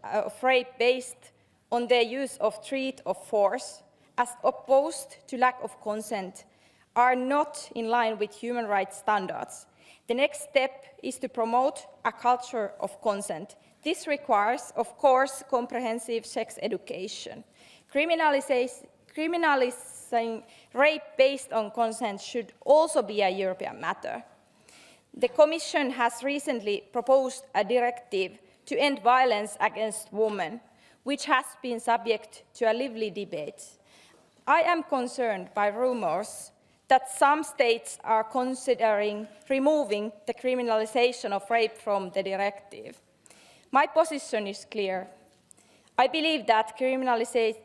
of rape based on the use of threat of force, as opposed to lack of consent, are not in line with human rights standards. The next step is to promote a culture of consent. This requires, of course, comprehensive sex education. Criminalizing rape based on consent should also be a European matter. The Commission has recently proposed a directive to end violence against women, which has been subject to a lively debate. I am concerned by rumors that some states are considering removing the criminalization of rape from the directive. My position is clear. I believe that criminalizing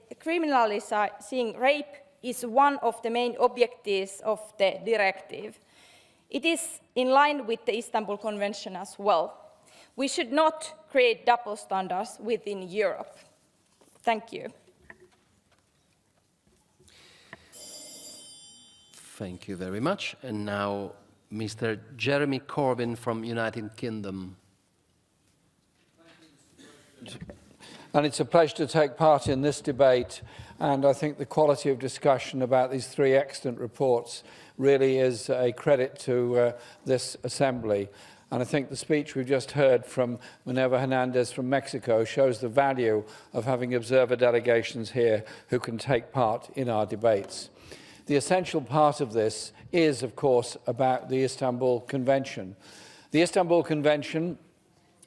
rape is one of the main objectives of the directive. It is in line with the Istanbul Convention as well. We should not create double standards within Europe. Thank you. Thank you very much. And now, Mr. Jeremy Corbyn from United Kingdom. And it's a pleasure to take part in this debate, and I think the quality of discussion about these three excellent reports really is a credit to this Assembly. And I think the speech we've just heard from Minerva Hernandez from Mexico shows the value of having observer delegations here who can take part in our debates. The essential part of this is, of course, about the Istanbul Convention. The Istanbul Convention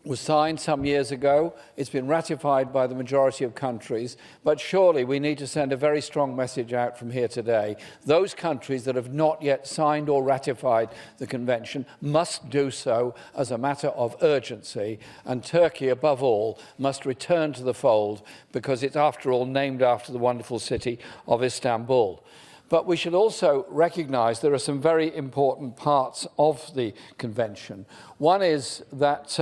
was signed some years ago. It's been ratified by the majority of countries, but surely we need to send a very strong message out from here today. Those countries that have not yet signed or ratified the convention must do so as a matter of urgency, and Turkey, above all, must return to the fold because it's, after all, named after the wonderful city of Istanbul. But we should also recognise there are some very important parts of the convention. One is that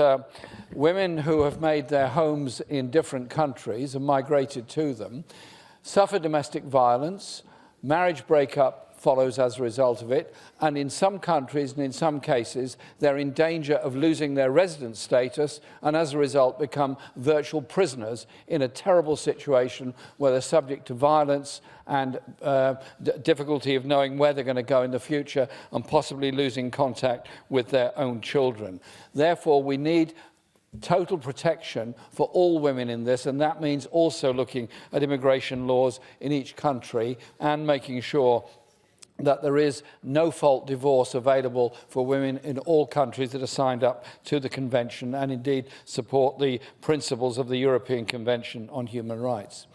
women who have made their homes in different countries and migrated to them suffer domestic violence, marriage breakup follows as a result of it, and in some countries and in some cases they're in danger of losing their residence status and as a result become virtual prisoners in a terrible situation where they're subject to violence and difficulty of knowing where they're going to go in the future and possibly losing contact with their own children. Therefore, we need total protection for all women in this, and that means also looking at immigration laws in each country and making sure that there is no-fault divorce available for women in all countries that are signed up to the Convention and indeed support the principles of the European Convention on Human Rights.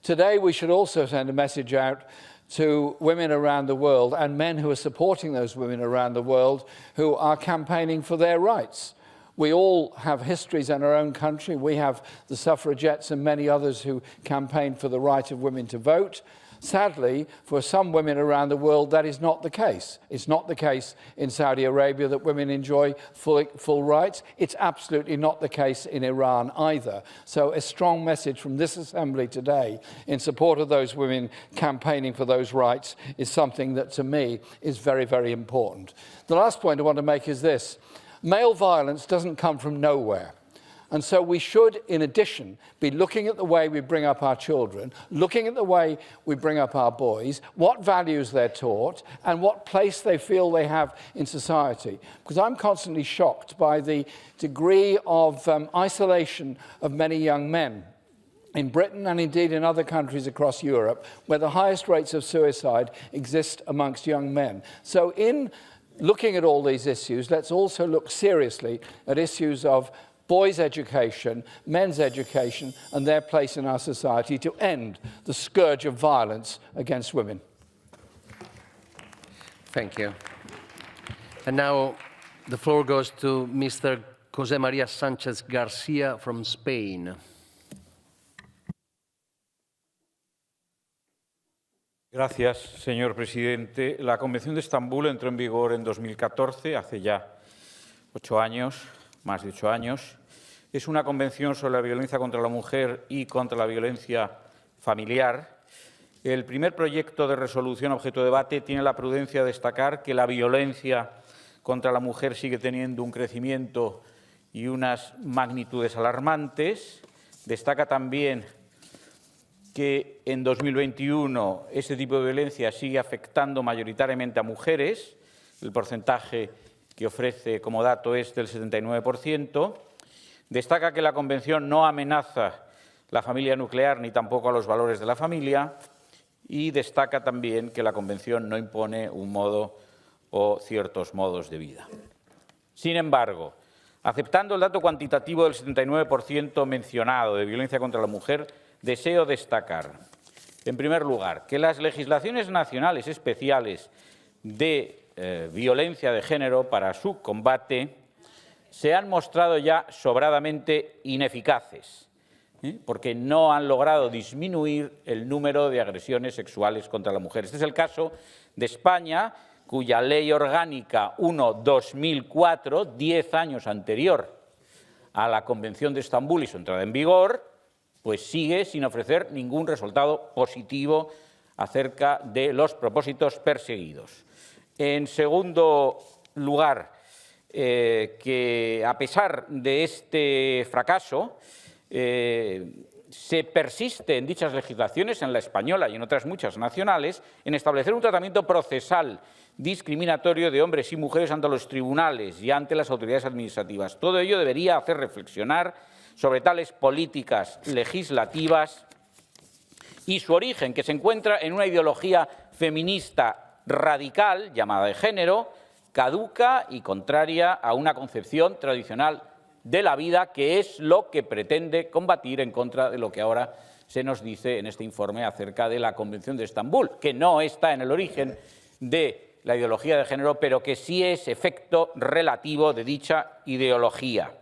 Today we should also send a message out to women around the world and men who are supporting those women around the world who are campaigning for their rights. We all have histories in our own country. We have the suffragettes and many others who campaigned for the right of women to vote. Sadly, for some women around the world, that is not the case. It's not the case in Saudi Arabia that women enjoy full rights. It's absolutely not the case in Iran either. So a strong message from this Assembly today in support of those women campaigning for those rights is something that, to me, is very, very important. The last point I want to make is this. Male violence doesn't come from nowhere. And so we should, in addition, be looking at the way we bring up our children, looking at the way we bring up our boys, what values they're taught, and what place they feel they have in society. Because I'm constantly shocked by the degree of isolation of many young men in Britain and indeed in other countries across Europe, where the highest rates of suicide exist amongst young men. So in looking at all these issues, let's also look seriously at issues of boys' education, men's education, and their place in our society to end the scourge of violence against women. Thank you. And now the floor goes to Mr. José María Sánchez García from Spain. Gracias, señor presidente. La Convención de Estambul entró en vigor en 2014, hace ya 8 años, más de 8 años. Es una convención sobre la violencia contra la mujer y contra la violencia familiar. El primer proyecto de resolución objeto de debate tiene la prudencia de destacar que la violencia contra la mujer sigue teniendo un crecimiento y unas magnitudes alarmantes. Destaca también que en 2021 este tipo de violencia sigue afectando mayoritariamente a mujeres. El porcentaje que ofrece como dato es del 79%. Destaca que la Convención no amenaza la familia nuclear ni tampoco a los valores de la familia. Y destaca también que la Convención no impone un modo o ciertos modos de vida. Sin embargo, aceptando el dato cuantitativo del 79% mencionado de violencia contra la mujer, deseo destacar, en primer lugar, que las legislaciones nacionales especiales de violencia de género para su combate se han mostrado ya sobradamente ineficaces, porque no han logrado disminuir el número de agresiones sexuales contra la mujer. Este es el caso de España, cuya Ley Orgánica 1/2004, 10 años anterior a la Convención de Estambul y su entrada en vigor, pues sigue sin ofrecer ningún resultado positivo acerca de los propósitos perseguidos. En segundo lugar, que a pesar de este fracaso, se persiste en dichas legislaciones, en la española y en otras muchas nacionales, en establecer un tratamiento procesal discriminatorio de hombres y mujeres ante los tribunales y ante las autoridades administrativas. Todo ello debería hacer reflexionar sobre tales políticas legislativas y su origen, que se encuentra en una ideología feminista radical, llamada de género, caduca y contraria a una concepción tradicional de la vida, que es lo que pretende combatir en contra de lo que ahora se nos dice en este informe acerca de la Convención de Estambul, que no está en el origen de la ideología de género, pero que sí es efecto relativo de dicha ideología.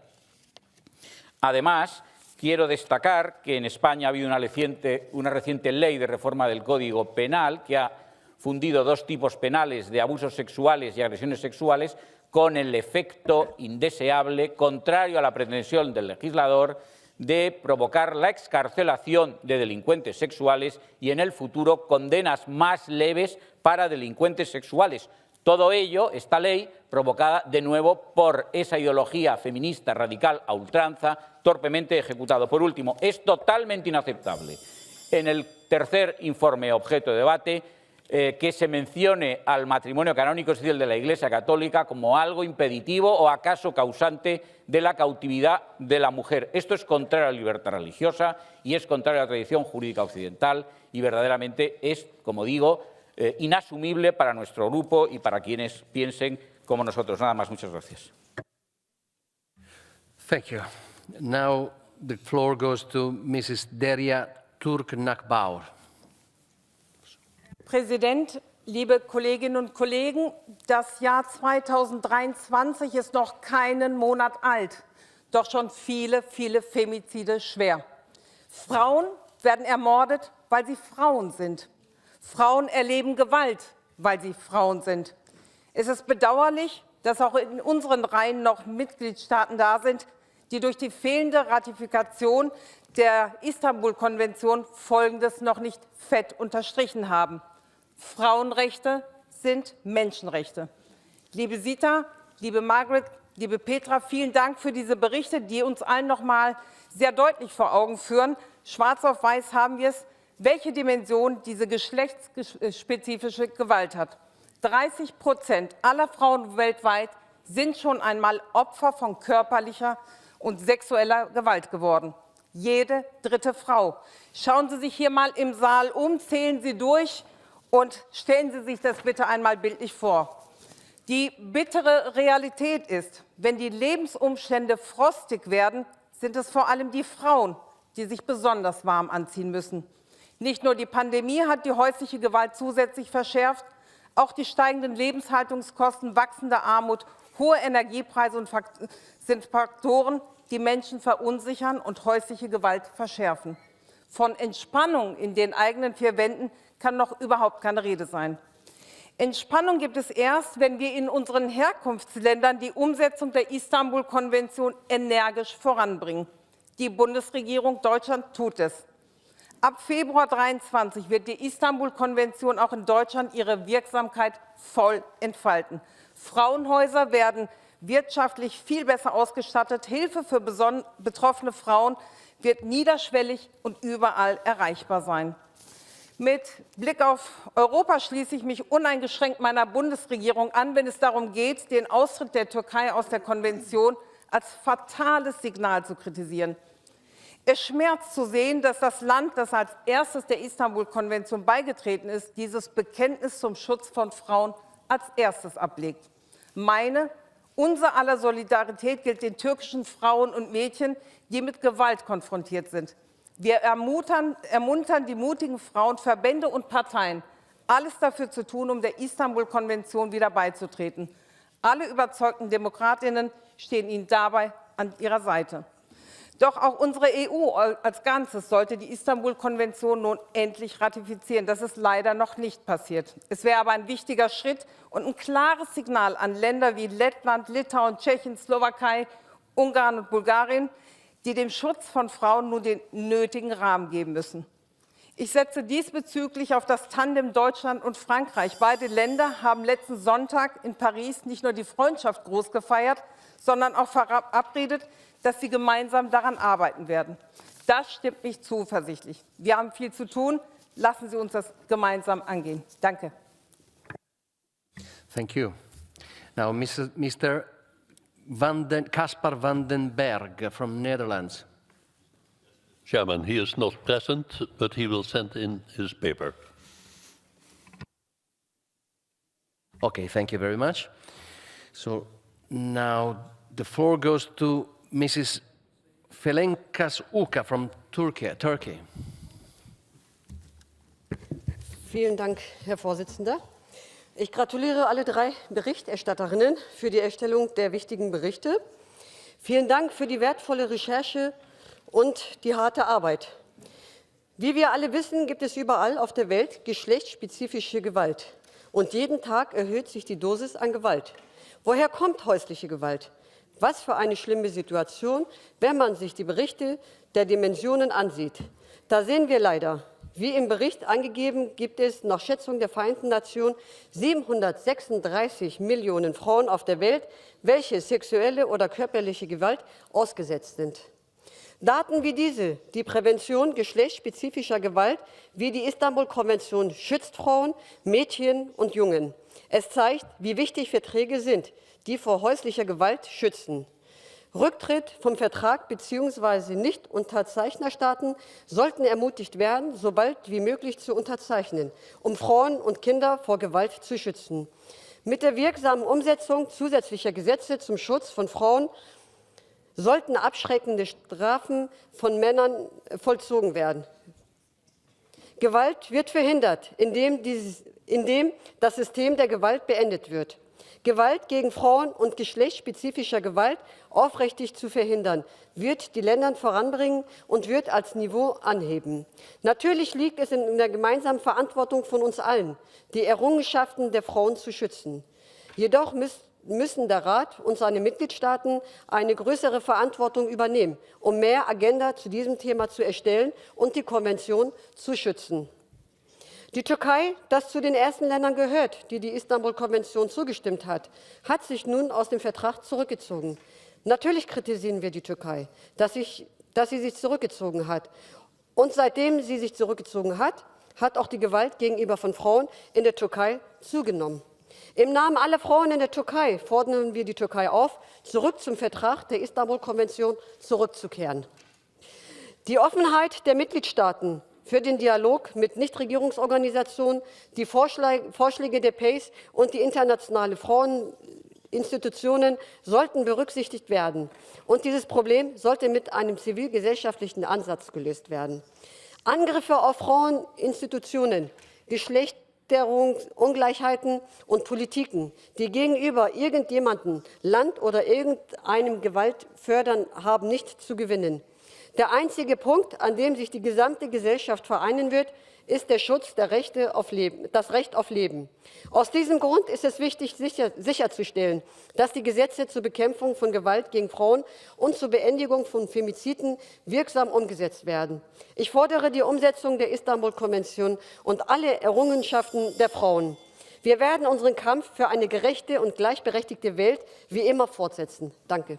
Además, quiero destacar que en España ha habido una reciente ley de reforma del Código Penal que ha fundido dos tipos penales de abusos sexuales y agresiones sexuales con el efecto indeseable, contrario a la pretensión del legislador, de provocar la excarcelación de delincuentes sexuales y en el futuro condenas más leves para delincuentes sexuales. Todo ello, esta ley, provocada de nuevo por esa ideología feminista radical a ultranza, torpemente ejecutado. Por último, es totalmente inaceptable en el tercer informe objeto de debate que se mencione al matrimonio canónico civil de la Iglesia Católica como algo impeditivo o acaso causante de la cautividad de la mujer. Esto es contrario a la libertad religiosa y es contrario a la tradición jurídica occidental y verdaderamente es, como digo, inasumible para nuestro grupo y para quienes piensen como nosotros. Nada más, muchas gracias. Thank you. Now the floor goes to Mrs. Deria Turk-Nakbaur. Präsident, liebe Kolleginnen und Kollegen, das Jahr 2023 ist noch keinen Monat alt, doch schon viele, viele Femizide schwer. Frauen werden ermordet, weil sie Frauen sind. Frauen erleben Gewalt, weil sie Frauen sind. Es ist bedauerlich, dass auch in unseren Reihen noch Mitgliedstaaten da sind, die durch die fehlende Ratifikation der Istanbul Convention Folgendes noch nicht fett unterstrichen haben: Frauenrechte sind Menschenrechte. Liebe Sita, liebe Margaret, Liebe Petra, vielen Dank für diese Berichte, die uns allen noch mal sehr deutlich vor Augen führen. Schwarz auf weiß haben wir es, welche Dimension diese geschlechtsspezifische Gewalt hat. 30% aller Frauen weltweit sind schon einmal Opfer von körperlicher und sexueller Gewalt geworden. Jede dritte Frau. Schauen Sie sich hier mal im Saal um, zählen Sie durch und stellen Sie sich das bitte einmal bildlich vor. Die bittere Realität ist, wenn die Lebensumstände frostig werden, sind es vor allem die Frauen, die sich besonders warm anziehen müssen. Nicht nur die Pandemie hat die häusliche Gewalt zusätzlich verschärft, auch die steigenden Lebenshaltungskosten, wachsende Armut, hohe Energiepreise sind Faktoren, die Menschen verunsichern und häusliche Gewalt verschärfen. Von Entspannung in den eigenen vier Wänden kann noch überhaupt keine Rede sein. Entspannung gibt es erst, wenn wir in unseren Herkunftsländern die Umsetzung der Istanbul Convention energisch voranbringen. Die Bundesregierung Deutschland tut es. Ab Februar 2023 wird die Istanbul Convention auch in Deutschland ihre Wirksamkeit voll entfalten. Frauenhäuser werden wirtschaftlich viel besser ausgestattet. Hilfe für betroffene Frauen wird niederschwellig und überall erreichbar sein. Mit Blick auf Europa schließe ich mich uneingeschränkt meiner Bundesregierung an, wenn es darum geht, den Austritt der Türkei aus der Konvention als fatales Signal zu kritisieren. Es schmerzt zu sehen, dass das Land, das als erstes der Istanbul-Konvention beigetreten ist, dieses Bekenntnis zum Schutz von Frauen als erstes ablegt. Unser aller Solidarität gilt den türkischen Frauen und Mädchen, die mit Gewalt konfrontiert sind. Wir ermuntern die mutigen Frauen, Verbände und Parteien, alles dafür zu tun, um der Istanbul-Konvention wieder beizutreten. Alle überzeugten Demokratinnen stehen ihnen dabei an ihrer Seite. Doch auch unsere EU als Ganzes sollte die Istanbul-Konvention nun endlich ratifizieren. Das ist leider noch nicht passiert. Es wäre aber ein wichtiger Schritt und ein klares Signal an Länder wie Lettland, Litauen, Tschechien, Slowakei, Ungarn und Bulgarien, die dem Schutz von Frauen nun den nötigen Rahmen geben müssen. Ich setze diesbezüglich auf das Tandem Deutschland und Frankreich. Beide Länder haben letzten Sonntag in Paris nicht nur die Freundschaft groß gefeiert, sondern auch verabredet, dass sie gemeinsam daran arbeiten werden. Das stimmt mich zuversichtlich. Wir haben viel zu tun. Lassen Sie uns das gemeinsam angehen. Danke. Thank you. Now, Mr. Caspar van den Berg from Netherlands. Chairman, he is not present, but he will send in his paper. Okay, thank you very much. So now the floor goes to Mrs. Felenkas Uka from Turkey. Vielen Dank, Herr Vorsitzender. Ich gratuliere alle drei Berichterstatterinnen für die Erstellung der wichtigen Berichte. Vielen Dank für die wertvolle Recherche und die harte Arbeit. Wie wir alle wissen, gibt es überall auf der Welt geschlechtsspezifische Gewalt. Und jeden Tag erhöht sich die Dosis an Gewalt. Woher kommt häusliche Gewalt? Was für eine schlimme Situation, wenn man sich die Berichte der Dimensionen ansieht. Da sehen wir leider, wie im Bericht angegeben, gibt es nach Schätzung der Vereinten Nationen 736 Millionen Frauen auf der Welt, welche sexuelle oder körperliche Gewalt ausgesetzt sind. Daten wie diese, die Prävention geschlechtsspezifischer Gewalt, wie die Istanbul-Konvention schützt Frauen, Mädchen und Jungen. Es zeigt, wie wichtig Verträge sind, die vor häuslicher Gewalt schützen. Rücktritt vom Vertrag bzw. Nicht-Unterzeichnerstaaten sollten ermutigt werden, so bald wie möglich zu unterzeichnen, um Frauen und Kinder vor Gewalt zu schützen. Mit der wirksamen Umsetzung zusätzlicher Gesetze zum Schutz von Frauen sollten abschreckende Strafen von Männern vollzogen werden. Gewalt wird verhindert, indem das System der Gewalt beendet wird. Gewalt gegen Frauen und geschlechtsspezifischer Gewalt aufrichtig zu verhindern, wird die Länder voranbringen und wird als Niveau anheben. Natürlich liegt es in der gemeinsamen Verantwortung von uns allen, die Errungenschaften der Frauen zu schützen. Jedoch müssen der Rat und seine Mitgliedstaaten eine größere Verantwortung übernehmen, um mehr Agenda zu diesem Thema zu erstellen und die Konvention zu schützen. Die Türkei, das zu den ersten Ländern gehört, die die Istanbul-Konvention zugestimmt hat, hat sich nun aus dem Vertrag zurückgezogen. Natürlich kritisieren wir die Türkei, dass sie sich zurückgezogen hat. Und seitdem sie sich zurückgezogen hat, hat auch die Gewalt gegenüber von Frauen in der Türkei zugenommen. Im Namen aller Frauen in der Türkei fordern wir die Türkei auf, zurück zum Vertrag der Istanbul-Konvention zurückzukehren. Die Offenheit der Mitgliedstaaten für den Dialog mit Nichtregierungsorganisationen, die Vorschläge der PACE und die internationale Fraueninstitutionen sollten berücksichtigt werden. Und dieses Problem sollte mit einem zivilgesellschaftlichen Ansatz gelöst werden. Angriffe auf Fraueninstitutionen, Geschlechterungsungleichheiten und Politiken, die gegenüber irgendjemandem, Land oder irgendeinem Gewalt fördern, haben nicht zu gewinnen. Der einzige Punkt, an dem sich die gesamte Gesellschaft vereinen wird, ist der Schutz der Rechte auf Leben, das Recht auf Leben. Aus diesem Grund ist es wichtig, sicherzustellen, dass die Gesetze zur Bekämpfung von Gewalt gegen Frauen und zur Beendigung von Femiziden wirksam umgesetzt werden. Ich fordere die Umsetzung der Istanbul-Konvention und alle Errungenschaften der Frauen. Wir werden unseren Kampf für eine gerechte und gleichberechtigte Welt wie immer fortsetzen. Danke.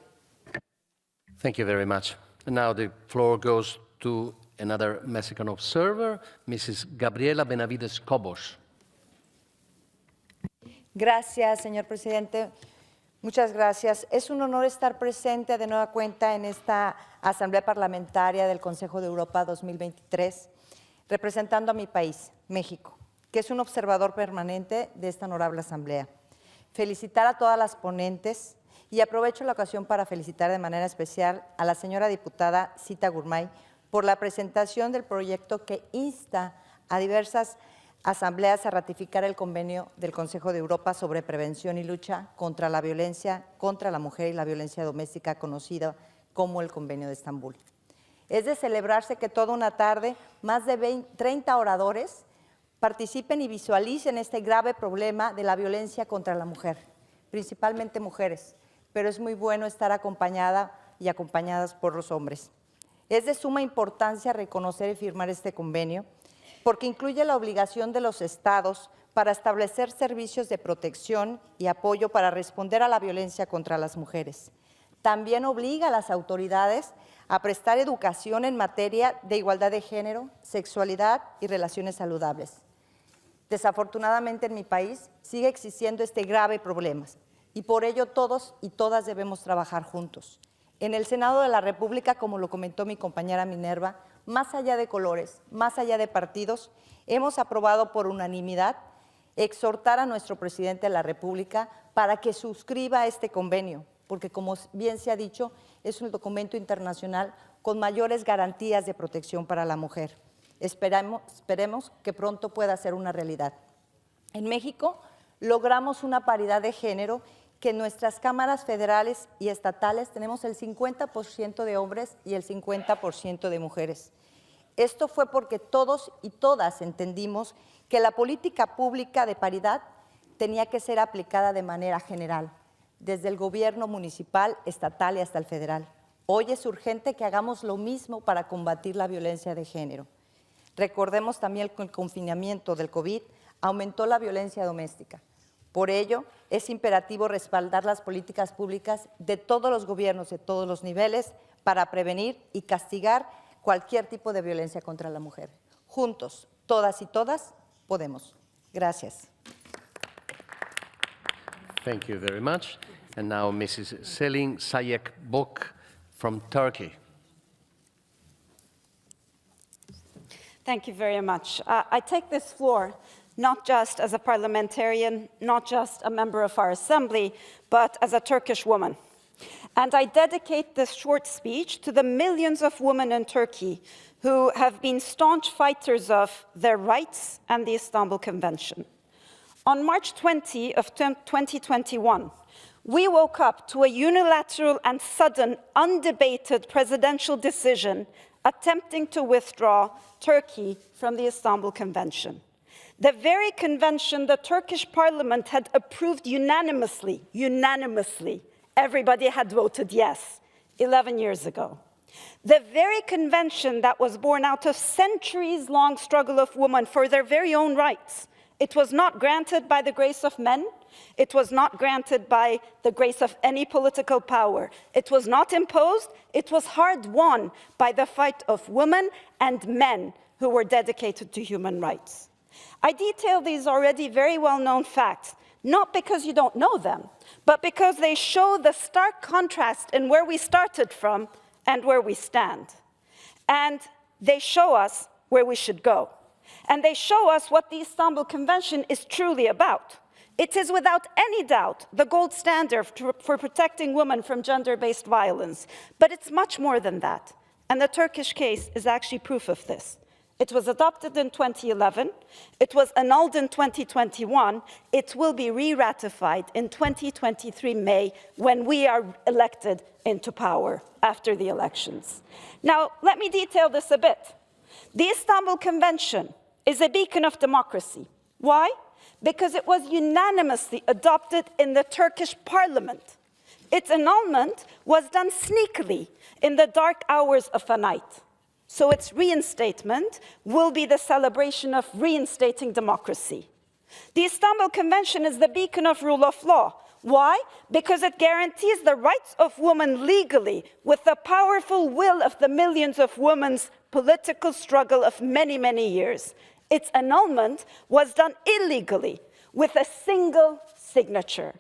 Thank you very much. And now the floor goes to another Mexican observer, Mrs. Gabriela Benavides Cobos. Gracias, señor presidente. Muchas gracias. Es un honor estar presente de nueva cuenta en esta Asamblea Parlamentaria del Consejo de Europa 2023, representando a mi país, México, que es un observador permanente de esta honorable Asamblea. Felicitar a todas las ponentes y aprovecho la ocasión para felicitar de manera especial a la señora diputada Zita Gurmay por la presentación del proyecto que insta a diversas asambleas a ratificar el convenio del Consejo de Europa sobre prevención y lucha contra la violencia contra la mujer y la violencia doméstica, conocida como el Convenio de Estambul. Es de celebrarse que toda una tarde más de 30 oradores participen y visualicen este grave problema de la violencia contra la mujer, principalmente mujeres, pero es muy bueno estar acompañada y acompañadas por los hombres. Es de suma importancia reconocer y firmar este convenio porque incluye la obligación de los Estados para establecer servicios de protección y apoyo para responder a la violencia contra las mujeres. También obliga a las autoridades a prestar educación en materia de igualdad de género, sexualidad y relaciones saludables. Desafortunadamente en mi país sigue existiendo este grave problema y por ello todos y todas debemos trabajar juntos. En el Senado de la República, como lo comentó mi compañera Minerva, más allá de colores, más allá de partidos, hemos aprobado por unanimidad exhortar a nuestro presidente de la República para que suscriba este convenio, porque como bien se ha dicho, es un documento internacional con mayores garantías de protección para la mujer. Esperemos que pronto pueda ser una realidad. En México logramos una paridad de género que en nuestras cámaras federales y estatales tenemos el 50% de hombres y el 50% de mujeres. Esto fue porque todos y todas entendimos que la política pública de paridad tenía que ser aplicada de manera general, desde el gobierno municipal, estatal y hasta el federal. Hoy es urgente que hagamos lo mismo para combatir la violencia de género. Recordemos también que el confinamiento del COVID aumentó la violencia doméstica. Por ello, es imperativo respaldar las políticas públicas de todos los gobiernos, de todos los niveles, para prevenir y castigar cualquier tipo de violencia contra la mujer. Juntos, todas y todas, podemos. Gracias. Thank you very much. And now Mrs. Selin Sayek-Bok from Turkey. Thank you very much. I take this floor not just as a parliamentarian, not just a member of our assembly, but as a Turkish woman. And I dedicate this short speech to the millions of women in Turkey who have been staunch fighters of their rights and the Istanbul Convention. On March 20 of 2021, we woke up to a unilateral and sudden, undebated presidential decision attempting to withdraw Turkey from the Istanbul Convention. The very convention the Turkish parliament had approved unanimously, everybody had voted yes 11 years ago. The very convention that was born out of centuries-long struggle of women for their very own rights. It was not granted by the grace of men. It was not granted by the grace of any political power. It was not imposed. It was hard won by the fight of women and men who were dedicated to human rights. I detail these already very well-known facts, not because you don't know them, but because they show the stark contrast in where we started from and where we stand. And they show us where we should go. And they show us what the Istanbul Convention is truly about. It is without any doubt the gold standard for protecting women from gender-based violence. But it's much more than that. And the Turkish case is actually proof of this. It was adopted in 2011. It was annulled in 2021. It will be re-ratified in 2023 May when we are elected into power after the elections. Now, let me detail this a bit. The Istanbul Convention is a beacon of democracy. Why? Because it was unanimously adopted in the Turkish parliament. Its annulment was done sneakily in the dark hours of a night. So its reinstatement will be the celebration of reinstating democracy. The Istanbul Convention is the beacon of rule of law. Why? Because it guarantees the rights of women legally with the powerful will of the millions of women's political struggle of many, many years. Its annulment was done illegally with a single signature.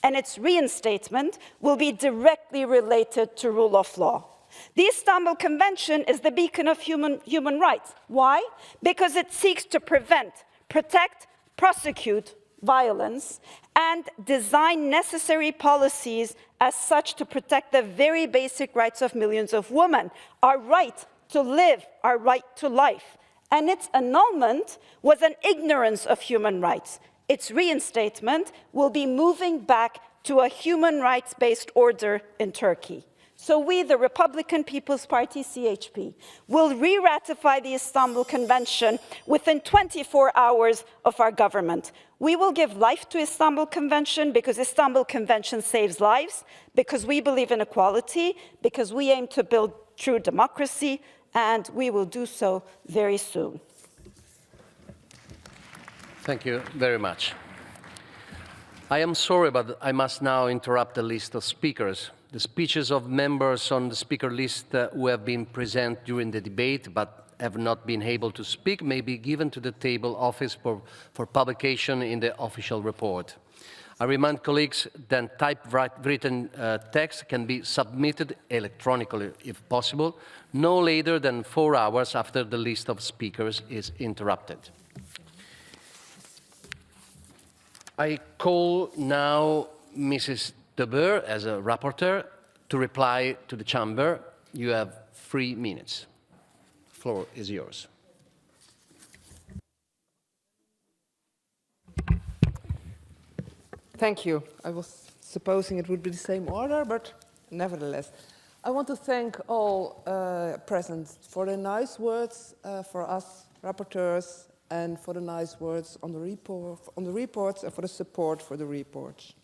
And its reinstatement will be directly related to rule of law. The Istanbul Convention is the beacon of human rights. Why? Because it seeks to prevent, protect, prosecute violence, and design necessary policies as such to protect the very basic rights of millions of women, our right to live, our right to life. And its annulment was an ignorance of human rights. Its reinstatement will be moving back to a human rights-based order in Turkey. So we, the Republican People's Party, CHP, will re-ratify the Istanbul Convention within 24 hours of our government. We will give life to Istanbul Convention because Istanbul Convention saves lives, because we believe in equality, because we aim to build true democracy, and we will do so very soon. Thank you very much. I am sorry, but I must now interrupt the list of speakers. The speeches of members on the speaker list who have been present during the debate but have not been able to speak may be given to the table office for publication in the official report. I remind colleagues that typewritten text can be submitted electronically if possible, no later than 4 hours after the list of speakers is interrupted. I call now Mrs. De Boer, as a rapporteur, to reply to the chamber. You have 3 minutes. The floor is yours. Thank you. I was supposing it would be the same order, but nevertheless. I want to thank all present for the nice words for us rapporteurs and for the nice words on the reports and for the support for the reports.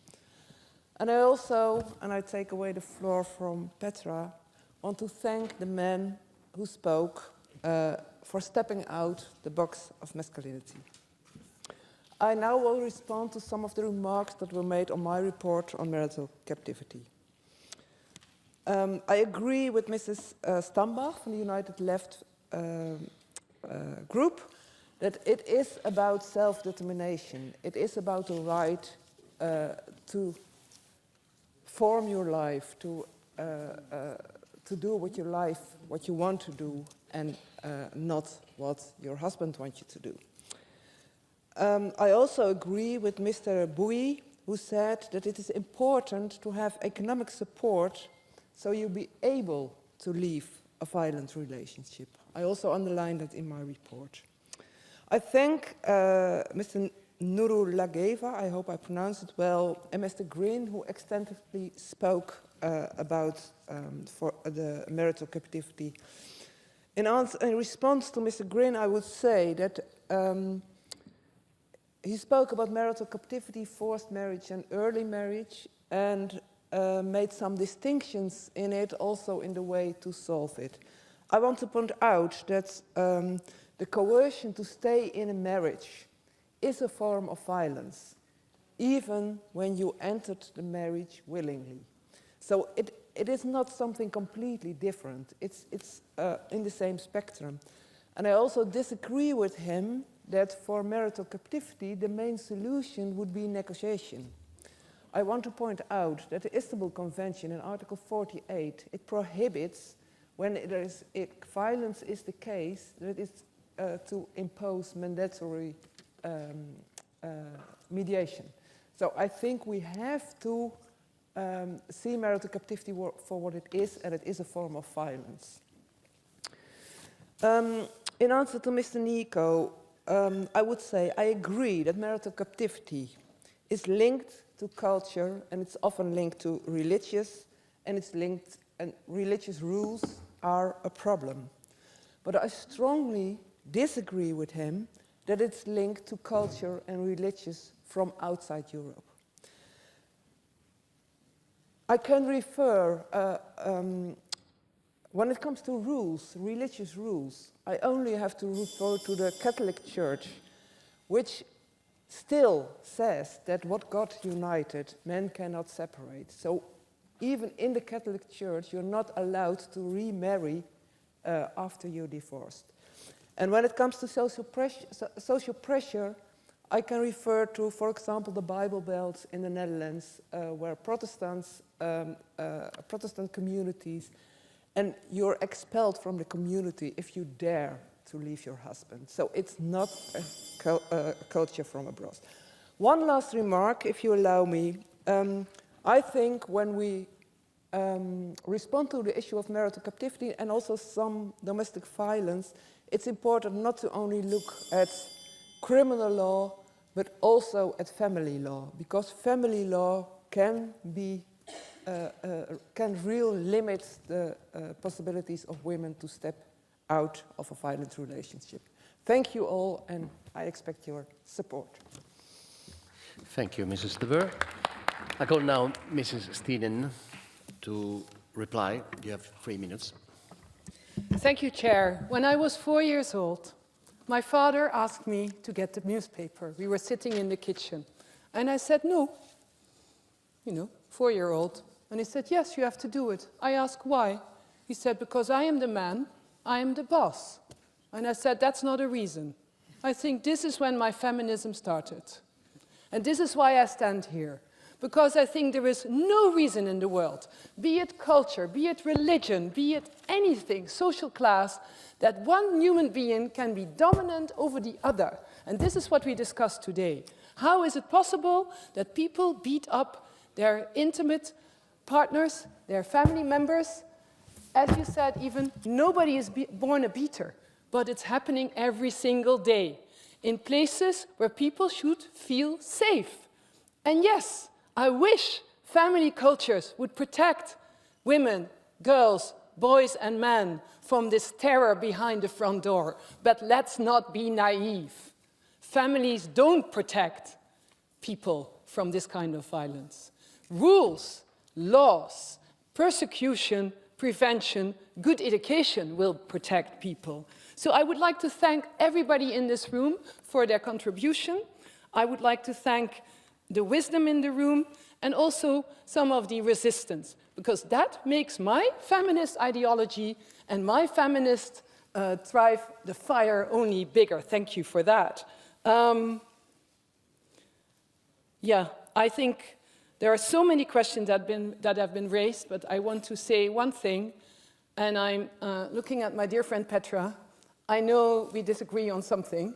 And I also, and I take away the floor from Petra, want to thank the men who spoke for stepping out the box of masculinity. I now will respond to some of the remarks that were made on my report on marital captivity. I agree with Mrs. Stambach from the United Left group that it is about self-determination. It is about the right to form your life, to do with your life what you want to do and not what your husband wants you to do. I also agree with Mr. Bouy, who said that it is important to have economic support so you'll be able to leave a violent relationship. I also underlined that in my report. I thank Mr. Nurulageva, I hope I pronounced it well, and Mr. Green, who extensively spoke about for the marital captivity. In response to Mr. Green, I would say that he spoke about marital captivity, forced marriage, and early marriage, and made some distinctions in it, also in the way to solve it. I want to point out that the coercion to stay in a marriage is a form of violence, even when you entered the marriage willingly. So it is not something completely different. It's in the same spectrum. And I also disagree with him that for marital captivity, the main solution would be negotiation. I want to point out that the Istanbul Convention in Article 48, it prohibits when violence is the case, that it's to impose mandatory mediation. So I think we have to see marital captivity for what it is, and it is a form of violence. In answer to Mr. Nico, I would say I agree that marital captivity is linked to culture, and it's often linked to religious, and religious rules are a problem. But I strongly disagree with him that it's linked to culture and religious from outside Europe. I can refer, when it comes to rules, religious rules, I only have to refer to the Catholic Church, which still says that what God united, men cannot separate. So even in the Catholic Church, you're not allowed to remarry after you're divorced. And when it comes to social pressure, I can refer to, for example, the Bible Belt in the Netherlands, where Protestant communities, and you're expelled from the community if you dare to leave your husband. So it's not a culture from abroad. One last remark, if you allow me. I think when we respond to the issue of marital captivity and also some domestic violence, it's important not to only look at criminal law, but also at family law, because family law can really limit the possibilities of women to step out of a violent relationship. Thank you all, and I expect your support. Thank you, Mrs. De Boer. I call now Mrs. Steenen to reply. You have 3 minutes. Thank you, Chair. When I was 4 years old, my father asked me to get the newspaper. We were sitting in the kitchen. And I said, no. 4-year-old. And he said, yes, you have to do it. I asked, why? He said, because I am the man, I am the boss. And I said, that's not a reason. I think this is when my feminism started. And this is why I stand here. Because I think there is no reason in the world, be it culture, be it religion, be it anything, social class, that one human being can be dominant over the other. And this is what we discussed today. How is it possible that people beat up their intimate partners, their family members? As you said, even nobody is born a beater, but it's happening every single day in places where people should feel safe. And yes, I wish family cultures would protect women, girls, boys and men from this terror behind the front door. But let's not be naive. Families don't protect people from this kind of violence. Rules, laws, persecution, prevention, good education will protect people. So I would like to thank everybody in this room for their contribution. I would like to thank the wisdom in the room, and also some of the resistance, because that makes my feminist ideology and my feminist drive the fire only bigger. Thank you for that. I think there are so many questions that have been raised, but I want to say one thing, and I'm looking at my dear friend Petra. I know we disagree on something,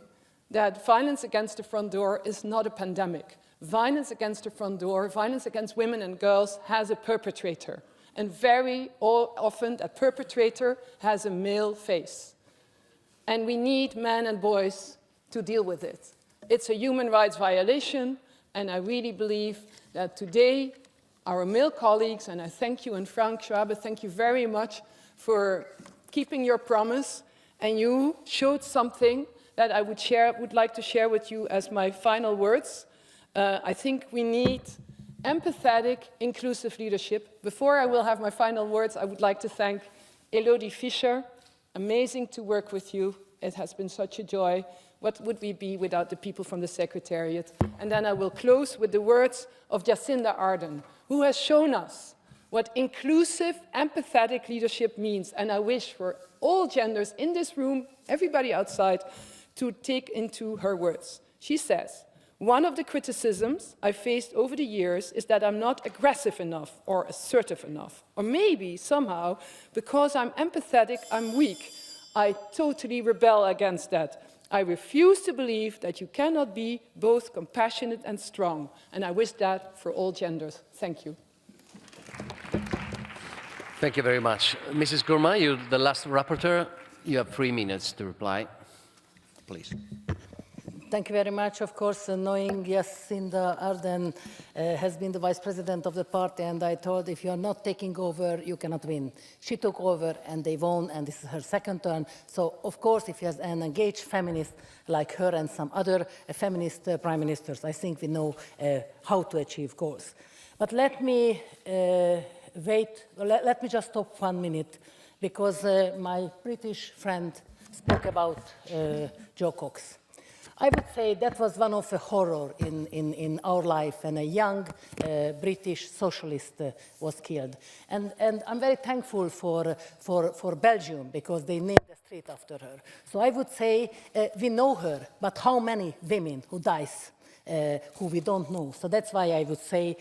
that violence against the front door is not a pandemic. Violence against the front door, violence against women and girls has a perpetrator. And very often that perpetrator has a male face. And we need men and boys to deal with it. It's a human rights violation, and I really believe that today our male colleagues, and I thank you, and Frank Schwabe, thank you very much for keeping your promise, and you showed something that I would like to share with you as my final words. I think we need empathetic, inclusive leadership. Before I will have my final words, I would like to thank Elodie Fischer. Amazing to work with you. It has been such a joy. What would we be without the people from the Secretariat? And then I will close with the words of Jacinda Ardern, who has shown us what inclusive, empathetic leadership means. And I wish for all genders in this room, everybody outside, to take into her words. She says, "One of the criticisms I faced over the years is that I'm not aggressive enough or assertive enough. Or maybe, somehow, because I'm empathetic, I'm weak. I totally rebel against that. I refuse to believe that you cannot be both compassionate and strong." And I wish that for all genders. Thank you. Thank you very much. Mrs. Gourmay, you're the last rapporteur. You have 3 minutes to reply. Please. Thank you very much. Of course, knowing Jacinda Ardern has been the vice president of the party, and I told if you're not taking over, you cannot win. She took over and they won, and this is her second term. So, of course, if you have an engaged feminist like her and some other feminist prime ministers, I think we know how to achieve goals. But let me let me just stop 1 minute, because my British friend spoke about Joe Cox. I would say that was one of the horror in our life, and a young British socialist was killed. And I'm very thankful for Belgium, because they named the street after her. So I would say we know her, but how many women who dies who we don't know? So that's why I would say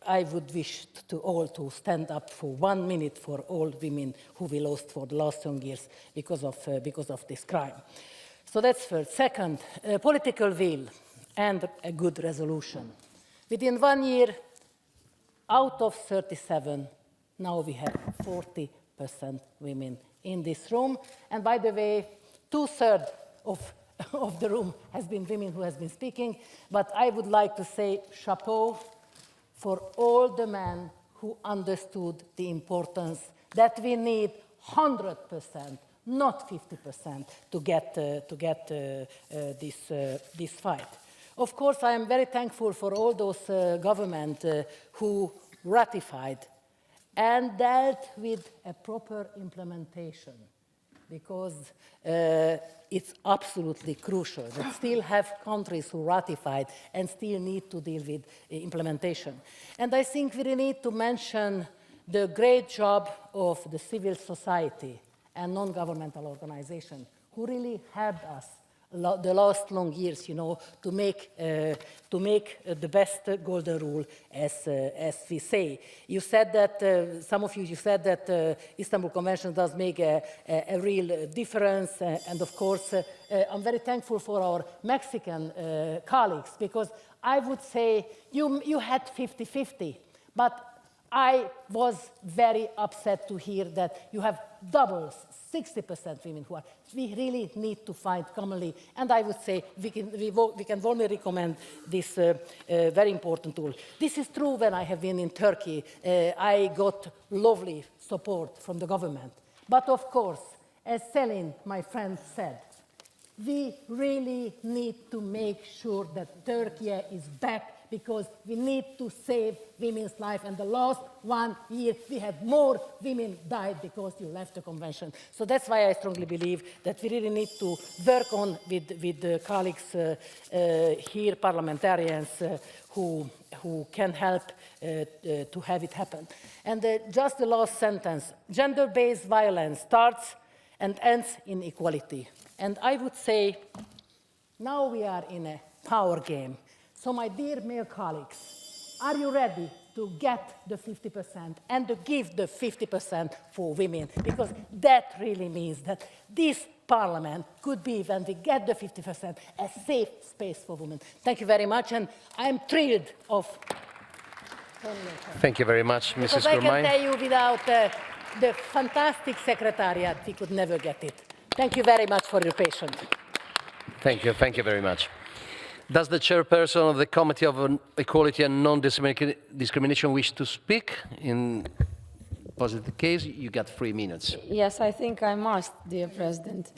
I would wish to all to stand up for 1 minute for all women who we lost for the last 10 years because of this crime. So that's first. Second, political will and a good resolution. Within 1 year, out of 37, now we have 40% women in this room. And by the way, 2/3 of the room has been women who has been speaking. But I would like to say chapeau for all the men who understood the importance that we need 100%, not 50%, to get this fight. Of course, I am very thankful for all those governments who ratified and dealt with a proper implementation, because it's absolutely crucial. We still have countries who ratified and still need to deal with implementation. And I think we need to mention the great job of the civil society and non-governmental organizations who really helped us the last long years, you know, to make the best golden rule, as we say. You said that, some of you said that Istanbul Convention does make a real difference, and of course, I'm very thankful for our Mexican colleagues, because I would say you had 50-50, but I was very upset to hear that you have doubles, 60% women who are. We really need to find commonly, and I would say we can warmly recommend this very important tool. This is true when I have been in Turkey. I got lovely support from the government. But of course, as Selin, my friend, said, we really need to make sure that Turkey is back, because we need to save women's life. And the last 1 year, we had more women died because you left the convention. So that's why I strongly believe that we really need to work on with the colleagues here, parliamentarians, who can help to have it happen. And just the last sentence, gender-based violence starts and ends in equality. And I would say, now we are in a power game. So my dear male colleagues, are you ready to get the 50% and to give the 50% for women? Because that really means that this parliament could be, when we get the 50%, a safe space for women. Thank you very much, and I'm thrilled of... Thank you very much, Mrs. Because I Gourmay. can tell you, without the fantastic secretariat, we could never get it. Thank you very much for your patience. Thank you very much. Does the chairperson of the Committee on Equality and Non-Discrimination wish to speak in positive case, you get 3 minutes. Yes, I think I must, dear President.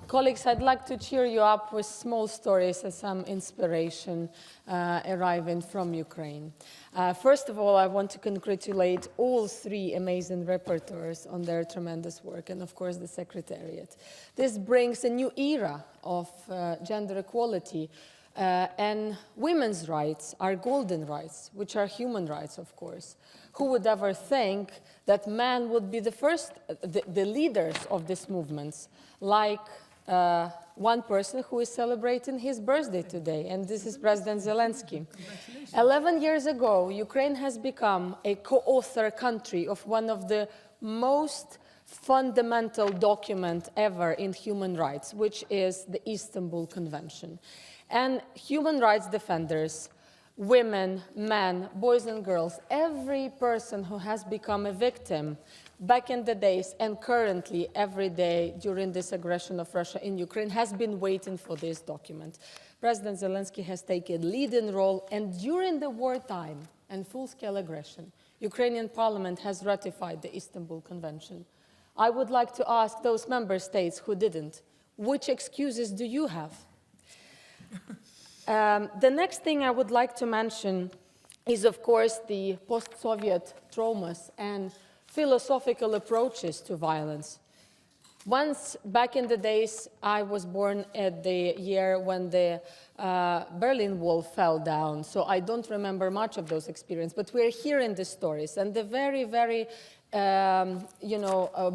Colleagues, I'd like to cheer you up with small stories and some inspiration arriving from Ukraine. First of all, I want to congratulate all 3 amazing rapporteurs on their tremendous work, and of course the Secretariat. This brings a new era of gender equality, and women's rights are golden rights, which are human rights, of course. Who would ever think that men would be the leaders of these movements, like one person who is celebrating his birthday today, and this is President Zelensky. 11 years ago, Ukraine has become a co-author country of one of the most fundamental documents ever in human rights, which is the Istanbul Convention. And human rights defenders, women, men, boys and girls, every person who has become a victim back in the days and currently every day during this aggression of Russia in Ukraine has been waiting for this document. President Zelensky has taken a leading role, and during the wartime and full-scale aggression, Ukrainian parliament has ratified the Istanbul Convention. I would like to ask those member states who didn't, which excuses do you have? The next thing I would like to mention is, of course, the post-Soviet traumas and philosophical approaches to violence. Once, back in the days, I was born at the year when the Berlin Wall fell down, so I don't remember much of those experiences, but we're hearing the stories, and the very, very,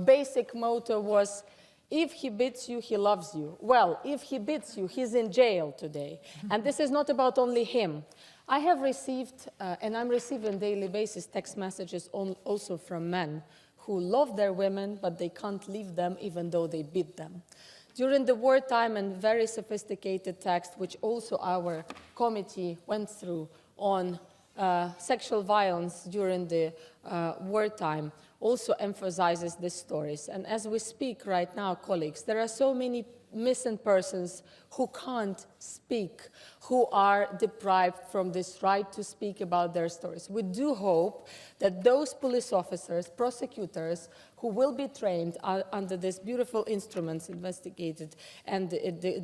basic motto was, if he beats you, he loves you. Well, if he beats you, he's in jail today. And this is not about only him. I have received, and I'm receiving on a daily basis, text messages also from men who love their women, but they can't leave them even though they beat them. During the wartime and very sophisticated text, which also our committee went through on sexual violence during the wartime, also emphasizes these stories. And as we speak right now, colleagues, there are so many missing persons who can't speak, who are deprived from this right to speak about their stories. We do hope that those police officers, prosecutors, who will be trained under these beautiful instruments investigated and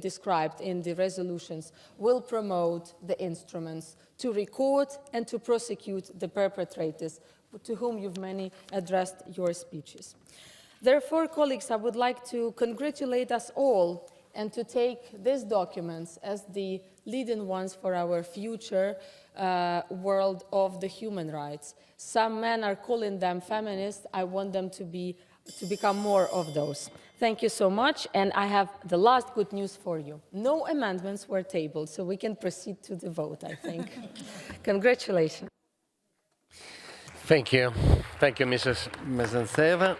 described in the resolutions, will promote the instruments to record and to prosecute the perpetrators, to whom you've many addressed your speeches. Therefore, colleagues, I would like to congratulate us all and to take these documents as the leading ones for our future world of the human rights. Some men are calling them feminists. I want them to become more of those. Thank you so much, and I have the last good news for you. No amendments were tabled, so we can proceed to the vote, I think. Congratulations. Thank you. Thank you, Mrs. Mezenseva.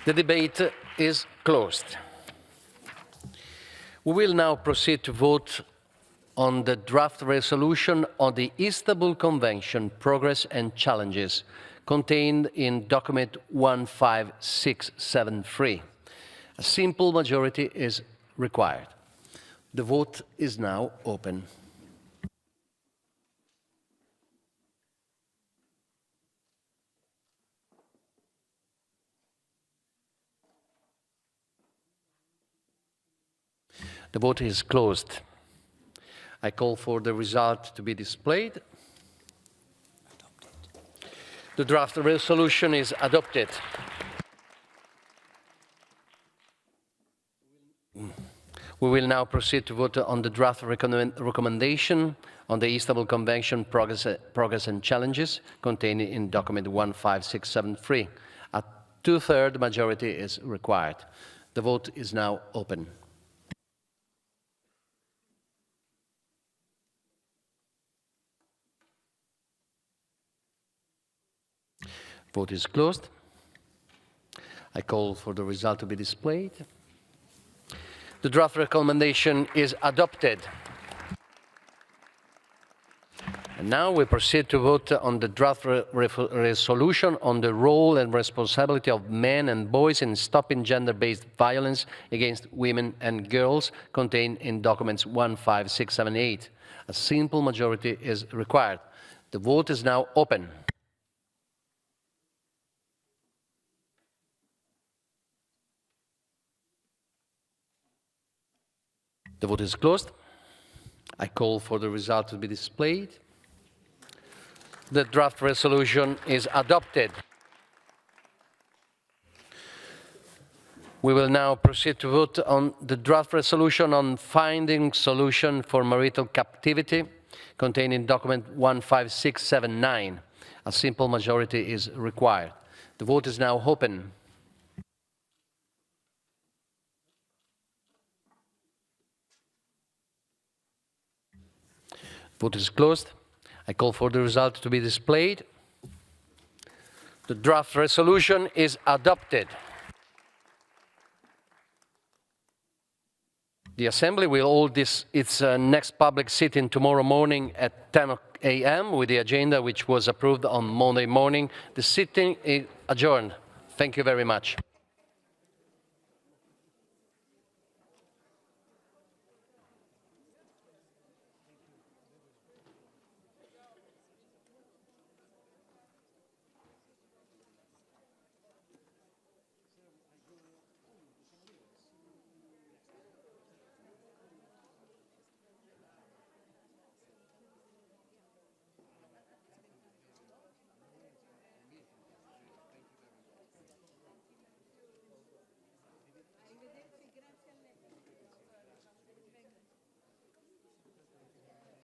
The debate is closed. We will now proceed to vote on the draft resolution on the Istanbul Convention progress and challenges contained in document 15673. A simple majority is required. The vote is now open. The vote is closed. I call for the result to be displayed. The draft resolution is adopted. We will now proceed to vote on the draft recommendation on the Istanbul Convention progress and challenges contained in document 15673. A two-thirds majority is required. The vote is now open. Vote is closed. I call for the result to be displayed. The draft recommendation is adopted. And now we proceed to vote on the draft resolution on the role and responsibility of men and boys in stopping gender-based violence against women and girls contained in documents 15678. A simple majority is required. The vote is now open. The vote is closed. I call for the result to be displayed. The draft resolution is adopted. We will now proceed to vote on the draft resolution on finding solution for marital captivity contained in document 15679. A simple majority is required. The vote is now open. Vote is closed. I call for the result to be displayed. The draft resolution is adopted. The Assembly will hold its next public sitting tomorrow morning at 10 a.m. with the agenda which was approved on Monday morning. The sitting is adjourned. Thank you very much.